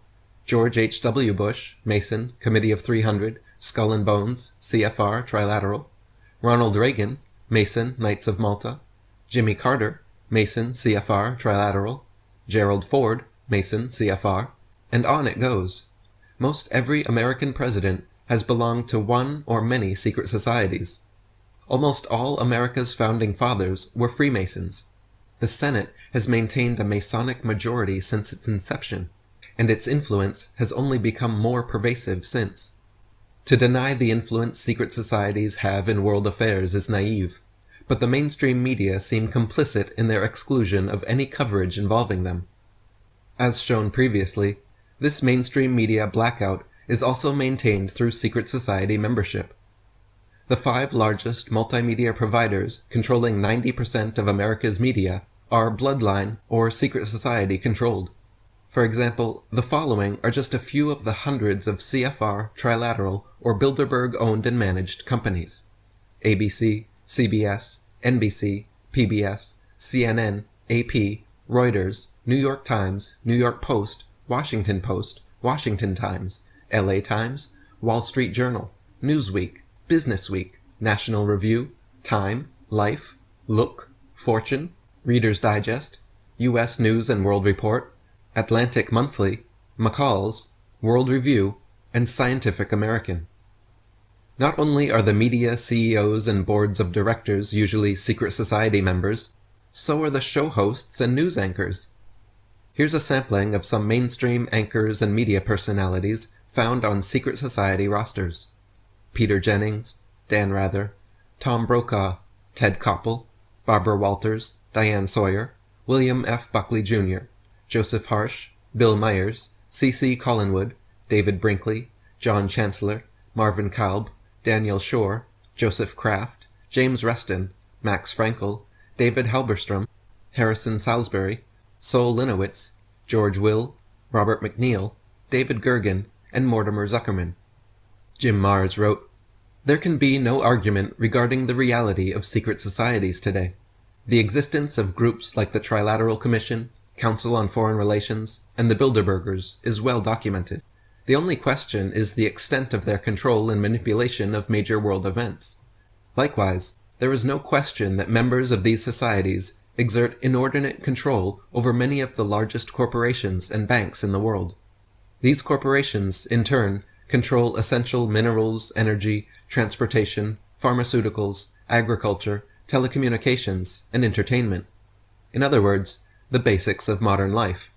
George H.W. Bush, Mason, Committee of 300, Skull and Bones, CFR, Trilateral; Ronald Reagan, Mason, Knights of Malta; Jimmy Carter, Mason, CFR, Trilateral; Gerald Ford, Mason, CFR, and on it goes. Most every American president has belonged to one or many secret societies. Almost all America's founding fathers were Freemasons. The Senate has maintained a Masonic majority since its inception, and its influence has only become more pervasive since. To deny the influence secret societies have in world affairs is naive, but the mainstream media seem complicit in their exclusion of any coverage involving them. As shown previously, this mainstream media blackout is also maintained through secret society membership. The 5 largest multimedia providers controlling 90% of America's media are bloodline or secret society controlled. For example, the following are just a few of the hundreds of CFR, Trilateral, or Bilderberg owned and managed companies: ABC, CBS, NBC, PBS, CNN, AP, Reuters, New York Times, New York Post, Washington Post, Washington Times, LA Times, Wall Street Journal, Newsweek, Businessweek, National Review, Time, Life, Look, Fortune, Reader's Digest, U.S. News and World Report, Atlantic Monthly, McCall's, World Review, and Scientific American. Not only are the media CEOs and boards of directors usually secret society members, so are the show hosts and news anchors. Here's a sampling of some mainstream anchors and media personalities found on secret society rosters: Peter Jennings, Dan Rather, Tom Brokaw, Ted Koppel, Barbara Walters, Diane Sawyer, William F. Buckley Jr., Joseph Harsh, Bill Myers, C.C. Collinwood, David Brinkley, John Chancellor, Marvin Kalb, Daniel Shore, Joseph Kraft, James Reston, Max Frankel, David Halberstrom, Harrison Salisbury, Sol Linowitz, George Will, Robert McNeil, David Gergen, and Mortimer Zuckerman. Jim Marrs wrote, "There can be no argument regarding the reality of secret societies today. The existence of groups like the Trilateral Commission, Council on Foreign Relations, and the Bilderbergers is well documented. The only question is the extent of their control and manipulation of major world events. Likewise, there is no question that members of these societies exert inordinate control over many of the largest corporations and banks in the world. These corporations, in turn, control essential minerals, energy, transportation, pharmaceuticals, agriculture, telecommunications, and entertainment. In other words, the basics of modern life.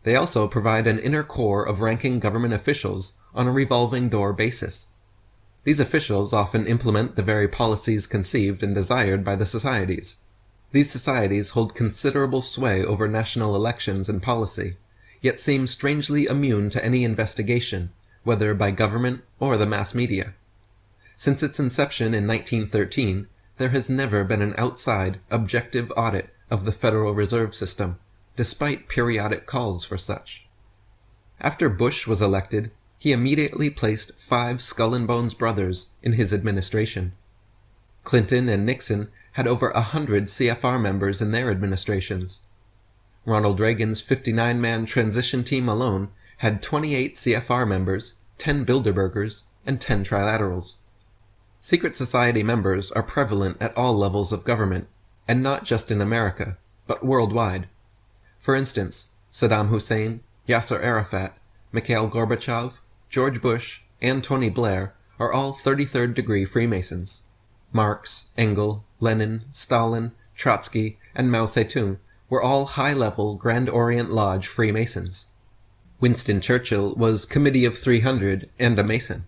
They also provide an inner core of ranking government officials on a revolving door basis. These officials often implement the very policies conceived and desired by the societies. These societies hold considerable sway over national elections and policy, yet seem strangely immune to any investigation, whether by government or the mass media. Since its inception in 1913, there has never been an outside, objective audit of the Federal Reserve System, despite periodic calls for such. After Bush was elected, he immediately placed 5 Skull and Bones brothers in his administration. Clinton and Nixon had over 100 CFR members in their administrations. Ronald Reagan's 59-man transition team alone had 28 CFR members, 10 Bilderbergers, and 10 Trilaterals. Secret society members are prevalent at all levels of government, and not just in America, but worldwide. For instance, Saddam Hussein, Yasser Arafat, Mikhail Gorbachev, George Bush, and Tony Blair are all 33rd degree Freemasons. Marx, Engels, Lenin, Stalin, Trotsky, and Mao Zedong were all high-level Grand Orient Lodge Freemasons. Winston Churchill was Committee of 300 and a Mason.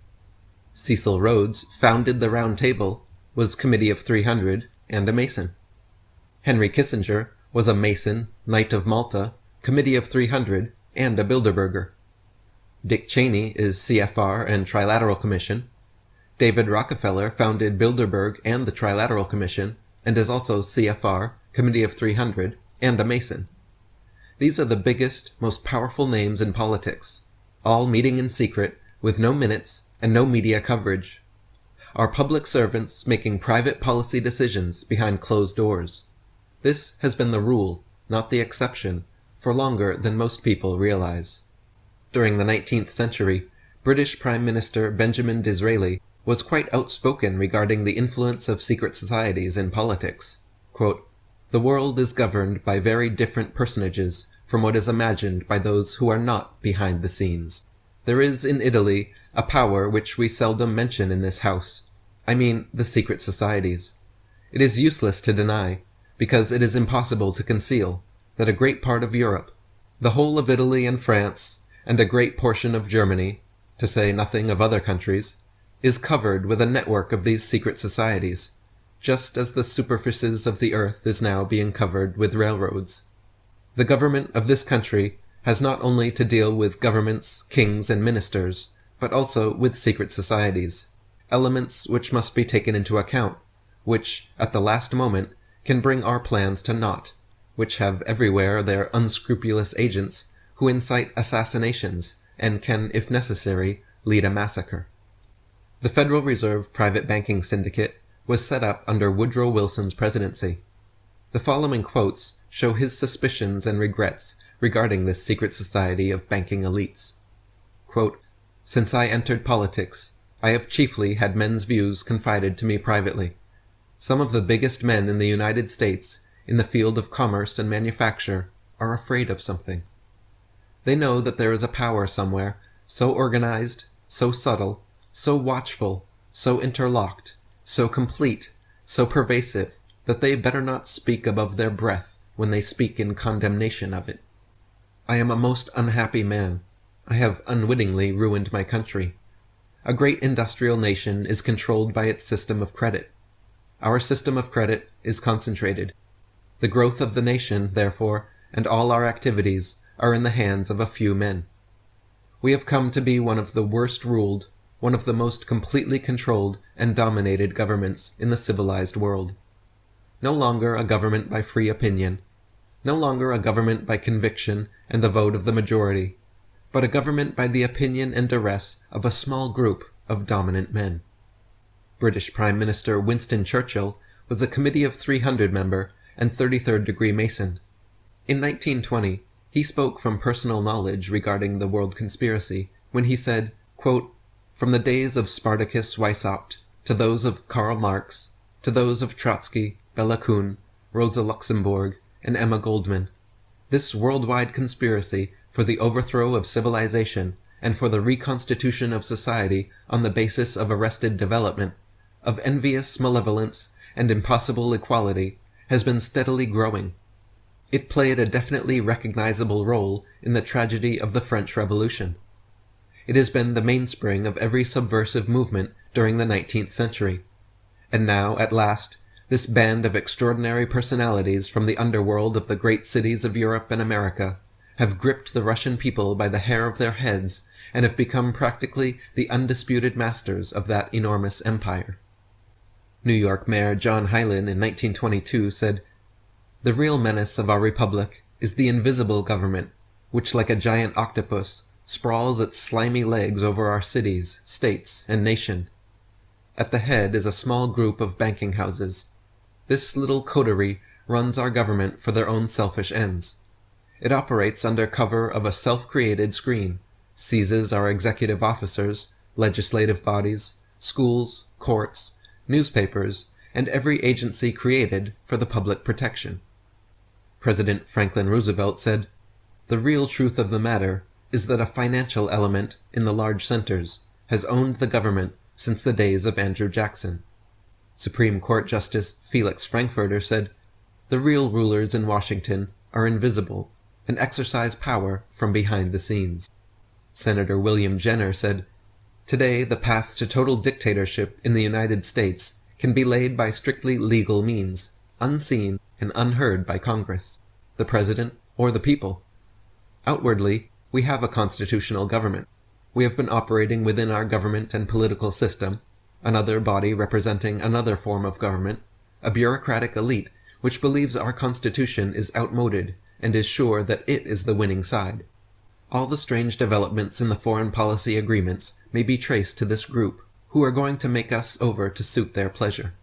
Cecil Rhodes founded the Round Table, was Committee of 300 and a Mason. Henry Kissinger was a Mason, Knight of Malta, Committee of 300, and a Bilderberger. Dick Cheney is CFR and Trilateral Commission. David Rockefeller founded Bilderberg and the Trilateral Commission, and is also CFR, Committee of 300, and a Mason. These are the biggest, most powerful names in politics, all meeting in secret, with no minutes and no media coverage. Our public servants making private policy decisions behind closed doors. This has been the rule, not the exception, for longer than most people realize. During the 19th century, British Prime Minister Benjamin Disraeli was quite outspoken regarding the influence of secret societies in politics. Quote, "The world is governed by very different personages from what is imagined by those who are not behind the scenes. There is in Italy a power which we seldom mention in this house. I mean the secret societies. It is useless to deny, because it is impossible to conceal, that a great part of Europe, the whole of Italy and France, and a great portion of Germany, to say nothing of other countries, is covered with a network of these secret societies, just as the superficies of the earth is now being covered with railroads. The government of this country has not only to deal with governments, kings, and ministers, but also with secret societies, elements which must be taken into account, which, at the last moment, can bring our plans to naught, which have everywhere their unscrupulous agents who incite assassinations and can, if necessary, lead a massacre. The Federal Reserve Private Banking Syndicate was set up under Woodrow Wilson's presidency. The following quotes show his suspicions and regrets regarding this secret society of banking elites. Quote, "Since I entered politics, I have chiefly had men's views confided to me privately. Some of the biggest men in the United States in the field of commerce and manufacture are afraid of something. They know that there is a power somewhere, so organized, so subtle, so watchful, so interlocked, so complete, so pervasive, that they better not speak above their breath when they speak in condemnation of it. I am a most unhappy man. I have unwittingly ruined my country. A great industrial nation is controlled by its system of credit. Our system of credit is concentrated. The growth of the nation, therefore, and all our activities are in the hands of a few men. We have come to be one of the worst ruled, one of the most completely controlled and dominated governments in the civilized world. No longer a government by free opinion, no longer a government by conviction and the vote of the majority, but a government by the opinion and duress of a small group of dominant men. British Prime Minister Winston Churchill was a Committee of 300 member and 33rd degree Mason. In 1920, he spoke from personal knowledge regarding the world conspiracy when he said, quote, "From the days of Spartacus Weishaupt to those of Karl Marx, to those of Trotsky, Bela Kun, Rosa Luxemburg, and Emma Goldman, this worldwide conspiracy for the overthrow of civilization and for the reconstitution of society on the basis of arrested development, of envious malevolence and impossible equality, has been steadily growing. It played a definitely recognizable role in the tragedy of the French Revolution. It has been the mainspring of every subversive movement during the 19th century. And now, at last, this band of extraordinary personalities from the underworld of the great cities of Europe and America have gripped the Russian people by the hair of their heads and have become practically the undisputed masters of that enormous empire." New York Mayor John Hylan in 1922 said, "The real menace of our republic is the invisible government, which like a giant octopus sprawls its slimy legs over our cities, states, and nation. At the head is a small group of banking houses. This little coterie runs our government for their own selfish ends. It operates under cover of a self-created screen, seizes our executive officers, legislative bodies, schools, courts, newspapers, and every agency created for the public protection." President Franklin Roosevelt said, "The real truth of the matter is that a financial element in the large centers has owned the government since the days of Andrew Jackson." Supreme Court Justice Felix Frankfurter said, "The real rulers in Washington are invisible and exercise power from behind the scenes." Senator William Jenner said, "Today the path to total dictatorship in the United States can be laid by strictly legal means, unseen and unheard by Congress, the President, or the people. Outwardly, we have a constitutional government. We have been operating within our government and political system, another body representing another form of government, a bureaucratic elite which believes our Constitution is outmoded and is sure that it is the winning side. All the strange developments in the foreign policy agreements may be traced to this group, who are going to make us over to suit their pleasure.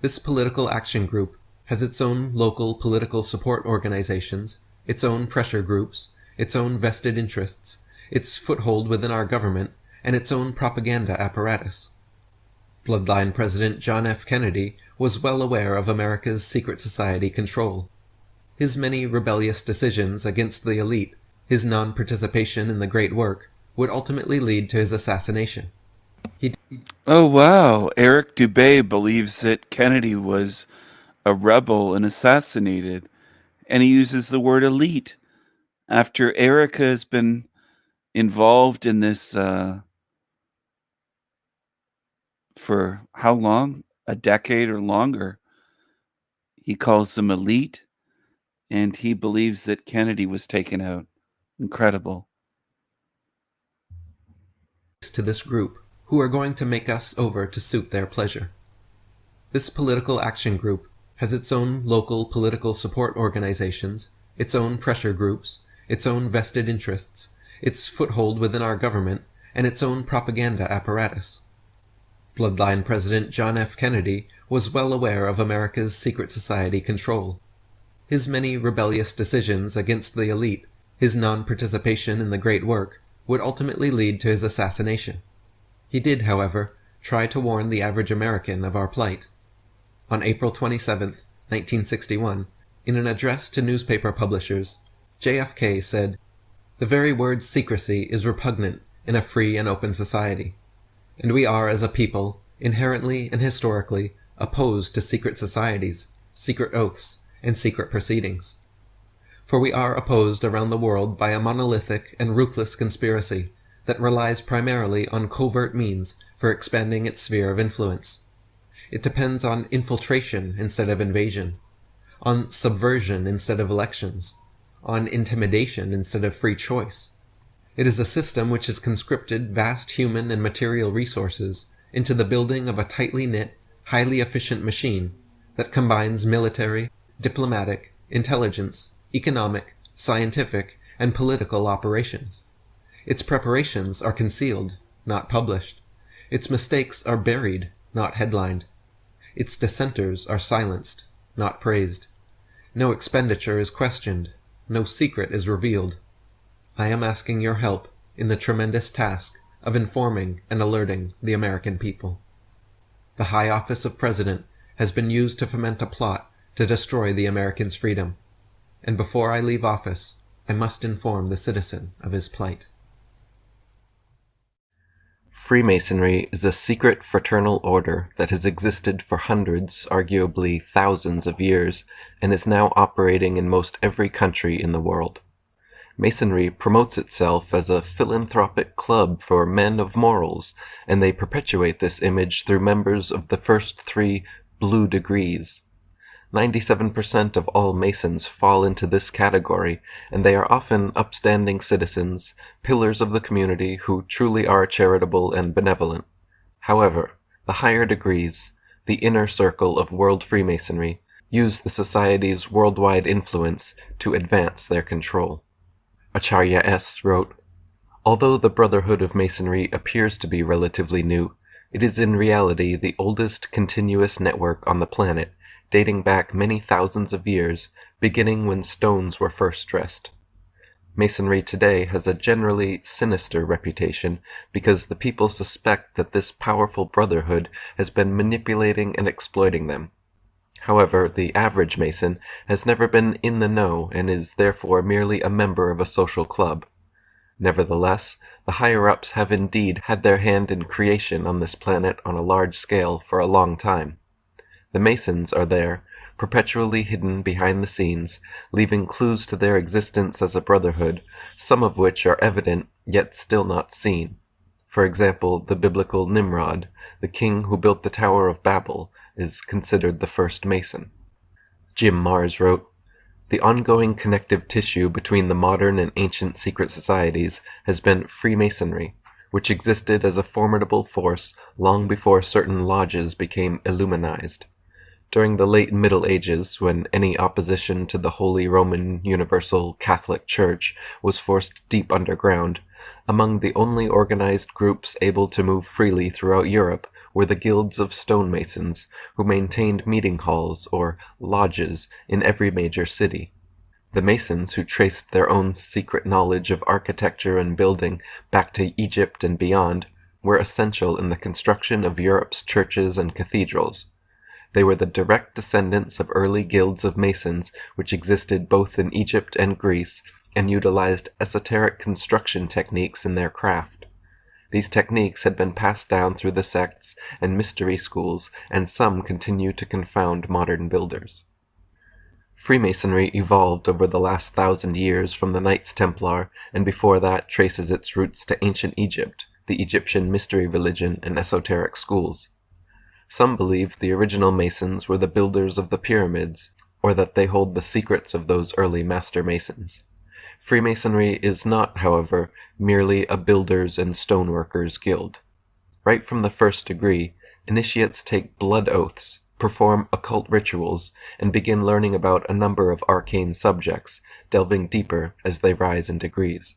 This political action group has its own local political support organizations, its own pressure groups, its own vested interests, its foothold within our government, and its own propaganda apparatus. Bloodline President John F. Kennedy was well aware of America's secret society control. His many rebellious decisions against the elite, his non-participation in the great work, would ultimately lead to his assassination.
Oh, wow. Eric Dubé believes that Kennedy was a rebel and assassinated, and he uses the word elite. After Erica has been involved in this for how long? A decade or longer. He calls them elite, and he believes that Kennedy was taken out. Incredible.
To this group, who are going to make us over to suit their pleasure. This political action group has its own local political support organizations, its own pressure groups, its own vested interests, its foothold within our government, and its own propaganda apparatus. Bloodline President John F. Kennedy was well aware of America's secret society control. His many rebellious decisions against the elite, his non-participation in the great work, would ultimately lead to his assassination. He did, however, try to warn the average American of our plight. On April 27, 1961, in an address to newspaper publishers, JFK said, "The very word secrecy is repugnant in a free and open society, and we are, as a people, inherently and historically opposed to secret societies, secret oaths, and secret proceedings. For we are opposed around the world by a monolithic and ruthless conspiracy that relies primarily on covert means for expanding its sphere of influence. It depends on infiltration instead of invasion, on subversion instead of elections, on intimidation instead of free choice. It is a system which has conscripted vast human and material resources into the building of a tightly knit, highly efficient machine that combines military, diplomatic, intelligence, economic, scientific, and political operations. Its preparations are concealed, not published. Its mistakes are buried, not headlined. Its dissenters are silenced, not praised. No expenditure is questioned, no secret is revealed. I am asking your help in the tremendous task of informing and alerting the American people. The high office of president has been used to foment a plot to destroy the American's freedom, and before I leave office, I must inform the citizen of his plight.
Freemasonry is a secret fraternal order that has existed for hundreds, arguably thousands of years, and is now operating in most every country in the world. Masonry promotes itself as a philanthropic club for men of morals, and they perpetuate this image through members of the first 3 blue degrees. 97% of all Masons fall into this category, and they are often upstanding citizens, pillars of the community who truly are charitable and benevolent. However, the higher degrees, the inner circle of world Freemasonry, use the society's worldwide influence to advance their control. Acharya S. wrote, "Although the Brotherhood of Masonry appears to be relatively new, it is in reality the oldest continuous network on the planet, dating back many thousands of years, beginning when stones were first dressed. Masonry today has a generally sinister reputation because the people suspect that this powerful brotherhood has been manipulating and exploiting them. However, the average Mason has never been in the know and is therefore merely a member of a social club. Nevertheless, the higher-ups have indeed had their hand in creation on this planet on a large scale for a long time. The Masons are there, perpetually hidden behind the scenes, leaving clues to their existence as a brotherhood, some of which are evident yet still not seen. For example, the biblical Nimrod, the king who built the Tower of Babel, is considered the first Mason." Jim Marrs wrote, "The ongoing connective tissue between the modern and ancient secret societies has been Freemasonry, which existed as a formidable force long before certain lodges became Illuminized. During the late Middle Ages, when any opposition to the Holy Roman Universal Catholic Church was forced deep underground, among the only organized groups able to move freely throughout Europe were the guilds of stonemasons, who maintained meeting halls, or lodges, in every major city. The Masons, who traced their own secret knowledge of architecture and building back to Egypt and beyond, were essential in the construction of Europe's churches and cathedrals. They were the direct descendants of early guilds of Masons which existed both in Egypt and Greece, and utilized esoteric construction techniques in their craft. These techniques had been passed down through the sects and mystery schools, and some continue to confound modern builders. Freemasonry evolved over the last 1,000 years from the Knights Templar, and before that traces its roots to ancient Egypt, the Egyptian mystery religion and esoteric schools. Some believe the original Masons were the builders of the pyramids, or that they hold the secrets of those early master Masons. Freemasonry is not, however, merely a builders and stoneworkers guild. Right from the first degree, initiates take blood oaths, perform occult rituals, and begin learning about a number of arcane subjects, delving deeper as they rise in degrees.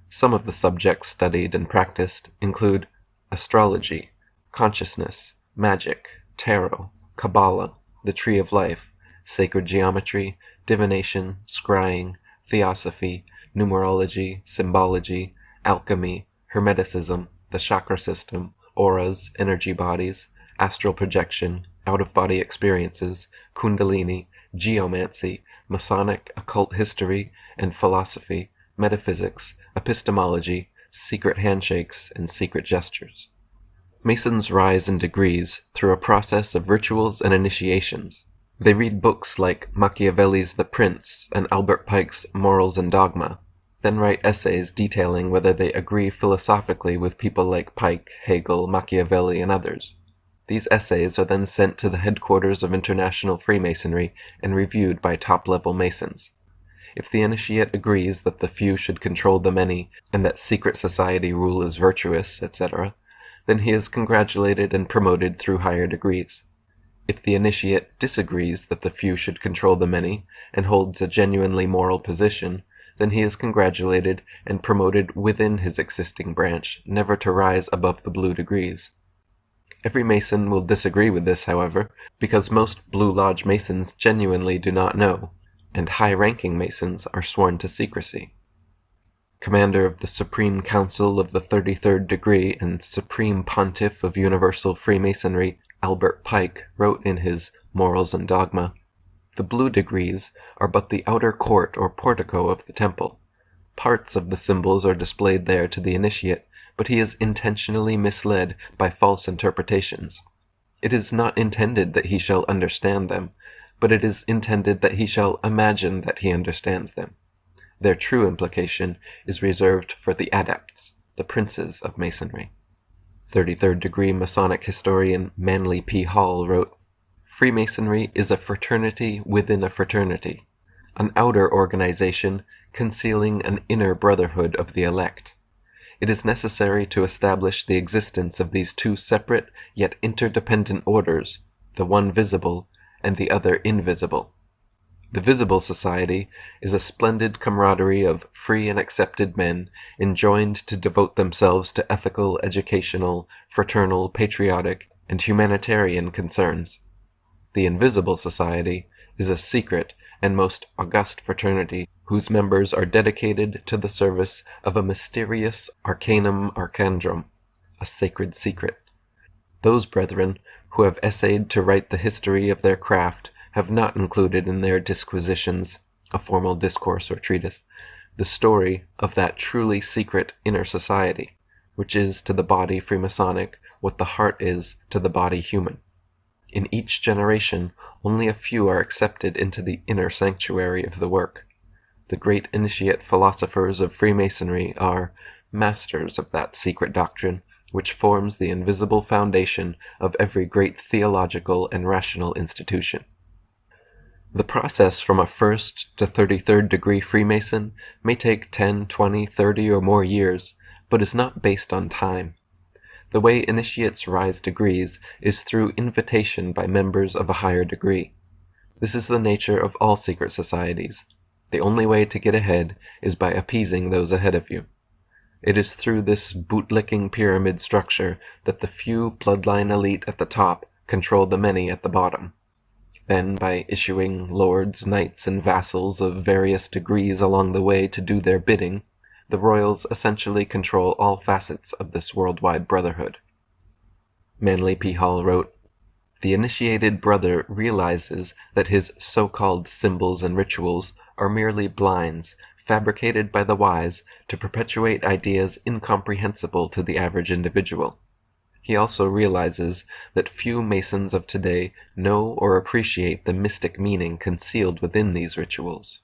Some of the subjects studied and practiced include astrology, consciousness, magic, tarot, Kabbalah, the Tree of Life, sacred geometry, divination, scrying, theosophy, numerology, symbology, alchemy, hermeticism, the chakra system, auras, energy bodies, astral projection, out-of-body experiences, kundalini, geomancy, Masonic occult history and philosophy, metaphysics, epistemology, secret handshakes, and secret gestures. Masons rise in degrees through a process of rituals and initiations. They read books like Machiavelli's The Prince and Albert Pike's Morals and Dogma, then write essays detailing whether they agree philosophically with people like Pike, Hegel, Machiavelli, and others. These essays are then sent to the headquarters of International Freemasonry and reviewed by top-level Masons. If the initiate agrees that the few should control the many and that secret society rule is virtuous, etc., then he is congratulated and promoted through higher degrees. If the initiate disagrees that the few should control the many and holds a genuinely moral position, then he is congratulated and promoted within his existing branch, never to rise above the blue degrees. Every Mason will disagree with this, however, because most Blue Lodge Masons genuinely do not know, and high-ranking Masons are sworn to secrecy. Commander of the Supreme Council of the 33rd Degree and Supreme Pontiff of Universal Freemasonry, Albert Pike, wrote in his Morals and Dogma, "The blue degrees are but the outer court or portico of the temple. Parts of the symbols are displayed there to the initiate, but he is intentionally misled by false interpretations. It is not intended that he shall understand them, but it is intended that he shall imagine that he understands them. Their true implication is reserved for the adepts, the princes of Masonry." 33rd degree Masonic historian Manly P. Hall wrote, "Freemasonry is a fraternity within a fraternity, an outer organization concealing an inner brotherhood of the elect. It is necessary to establish the existence of these two separate yet interdependent orders, the one visible and the other invisible. The visible society is a splendid camaraderie of free and accepted men enjoined to devote themselves to ethical, educational, fraternal, patriotic, and humanitarian concerns. The invisible society is a secret and most august fraternity whose members are dedicated to the service of a mysterious arcanum arcandrum, a sacred secret. Those brethren who have essayed to write the history of their craft have not included in their disquisitions, a formal discourse or treatise, the story of that truly secret inner society, which is to the body Freemasonic what the heart is to the body human. In each generation only a few are accepted into the inner sanctuary of the work. The great initiate philosophers of Freemasonry are masters of that secret doctrine which forms the invisible foundation of every great theological and rational institution. The process from a 1st to 33rd degree Freemason may take 10, 20, 30 or more years, but is not based on time. The way initiates rise degrees is through invitation by members of a higher degree. This is the nature of all secret societies. The only way to get ahead is by appeasing those ahead of you. It is through this bootlicking pyramid structure that the few bloodline elite at the top control the many at the bottom. Then, by issuing lords, knights, and vassals of various degrees along the way to do their bidding, the royals essentially control all facets of this worldwide brotherhood. Manly P. Hall wrote, "The initiated brother realizes that his so-called symbols and rituals are merely blinds fabricated by the wise to perpetuate ideas incomprehensible to the average individual. He also realizes that few Masons of today know or appreciate the mystic meaning concealed within these rituals."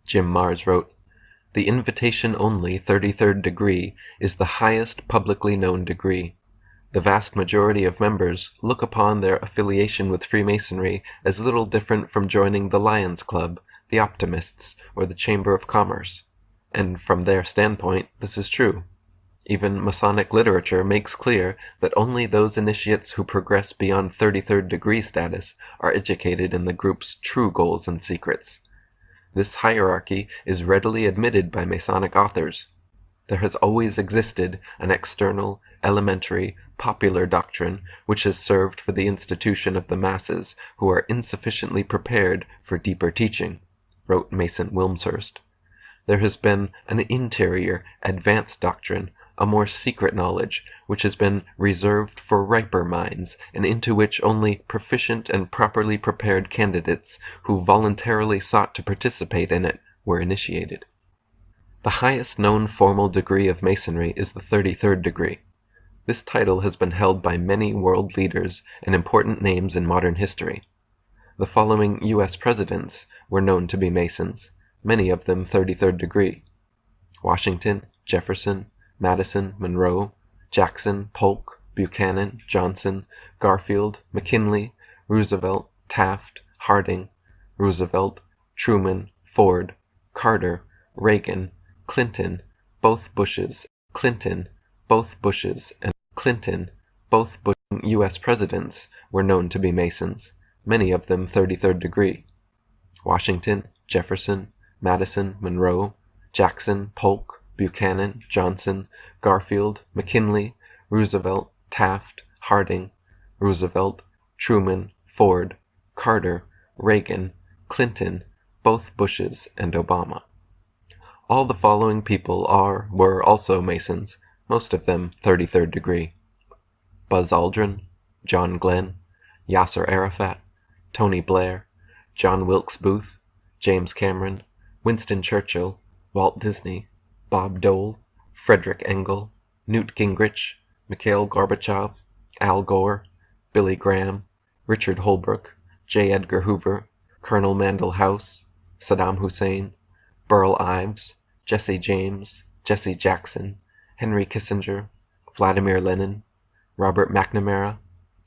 Jim Mars wrote, "The invitation-only 33rd degree is the highest publicly known degree. The vast majority of members look upon their affiliation with Freemasonry as little different from joining the Lions Club, the Optimists, or the Chamber of Commerce. And from their standpoint, this is true. Even Masonic literature makes clear that only those initiates who progress beyond 33rd degree status are educated in the group's true goals and secrets. This hierarchy is readily admitted by Masonic authors. There has always existed an external, elementary, popular doctrine which has served for the institution of the masses who are insufficiently prepared for deeper teaching," wrote Mason Wilmshurst. "There has been an interior, advanced doctrine, a more secret knowledge, which has been reserved for riper minds, and into which only proficient and properly prepared candidates who voluntarily sought to participate in it were initiated." The highest known formal degree of Masonry is the 33rd degree. This title has been held by many world leaders and important names in modern history. The following U.S. presidents were known to be Masons, many of them 33rd degree: Washington, Jefferson, Madison, Monroe, Jackson, Polk, Buchanan, Johnson, Garfield, McKinley, Roosevelt, Taft, Harding, Roosevelt, Truman, Ford, Carter, Reagan, Clinton, both Bushes, Clinton, both Bushes, and Clinton, both Bush U.S. presidents were known to be Masons, many of them 33rd degree. Washington, Jefferson, Madison, Monroe, Jackson, Polk, Buchanan, Johnson, Garfield, McKinley, Roosevelt, Taft, Harding, Roosevelt, Truman, Ford, Carter, Reagan, Clinton, both Bushes, and Obama. All the following people were also Masons, most of them 33rd degree. Buzz Aldrin, John Glenn, Yasser Arafat, Tony Blair, John Wilkes Booth, James Cameron, Winston Churchill, Walt Disney, Bob Dole, Frederick Engel, Newt Gingrich, Mikhail Gorbachev, Al Gore, Billy Graham, Richard Holbrooke, J. Edgar Hoover, Colonel Mandel House, Saddam Hussein, Burl Ives, Jesse James, Jesse Jackson, Henry Kissinger, Vladimir Lenin, Robert McNamara,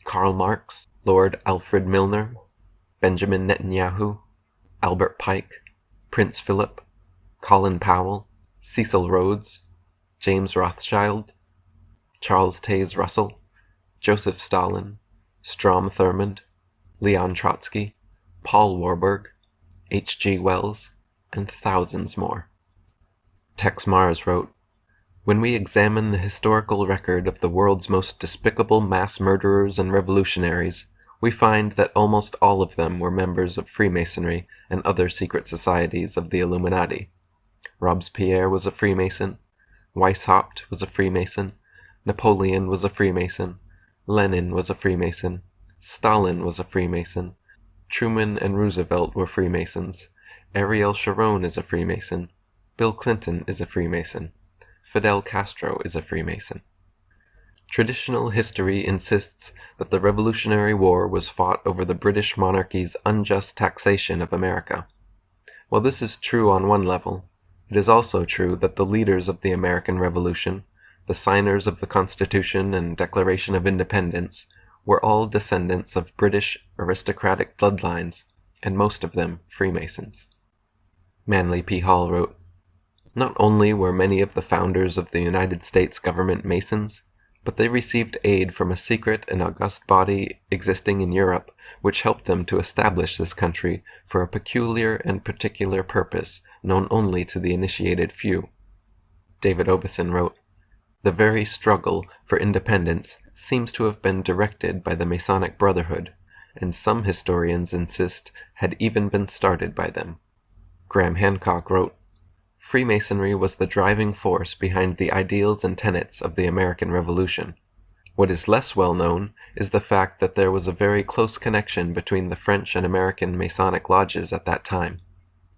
Karl Marx, Lord Alfred Milner, Benjamin Netanyahu, Albert Pike, Prince Philip, Colin Powell, Cecil Rhodes, James Rothschild, Charles Taze Russell, Joseph Stalin, Strom Thurmond, Leon Trotsky, Paul Warburg, H.G. Wells, and thousands more. Tex Mars wrote, "When we examine the historical record of the world's most despicable mass murderers and revolutionaries, we find that almost all of them were members of Freemasonry and other secret societies of the Illuminati. Robespierre was a Freemason, Weishaupt was a Freemason, Napoleon was a Freemason, Lenin was a Freemason, Stalin was a Freemason, Truman and Roosevelt were Freemasons, Ariel Sharon is a Freemason, Bill Clinton is a Freemason, Fidel Castro is a Freemason. Traditional history insists that the Revolutionary War was fought over the British monarchy's unjust taxation of America. While this is true on one level, it is also true that the leaders of the American Revolution, the signers of the Constitution and Declaration of Independence, were all descendants of British aristocratic bloodlines, and most of them Freemasons." Manly P. Hall wrote, "Not only were many of the founders of the United States government Masons, but they received aid from a secret and august body existing in Europe which helped them to establish this country for a peculiar and particular purpose known only to the initiated few." David Obeson wrote, "The very struggle for independence seems to have been directed by the Masonic Brotherhood, and some historians insist had even been started by them." Graham Hancock wrote, "Freemasonry was the driving force behind the ideals and tenets of the American Revolution. What is less well known is the fact that there was a very close connection between the French and American Masonic lodges at that time.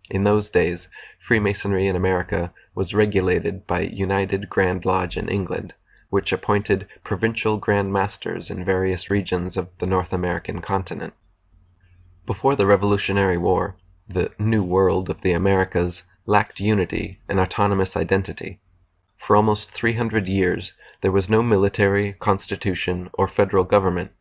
In those days, Freemasonry in America was regulated by United Grand Lodge in England, which appointed provincial Grand Masters in various regions of the North American continent. Before the Revolutionary War, the New World of the Americas lacked unity and autonomous identity. For almost 300 years, there was no military, constitution, or federal government.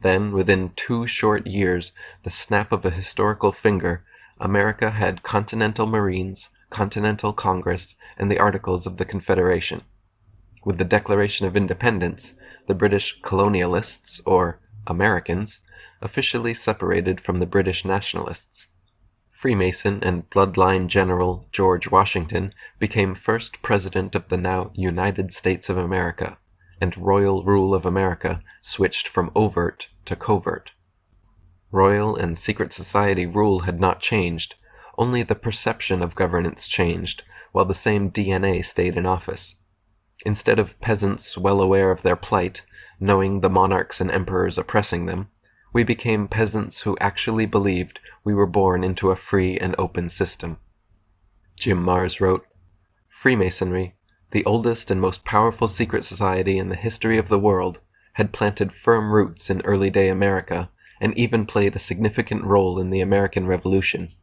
Then, within 2 short years, the snap of a historical finger, America had Continental Marines, Continental Congress, and the Articles of the Confederation. With the Declaration of Independence, the British colonialists, or Americans, officially separated from the British nationalists. Freemason and bloodline General George Washington became first President of the now United States of America, and royal rule of America switched from overt to covert. Royal and secret society rule had not changed, only the perception of governance changed, while the same DNA stayed in office. Instead of peasants well aware of their plight, knowing the monarchs and emperors oppressing them, we became peasants who actually believed we were born into a free and open system." Jim Mars wrote, "Freemasonry, the oldest and most powerful secret society in the history of the world, had planted firm roots in early-day America and even played a significant role in the American Revolution.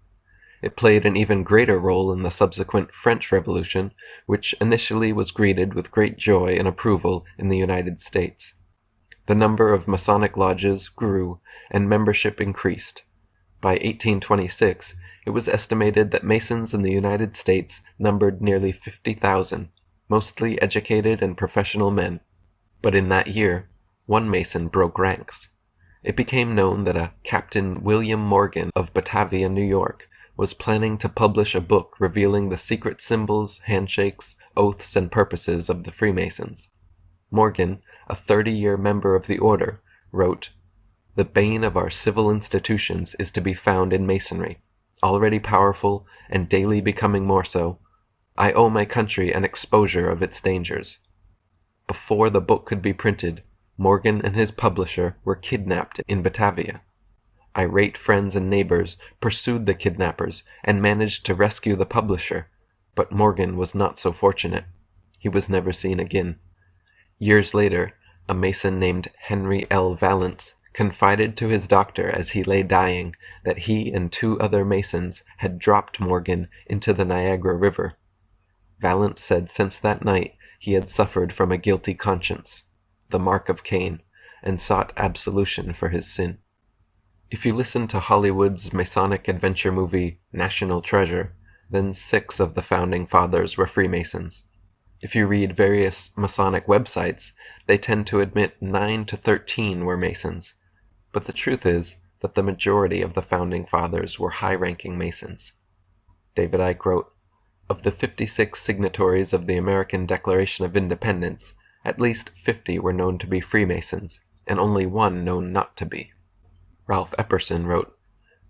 It played an even greater role in the subsequent French Revolution, which initially was greeted with great joy and approval in the United States. The number of Masonic lodges grew and membership increased. By 1826, it was estimated that Masons in the United States numbered nearly 50,000, mostly educated and professional men. But in that year, one Mason broke ranks. It became known that a Captain William Morgan of Batavia, New York, was planning to publish a book revealing the secret symbols, handshakes, oaths, and purposes of the Freemasons. Morgan, a 30-year member of the order, wrote, "The bane of our civil institutions is to be found in Masonry, already powerful and daily becoming more so. I owe my country an exposure of its dangers." Before the book could be printed, Morgan and his publisher were kidnapped in Batavia. Irate friends and neighbors pursued the kidnappers and managed to rescue the publisher, but Morgan was not so fortunate. He was never seen again. Years later, a Mason named Henry L. Valance confided to his doctor as he lay dying that he and 2 other Masons had dropped Morgan into the Niagara River. Valance said since that night he had suffered from a guilty conscience, the mark of Cain, and sought absolution for his sin. If you listen to Hollywood's Masonic adventure movie National Treasure, then 6 of the Founding Fathers were Freemasons. If you read various Masonic websites, they tend to admit 9 to 13 were Masons, but the truth is that the majority of the Founding Fathers were high-ranking Masons. David Icke wrote, "Of the 56 signatories of the American Declaration of Independence, at least 50 were known to be Freemasons, and only 1 known not to be." Ralph Epperson wrote,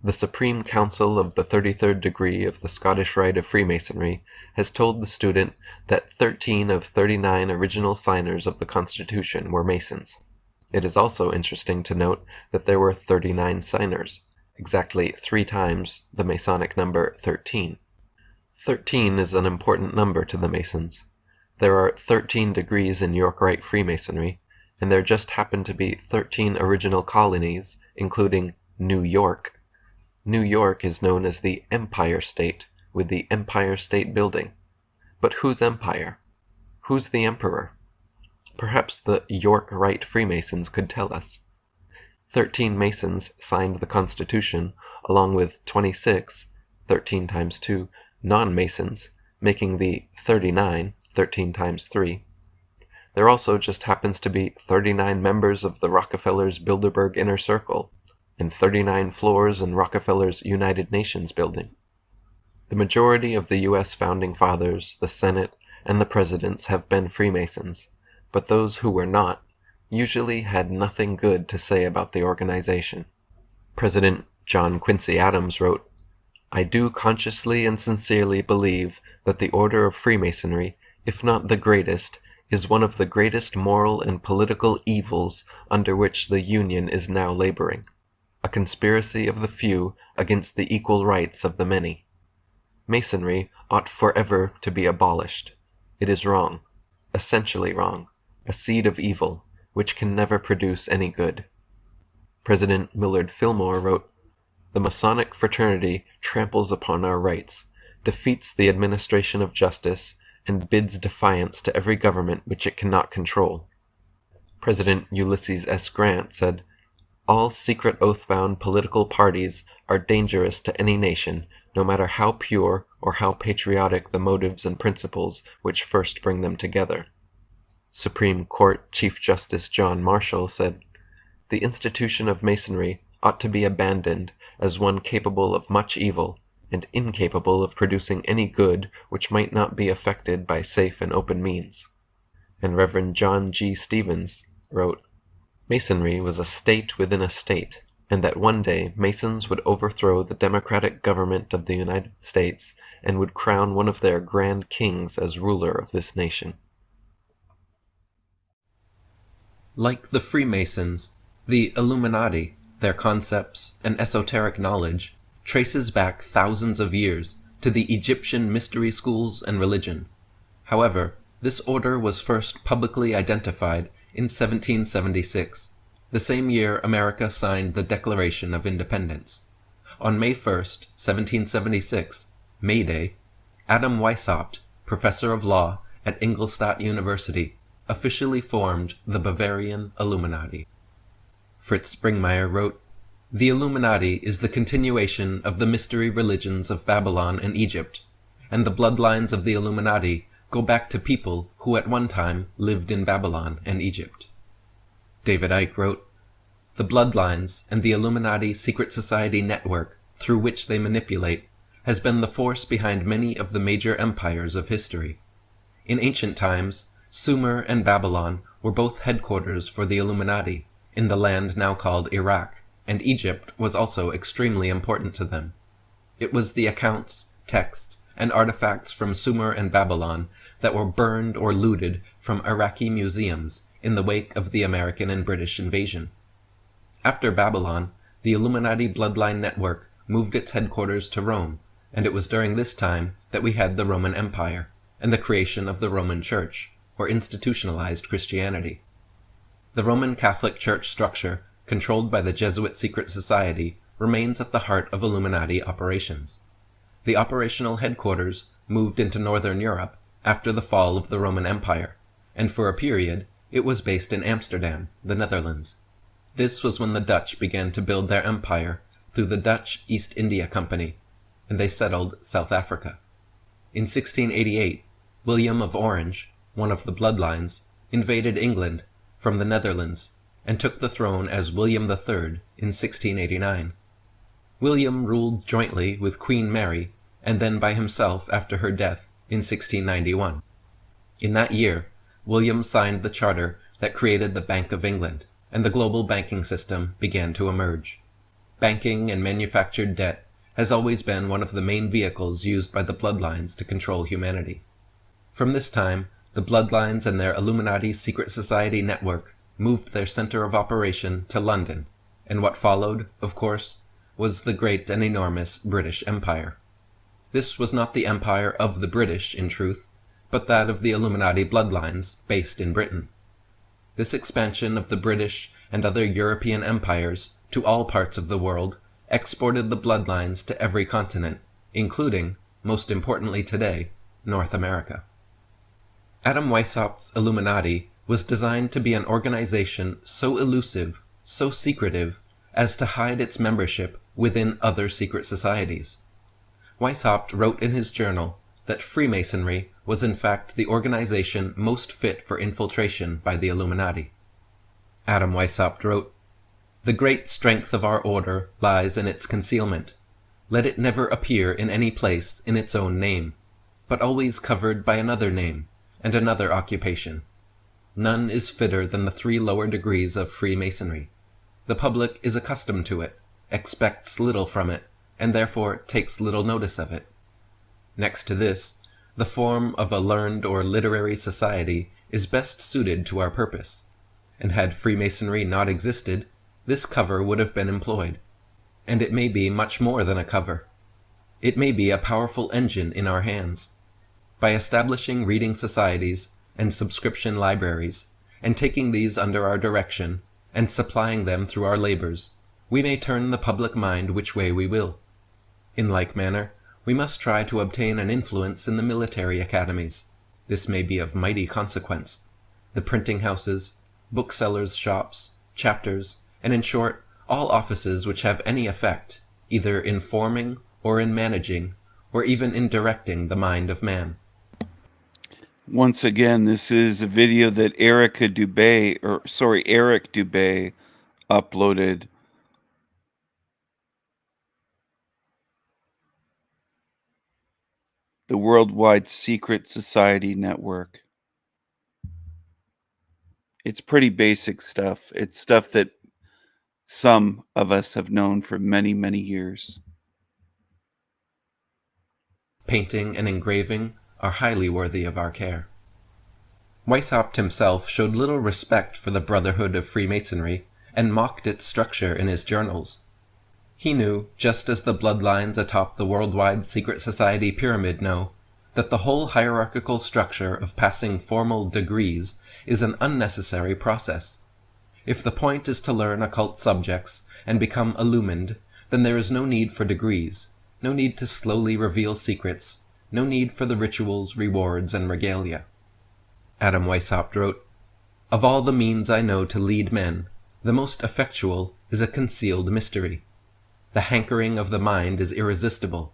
"The Supreme Council of the 33rd degree of the Scottish Rite of Freemasonry has told the student that 13 of 39 original signers of the Constitution were Masons. It is also interesting to note that there were 39 signers, exactly 3 times the Masonic number 13. 13 is an important number to the Masons. There are 13 degrees in York Rite Freemasonry, and there just happen to be 13 original colonies, including New York. New York is known as the Empire State, with the Empire State Building. But whose empire? Who's the emperor? Perhaps the York Rite Freemasons could tell us. 13 Masons signed the Constitution, along with 26, 13 times 2, non-Masons, making the 39, 13 times 3. There also just happens to be 39 members of the Rockefellers' Bilderberg Inner Circle, and 39 floors in Rockefeller's United Nations building. The majority of the U.S. Founding Fathers, the Senate, and the presidents have been Freemasons, but those who were not usually had nothing good to say about the organization. President John Quincy Adams wrote, "I do consciously and sincerely believe that the order of Freemasonry, if not the greatest, is one of the greatest moral and political evils under which the Union is now laboring, a conspiracy of the few against the equal rights of the many. Masonry ought forever to be abolished. It is wrong, essentially wrong, a seed of evil, which can never produce any good." President Millard Fillmore wrote, "The Masonic fraternity tramples upon our rights, defeats the administration of justice, and bids defiance to every government which it cannot control." President Ulysses S. Grant said, "All secret oath-bound political parties are dangerous to any nation, no matter how pure or how patriotic the motives and principles which first bring them together." Supreme Court Chief Justice John Marshall said, "The institution of Masonry ought to be abandoned as one capable of much evil, and incapable of producing any good which might not be effected by safe and open means." And Reverend John G. Stevens wrote, "Masonry was a state within a state, and that one day Masons would overthrow the democratic government of the United States and would crown one of their grand kings as ruler of this nation."
Like the Freemasons, the Illuminati, their concepts and esoteric knowledge, traces back thousands of years to the Egyptian mystery schools and religion. However, this order was first publicly identified in 1776, the same year America signed the Declaration of Independence. On May 1st, 1776, May Day, Adam Weishaupt, professor of law at Ingolstadt University, officially formed the Bavarian Illuminati. Fritz Springmeier wrote, "The Illuminati is the continuation of the mystery religions of Babylon and Egypt, and the bloodlines of the Illuminati go back to people who at one time lived in Babylon and Egypt." David Icke wrote, "The bloodlines and the Illuminati secret society network through which they manipulate has been the force behind many of the major empires of history. In ancient times, Sumer and Babylon were both headquarters for the Illuminati in the land now called Iraq, and Egypt was also extremely important to them. It was the accounts, texts, and artifacts from Sumer and Babylon that were burned or looted from Iraqi museums in the wake of the American and British invasion. After Babylon, the Illuminati bloodline network moved its headquarters to Rome, and it was during this time that we had the Roman Empire and the creation of the Roman Church, or institutionalized Christianity. The Roman Catholic Church structure, controlled by the Jesuit secret society, remains at the heart of Illuminati operations. The operational headquarters moved into Northern Europe after the fall of the Roman Empire, and for a period it was based in Amsterdam, the Netherlands. This was when the Dutch began to build their empire through the Dutch East India Company, and they settled South Africa. In 1688, William of Orange, one of the bloodlines, invaded England from the Netherlands and took the throne as William III in 1689. William ruled jointly with Queen Mary and then by himself after her death in 1691. In that year, William signed the charter that created the Bank of England, and the global banking system began to emerge. Banking and manufactured debt has always been one of the main vehicles used by the bloodlines to control humanity. From this time, the bloodlines and their Illuminati secret society network moved their center of operation to London, and what followed, of course, was the great and enormous British Empire. This was not the empire of the British, in truth, but that of the Illuminati bloodlines based in Britain. This expansion of the British and other European empires to all parts of the world exported the bloodlines to every continent, including, most importantly today, North America. Adam Weishaupt's Illuminati was designed to be an organization so elusive, so secretive, as to hide its membership within other secret societies. Weishaupt wrote in his journal that Freemasonry was in fact the organization most fit for infiltration by the Illuminati. Adam Weishaupt wrote, "The great strength of our order lies in its concealment. Let it never appear in any place in its own name, but always covered by another name and another occupation. None is fitter than the 3 lower degrees of Freemasonry. The public is accustomed to it, expects little from it, and therefore takes little notice of it. Next to this, the form of a learned or literary society is best suited to our purpose, and had Freemasonry not existed, this cover would have been employed. And it may be much more than a cover. It may be a powerful engine in our hands. By establishing reading societies and subscription libraries, and taking these under our direction, and supplying them through our labors, we may turn the public mind which way we will. In like manner, we must try to obtain an influence in the military academies. This may be of mighty consequence. The printing houses, booksellers' shops, chapters, and in short, all offices which have any effect, either in forming or in managing, or even in directing the mind of man."
Once again, this is a video that Eric Dubay uploaded. The Worldwide Secret Society Network. It's pretty basic stuff. It's stuff that some of us have known for many, many years.
Painting and engraving are highly worthy of our care. Weishaupt himself showed little respect for the Brotherhood of Freemasonry and mocked its structure in his journals. He knew, just as the bloodlines atop the worldwide secret society pyramid know, that the whole hierarchical structure of passing formal degrees is an unnecessary process. If the point is to learn occult subjects and become illumined, then there is no need for degrees, no need to slowly reveal secrets, no need for the rituals, rewards, and regalia. Adam Weishaupt wrote, "Of all the means I know to lead men, the most effectual is a concealed mystery. The hankering of the mind is irresistible,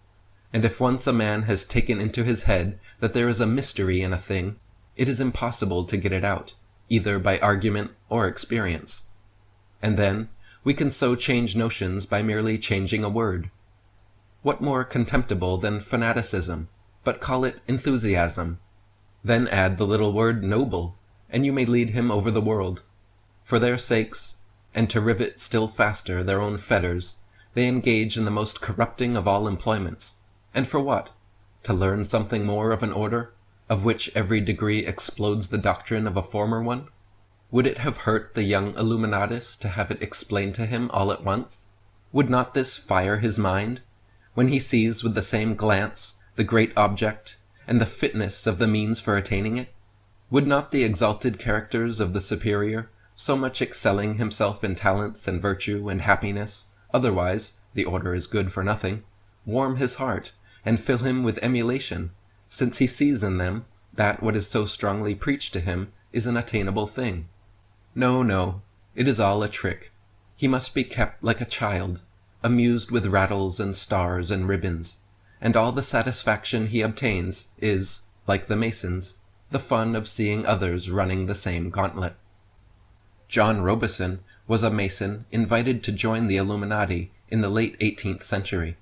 and if once a man has taken into his head that there is a mystery in a thing, it is impossible to get it out, either by argument or experience. And then, we can so change notions by merely changing a word. What more contemptible than fanaticism? But call it enthusiasm. Then add the little word noble, and you may lead him over the world. For their sakes, and to rivet still faster their own fetters, they engage in the most corrupting of all employments. And for what? To learn something more of an order, of which every degree explodes the doctrine of a former one? Would it have hurt the young Illuminatus to have it explained to him all at once? Would not this fire his mind, when he sees with the same glance the great object, and the fitness of the means for attaining it? Would not the exalted characters of the superior, so much excelling himself in talents and virtue and happiness, otherwise the order is good for nothing, warm his heart, and fill him with emulation, since he sees in them that what is so strongly preached to him is an attainable thing? No, no, it is all a trick. He must be kept like a child, amused with rattles and stars and ribbons, and all the satisfaction he obtains is, like the Masons, the fun of seeing others running the same gauntlet. John Robison was a Mason invited to join the Illuminati in the late 18th century.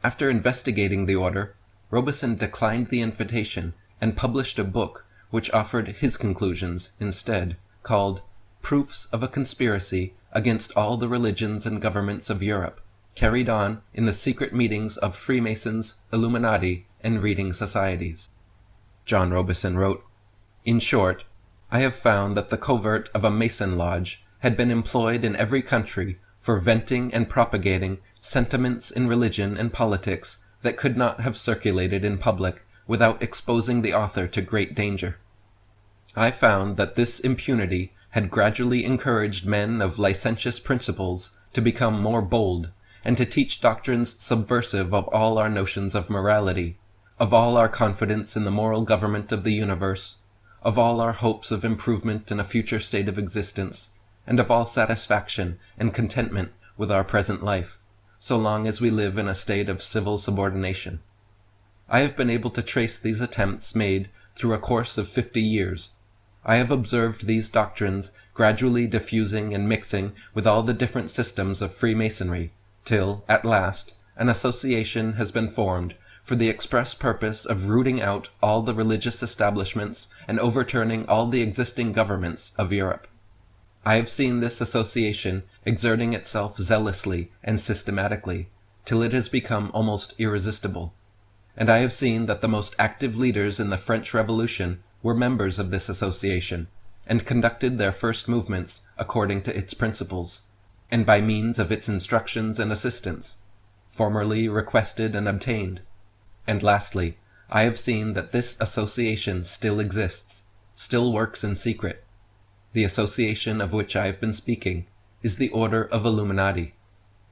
After investigating the order, Robison declined the invitation and published a book which offered his conclusions instead, called Proofs of a Conspiracy Against All the Religions and Governments of Europe, carried on in the secret meetings of Freemasons, Illuminati, and reading societies. John Robison wrote, "In short, I have found that the covert of a Mason lodge had been employed in every country for venting and propagating sentiments in religion and politics that could not have circulated in public without exposing the author to great danger. I found that this impunity had gradually encouraged men of licentious principles to become more bold, and to teach doctrines subversive of all our notions of morality, of all our confidence in the moral government of the universe, of all our hopes of improvement in a future state of existence, and of all satisfaction and contentment with our present life, so long as we live in a state of civil subordination. I have been able to trace these attempts made through a course of 50 years. I have observed these doctrines gradually diffusing and mixing with all the different systems of Freemasonry, till, at last, an association has been formed for the express purpose of rooting out all the religious establishments and overturning all the existing governments of Europe. I have seen this association exerting itself zealously and systematically, till it has become almost irresistible. And I have seen that the most active leaders in the French Revolution were members of this association, and conducted their first movements according to its principles, and by means of its instructions and assistance, formerly requested and obtained. And lastly, I have seen that this association still exists, still works in secret. The association of which I have been speaking is the Order of Illuminati,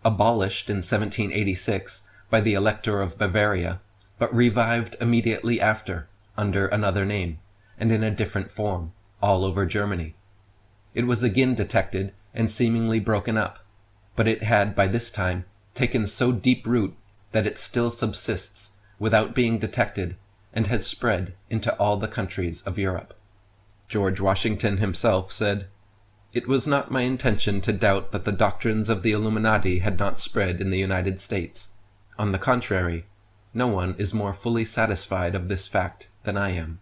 abolished in 1786 by the Elector of Bavaria, but revived immediately after, under another name, and in a different form, all over Germany. It was again detected and seemingly broken up, but it had by this time taken so deep root that it still subsists without being detected, and has spread into all the countries of Europe. George Washington himself said, "It was not my intention to doubt that the doctrines of the Illuminati had not spread in the United States. On the contrary, no one is more fully satisfied of this fact than I am."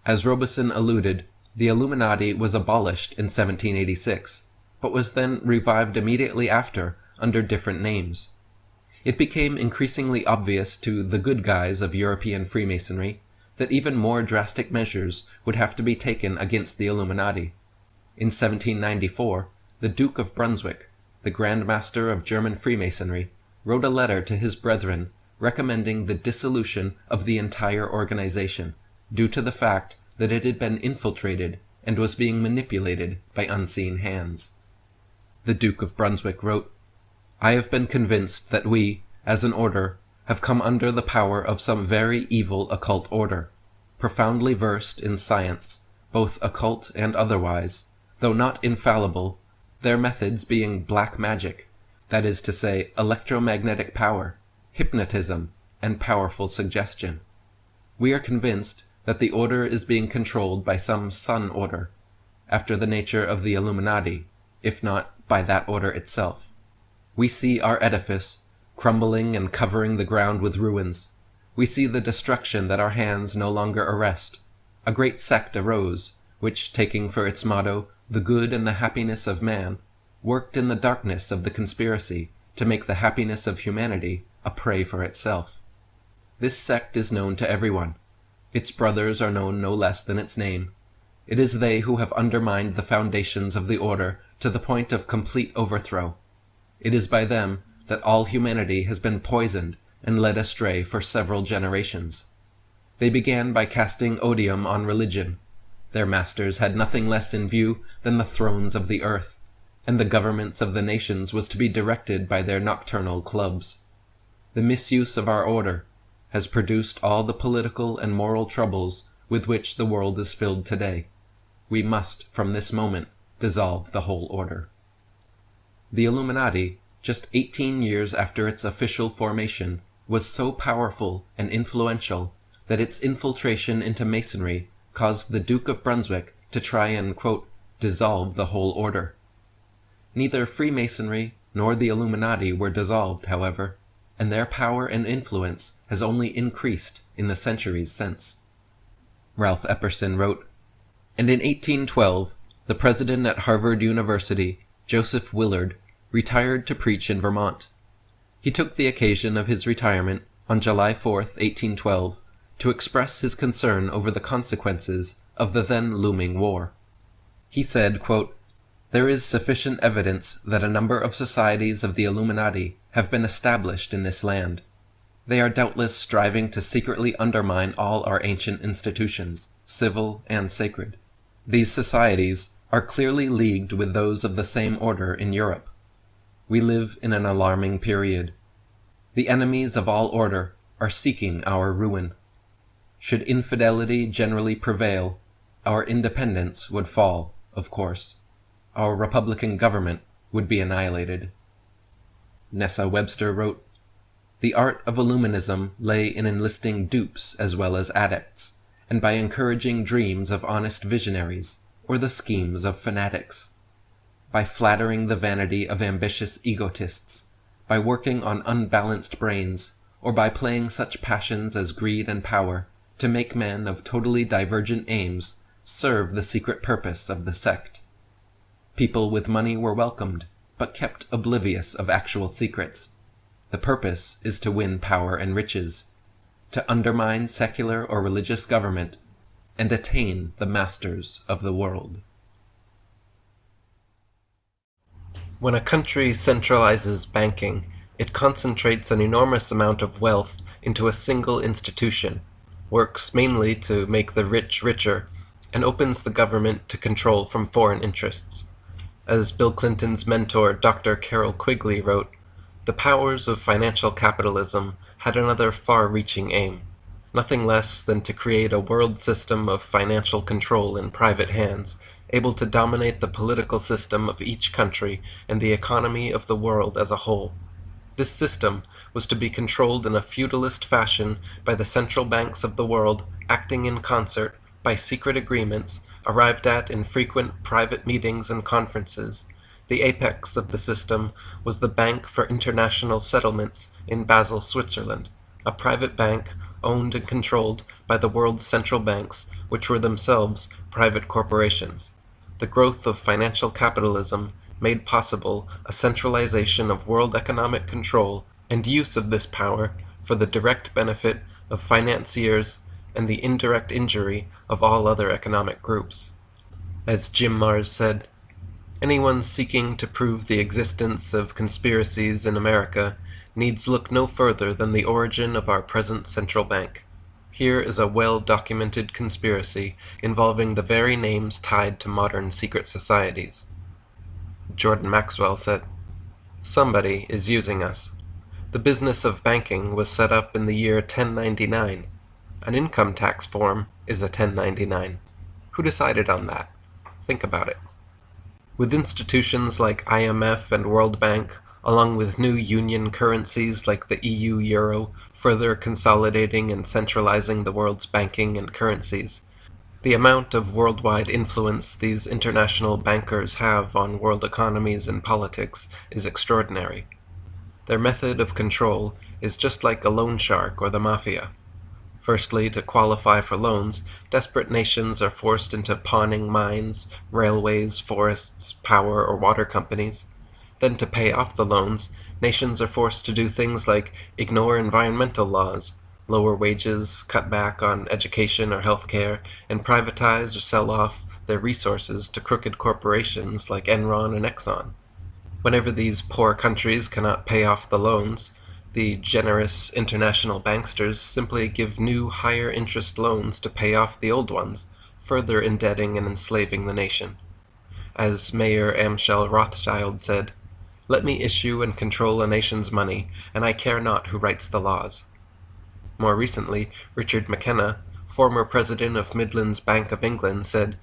As Robison alluded, the Illuminati was abolished in 1786, but was then revived immediately after under different names. It became increasingly obvious to the good guys of European Freemasonry that even more drastic measures would have to be taken against the Illuminati. In 1794, the Duke of Brunswick, the Grand Master of German Freemasonry, wrote a letter to his brethren recommending the dissolution of the entire organization, due to the fact that it had been infiltrated and was being manipulated by unseen hands. The Duke of Brunswick wrote, "I have been convinced that we, as an order, have come under the power of some very evil occult order, profoundly versed in science, both occult and otherwise, though not infallible, their methods being black magic, that is to say, electromagnetic power, hypnotism, and powerful suggestion. We are convinced that the order is being controlled by some sun order, after the nature of the Illuminati, if not by that order itself. We see our edifice, crumbling and covering the ground with ruins. We see the destruction that our hands no longer arrest. A great sect arose, which, taking for its motto the good and the happiness of man, worked in the darkness of the conspiracy to make the happiness of humanity a prey for itself. This sect is known to everyone. Its brothers are known no less than its name. It is they who have undermined the foundations of the order to the point of complete overthrow. It is by them that all humanity has been poisoned and led astray for several generations. They began by casting odium on religion. Their masters had nothing less in view than the thrones of the earth, and the governments of the nations was to be directed by their nocturnal clubs. The misuse of our order has produced all the political and moral troubles with which the world is filled today. We must, from this moment, dissolve the whole order. The Illuminati, just 18 years after its official formation, was so powerful and influential that its infiltration into Masonry caused the Duke of Brunswick to try and, quote, dissolve the whole order. Neither Freemasonry nor the Illuminati were dissolved, however, and their power and influence has only increased in the centuries since. Ralph Epperson wrote, and in 1812, the president at Harvard University, Joseph Willard, retired to preach in Vermont. He took the occasion of his retirement on July 4, 1812, to express his concern over the consequences of the then looming war. He said, quote, there is sufficient evidence that a number of societies of the Illuminati have been established in this land. They are doubtless striving to secretly undermine all our ancient institutions, civil and sacred. These societies are clearly leagued with those of the same order in Europe. We live in an alarming period. The enemies of all order are seeking our ruin. Should infidelity generally prevail, our independence would fall, of course. Our republican government would be annihilated. Nessa Webster wrote, the art of Illuminism lay in enlisting dupes as well as adepts, and by encouraging dreams of honest visionaries, or the schemes of fanatics. By flattering the vanity of ambitious egotists, by working on unbalanced brains, or by playing such passions as greed and power, to make men of totally divergent aims serve the secret purpose of the sect. People with money were welcomed, but kept oblivious of actual secrets. The purpose is to win power and riches, to undermine secular or religious government, and attain the masters of the world.
When a country centralizes banking, it concentrates an enormous amount of wealth into a single institution, works mainly to make the rich richer, and opens the government to control from foreign interests. As Bill Clinton's mentor, Dr. Carol Quigley, wrote, the powers of financial capitalism had another far-reaching aim, nothing less than to create a world system of financial control in private hands, able to dominate the political system of each country and the economy of the world as a whole. This system was to be controlled in a feudalist fashion by the central banks of the world, acting in concert by secret agreements arrived at in frequent private meetings and conferences. The apex of the system was the Bank for International Settlements in Basel, Switzerland, a private bank owned and controlled by the world's central banks, which were themselves private corporations. The growth of financial capitalism made possible a centralization of world economic control and use of this power for the direct benefit of financiers and the indirect injury of all other economic groups. As Jim Marrs said, anyone seeking to prove the existence of conspiracies in America needs look no further than the origin of our present central bank. Here is a well-documented conspiracy involving the very names tied to modern secret societies. Jordan Maxwell said, somebody is using us. The business of banking was set up in the year 1099. An income tax form is a 1099. Who decided on that? Think about it. With institutions like IMF and World Bank, along with new union currencies like the EU euro, further consolidating and centralizing the world's banking and currencies, the amount of worldwide influence these international bankers have on world economies and politics is extraordinary. Their method of control is just like a loan shark or the mafia. Firstly, to qualify for loans, desperate nations are forced into pawning mines, railways, forests, power, or water companies. Then to pay off the loans, nations are forced to do things like ignore environmental laws, lower wages, cut back on education or health care, and privatize or sell off their resources to crooked corporations like Enron and Exxon. Whenever these poor countries cannot pay off the loans, the generous international banksters simply give new, higher interest loans to pay off the old ones, further indebting and enslaving the nation. As Mayor Amschel Rothschild said, "Let me issue and control a nation's money, and I care not who writes the laws." More recently, Richard McKenna, former president of Midlands Bank of England, said,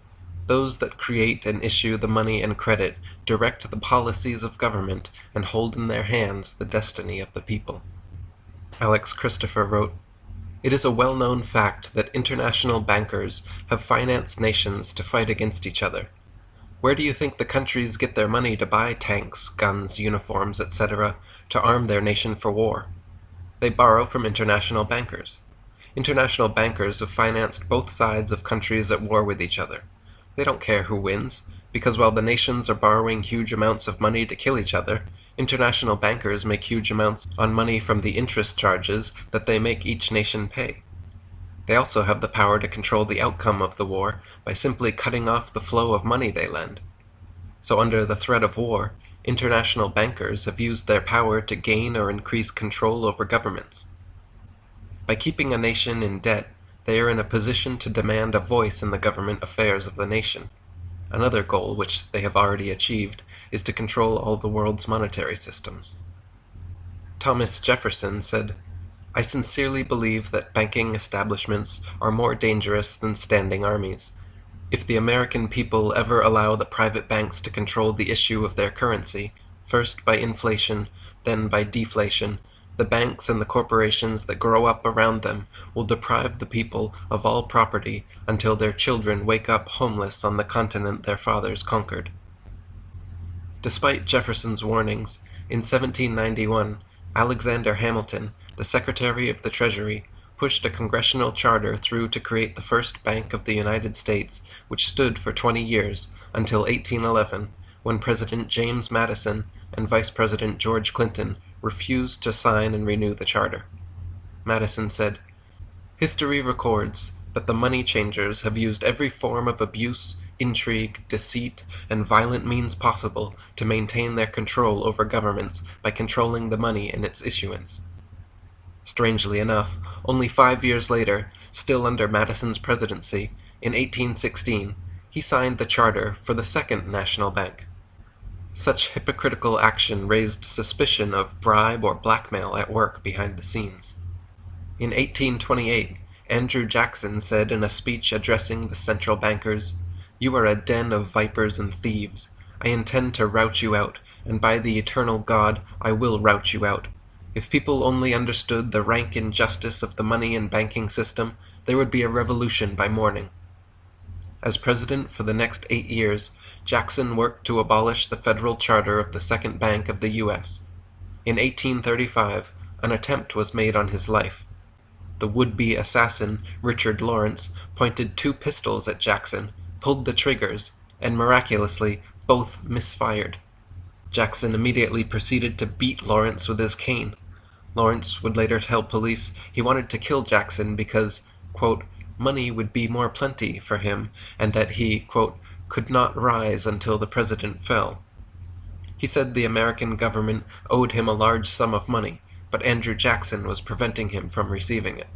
"Those that create and issue the money and credit direct the policies of government and hold in their hands the destiny of the people." Alex Christopher wrote, "It is a well-known fact that international bankers have financed nations to fight against each other. Where do you think the countries get their money to buy tanks, guns, uniforms, etc., to arm their nation for war? They borrow from international bankers. International bankers have financed both sides of countries at war with each other. They don't care who wins, because while the nations are borrowing huge amounts of money to kill each other, international bankers make huge amounts on money from the interest charges that they make each nation pay. They also have the power to control the outcome of the war by simply cutting off the flow of money they lend. So under the threat of war, international bankers have used their power to gain or increase control over governments. By keeping a nation in debt, they are in a position to demand a voice in the government affairs of the nation. Another goal, which they have already achieved, is to control all the world's monetary systems. Thomas Jefferson said, "I sincerely believe that banking establishments are more dangerous than standing armies. If the American people ever allow the private banks to control the issue of their currency, first by inflation, then by deflation, the banks and the corporations that grow up around them will deprive the people of all property until their children wake up homeless on the continent their fathers conquered." Despite Jefferson's warnings, in 1791, Alexander Hamilton, the Secretary of the Treasury, pushed a congressional charter through to create the first Bank of the United States, which stood for 20 years, until 1811, when President James Madison and Vice President George Clinton refused to sign and renew the charter. Madison said, "History records that the money changers have used every form of abuse, intrigue, deceit, and violent means possible to maintain their control over governments by controlling the money and its issuance." Strangely enough, only 5 years later, still under Madison's presidency, in 1816, he signed the charter for the Second National Bank. Such hypocritical action raised suspicion of bribe or blackmail at work behind the scenes. In 1828, Andrew Jackson said in a speech addressing the central bankers, "You are a den of vipers and thieves. I intend to rout you out, and by the eternal God, I will rout you out. If people only understood the rank injustice of the money and banking system, there would be a revolution by morning." As president for the next 8 years, Jackson worked to abolish the federal charter of the Second Bank of the U.S. In 1835, an attempt was made on his life. The would-be assassin, Richard Lawrence, pointed 2 pistols at Jackson, pulled the triggers, and miraculously, both misfired. Jackson immediately proceeded to beat Lawrence with his cane. Lawrence would later tell police he wanted to kill Jackson because, quote, "money would be more plenty for him, and that he, quote, could not rise until the president fell." He said the American government owed him a large sum of money, but Andrew Jackson was preventing him from receiving it.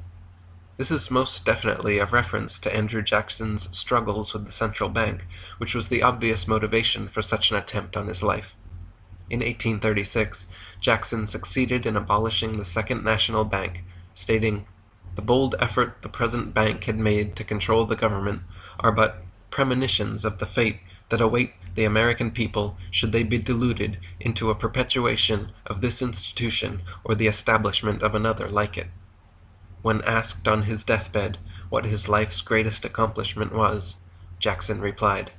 This is most definitely a reference to Andrew Jackson's struggles with the central bank, which was the obvious motivation for such an attempt on his life. In 1836, Jackson succeeded in abolishing the Second National Bank, stating, "The bold effort the present bank had made to control the government are but premonitions of the fate that await the American people should they be deluded into a perpetuation of this institution or the establishment of another like it." When asked on his deathbed what his life's greatest accomplishment was, Jackson replied,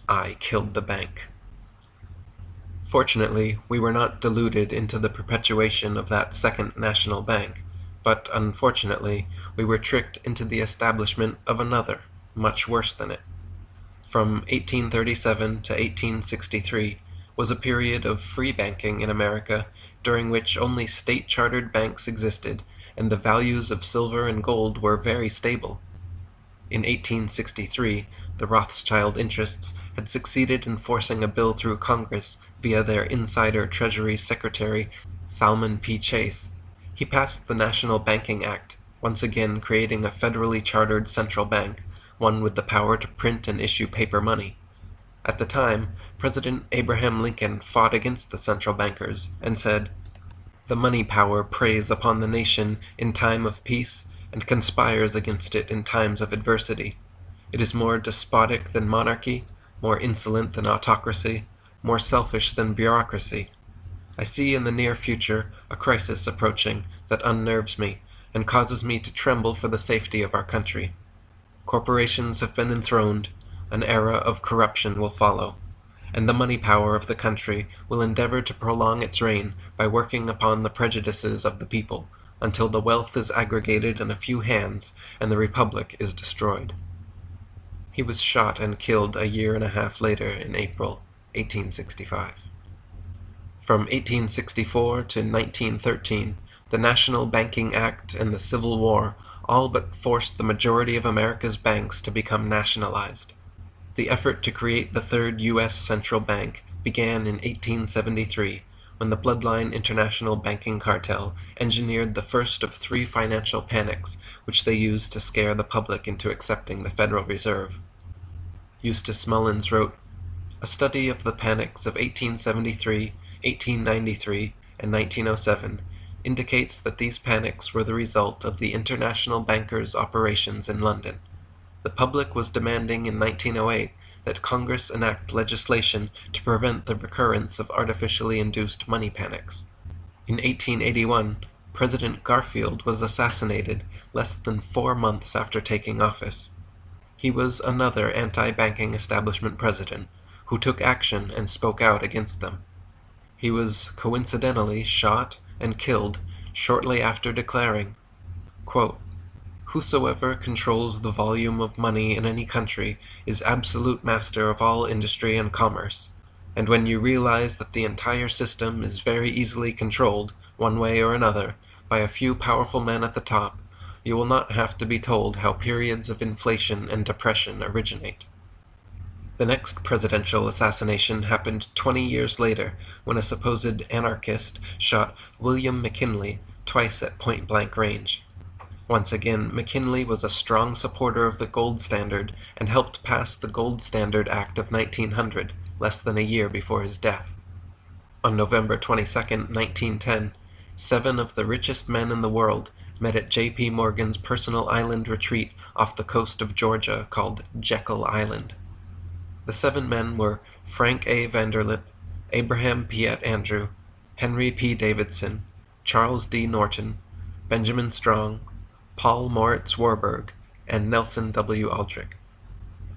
"I killed the bank." Fortunately, we were not deluded into the perpetuation of that second national bank, but unfortunately, we were tricked into the establishment of another, much worse than it. From 1837 to 1863 was a period of free banking in America during which only state-chartered banks existed and the values of silver and gold were very stable. In 1863, the Rothschild interests had succeeded in forcing a bill through Congress via their insider Treasury Secretary, Salmon P. Chase. He passed the National Banking Act, once again creating a federally chartered central bank, one with the power to print and issue paper money. At the time, President Abraham Lincoln fought against the central bankers and said, "The money power preys upon the nation in time of peace and conspires against it in times of adversity. It is more despotic than monarchy, more insolent than autocracy, more selfish than bureaucracy. I see in the near future a crisis approaching that unnerves me and causes me to tremble for the safety of our country. Corporations have been enthroned, an era of corruption will follow, and the money power of the country will endeavor to prolong its reign by working upon the prejudices of the people until the wealth is aggregated in a few hands and the republic is destroyed." He was shot and killed a year and a half later in April 1865. From 1864 to 1913, the National Banking Act and the Civil War all but forced the majority of America's banks to become nationalized. The effort to create the third U.S. central bank began in 1873, when the Bloodline International Banking Cartel engineered the first of 3 financial panics, which they used to scare the public into accepting the Federal Reserve. Eustace Mullins wrote, "A study of the panics of 1873, 1893, and 1907 indicates that these panics were the result of the international bankers' operations in London. The public was demanding in 1908 that Congress enact legislation to prevent the recurrence of artificially induced money panics. In 1881, President Garfield was assassinated less than 4 months after taking office. He was another anti-banking establishment president who took action and spoke out against them. He was coincidentally shot and killed shortly after declaring, quote, "Whosoever controls the volume of money in any country is absolute master of all industry and commerce, and when you realize that the entire system is very easily controlled, one way or another, by a few powerful men at the top, you will not have to be told how periods of inflation and depression originate." The next presidential assassination happened 20 years later when a supposed anarchist shot William McKinley twice at point-blank range. Once again, McKinley was a strong supporter of the gold standard and helped pass the Gold Standard Act of 1900, less than a year before his death. On November 22, 1910, 7 of the richest men in the world met at J.P. Morgan's personal island retreat off the coast of Georgia called Jekyll Island. The 7 men were Frank A. Vanderlip, Abraham Piet Andrew, Henry P. Davidson, Charles D. Norton, Benjamin Strong, Paul Moritz Warburg, and Nelson W. Aldrich.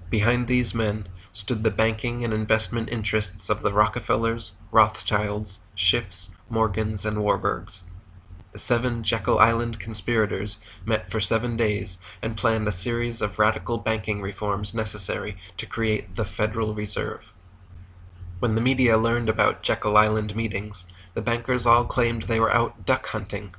Behind these men stood the banking and investment interests of the Rockefellers, Rothschilds, Schiffs, Morgans, and Warburgs. The 7 Jekyll Island conspirators met for 7 days and planned a series of radical banking reforms necessary to create the Federal Reserve. When the media learned about Jekyll Island meetings, the bankers all claimed they were out duck hunting.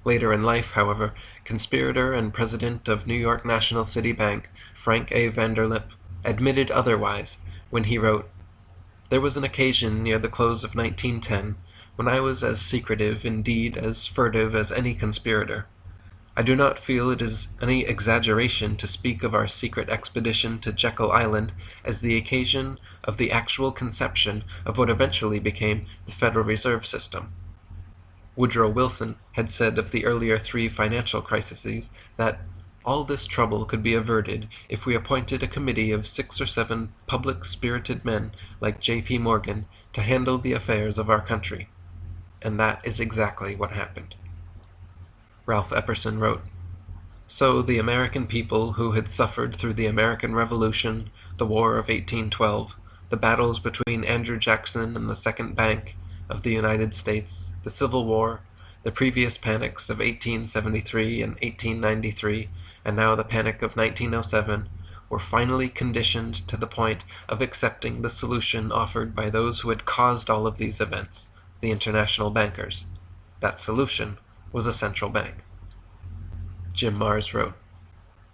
Later in life, however, conspirator and president of New York National City Bank, Frank A. Vanderlip, admitted otherwise when he wrote, "There was an occasion near the close of 1910 when I was as secretive, indeed as furtive as any conspirator. I do not feel it is any exaggeration to speak of our secret expedition to Jekyll Island as the occasion of the actual conception of what eventually became the Federal Reserve System." Woodrow Wilson had said of the earlier 3 financial crises that all this trouble could be averted if we appointed a committee of 6 or 7 public-spirited men like J.P. Morgan to handle the affairs of our country. And that is exactly what happened. Ralph Epperson wrote, "So the American people who had suffered through the American Revolution, the War of 1812, the battles between Andrew Jackson and the Second Bank of the United States, the Civil War, the previous panics of 1873 and 1893, and now the Panic of 1907, were finally conditioned to the point of accepting the solution offered by those who had caused all of these events, the international bankers. That solution was a central bank. Jim Marrs wrote,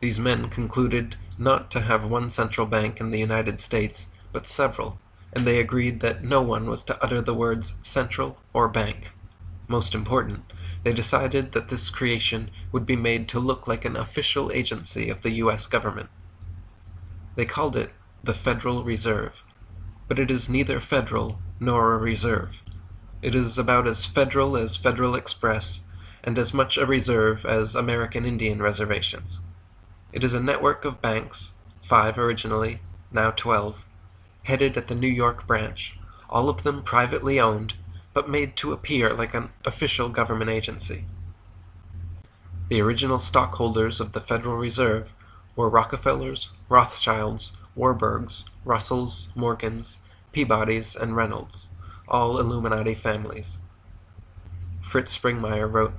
"These men concluded not to have one central bank in the United States, but several, and they agreed that no one was to utter the words central or bank. Most important, they decided that this creation would be made to look like an official agency of the U.S. government. They called it the Federal Reserve, but it is neither federal nor a reserve. It is about as federal as Federal Express, and as much a reserve as American Indian reservations. It is a network of banks, 5 originally, now 12, headed at the New York branch, all of them privately owned, but made to appear like an official government agency. The original stockholders of the Federal Reserve were Rockefellers, Rothschilds, Warburgs, Russells, Morgans, Peabodys, and Reynolds, all Illuminati families." Fritz Springmeier wrote,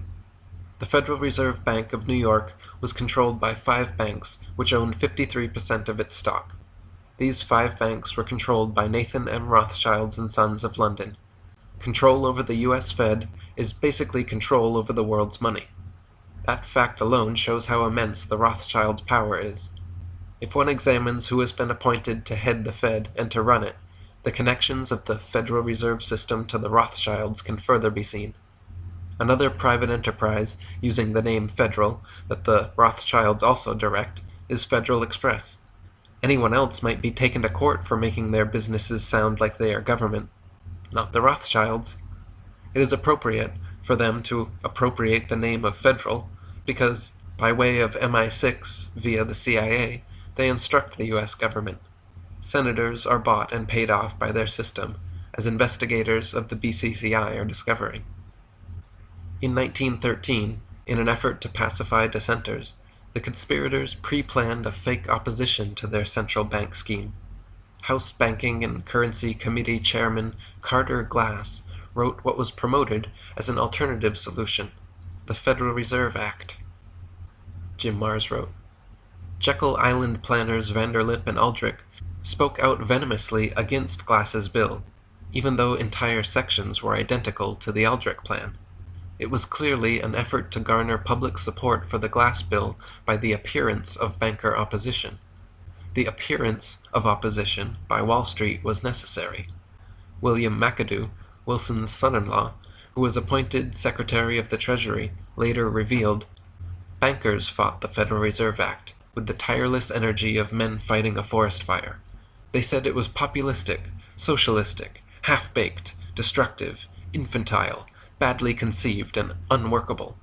"The Federal Reserve Bank of New York was controlled by 5 banks which owned 53% of its stock. These 5 banks were controlled by Nathan M. Rothschilds and Sons of London. Control over the U.S. Fed is basically control over the world's money. That fact alone shows how immense the Rothschilds' power is. If one examines who has been appointed to head the Fed and to run it, the connections of the Federal Reserve System to the Rothschilds can further be seen. Another private enterprise using the name Federal that the Rothschilds also direct is Federal Express. Anyone else might be taken to court for making their businesses sound like they are government, not the Rothschilds. It is appropriate for them to appropriate the name of Federal because, by way of MI6 via the CIA, they instruct the U.S. government. Senators are bought and paid off by their system, as investigators of the BCCI are discovering. In 1913, in an effort to pacify dissenters, the conspirators pre-planned a fake opposition to their central bank scheme. House Banking and Currency Committee Chairman Carter Glass wrote what was promoted as an alternative solution, the Federal Reserve Act. Jim Marrs wrote, "Jekyll Island planners Vanderlip and Aldrich spoke out venomously against Glass's bill, even though entire sections were identical to the Aldrich plan. It was clearly an effort to garner public support for the Glass bill by the appearance of banker opposition. The appearance of opposition by Wall Street was necessary. William McAdoo, Wilson's son-in-law, who was appointed Secretary of the Treasury, later revealed, "Bankers fought the Federal Reserve Act with the tireless energy of men fighting a forest fire. They said it was populistic, socialistic, half-baked, destructive, infantile, badly conceived, and unworkable.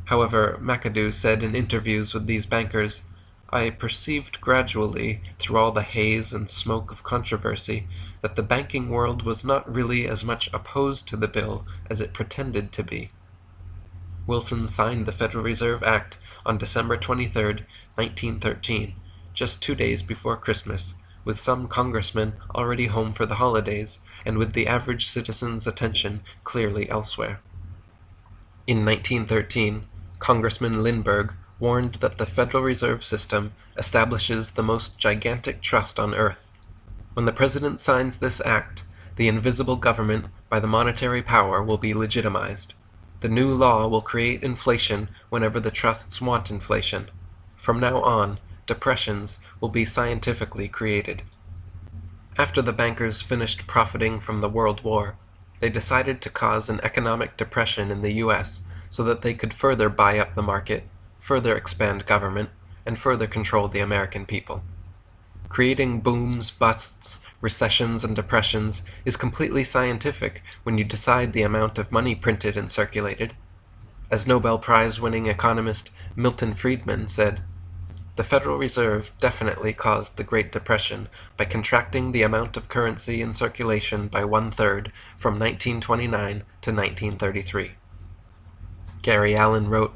However, McAdoo said in interviews with these bankers, I perceived gradually, through all the haze and smoke of controversy, that the banking world was not really as much opposed to the bill as it pretended to be." Wilson signed the Federal Reserve Act on December 23, 1913, just 2 days before Christmas, with some congressmen already home for the holidays, and with the average citizen's attention clearly elsewhere. In 1913, Congressman Lindbergh warned that the Federal Reserve System establishes the most gigantic trust on earth. When the President signs this act, the invisible government by the monetary power will be legitimized. The new law will create inflation whenever the trusts want inflation. From now on, depressions will be scientifically created. After the bankers finished profiting from the World War, they decided to cause an economic depression in the U.S. so that they could further buy up the market, further expand government, and further control the American people. Creating booms, busts, recessions, and depressions is completely scientific when you decide the amount of money printed and circulated. As Nobel Prize-winning economist Milton Friedman said, "The Federal Reserve definitely caused the Great Depression by contracting the amount of currency in circulation by 1/3 from 1929 to 1933. Gary Allen wrote,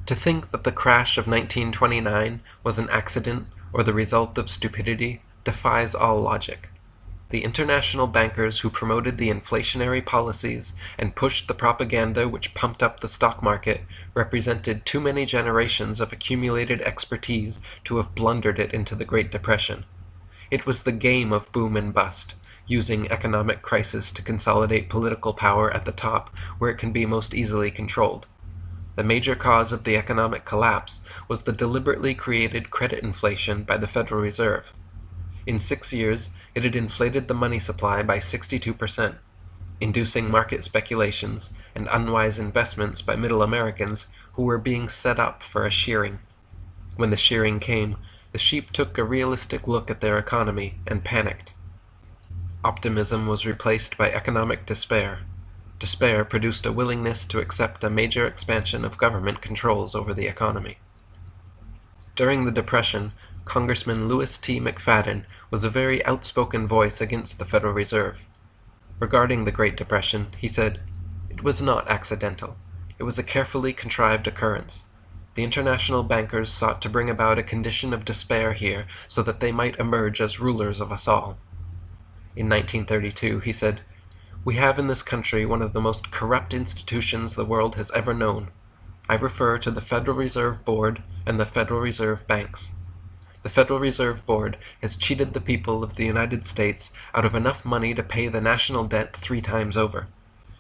"To think that the crash of 1929 was an accident or the result of stupidity defies all logic. The international bankers who promoted the inflationary policies and pushed the propaganda which pumped up the stock market represented too many generations of accumulated expertise to have blundered it into the Great Depression. It was the game of boom and bust, using economic crisis to consolidate political power at the top where it can be most easily controlled. The major cause of the economic collapse was the deliberately created credit inflation by the Federal Reserve. In 6 years, it had inflated the money supply by 62%, inducing market speculations and unwise investments by middle Americans who were being set up for a shearing. When the shearing came, the sheep took a realistic look at their economy and panicked. Optimism was replaced by economic despair. Despair produced a willingness to accept a major expansion of government controls over the economy. During the Depression, Congressman Louis T. McFadden was a very outspoken voice against the Federal Reserve. Regarding the Great Depression, he said, "It was not accidental. It was a carefully contrived occurrence. The international bankers sought to bring about a condition of despair here so that they might emerge as rulers of us all." In 1932, he said, "We have in this country one of the most corrupt institutions the world has ever known. I refer to the Federal Reserve Board and the Federal Reserve Banks. The Federal Reserve Board has cheated the people of the United States out of enough money to pay the national debt 3 times over.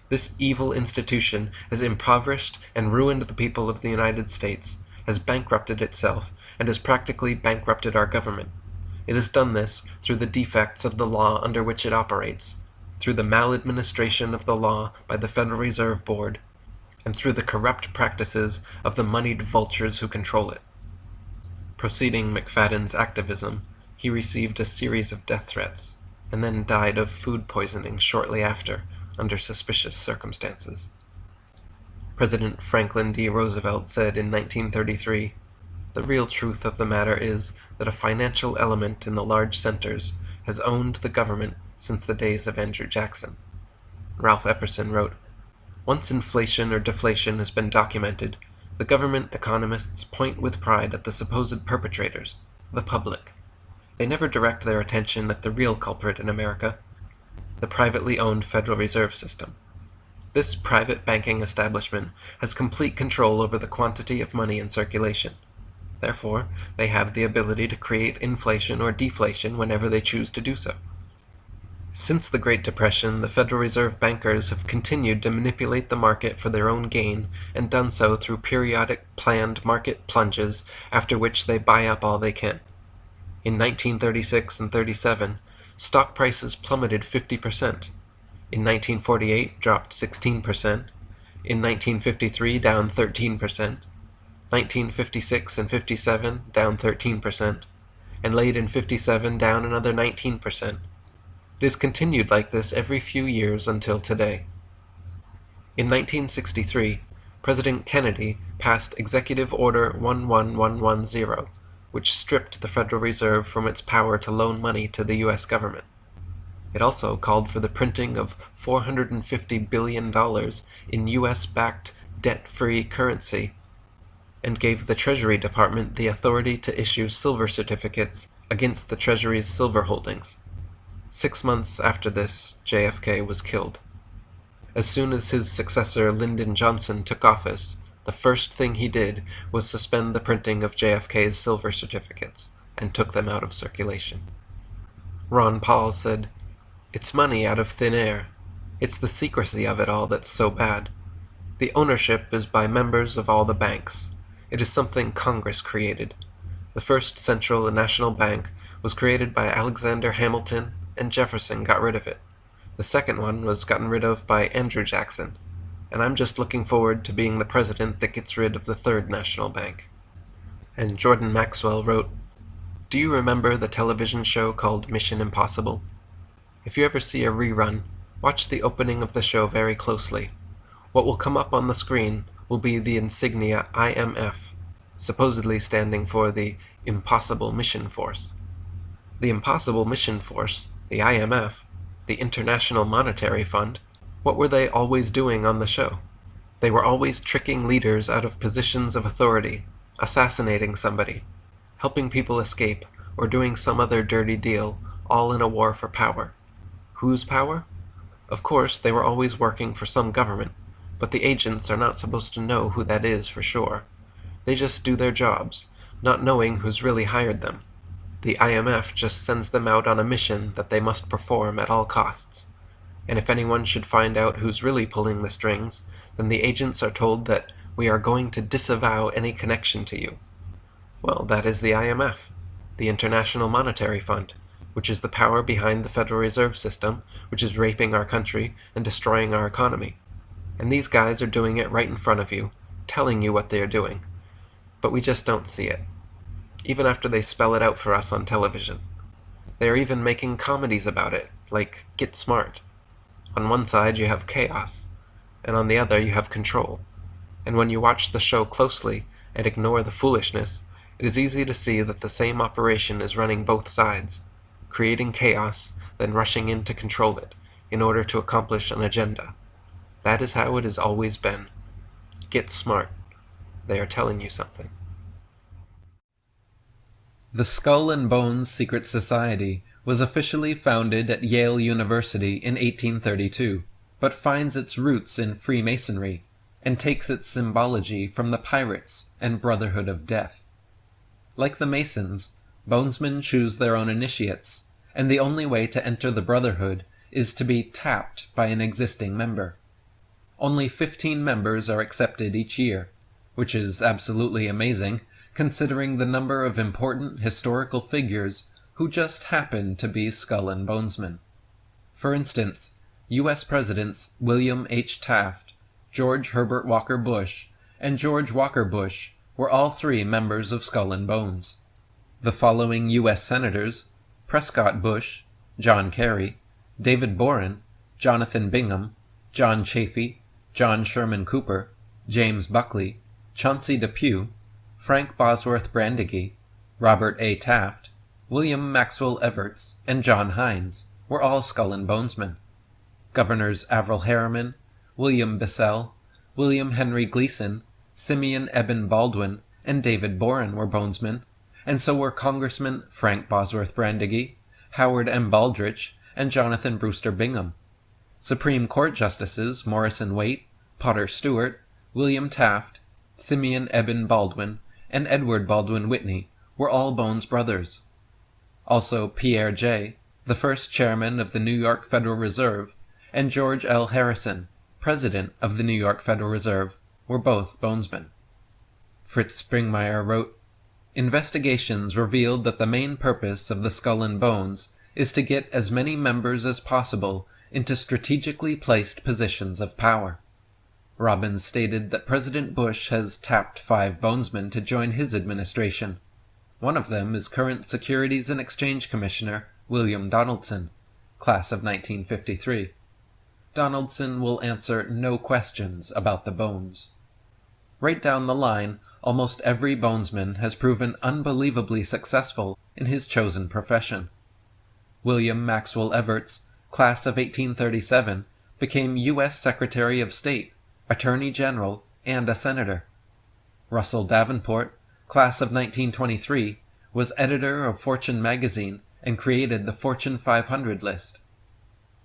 This evil institution has impoverished and ruined the people of the United States, has bankrupted itself, and has practically bankrupted our government. It has done this through the defects of the law under which it operates, through the maladministration of the law by the Federal Reserve Board, and through the corrupt practices of the moneyed vultures who control it." Proceeding McFadden's activism, he received a series of death threats, and then died of food poisoning shortly after, under suspicious circumstances. President Franklin D. Roosevelt said in 1933, "The real truth of the matter is that a financial element in the large centers has owned the government since the days of Andrew Jackson." Ralph Epperson wrote, "Once inflation or deflation has been documented, the government economists point with pride at the supposed perpetrators, the public. They never direct their attention at the real culprit in America, the privately owned Federal Reserve System. This private banking establishment has complete control over the quantity of money in circulation. Therefore, they have the ability to create inflation or deflation whenever they choose to do so. Since the Great Depression, the Federal Reserve bankers have continued to manipulate the market for their own gain, and done so through periodic planned market plunges, after which they buy up all they can. In 1936 and 37, stock prices plummeted 50%. In 1948, dropped 16%. In 1953, down 13%. 1956 and 57, down 13%. And late in 57, down another 19%. It has continued like this every few years until today. In 1963, President Kennedy passed Executive Order 11110, which stripped the Federal Reserve from its power to loan money to the U.S. government. It also called for the printing of $450 billion in U.S.-backed debt-free currency, and gave the Treasury Department the authority to issue silver certificates against the Treasury's silver holdings. 6 months after this, JFK was killed. As soon as his successor Lyndon Johnson took office, the first thing he did was suspend the printing of JFK's silver certificates, and took them out of circulation. Ron Paul said, "It's money out of thin air. It's the secrecy of it all that's so bad. The ownership is by members of all the banks. It is something Congress created. The first central and national bank was created by Alexander Hamilton, and Jefferson got rid of it. The second one was gotten rid of by Andrew Jackson, and I'm just looking forward to being the president that gets rid of the third national bank." And Jordan Maxwell wrote, "Do you remember the television show called Mission Impossible? If you ever see a rerun, watch the opening of the show very closely. What will come up on the screen will be the insignia IMF, supposedly standing for the Impossible Mission Force. The Impossible Mission Force, the IMF, the International Monetary Fund, what were they always doing on the show? They were always tricking leaders out of positions of authority, assassinating somebody, helping people escape, or doing some other dirty deal, all in a war for power. Whose power? Of course, they were always working for some government, but the agents are not supposed to know who that is for sure. They just do their jobs, not knowing who's really hired them. The IMF just sends them out on a mission that they must perform at all costs. And if anyone should find out who's really pulling the strings, then the agents are told that we are going to disavow any connection to you. Well, that is the IMF, the International Monetary Fund, which is the power behind the Federal Reserve System, which is raping our country and destroying our economy. And these guys are doing it right in front of you, telling you what they are doing. But we just don't see it, even after they spell it out for us on television. They are even making comedies about it, like Get Smart. On one side you have chaos, and on the other you have control. And when you watch the show closely and ignore the foolishness, it is easy to see that the same operation is running both sides, creating chaos, then rushing in to control it, in order to accomplish an agenda. That is how it has always been. Get smart. They are telling you something.
The Skull and Bones Secret Society was officially founded at Yale University in 1832, but finds its roots in Freemasonry, and takes its symbology from the Pirates and Brotherhood of Death. Like the Masons, Bonesmen choose their own initiates, and the only way to enter the Brotherhood is to be tapped by an existing member. Only 15 members are accepted each year, which is absolutely amazing, considering the number of important historical figures who just happen to be Skull and Bonesmen. For instance, U.S. Presidents William H. Taft, George Herbert Walker Bush, and George Walker Bush were all three members of Skull and Bones. The following U.S. Senators, Prescott Bush, John Kerry, David Boren, Jonathan Bingham, John Chafee, John Sherman Cooper, James Buckley, Chauncey Depew, Frank Bosworth Brandegee, Robert A. Taft, William Maxwell Evarts, and John Hines were all Skull and Bonesmen. Governors Averell Harriman, William Bissell, William Henry Gleason, Simeon Eben Baldwin, and David Boren were Bonesmen, and so were Congressmen Frank Bosworth Brandegee, Howard M. Baldrige, and Jonathan Brewster Bingham. Supreme Court Justices Morrison Waite, Potter Stewart, William Taft, Simeon Eben Baldwin, and Edward Baldwin Whitney were all Bones brothers. Also Pierre Jay, the first chairman of the New York Federal Reserve, and George L. Harrison, president of the New York Federal Reserve, were both Bonesmen. Fritz Springmeier wrote, "Investigations revealed that the main purpose of the Skull and Bones is to get as many members as possible into strategically placed positions of power." Robbins stated that President Bush has tapped 5 Bonesmen to join his administration. One of them is current Securities and Exchange Commissioner William Donaldson, class of 1953. Donaldson will answer no questions about the Bones. Right down the line, almost every Bonesman has proven unbelievably successful in his chosen profession. William Maxwell Evarts, class of 1837, became U.S. Secretary of State, Attorney General, and a senator. Russell Davenport, class of 1923, was editor of Fortune magazine and created the Fortune 500 list.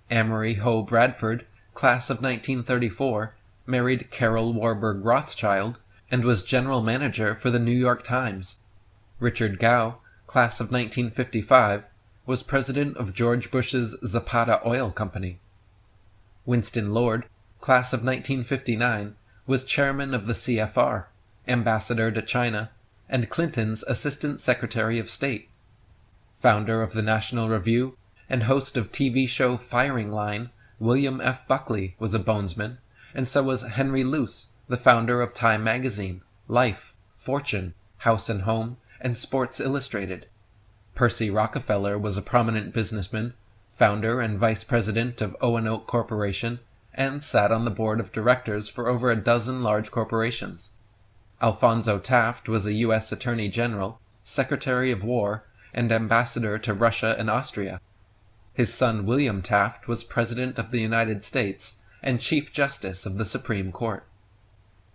Amory Ho Bradford, class of 1934, married Carol Warburg Rothschild and was general manager for the New York Times. Richard Gow, class of 1955, was president of George Bush's Zapata Oil Company. Winston Lord, class of 1959, was chairman of the CFR, ambassador to China, and Clinton's Assistant Secretary of State. Founder of the National Review and host of TV show Firing Line, William F. Buckley was a Bonesman, and so was Henry Luce, the founder of Time Magazine, Life, Fortune, House and Home, and Sports Illustrated. Percy Rockefeller was a prominent businessman, founder and vice president of O&Oak Corporation, and sat on the board of directors for over a dozen large corporations. Alphonso Taft was a U.S. Attorney General, Secretary of War, and ambassador to Russia and Austria. His son William Taft was President of the United States and Chief Justice of the Supreme Court.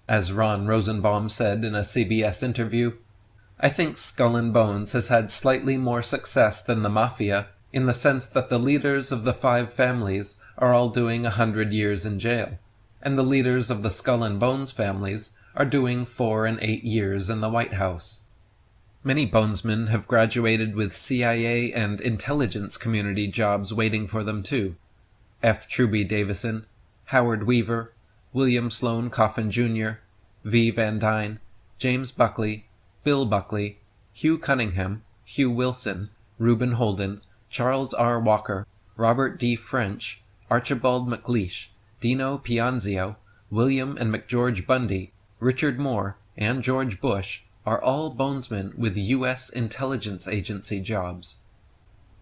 As Ron Rosenbaum said in a CBS interview, "I think Skull and Bones has had slightly more success than the Mafia in the sense that the leaders of the 5 families are all doing 100 years in jail, and the leaders of the Skull and Bones families are doing 4 and 8 years in the White House. Many Bonesmen have graduated with CIA and intelligence community jobs waiting for them too. F. Truby Davison, Howard Weaver, William Sloane Coffin Jr., V. Van Dyne, James Buckley, Bill Buckley, Hugh Cunningham, Hugh Wilson, Reuben Holden, Charles R. Walker, Robert D. French, Archibald MacLeish, Dino Pianzio, William and McGeorge Bundy, Richard Moore, and George Bush are all Bonesmen with U.S. intelligence agency jobs.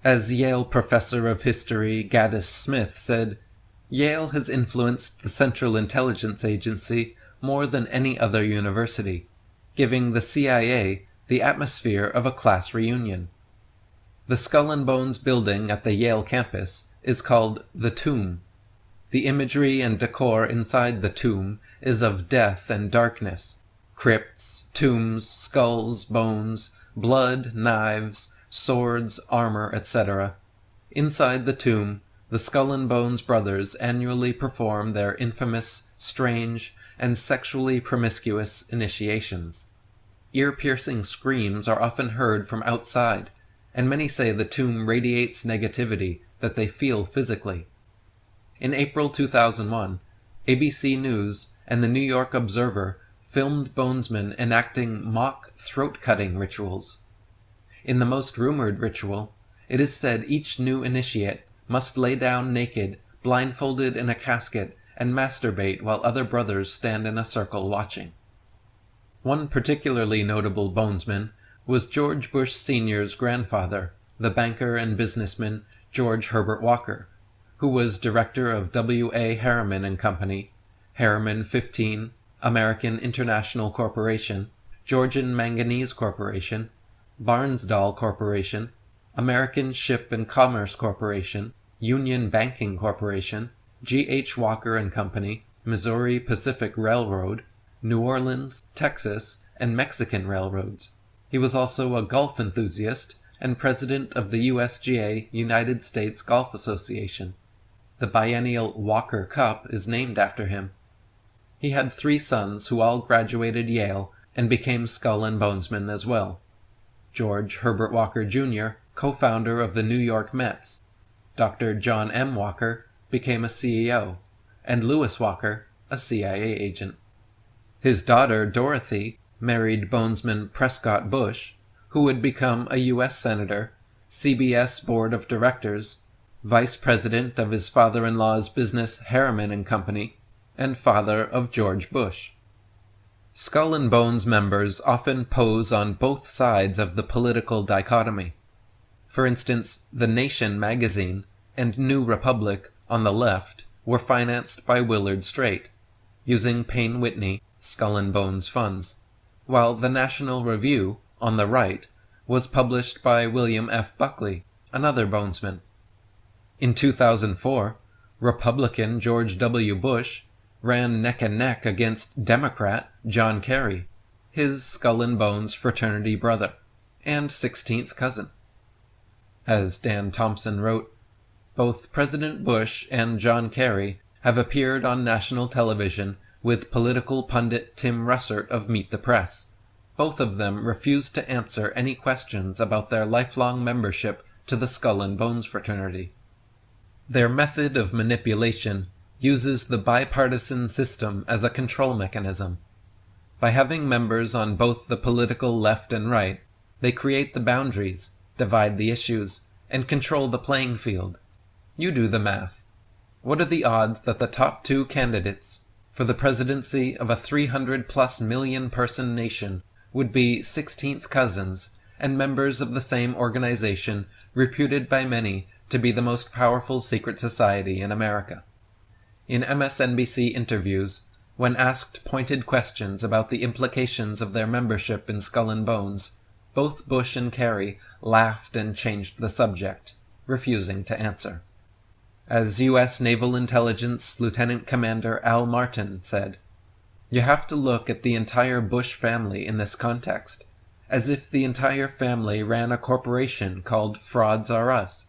As Yale professor of history Gaddis Smith said, Yale has influenced the Central Intelligence Agency more than any other university, giving the CIA the atmosphere of a class reunion. The Skull and Bones building at the Yale campus is called the Tomb. The imagery and decor inside the tomb is of death and darkness. Crypts, tombs, skulls, bones, blood, knives, swords, armor, etc. Inside the tomb, the Skull and Bones brothers annually perform their infamous, strange, and sexually promiscuous initiations. Ear-piercing screams are often heard from outside, and many say the tomb radiates negativity that they feel physically. In April 2001, ABC News and the New York Observer filmed Bonesmen enacting mock throat-cutting rituals. In the most rumored ritual, it is said each new initiate must lay down naked, blindfolded in a casket, and masturbate while other brothers stand in a circle watching. One particularly notable Bonesman was George Bush Sr.'s grandfather, the banker and businessman George Herbert Walker, who was director of W.A. Harriman and Company, Harriman 15, American International Corporation, Georgian Manganese Corporation, Barnsdall Corporation, American Ship and Commerce Corporation, Union Banking Corporation, G.H. Walker and Company, Missouri Pacific Railroad, New Orleans, Texas, and Mexican railroads. He was also a golf enthusiast and president of the USGA United States Golf Association. The biennial Walker Cup is named after him. He had 3 sons who all graduated Yale and became Skull and Bonesmen as well. George Herbert Walker Jr., co-founder of the New York Mets. Dr. John M. Walker became a CEO, and Lewis Walker, a CIA agent. His daughter, Dorothy, married Bonesman Prescott Bush, who would become a U.S. Senator, CBS Board of Directors, vice president of his father-in-law's business Harriman and Company, and father of George Bush. Skull and Bones members often pose on both sides of the political dichotomy. For instance, The Nation magazine and New Republic on the left were financed by Willard Straight, using Payne Whitney, Skull and Bones funds, while The National Review, on the right, was published by William F. Buckley, another Bonesman. In 2004, Republican George W. Bush ran neck and neck against Democrat John Kerry, his Skull and Bones fraternity brother, and 16th cousin. As Dan Thompson wrote, both President Bush and John Kerry have appeared on national television with political pundit Tim Russert of Meet the Press. Both of them refused to answer any questions about their lifelong membership to the Skull and Bones fraternity. Their method of manipulation uses the bipartisan system as a control mechanism. By having members on both the political left and right, they create the boundaries, divide the issues, and control the playing field. You do the math. What are the odds that the top 2 candidates for the presidency of a 300+ million person nation would be 16th cousins and members of the same organization reputed by many to be the most powerful secret society in America? In MSNBC interviews, when asked pointed questions about the implications of their membership in Skull and Bones, both Bush and Kerry laughed and changed the subject, refusing to answer. As U.S. Naval Intelligence Lieutenant Commander Al Martin said, "You have to look at the entire Bush family in this context, as if the entire family ran a corporation called Frauds Are Us.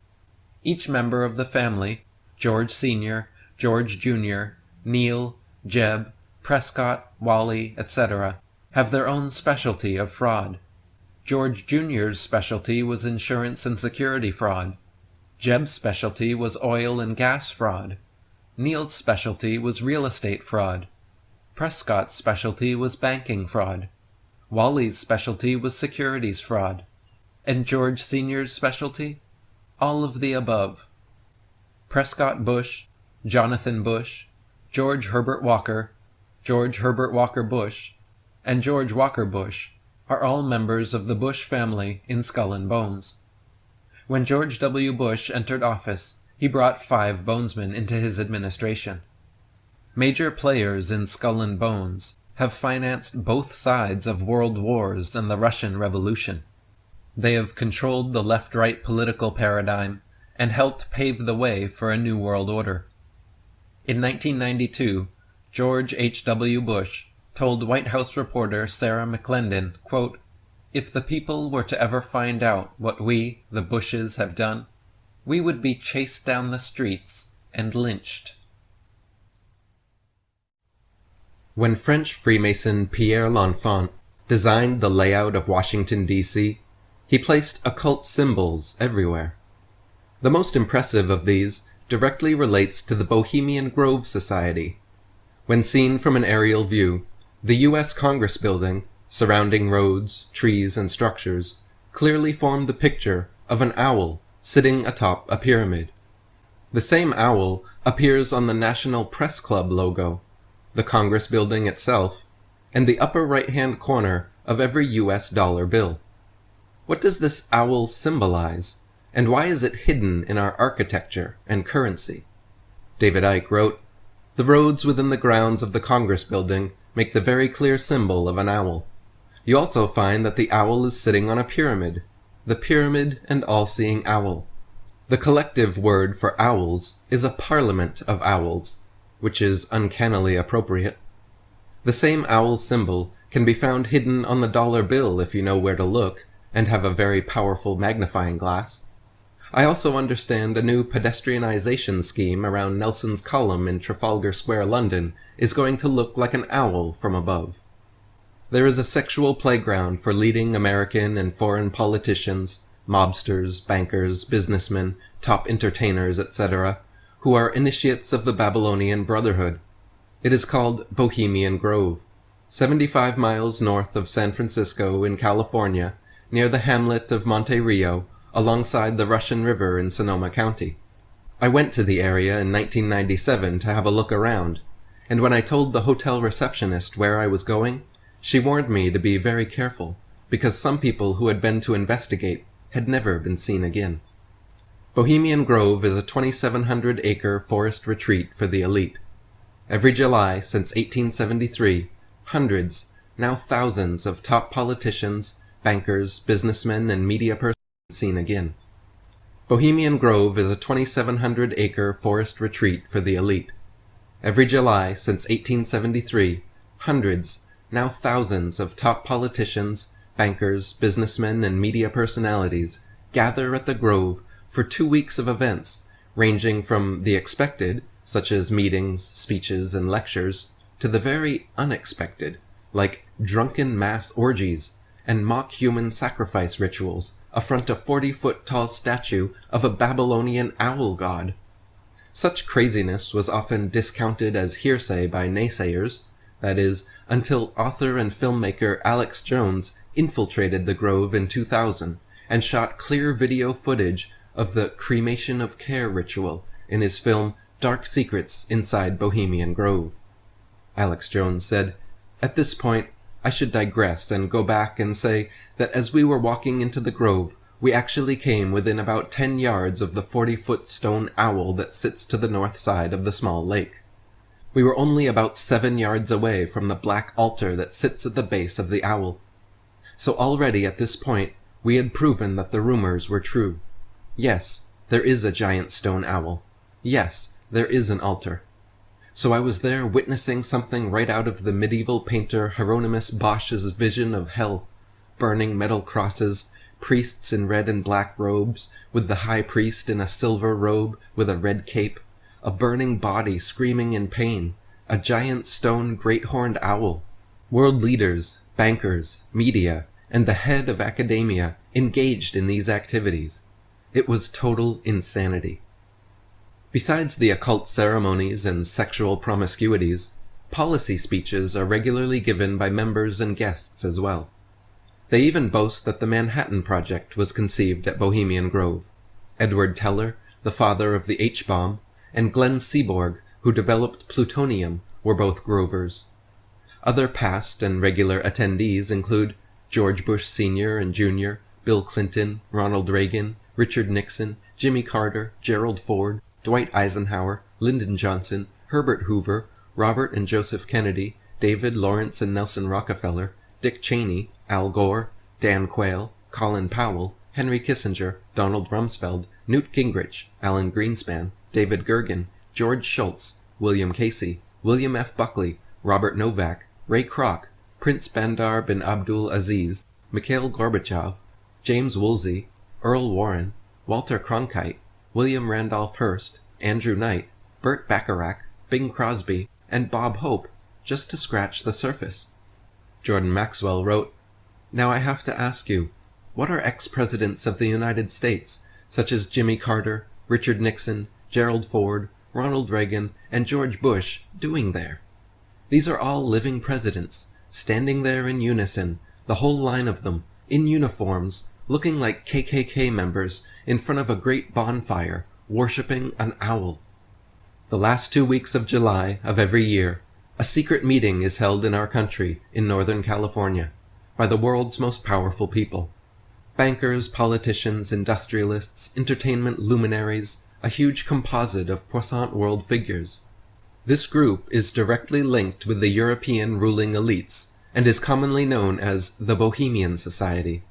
Each member of the family, George Sr., George Jr., Neil, Jeb, Prescott, Wally, etc., have their own specialty of fraud. George Jr.'s specialty was insurance and security fraud. Jeb's specialty was oil and gas fraud. Neil's specialty was real estate fraud. Prescott's specialty was banking fraud. Wally's specialty was securities fraud. And George Sr.'s specialty? All of the above. Prescott Bush, Jonathan Bush, George Herbert Walker, George Herbert Walker Bush, and George Walker Bush are all members of the Bush family in Skull and Bones. When George W. Bush entered office, he brought 5 bonesmen into his administration. Major players in Skull and Bones have financed both sides of world wars and the Russian Revolution. They have controlled the left-right political paradigm and helped pave the way for a new world order. In 1992, George H.W. Bush told White House reporter Sarah McClendon, quote, "If the people were to ever find out what we, the Bushes, have done, we would be chased down the streets and lynched." When French Freemason Pierre L'Enfant designed the layout of Washington, D.C., he placed occult symbols everywhere. The most impressive of these directly relates to the Bohemian Grove Society. When seen from an aerial view, the U.S. Congress building, surrounding roads, trees, and structures, clearly formed the picture of an owl sitting atop a pyramid. The same owl appears on the National Press Club logo, the Congress building itself, and the upper right-hand corner of every U.S. dollar bill. What does this owl symbolize, and why is it hidden in our architecture and currency? David Icke wrote, "The roads within the grounds of the Congress building make the very clear symbol of an owl. You also find that the owl is sitting on a pyramid, the pyramid and all-seeing owl. The collective word for owls is a parliament of owls, which is uncannily appropriate. The same owl symbol can be found hidden on the dollar bill if you know where to look and have a very powerful magnifying glass. I also understand a new pedestrianization scheme around Nelson's Column in Trafalgar Square, London, is going to look like an owl from above. There is a sexual playground for leading American and foreign politicians, mobsters, bankers, businessmen, top entertainers, etc., who are initiates of the Babylonian Brotherhood. It is called Bohemian Grove, 75 miles north of San Francisco in California, near the hamlet of Monte Rio, alongside the Russian River in Sonoma County. I went to the area in 1997 to have a look around, and when I told the hotel receptionist where I was going, she warned me to be very careful, because some people who had been to investigate had never been seen again. Bohemian Grove is a 2,700-acre forest retreat for the elite. Every July since 1873, hundreds, now thousands of top politicians, bankers, businessmen, and media persons seen again. Bohemian Grove is a 2,700-acre forest retreat for the elite. Every July since 1873, hundreds, now thousands of top politicians, bankers, businessmen, and media personalities gather at the Grove for 2 weeks of events, ranging from the expected, such as meetings, speeches, and lectures, to the very unexpected, like drunken mass orgies and mock human sacrifice rituals affront a 40-foot-tall statue of a Babylonian owl god. Such craziness was often discounted as hearsay by naysayers, that is, until author and filmmaker Alex Jones infiltrated the Grove in 2000 and shot clear video footage of the cremation of care ritual in his film Dark Secrets Inside Bohemian Grove. Alex Jones said, "At this point, I should digress and go back and say that as we were walking into the Grove, we actually came within about 10 yards of the 40-foot stone owl that sits to the north side of the small lake. We were only about 7 yards away from the black altar that sits at the base of the owl. So already at this point, we had proven that the rumors were true. Yes, there is a giant stone owl. Yes, there is an altar. So I was there witnessing something right out of the medieval painter Hieronymus Bosch's vision of hell, burning metal crosses, priests in red and black robes, with the high priest in a silver robe with a red cape, a burning body screaming in pain, a giant stone great-horned owl, world leaders, bankers, media, and the head of academia engaged in these activities. It was total insanity. Besides the occult ceremonies and sexual promiscuities, policy speeches are regularly given by members and guests as well. They even boast that the Manhattan Project was conceived at Bohemian Grove. Edward Teller, the father of the H-bomb, and Glenn Seaborg, who developed plutonium, were both Grovers. Other past and regular attendees include George Bush Sr. and Jr., Bill Clinton, Ronald Reagan, Richard Nixon, Jimmy Carter, Gerald Ford, Dwight Eisenhower, Lyndon Johnson, Herbert Hoover, Robert and Joseph Kennedy, David, Lawrence and Nelson Rockefeller, Dick Cheney, Al Gore, Dan Quayle, Colin Powell, Henry Kissinger, Donald Rumsfeld, Newt Gingrich, Alan Greenspan, David Gergen, George Shultz, William Casey, William F. Buckley, Robert Novak, Ray Kroc, Prince Bandar bin Abdul Aziz, Mikhail Gorbachev, James Woolsey, Earl Warren, Walter Cronkite, William Randolph Hearst, Andrew Knight, Burt Bacharach, Bing Crosby, and Bob Hope, just to scratch the surface. Jordan Maxwell wrote, "Now I have to ask you, what are ex-presidents of the United States, such as Jimmy Carter, Richard Nixon, Gerald Ford, Ronald Reagan, and George Bush, doing there? These are all living presidents, standing there in unison, the whole line of them, in uniforms, looking like KKK members in front of a great bonfire, worshipping an owl. The last 2 weeks of July of every year, a secret meeting is held in our country, in Northern California, by the world's most powerful people. Bankers, politicians, industrialists, entertainment luminaries, a huge composite of puissant world figures. This group is directly linked with the European ruling elites, and is commonly known as the Bohemian Society.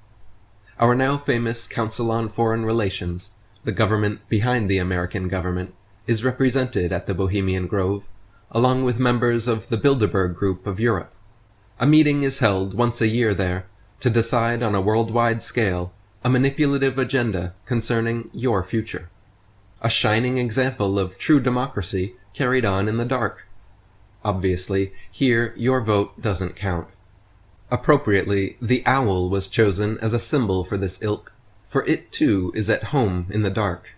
Our now famous Council on Foreign Relations, the government behind the American government, is represented at the Bohemian Grove, along with members of the Bilderberg Group of Europe. A meeting is held once a year there to decide on a worldwide scale a manipulative agenda concerning your future. A shining example of true democracy carried on in the dark. Obviously, here your vote doesn't count. Appropriately, the owl was chosen as a symbol for this ilk, for it too is at home in the dark.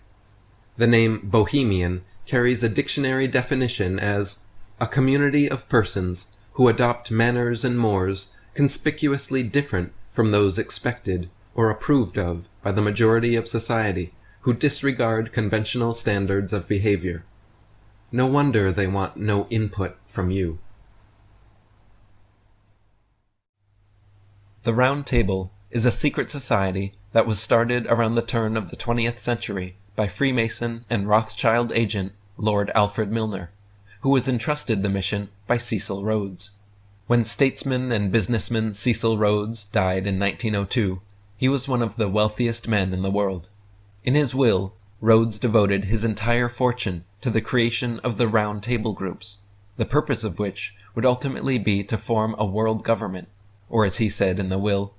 The name Bohemian carries a dictionary definition as a community of persons who adopt manners and mores conspicuously different from those expected or approved of by the majority of society, who disregard conventional standards of behavior. No wonder they want no input from you. The Round Table is a secret society that was started around the turn of the 20th century by Freemason and Rothschild agent Lord Alfred Milner, who was entrusted the mission by Cecil Rhodes. When statesman and businessman Cecil Rhodes died in 1902, he was one of the wealthiest men in the world. In his will, Rhodes devoted his entire fortune to the creation of the Round Table groups, the purpose of which would ultimately be to form a world government, or as he said in the will,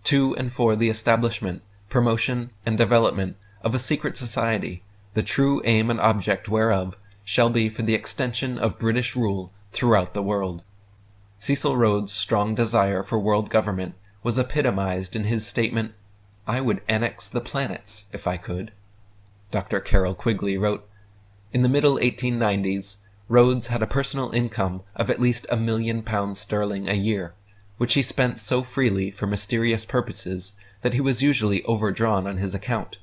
to and for the establishment, promotion, and development of a secret society, the true aim and object whereof shall be for the extension of British rule throughout the world. Cecil Rhodes' strong desire for world government was epitomized in his statement, "I would annex the planets if I could." Dr. Carroll Quigley wrote, "In the middle 1890s, Rhodes had a personal income of at least £1 million a year, which he spent so freely for mysterious purposes that he was usually overdrawn on his account.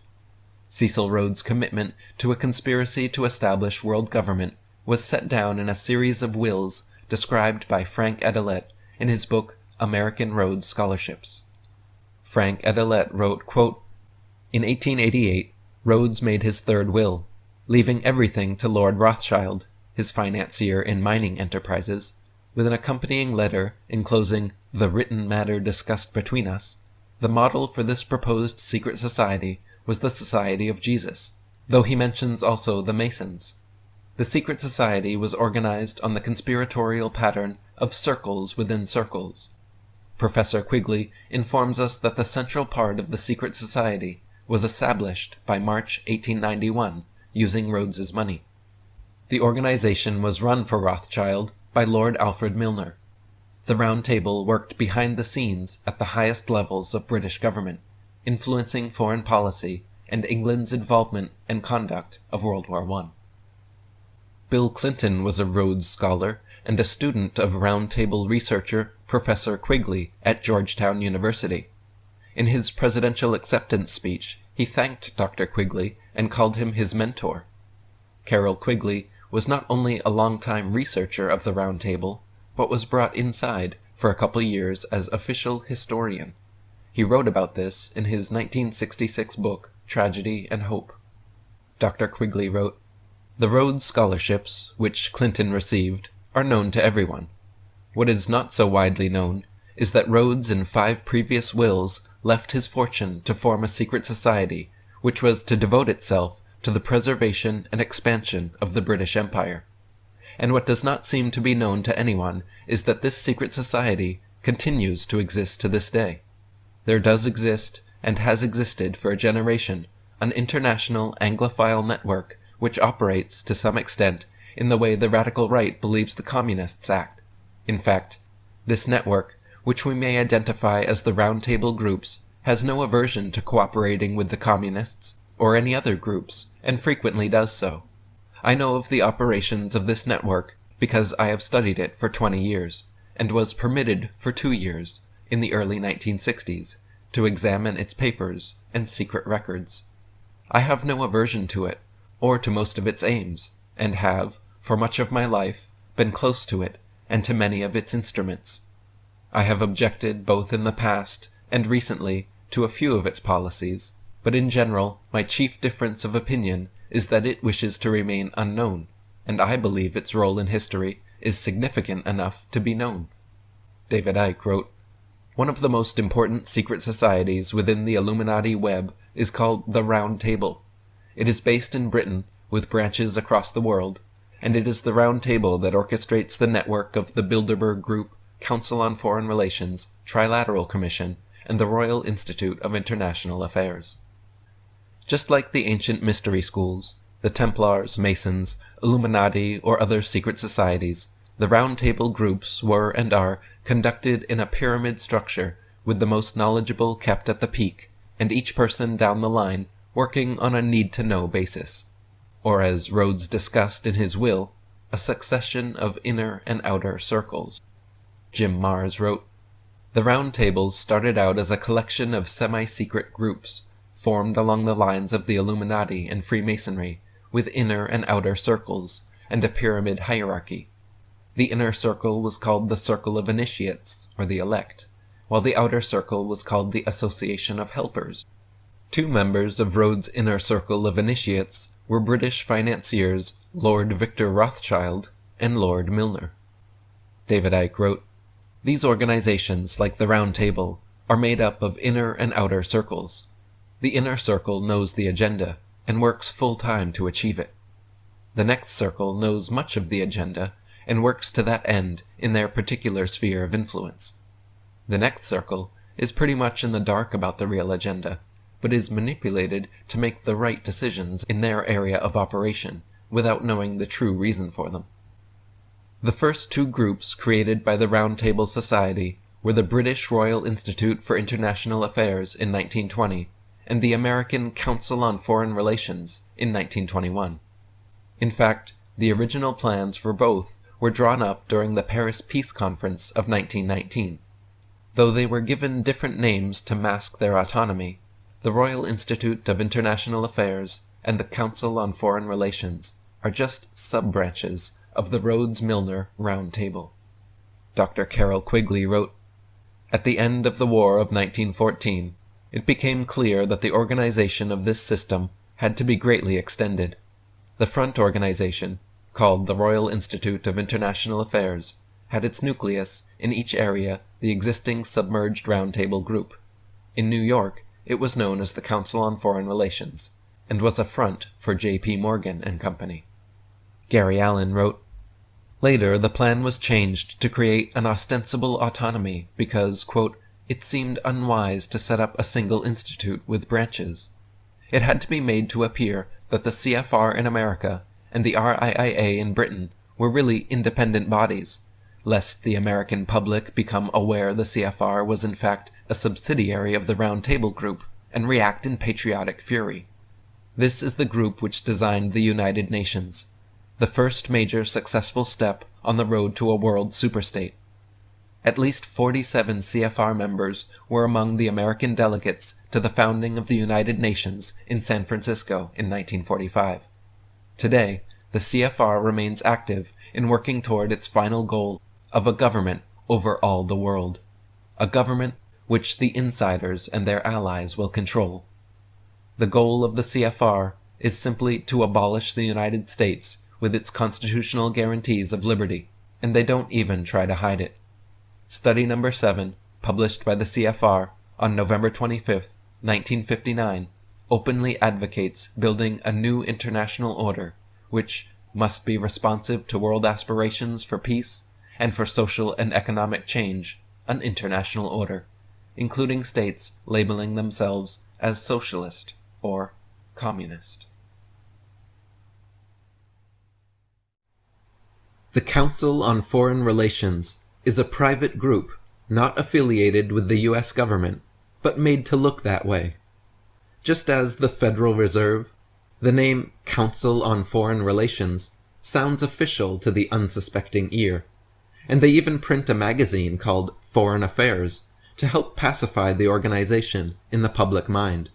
Cecil Rhodes' commitment to a conspiracy to establish world government was set down in a series of wills described by Frank Edelet in his book American Rhodes Scholarships. Frank Edelet wrote, quote, "In 1888, Rhodes made his third will, leaving everything to Lord Rothschild, his financier in mining enterprises, with an accompanying letter enclosing the written matter discussed between us. The model for this proposed secret society was the Society of Jesus, though he mentions also the Masons. The secret society was organized on the conspiratorial pattern of circles within circles. Professor Quigley informs us that the central part of the secret society was established by March 1891 using Rhodes's money. The organization was run for Rothschild by Lord Alfred Milner. The Round Table worked behind the scenes at the highest levels of British government, influencing foreign policy and England's involvement and conduct of World War I. Bill Clinton was a Rhodes Scholar and a student of Round Table researcher Professor Quigley at Georgetown University. In his presidential acceptance speech, he thanked Dr. Quigley and called him his mentor. Carroll Quigley was not only a longtime researcher of the Round Table, but was brought inside for a couple years as official historian. He wrote about this in his 1966 book, Tragedy and Hope. Dr. Quigley wrote, "The Rhodes Scholarships, which Clinton received, are known to everyone. What is not so widely known is that Rhodes in 5 previous wills left his fortune to form a secret society which was to devote itself to the preservation and expansion of the British Empire. And what does not seem to be known to anyone is that this secret society continues to exist to this day. There does exist, and has existed for a generation, an international Anglophile network which operates, to some extent, in the way the radical right believes the communists act. In fact, this network, which we may identify as the Round Table groups, has no aversion to cooperating with the communists or any other groups, and frequently does so. I know of the operations of this network because I have studied it for 20 years, and was permitted for 2 years, in the early 1960s, to examine its papers and secret records. I have no aversion to it, or to most of its aims, and have, for much of my life, been close to it, and to many of its instruments. I have objected both in the past and recently to a few of its policies, but in general my chief difference of opinion is that it wishes to remain unknown, and I believe its role in history is significant enough to be known." David Icke wrote, "One of the most important secret societies within the Illuminati web is called the Round Table. It is based in Britain, with branches across the world, and it is the Round Table that orchestrates the network of the Bilderberg Group, Council on Foreign Relations, Trilateral Commission, and the Royal Institute of International Affairs." Just like the ancient mystery schools, the Templars, Masons, Illuminati, or other secret societies, the Round Table groups were and are conducted in a pyramid structure, with the most knowledgeable kept at the peak, and each person down the line working on a need-to-know basis. Or as Rhodes discussed in his will, a succession of inner and outer circles. Jim Marrs wrote, "The Round Tables started out as a collection of semi-secret groups, formed along the lines of the Illuminati and Freemasonry, with inner and outer circles, and a pyramid hierarchy. The inner circle was called the Circle of Initiates, or the Elect, while the outer circle was called the Association of Helpers. 2 members of Rhodes' inner circle of initiates were British financiers Lord Victor Rothschild and Lord Milner." David Icke wrote, "These organizations, like the Round Table, are made up of inner and outer circles. The inner circle knows the agenda, and works full-time to achieve it. The next circle knows much of the agenda, and works to that end in their particular sphere of influence. The next circle is pretty much in the dark about the real agenda, but is manipulated to make the right decisions in their area of operation, without knowing the true reason for them." The first 2 groups created by the Round Table Society were the British Royal Institute for International Affairs in 1920, and the American Council on Foreign Relations in 1921. In fact, the original plans for both were drawn up during the Paris Peace Conference of 1919. Though they were given different names to mask their autonomy, the Royal Institute of International Affairs and the Council on Foreign Relations are just sub-branches of the Rhodes-Milner Round Table. Dr. Carroll Quigley wrote, "At the end of the War of 1914, it became clear that the organization of this system had to be greatly extended. The front organization, called the Royal Institute of International Affairs, had its nucleus in each area the existing submerged Round Table group. In New York, it was known as the Council on Foreign Relations, and was a front for J.P. Morgan and Company." Gary Allen wrote, Later, the plan was changed to create an ostensible autonomy because, quote, it seemed unwise to set up a single institute with branches. It had to be made to appear that the CFR in America and the RIIA in Britain were really independent bodies, lest the American public become aware the CFR was in fact a subsidiary of the Round Table Group and react in patriotic fury. This is the group which designed the United Nations, the first major successful step on the road to a world superstate. At least 47 CFR members were among the American delegates to the founding of the United Nations in San Francisco in 1945. Today, the CFR remains active in working toward its final goal of a government over all the world, a government which the insiders and their allies will control. The goal of the CFR is simply to abolish the United States with its constitutional guarantees of liberty, and they don't even try to hide it. Study number 7, published by the CFR on November 25, 1959, openly advocates building a new international order, which must be responsive to world aspirations for peace and for social and economic change, an international order, including states labeling themselves as socialist or communist. The Council on Foreign Relations is a private group not affiliated with the U.S. government, but made to look that way. Just as the Federal Reserve, the name Council on Foreign Relations sounds official to the unsuspecting ear, and they even print a magazine called Foreign Affairs to help pacify the organization in the public mind.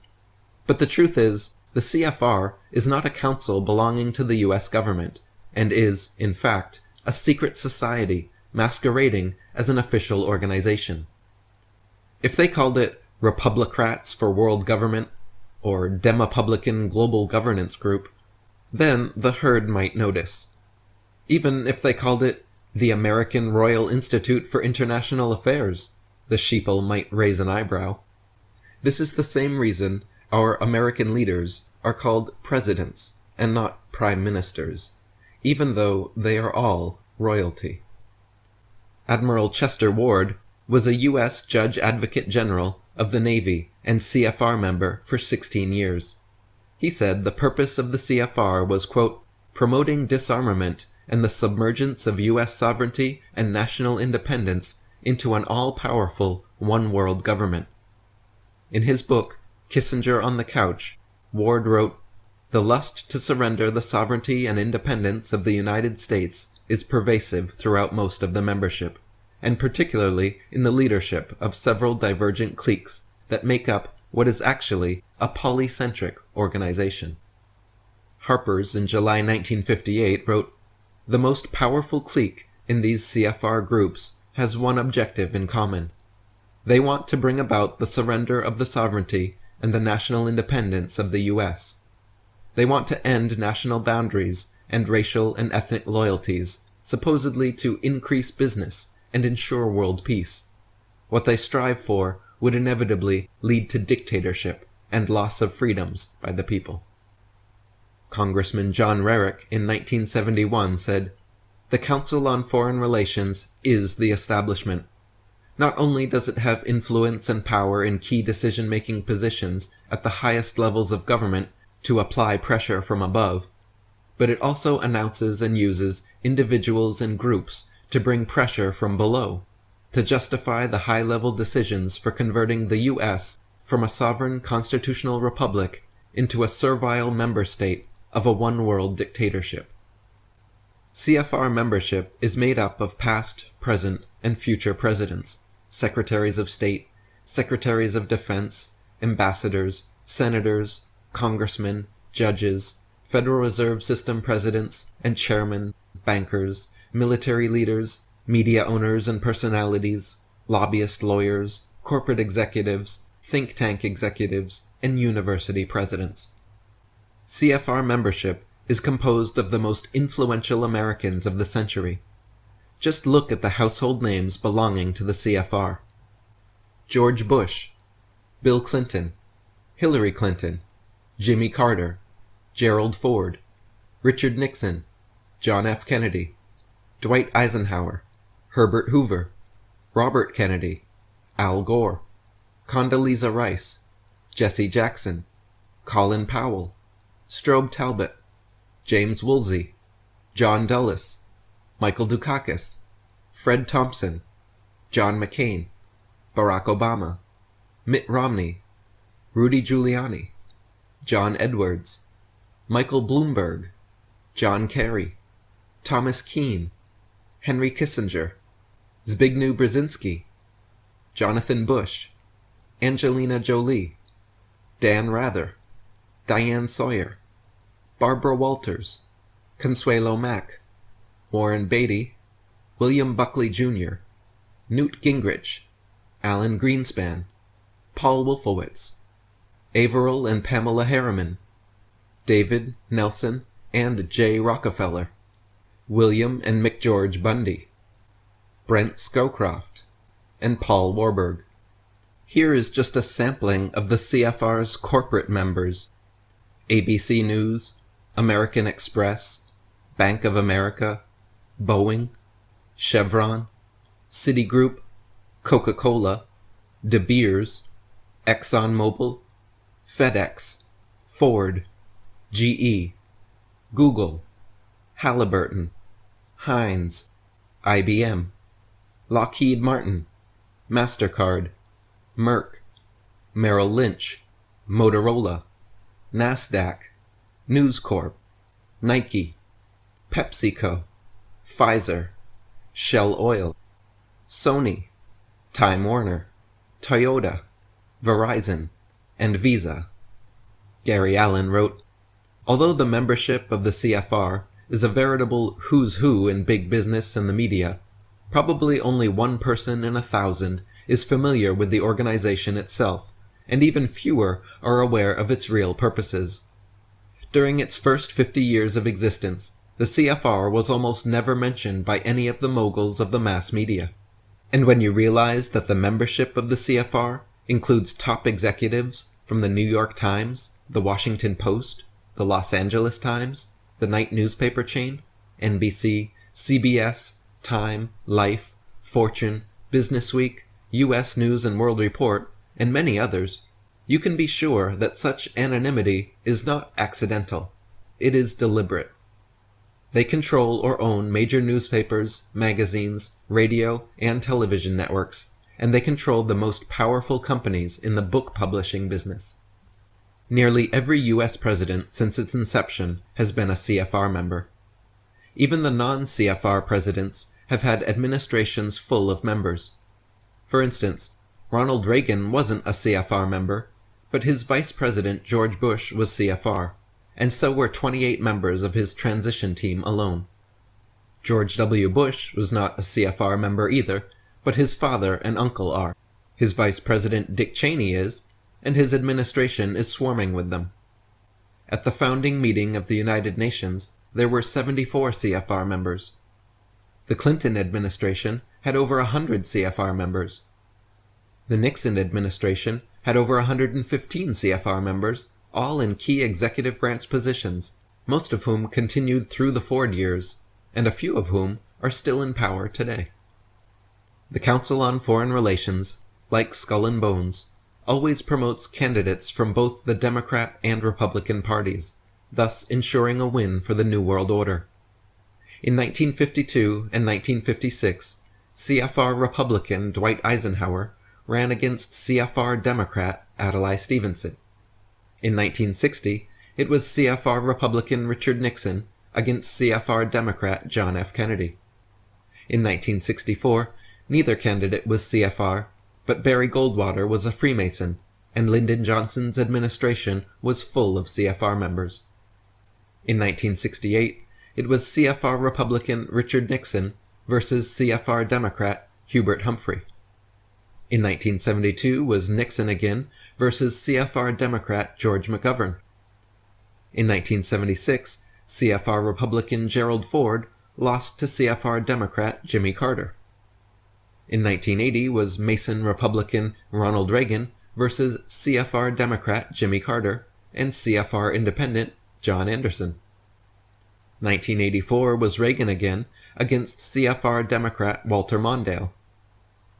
But the truth is, the CFR is not a council belonging to the U.S. government, and is, in fact, a secret society masquerading as an official organization. If they called it Republicrats for World Government, or Demopublican Global Governance Group, then the herd might notice. Even if they called it the American Royal Institute for International Affairs, the sheeple might raise an eyebrow. This is the same reason our American leaders are called presidents and not prime ministers, even though they are all royalty. Admiral Chester Ward was a U.S. Judge Advocate General of the Navy and CFR member for 16 years. He said the purpose of the CFR was, quote, promoting disarmament and the submergence of U.S. sovereignty and national independence into an all-powerful one-world government. In his book, Kissinger on the Couch, Ward wrote, "The lust to surrender the sovereignty and independence of the United States is pervasive throughout most of the membership, and particularly in the leadership of several divergent cliques that make up what is actually a polycentric organization." Harper's in July 1958 wrote, "The most powerful clique in these CFR groups has one objective in common. They want to bring about the surrender of the sovereignty and the national independence of the U.S. They want to end national boundaries and racial and ethnic loyalties, supposedly to increase business and ensure world peace. What they strive for would inevitably lead to dictatorship and loss of freedoms by the people." Congressman John Rarick in 1971 said, "The Council on Foreign Relations is the establishment. Not only does it have influence and power in key decision-making positions at the highest levels of government to apply pressure from above, but it also announces and uses individuals and groups to bring pressure from below, to justify the high-level decisions for converting the U.S. from a sovereign constitutional republic into a servile member state of a one-world dictatorship." CFR membership is made up of past, present, and future presidents, secretaries of state, secretaries of defense, ambassadors, senators, congressmen, judges, Federal Reserve System presidents and chairmen, bankers, military leaders, media owners and personalities, lobbyist lawyers, corporate executives, think tank executives, and university presidents. CFR membership is composed of the most influential Americans of the century. Just look at the household names belonging to the CFR. George Bush, Bill Clinton, Hillary Clinton, Jimmy Carter, Gerald Ford, Richard Nixon, John F. Kennedy, Dwight Eisenhower, Herbert Hoover, Robert Kennedy, Al Gore, Condoleezza Rice, Jesse Jackson, Colin Powell, Strobe Talbot, James Woolsey, John Dulles, Michael Dukakis, Fred Thompson, John McCain, Barack Obama, Mitt Romney, Rudy Giuliani, John Edwards, Michael Bloomberg, John Kerry, Thomas Keane, Henry Kissinger, Zbigniew Brzezinski, Jonathan Bush, Angelina Jolie, Dan Rather, Diane Sawyer, Barbara Walters, Consuelo Mack, Warren Beatty, William Buckley Jr., Newt Gingrich, Alan Greenspan, Paul Wolfowitz, Averill and Pamela Harriman, David, Nelson, and Jay Rockefeller, William and McGeorge Bundy, Brent Scowcroft, and Paul Warburg. Here is just a sampling of the CFR's corporate members: ABC News, American Express, Bank of America, Boeing, Chevron, Citigroup, Coca-Cola, De Beers, ExxonMobil, FedEx, Ford, GE, Google, Halliburton, Heinz, IBM, Lockheed Martin, MasterCard, Merck, Merrill Lynch, Motorola, NASDAQ, News Corp, Nike, PepsiCo, Pfizer, Shell Oil, Sony, Time Warner, Toyota, Verizon, and Visa. Gary Allen wrote, "Although the membership of the CFR is a veritable who's who in big business and the media, probably only 1 person in 1,000 is familiar with the organization itself, and even fewer are aware of its real purposes. During its first 50 years of existence, the CFR was almost never mentioned by any of the moguls of the mass media. And when you realize that the membership of the CFR includes top executives from the New York Times, the Washington Post, the Los Angeles Times, the night newspaper chain, NBC, CBS, Time, Life, Fortune, Businessweek, U.S. News and World Report, and many others, you can be sure that such anonymity is not accidental. It is deliberate. They control or own major newspapers, magazines, radio, and television networks, and they control the most powerful companies in the book publishing business. Nearly every U.S. president since its inception has been a CFR member. Even the non-CFR presidents have had administrations full of members. For instance, Ronald Reagan wasn't a CFR member, but his vice president George Bush was CFR, and so were 28 members of his transition team alone. George W. Bush was not a CFR member either, but his father and uncle are. His vice president Dick Cheney is, and his administration is swarming with them. At the founding meeting of the United Nations, there were 74 CFR members. The Clinton administration had over 100 CFR members. The Nixon administration had over 115 CFR members, all in key executive branch positions, most of whom continued through the Ford years, and a few of whom are still in power today. The Council on Foreign Relations, like Skull and Bones, always promotes candidates from both the Democrat and Republican parties, thus ensuring a win for the New World Order. In 1952 and 1956, CFR Republican Dwight Eisenhower ran against CFR Democrat Adlai Stevenson. In 1960, it was CFR Republican Richard Nixon against CFR Democrat John F. Kennedy. In 1964, neither candidate was CFR, but Barry Goldwater was a Freemason, and Lyndon Johnson's administration was full of CFR members. In 1968, it was CFR Republican Richard Nixon versus CFR Democrat Hubert Humphrey. In 1972 was Nixon again versus CFR Democrat George McGovern. In 1976, CFR Republican Gerald Ford lost to CFR Democrat Jimmy Carter. In 1980 was Mason Republican Ronald Reagan versus CFR Democrat Jimmy Carter and CFR Independent John Anderson. 1984 was Reagan again against CFR Democrat Walter Mondale.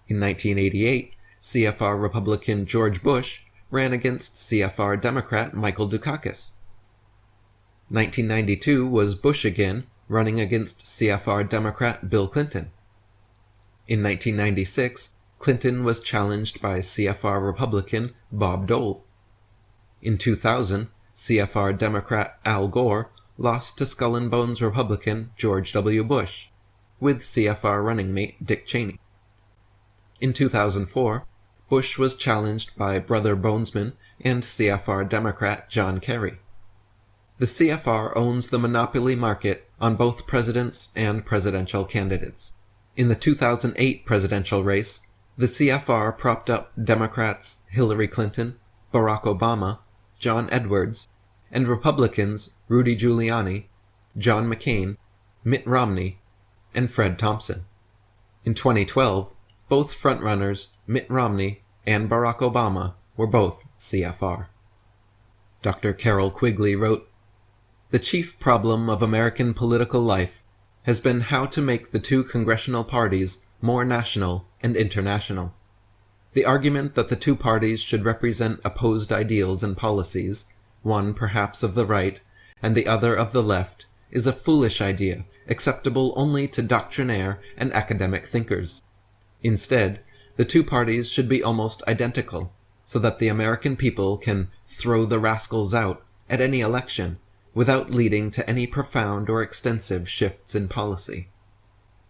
In 1988, CFR Republican George Bush ran against CFR Democrat Michael Dukakis. 1992 was Bush again, running against CFR Democrat Bill Clinton. In 1996, Clinton was challenged by CFR Republican Bob Dole. In 2000, CFR Democrat Al Gore lost to Skull and Bones Republican George W. Bush, with CFR running mate Dick Cheney. In 2004, Bush was challenged by Brother Bonesman and CFR Democrat John Kerry. The CFR owns the monopoly market on both presidents and presidential candidates. In the 2008 presidential race, the CFR propped up Democrats Hillary Clinton, Barack Obama, John Edwards, and Republicans Rudy Giuliani, John McCain, Mitt Romney, and Fred Thompson. In 2012, both frontrunners, Mitt Romney and Barack Obama, were both CFR. Dr. Carol Quigley wrote, "The chief problem of American political life has been how to make the two congressional parties more national and international. The argument that the two parties should represent opposed ideals and policies, one perhaps of the right and the other of the left, is a foolish idea acceptable only to doctrinaire and academic thinkers. Instead, the two parties should be almost identical, so that the American people can throw the rascals out at any election without leading to any profound or extensive shifts in policy."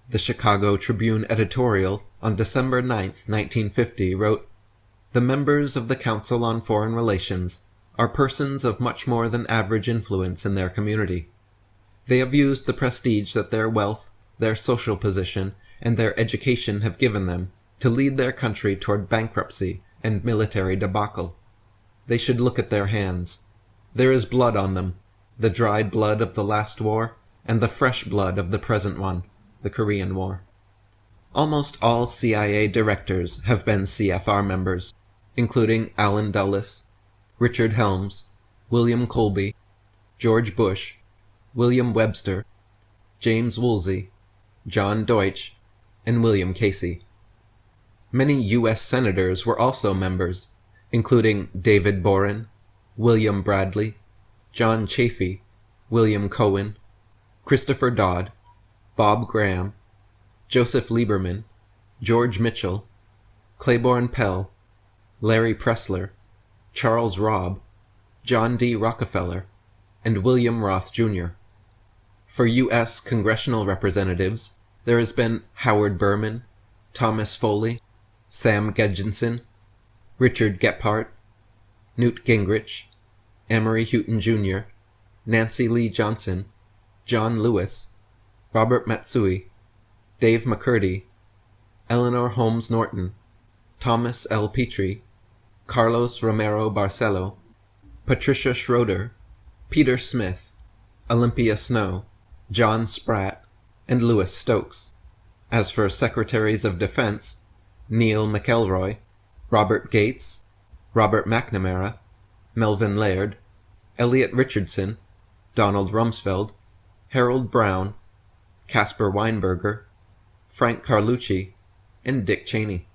The Chicago Tribune editorial on December 9, 1950 wrote, "The members of the Council on Foreign Relations are persons of much more than average influence in their community. They have used the prestige that their wealth, their social position, and their education have given them to lead their country toward bankruptcy and military debacle. They should look at their hands. There is blood on them, the dried blood of the last war, and the fresh blood of the present one, the Korean War." Almost all CIA directors have been CFR members, including Allen Dulles, Richard Helms, William Colby, George Bush, William Webster, James Woolsey, John Deutsch, and William Casey. Many U.S. senators were also members, including David Boren, William Bradley, John Chafee, William Cohen, Christopher Dodd, Bob Graham, Joseph Lieberman, George Mitchell, Claiborne Pell, Larry Pressler, Charles Robb, John D. Rockefeller, and William Roth Jr. For U.S. congressional representatives, there has been Howard Berman, Thomas Foley, Sam Gedgenson, Richard Gephardt, Newt Gingrich, Emory Houghton Jr., Nancy Lee Johnson, John Lewis, Robert Matsui, Dave McCurdy, Eleanor Holmes Norton, Thomas L. Petrie, Carlos Romero Barcelo, Patricia Schroeder, Peter Smith, Olympia Snow, John Spratt, and Louis Stokes. As for Secretaries of Defense, Neil McElroy, Robert Gates, Robert McNamara, Melvin Laird, Elliot Richardson, Donald Rumsfeld, Harold Brown, Caspar Weinberger, Frank Carlucci, and Dick Cheney,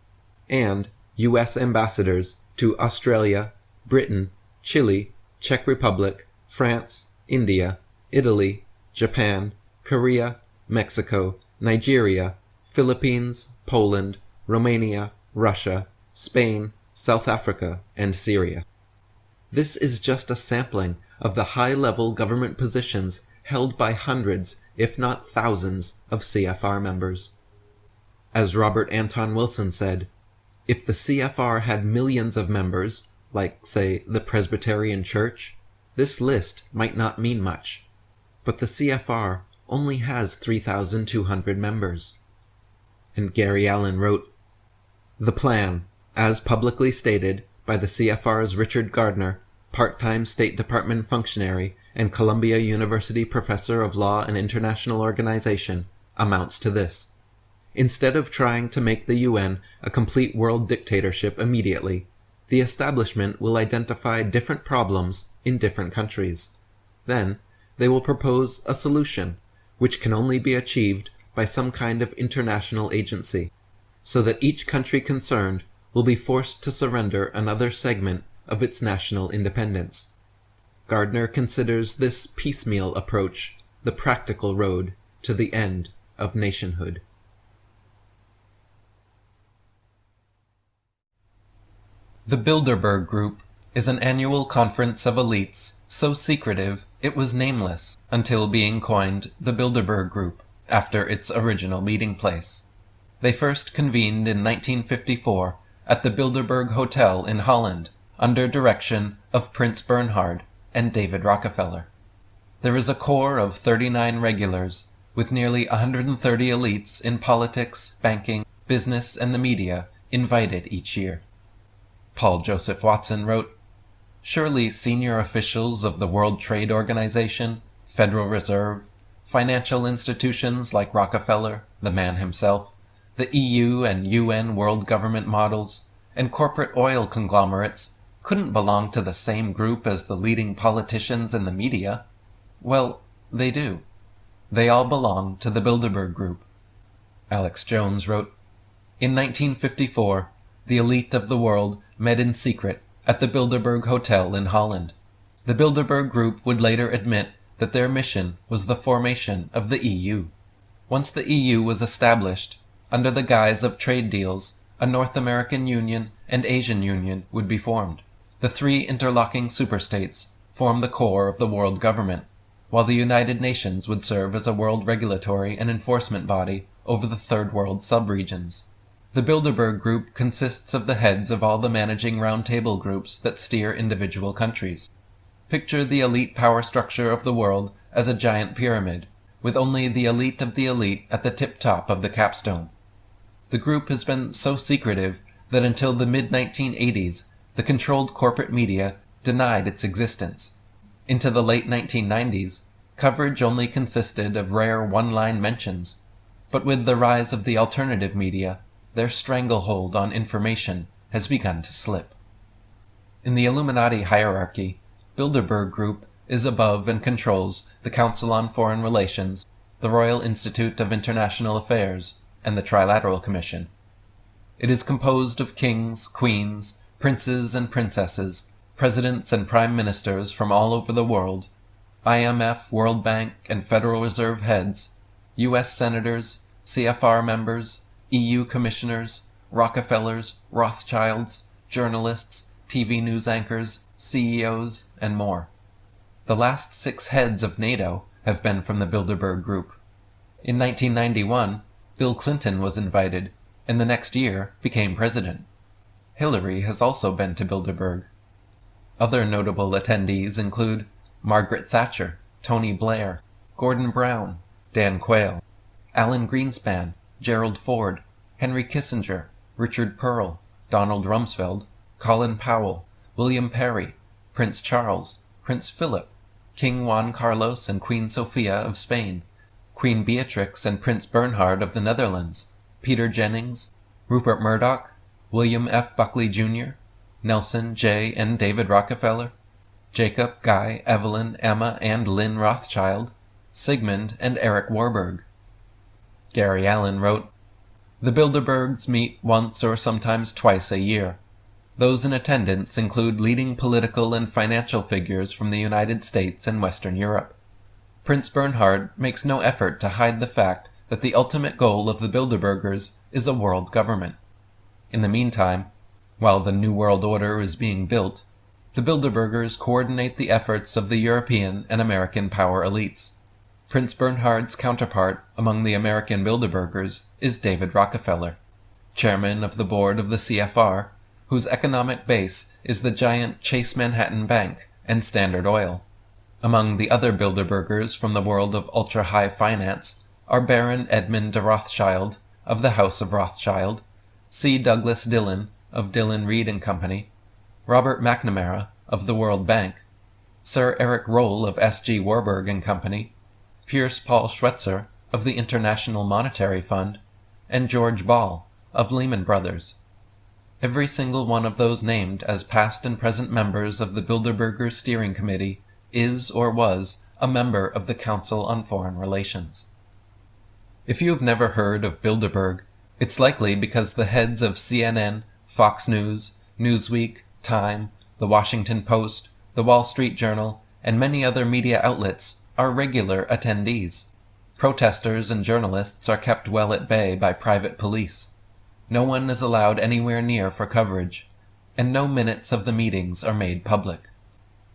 and U.S. ambassadors to Australia, Britain, Chile, Czech Republic, France, India, Italy, Japan, Korea, Mexico, Nigeria, Philippines, Poland, Romania, Russia, Spain, South Africa, and Syria. This is just a sampling of the high-level government positions held by hundreds, if not thousands, of CFR members. As Robert Anton Wilson said, if the CFR had millions of members, like, say, the Presbyterian Church, this list might not mean much. But the CFR only has 3,200 members. And Gary Allen wrote, "The plan, as publicly stated by the CFR's Richard Gardner, part-time State Department functionary and Columbia University professor of law and international organization, amounts to this. Instead of trying to make the UN a complete world dictatorship immediately, the establishment will identify different problems in different countries. Then, they will propose a solution, which can only be achieved by some kind of international agency, so that each country concerned will be forced to surrender another segment of its national independence. Gardner considers this piecemeal approach the practical road to the end of nationhood. The Bilderberg Group is an annual conference of elites so secretive it was nameless until being coined the Bilderberg Group after its original meeting place. They first convened in 1954 at the Bilderberg Hotel in Holland under direction of Prince Bernhard and David Rockefeller. There is a core of 39 regulars with nearly 130 elites in politics, banking, business, and the media invited each year. Paul Joseph Watson wrote, "Surely senior officials of the World Trade Organization, Federal Reserve, financial institutions like Rockefeller, the man himself, the EU and UN world government models, and corporate oil conglomerates couldn't belong to the same group as the leading politicians and the media." Well, they do. They all belong to the Bilderberg Group. Alex Jones wrote, "In 1954, the elite of the world met in secret at the Bilderberg Hotel in Holland. The Bilderberg Group would later admit that their mission was the formation of the EU. Once the EU was established, under the guise of trade deals, a North American Union and Asian Union would be formed. The three interlocking superstates form the core of the world government, while the United Nations would serve as a world regulatory and enforcement body over the Third World subregions. The Bilderberg Group consists of the heads of all the managing roundtable groups that steer individual countries. Picture the elite power structure of the world as a giant pyramid, with only the elite of the elite at the tip-top of the capstone. The group has been so secretive that until the mid-1980s, the controlled corporate media denied its existence. Into the late 1990s, coverage only consisted of rare one-line mentions, but with the rise of the alternative media, their stranglehold on information has begun to slip. In the Illuminati hierarchy, Bilderberg Group is above and controls the Council on Foreign Relations, the Royal Institute of International Affairs, and the Trilateral Commission. It is composed of kings, queens, princes and princesses, presidents and prime ministers from all over the world, IMF, World Bank, and Federal Reserve heads, U.S. senators, CFR members, EU commissioners, Rockefellers, Rothschilds, journalists, TV news anchors, CEOs, and more. The last 6 heads of NATO have been from the Bilderberg Group. In 1991, Bill Clinton was invited, and the next year became president. Hillary has also been to Bilderberg. Other notable attendees include Margaret Thatcher, Tony Blair, Gordon Brown, Dan Quayle, Alan Greenspan, Gerald Ford, Henry Kissinger, Richard Pearl, Donald Rumsfeld, Colin Powell, William Perry, Prince Charles, Prince Philip, King Juan Carlos and Queen Sofia of Spain, Queen Beatrix and Prince Bernhard of the Netherlands, Peter Jennings, Rupert Murdoch, William F. Buckley Jr., Nelson J. and David Rockefeller, Jacob, Guy, Evelyn, Emma, and Lynn Rothschild, Sigmund, and Eric Warburg. Gary Allen wrote, "The Bilderbergs meet once or sometimes twice a year. Those in attendance include leading political and financial figures from the United States and Western Europe. Prince Bernhard makes no effort to hide the fact that the ultimate goal of the Bilderbergers is a world government. In the meantime, while the New World Order is being built, the Bilderbergers coordinate the efforts of the European and American power elites. Prince Bernhard's counterpart among the American Bilderbergers is David Rockefeller, chairman of the board of the CFR, whose economic base is the giant Chase Manhattan Bank and Standard Oil. Among the other Bilderbergers from the world of ultra-high finance are Baron Edmund de Rothschild of the House of Rothschild, C. Douglas Dillon of Dillon Reed and Company, Robert McNamara of the World Bank, Sir Eric Roll of S.G. Warburg and Company, Pierce Paul Schweitzer of the International Monetary Fund, and George Ball of Lehman Brothers. Every single one of those named as past and present members of the Bilderberger Steering Committee is or was a member of the Council on Foreign Relations. If you've never heard of Bilderberg, it's likely because the heads of CNN, Fox News, Newsweek, Time, The Washington Post, The Wall Street Journal, and many other media outlets are regular attendees. Protesters and journalists are kept well at bay by private police. No one is allowed anywhere near for coverage, and no minutes of the meetings are made public.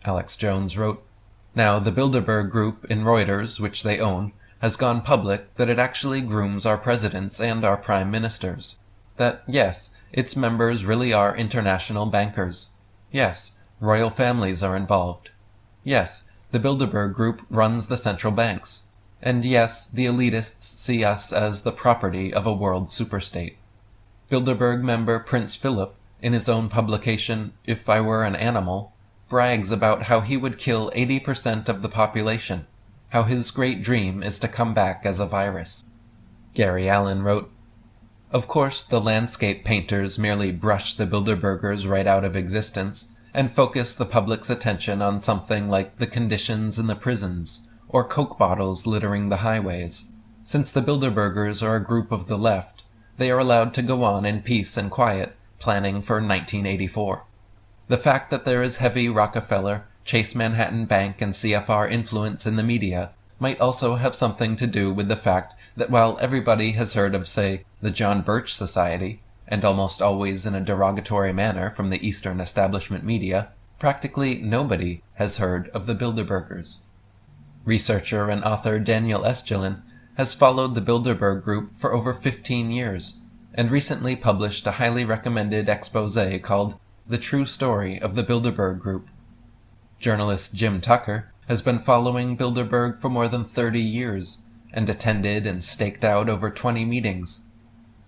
Alex Jones wrote, "Now the Bilderberg Group in Reuters, which they own, has gone public that it actually grooms our presidents and our prime ministers. That, yes, its members really are international bankers. Yes, royal families are involved. Yes, the Bilderberg Group runs the central banks. And yes, the elitists see us as the property of a world superstate." Bilderberg member Prince Philip, in his own publication, If I Were an Animal, brags about how he would kill 80% of the population, how his great dream is to come back as a virus. Gary Allen wrote, "Of course, the landscape painters merely brush the Bilderbergers right out of existence and focus the public's attention on something like the conditions in the prisons or Coke bottles littering the highways. Since the Bilderbergers are a group of the left, they are allowed to go on in peace and quiet, planning for 1984. The fact that there is heavy Rockefeller, Chase Manhattan Bank, and CFR influence in the media might also have something to do with the fact that while everybody has heard of, say, the John Birch Society, and almost always in a derogatory manner from the Eastern establishment media, practically nobody has heard of the Bilderbergers." Researcher and author Daniel Estulin has followed the Bilderberg Group for over 15 years, and recently published a highly recommended exposé called The True Story of the Bilderberg Group. Journalist Jim Tucker has been following Bilderberg for more than 30 years, and attended and staked out over 20 meetings.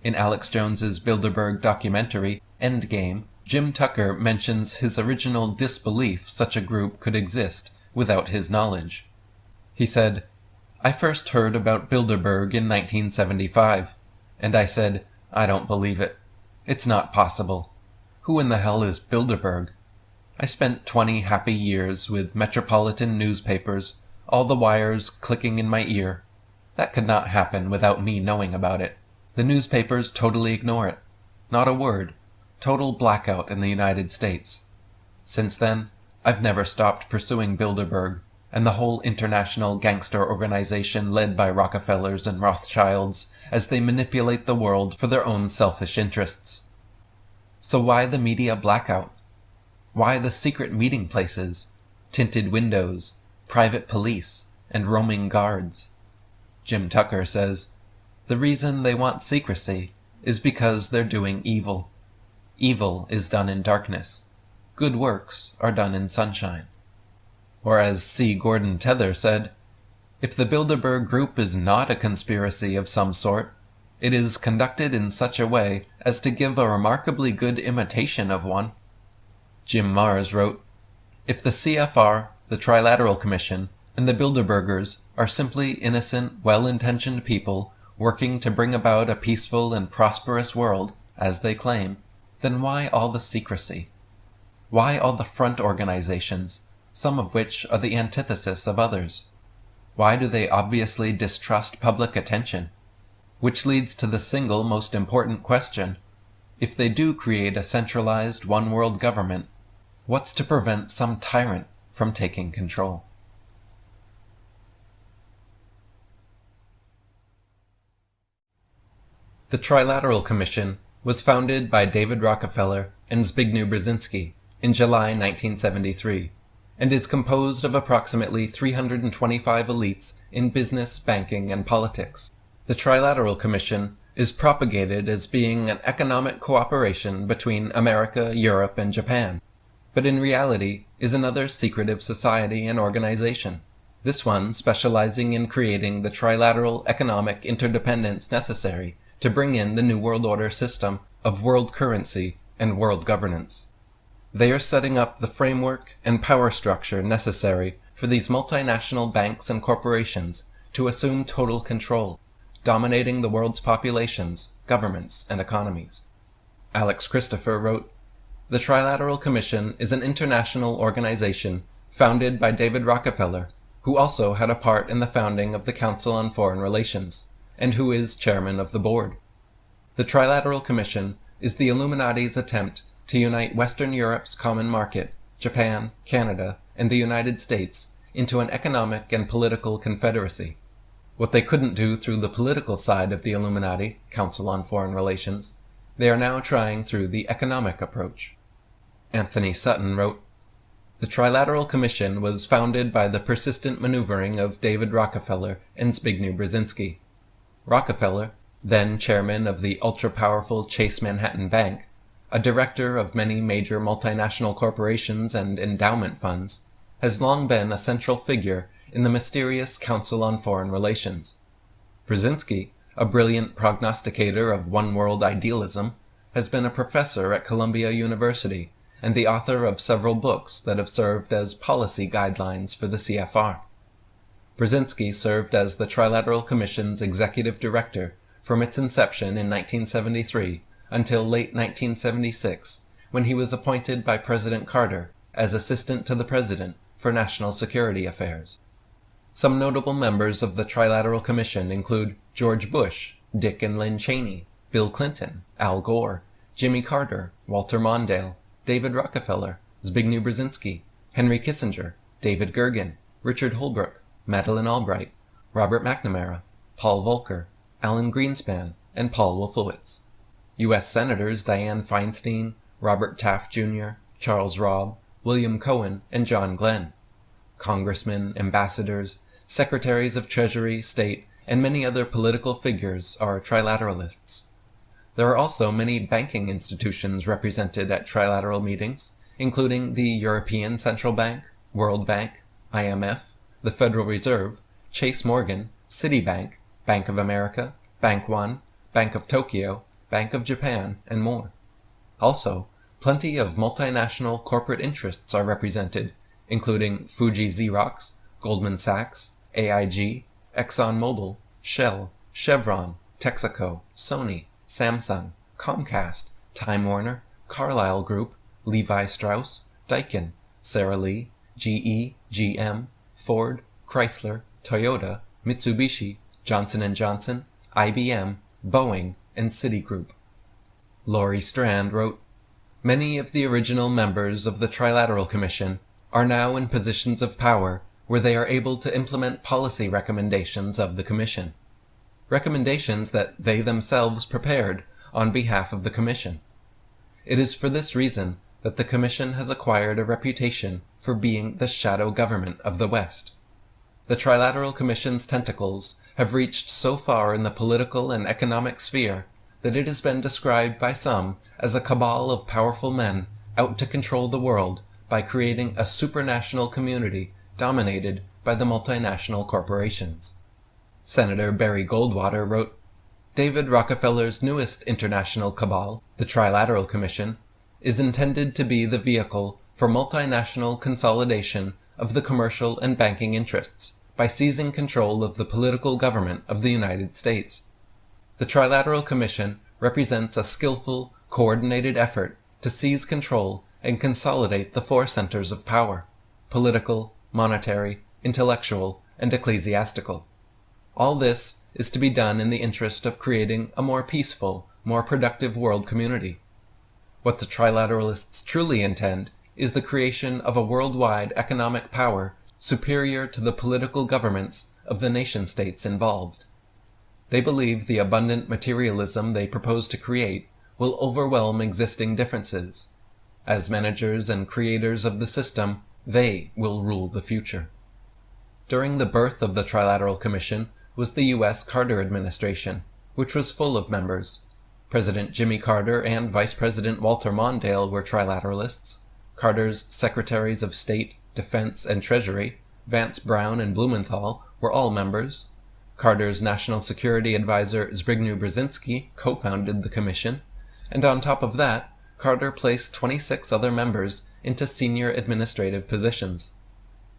In Alex Jones's Bilderberg documentary, Endgame, Jim Tucker mentions his original disbelief such a group could exist without his knowledge. He said, "I first heard about Bilderberg in 1975, and I said, I don't believe it. It's not possible. Who in the hell is Bilderberg? I spent 20 happy years with metropolitan newspapers, all the wires clicking in my ear. That could not happen without me knowing about it. The newspapers totally ignore it. Not a word. Total blackout in the United States. Since then, I've never stopped pursuing Bilderberg and the whole international gangster organization led by Rockefellers and Rothschilds as they manipulate the world for their own selfish interests. So why the media blackout? Why the secret meeting places, tinted windows, private police, and roaming guards?" Jim Tucker says, "The reason they want secrecy is because they're doing evil. Evil is done in darkness. Good works are done in sunshine." Or as C. Gordon Tether said, "If the Bilderberg Group is not a conspiracy of some sort, it is conducted in such a way as to give a remarkably good imitation of one." Jim Marrs wrote, "If the CFR, the Trilateral Commission, and the Bilderbergers are simply innocent, well-intentioned people working to bring about a peaceful and prosperous world, as they claim, then why all the secrecy? Why all the front organizations, some of which are the antithesis of others? Why do they obviously distrust public attention? Which leads to the single most important question: if they do create a centralized one-world government, what's to prevent some tyrant from taking control?" The Trilateral Commission was founded by David Rockefeller and Zbigniew Brzezinski in July 1973, and is composed of approximately 325 elites in business, banking, and politics. The Trilateral Commission is propagated as being an economic cooperation between America, Europe, and Japan, but in reality is another secretive society and organization, this one specializing in creating the trilateral economic interdependence necessary to bring in the New World Order system of world currency and world governance. They are setting up the framework and power structure necessary for these multinational banks and corporations to assume total control, dominating the world's populations, governments, and economies. Alex Christopher wrote, "The Trilateral Commission is an international organization founded by David Rockefeller, who also had a part in the founding of the Council on Foreign Relations, and who is chairman of the board. The Trilateral Commission is the Illuminati's attempt to unite Western Europe's common market, Japan, Canada, and the United States into an economic and political confederacy. What they couldn't do through the political side of the Illuminati, Council on Foreign Relations, they are now trying through the economic approach. Anthony Sutton wrote, "The Trilateral Commission was founded by the persistent maneuvering of David Rockefeller and Zbigniew Brzezinski. Rockefeller, then chairman of the ultra-powerful Chase Manhattan Bank, a director of many major multinational corporations and endowment funds, has long been a central figure in the mysterious Council on Foreign Relations. Brzezinski, a brilliant prognosticator of one-world idealism, has been a professor at Columbia University and the author of several books that have served as policy guidelines for the CFR. Brzezinski served as the Trilateral Commission's executive director from its inception in 1973 until late 1976, when he was appointed by President Carter as Assistant to the President for National Security Affairs. Some notable members of the Trilateral Commission include George Bush, Dick and Lynn Cheney, Bill Clinton, Al Gore, Jimmy Carter, Walter Mondale, David Rockefeller, Zbigniew Brzezinski, Henry Kissinger, David Gergen, Richard Holbrooke, Madeleine Albright, Robert McNamara, Paul Volcker, Alan Greenspan, and Paul Wolfowitz. U.S. Senators Dianne Feinstein, Robert Taft Jr., Charles Robb, William Cohen, and John Glenn. Congressmen, ambassadors, secretaries of Treasury, State, and many other political figures are trilateralists. There are also many banking institutions represented at trilateral meetings, including the European Central Bank, World Bank, IMF, the Federal Reserve, Chase Morgan, Citibank, Bank of America, Bank One, Bank of Tokyo, Bank of Japan, and more. Also, plenty of multinational corporate interests are represented, including Fuji Xerox, Goldman Sachs, AIG, ExxonMobil, Shell, Chevron, Texaco, Sony, Samsung, Comcast, Time Warner, Carlyle Group, Levi Strauss, Daikin, Sara Lee, GE, GM, Ford, Chrysler, Toyota, Mitsubishi, Johnson & Johnson, IBM, Boeing, and Citigroup. Laurie Strand wrote, "Many of the original members of the Trilateral Commission are now in positions of power where they are able to implement policy recommendations of the Commission. Recommendations that they themselves prepared on behalf of the Commission. It is for this reason that the Commission has acquired a reputation for being the shadow government of the West. The Trilateral Commission's tentacles have reached so far in the political and economic sphere that it has been described by some as a cabal of powerful men out to control the world by creating a supranational community dominated by the multinational corporations." Senator Barry Goldwater wrote, "David Rockefeller's newest international cabal, the Trilateral Commission, is intended to be the vehicle for multinational consolidation of the commercial and banking interests by seizing control of the political government of the United States. The Trilateral Commission represents a skillful, coordinated effort to seize control and consolidate the four centers of power: political, monetary, intellectual, and ecclesiastical. All this is to be done in the interest of creating a more peaceful, more productive world community. What the Trilateralists truly intend is the creation of a worldwide economic power superior to the political governments of the nation-states involved. They believe the abundant materialism they propose to create will overwhelm existing differences. As managers and creators of the system, they will rule the future." During the birth of the Trilateral Commission was the U.S. Carter administration, which was full of members. President Jimmy Carter and Vice President Walter Mondale were trilateralists. Carter's Secretaries of State, Defense, and Treasury, Vance Brown and Blumenthal, were all members. Carter's National Security Advisor Zbigniew Brzezinski co-founded the commission, and on top of that, Carter placed 26 other members into senior administrative positions.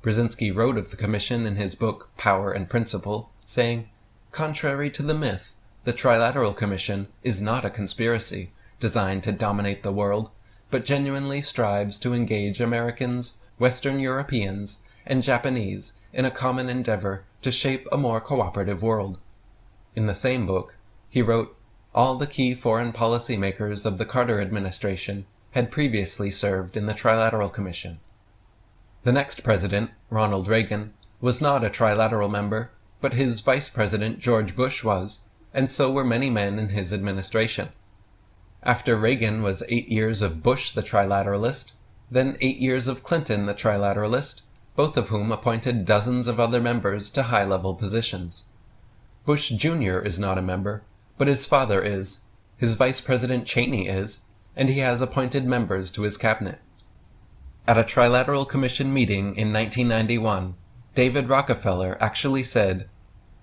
Brzezinski wrote of the commission in his book Power and Principle, saying, "Contrary to the myth, the Trilateral Commission is not a conspiracy designed to dominate the world, but genuinely strives to engage Americans Western Europeans, and Japanese in a common endeavor to shape a more cooperative world. In the same book, he wrote, all the key foreign policy makers of the Carter administration had previously served in the Trilateral Commission. The next president, Ronald Reagan, was not a trilateral member, but his vice president George Bush was, and so were many men in his administration. After Reagan was 8 years of Bush the trilateralist, then 8 years of Clinton the trilateralist, both of whom appointed dozens of other members to high-level positions. Bush Jr. is not a member, but his father is, his Vice President Cheney is, and he has appointed members to his cabinet. At a Trilateral Commission meeting in 1991, David Rockefeller actually said,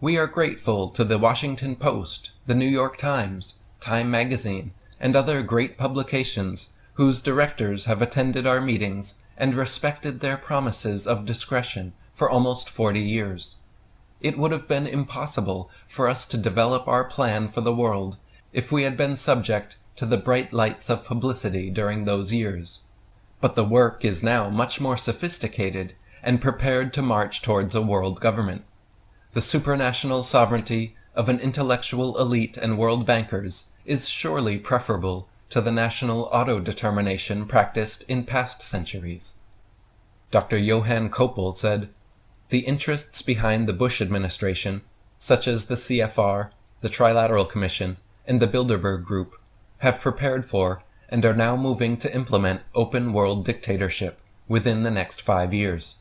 "We are grateful to the Washington Post, the New York Times, Time Magazine, and other great publications whose directors have attended our meetings and respected their promises of discretion for almost 40 years. It would have been impossible for us to develop our plan for the world if we had been subject to the bright lights of publicity during those years. But the work is now much more sophisticated and prepared to march towards a world government. The supranational sovereignty of an intellectual elite and world bankers is surely preferable to the national auto-determination practiced in past centuries." Dr. Johann Koppel said, "The interests behind the Bush administration, such as the CFR, the Trilateral Commission, and the Bilderberg Group, have prepared for and are now moving to implement open world dictatorship within the next 5 years.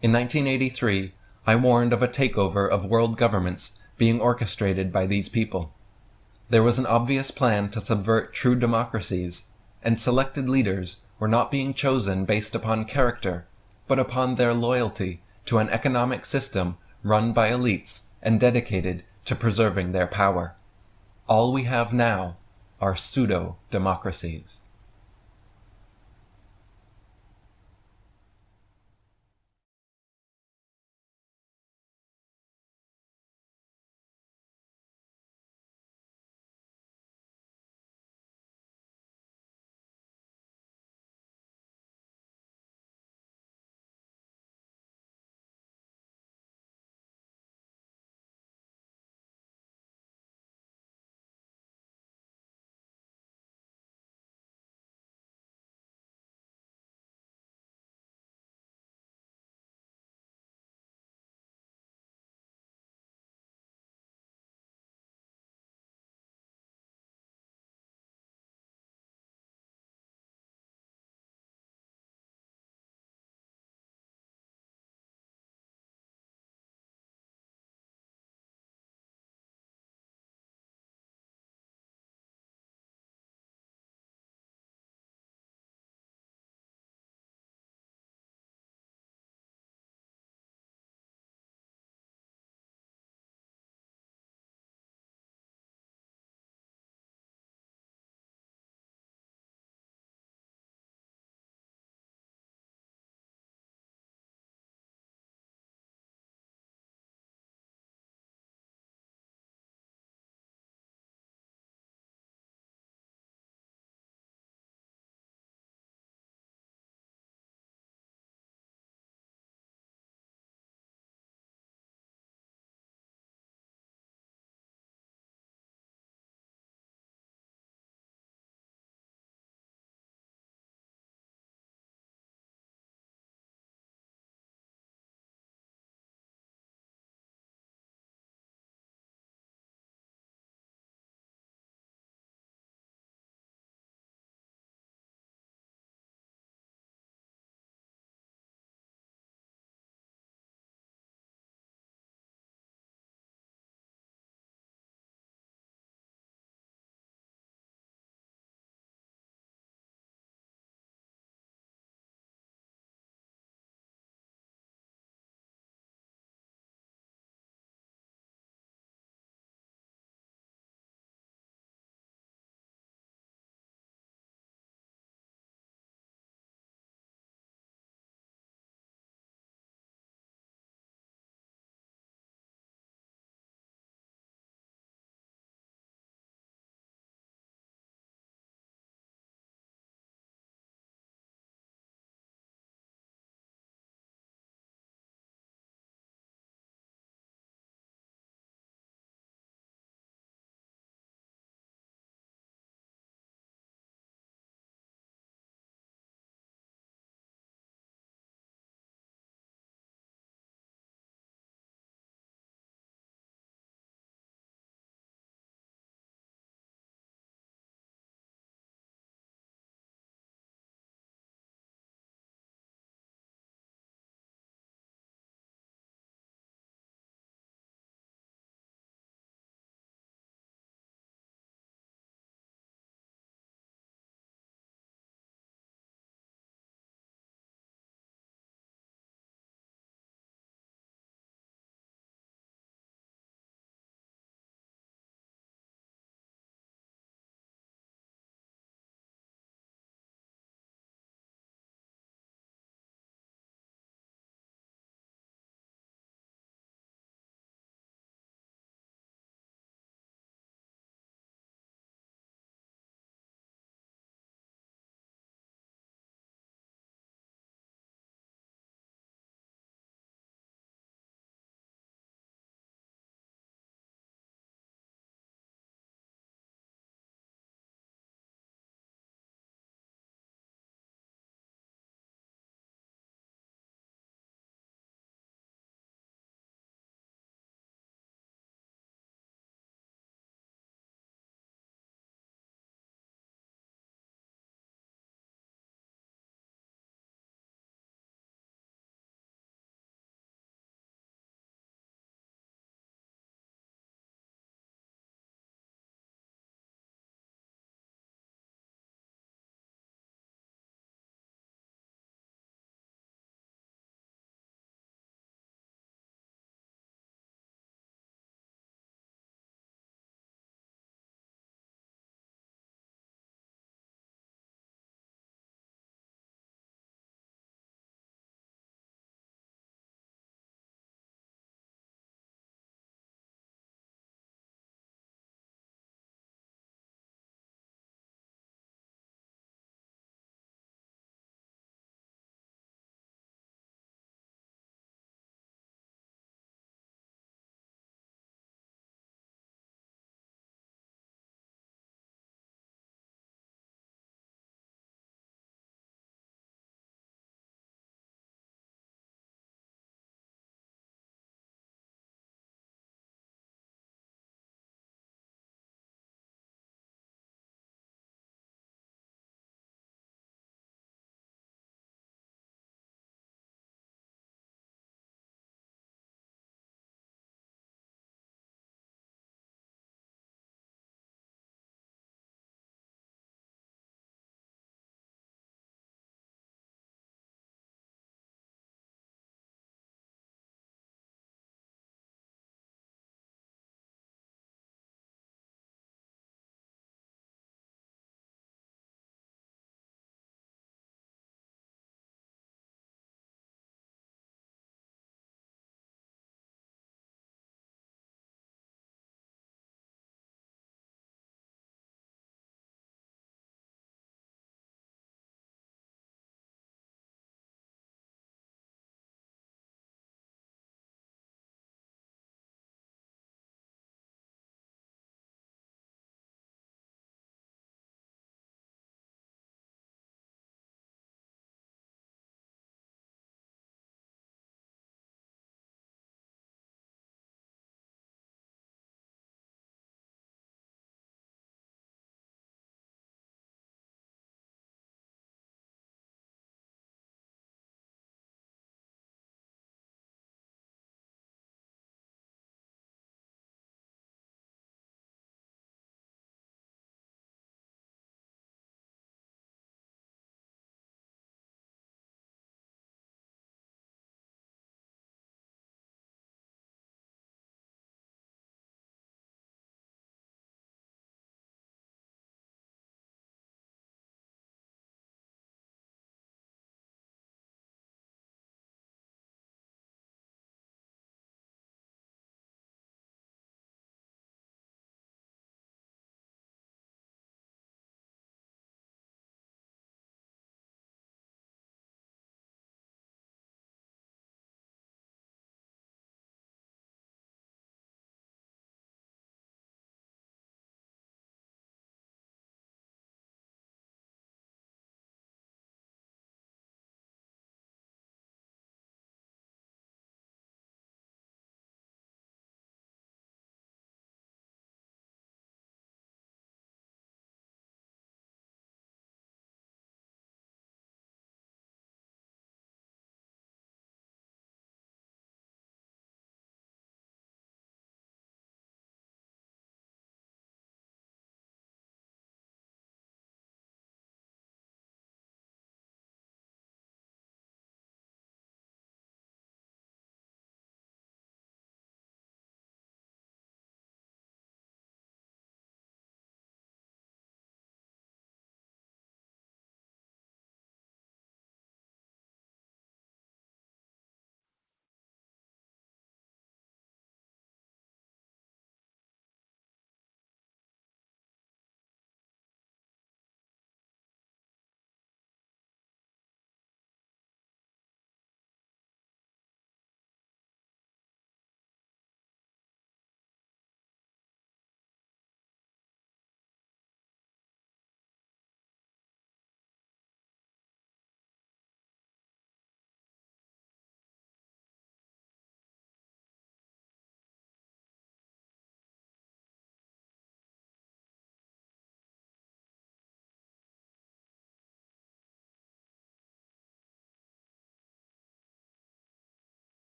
In 1983, I warned of a takeover of world governments being orchestrated by these people. There was an obvious plan to subvert true democracies, and selected leaders were not being chosen based upon character, but upon their loyalty to an economic system run by elites and dedicated to preserving their power. All we have now are pseudo-democracies."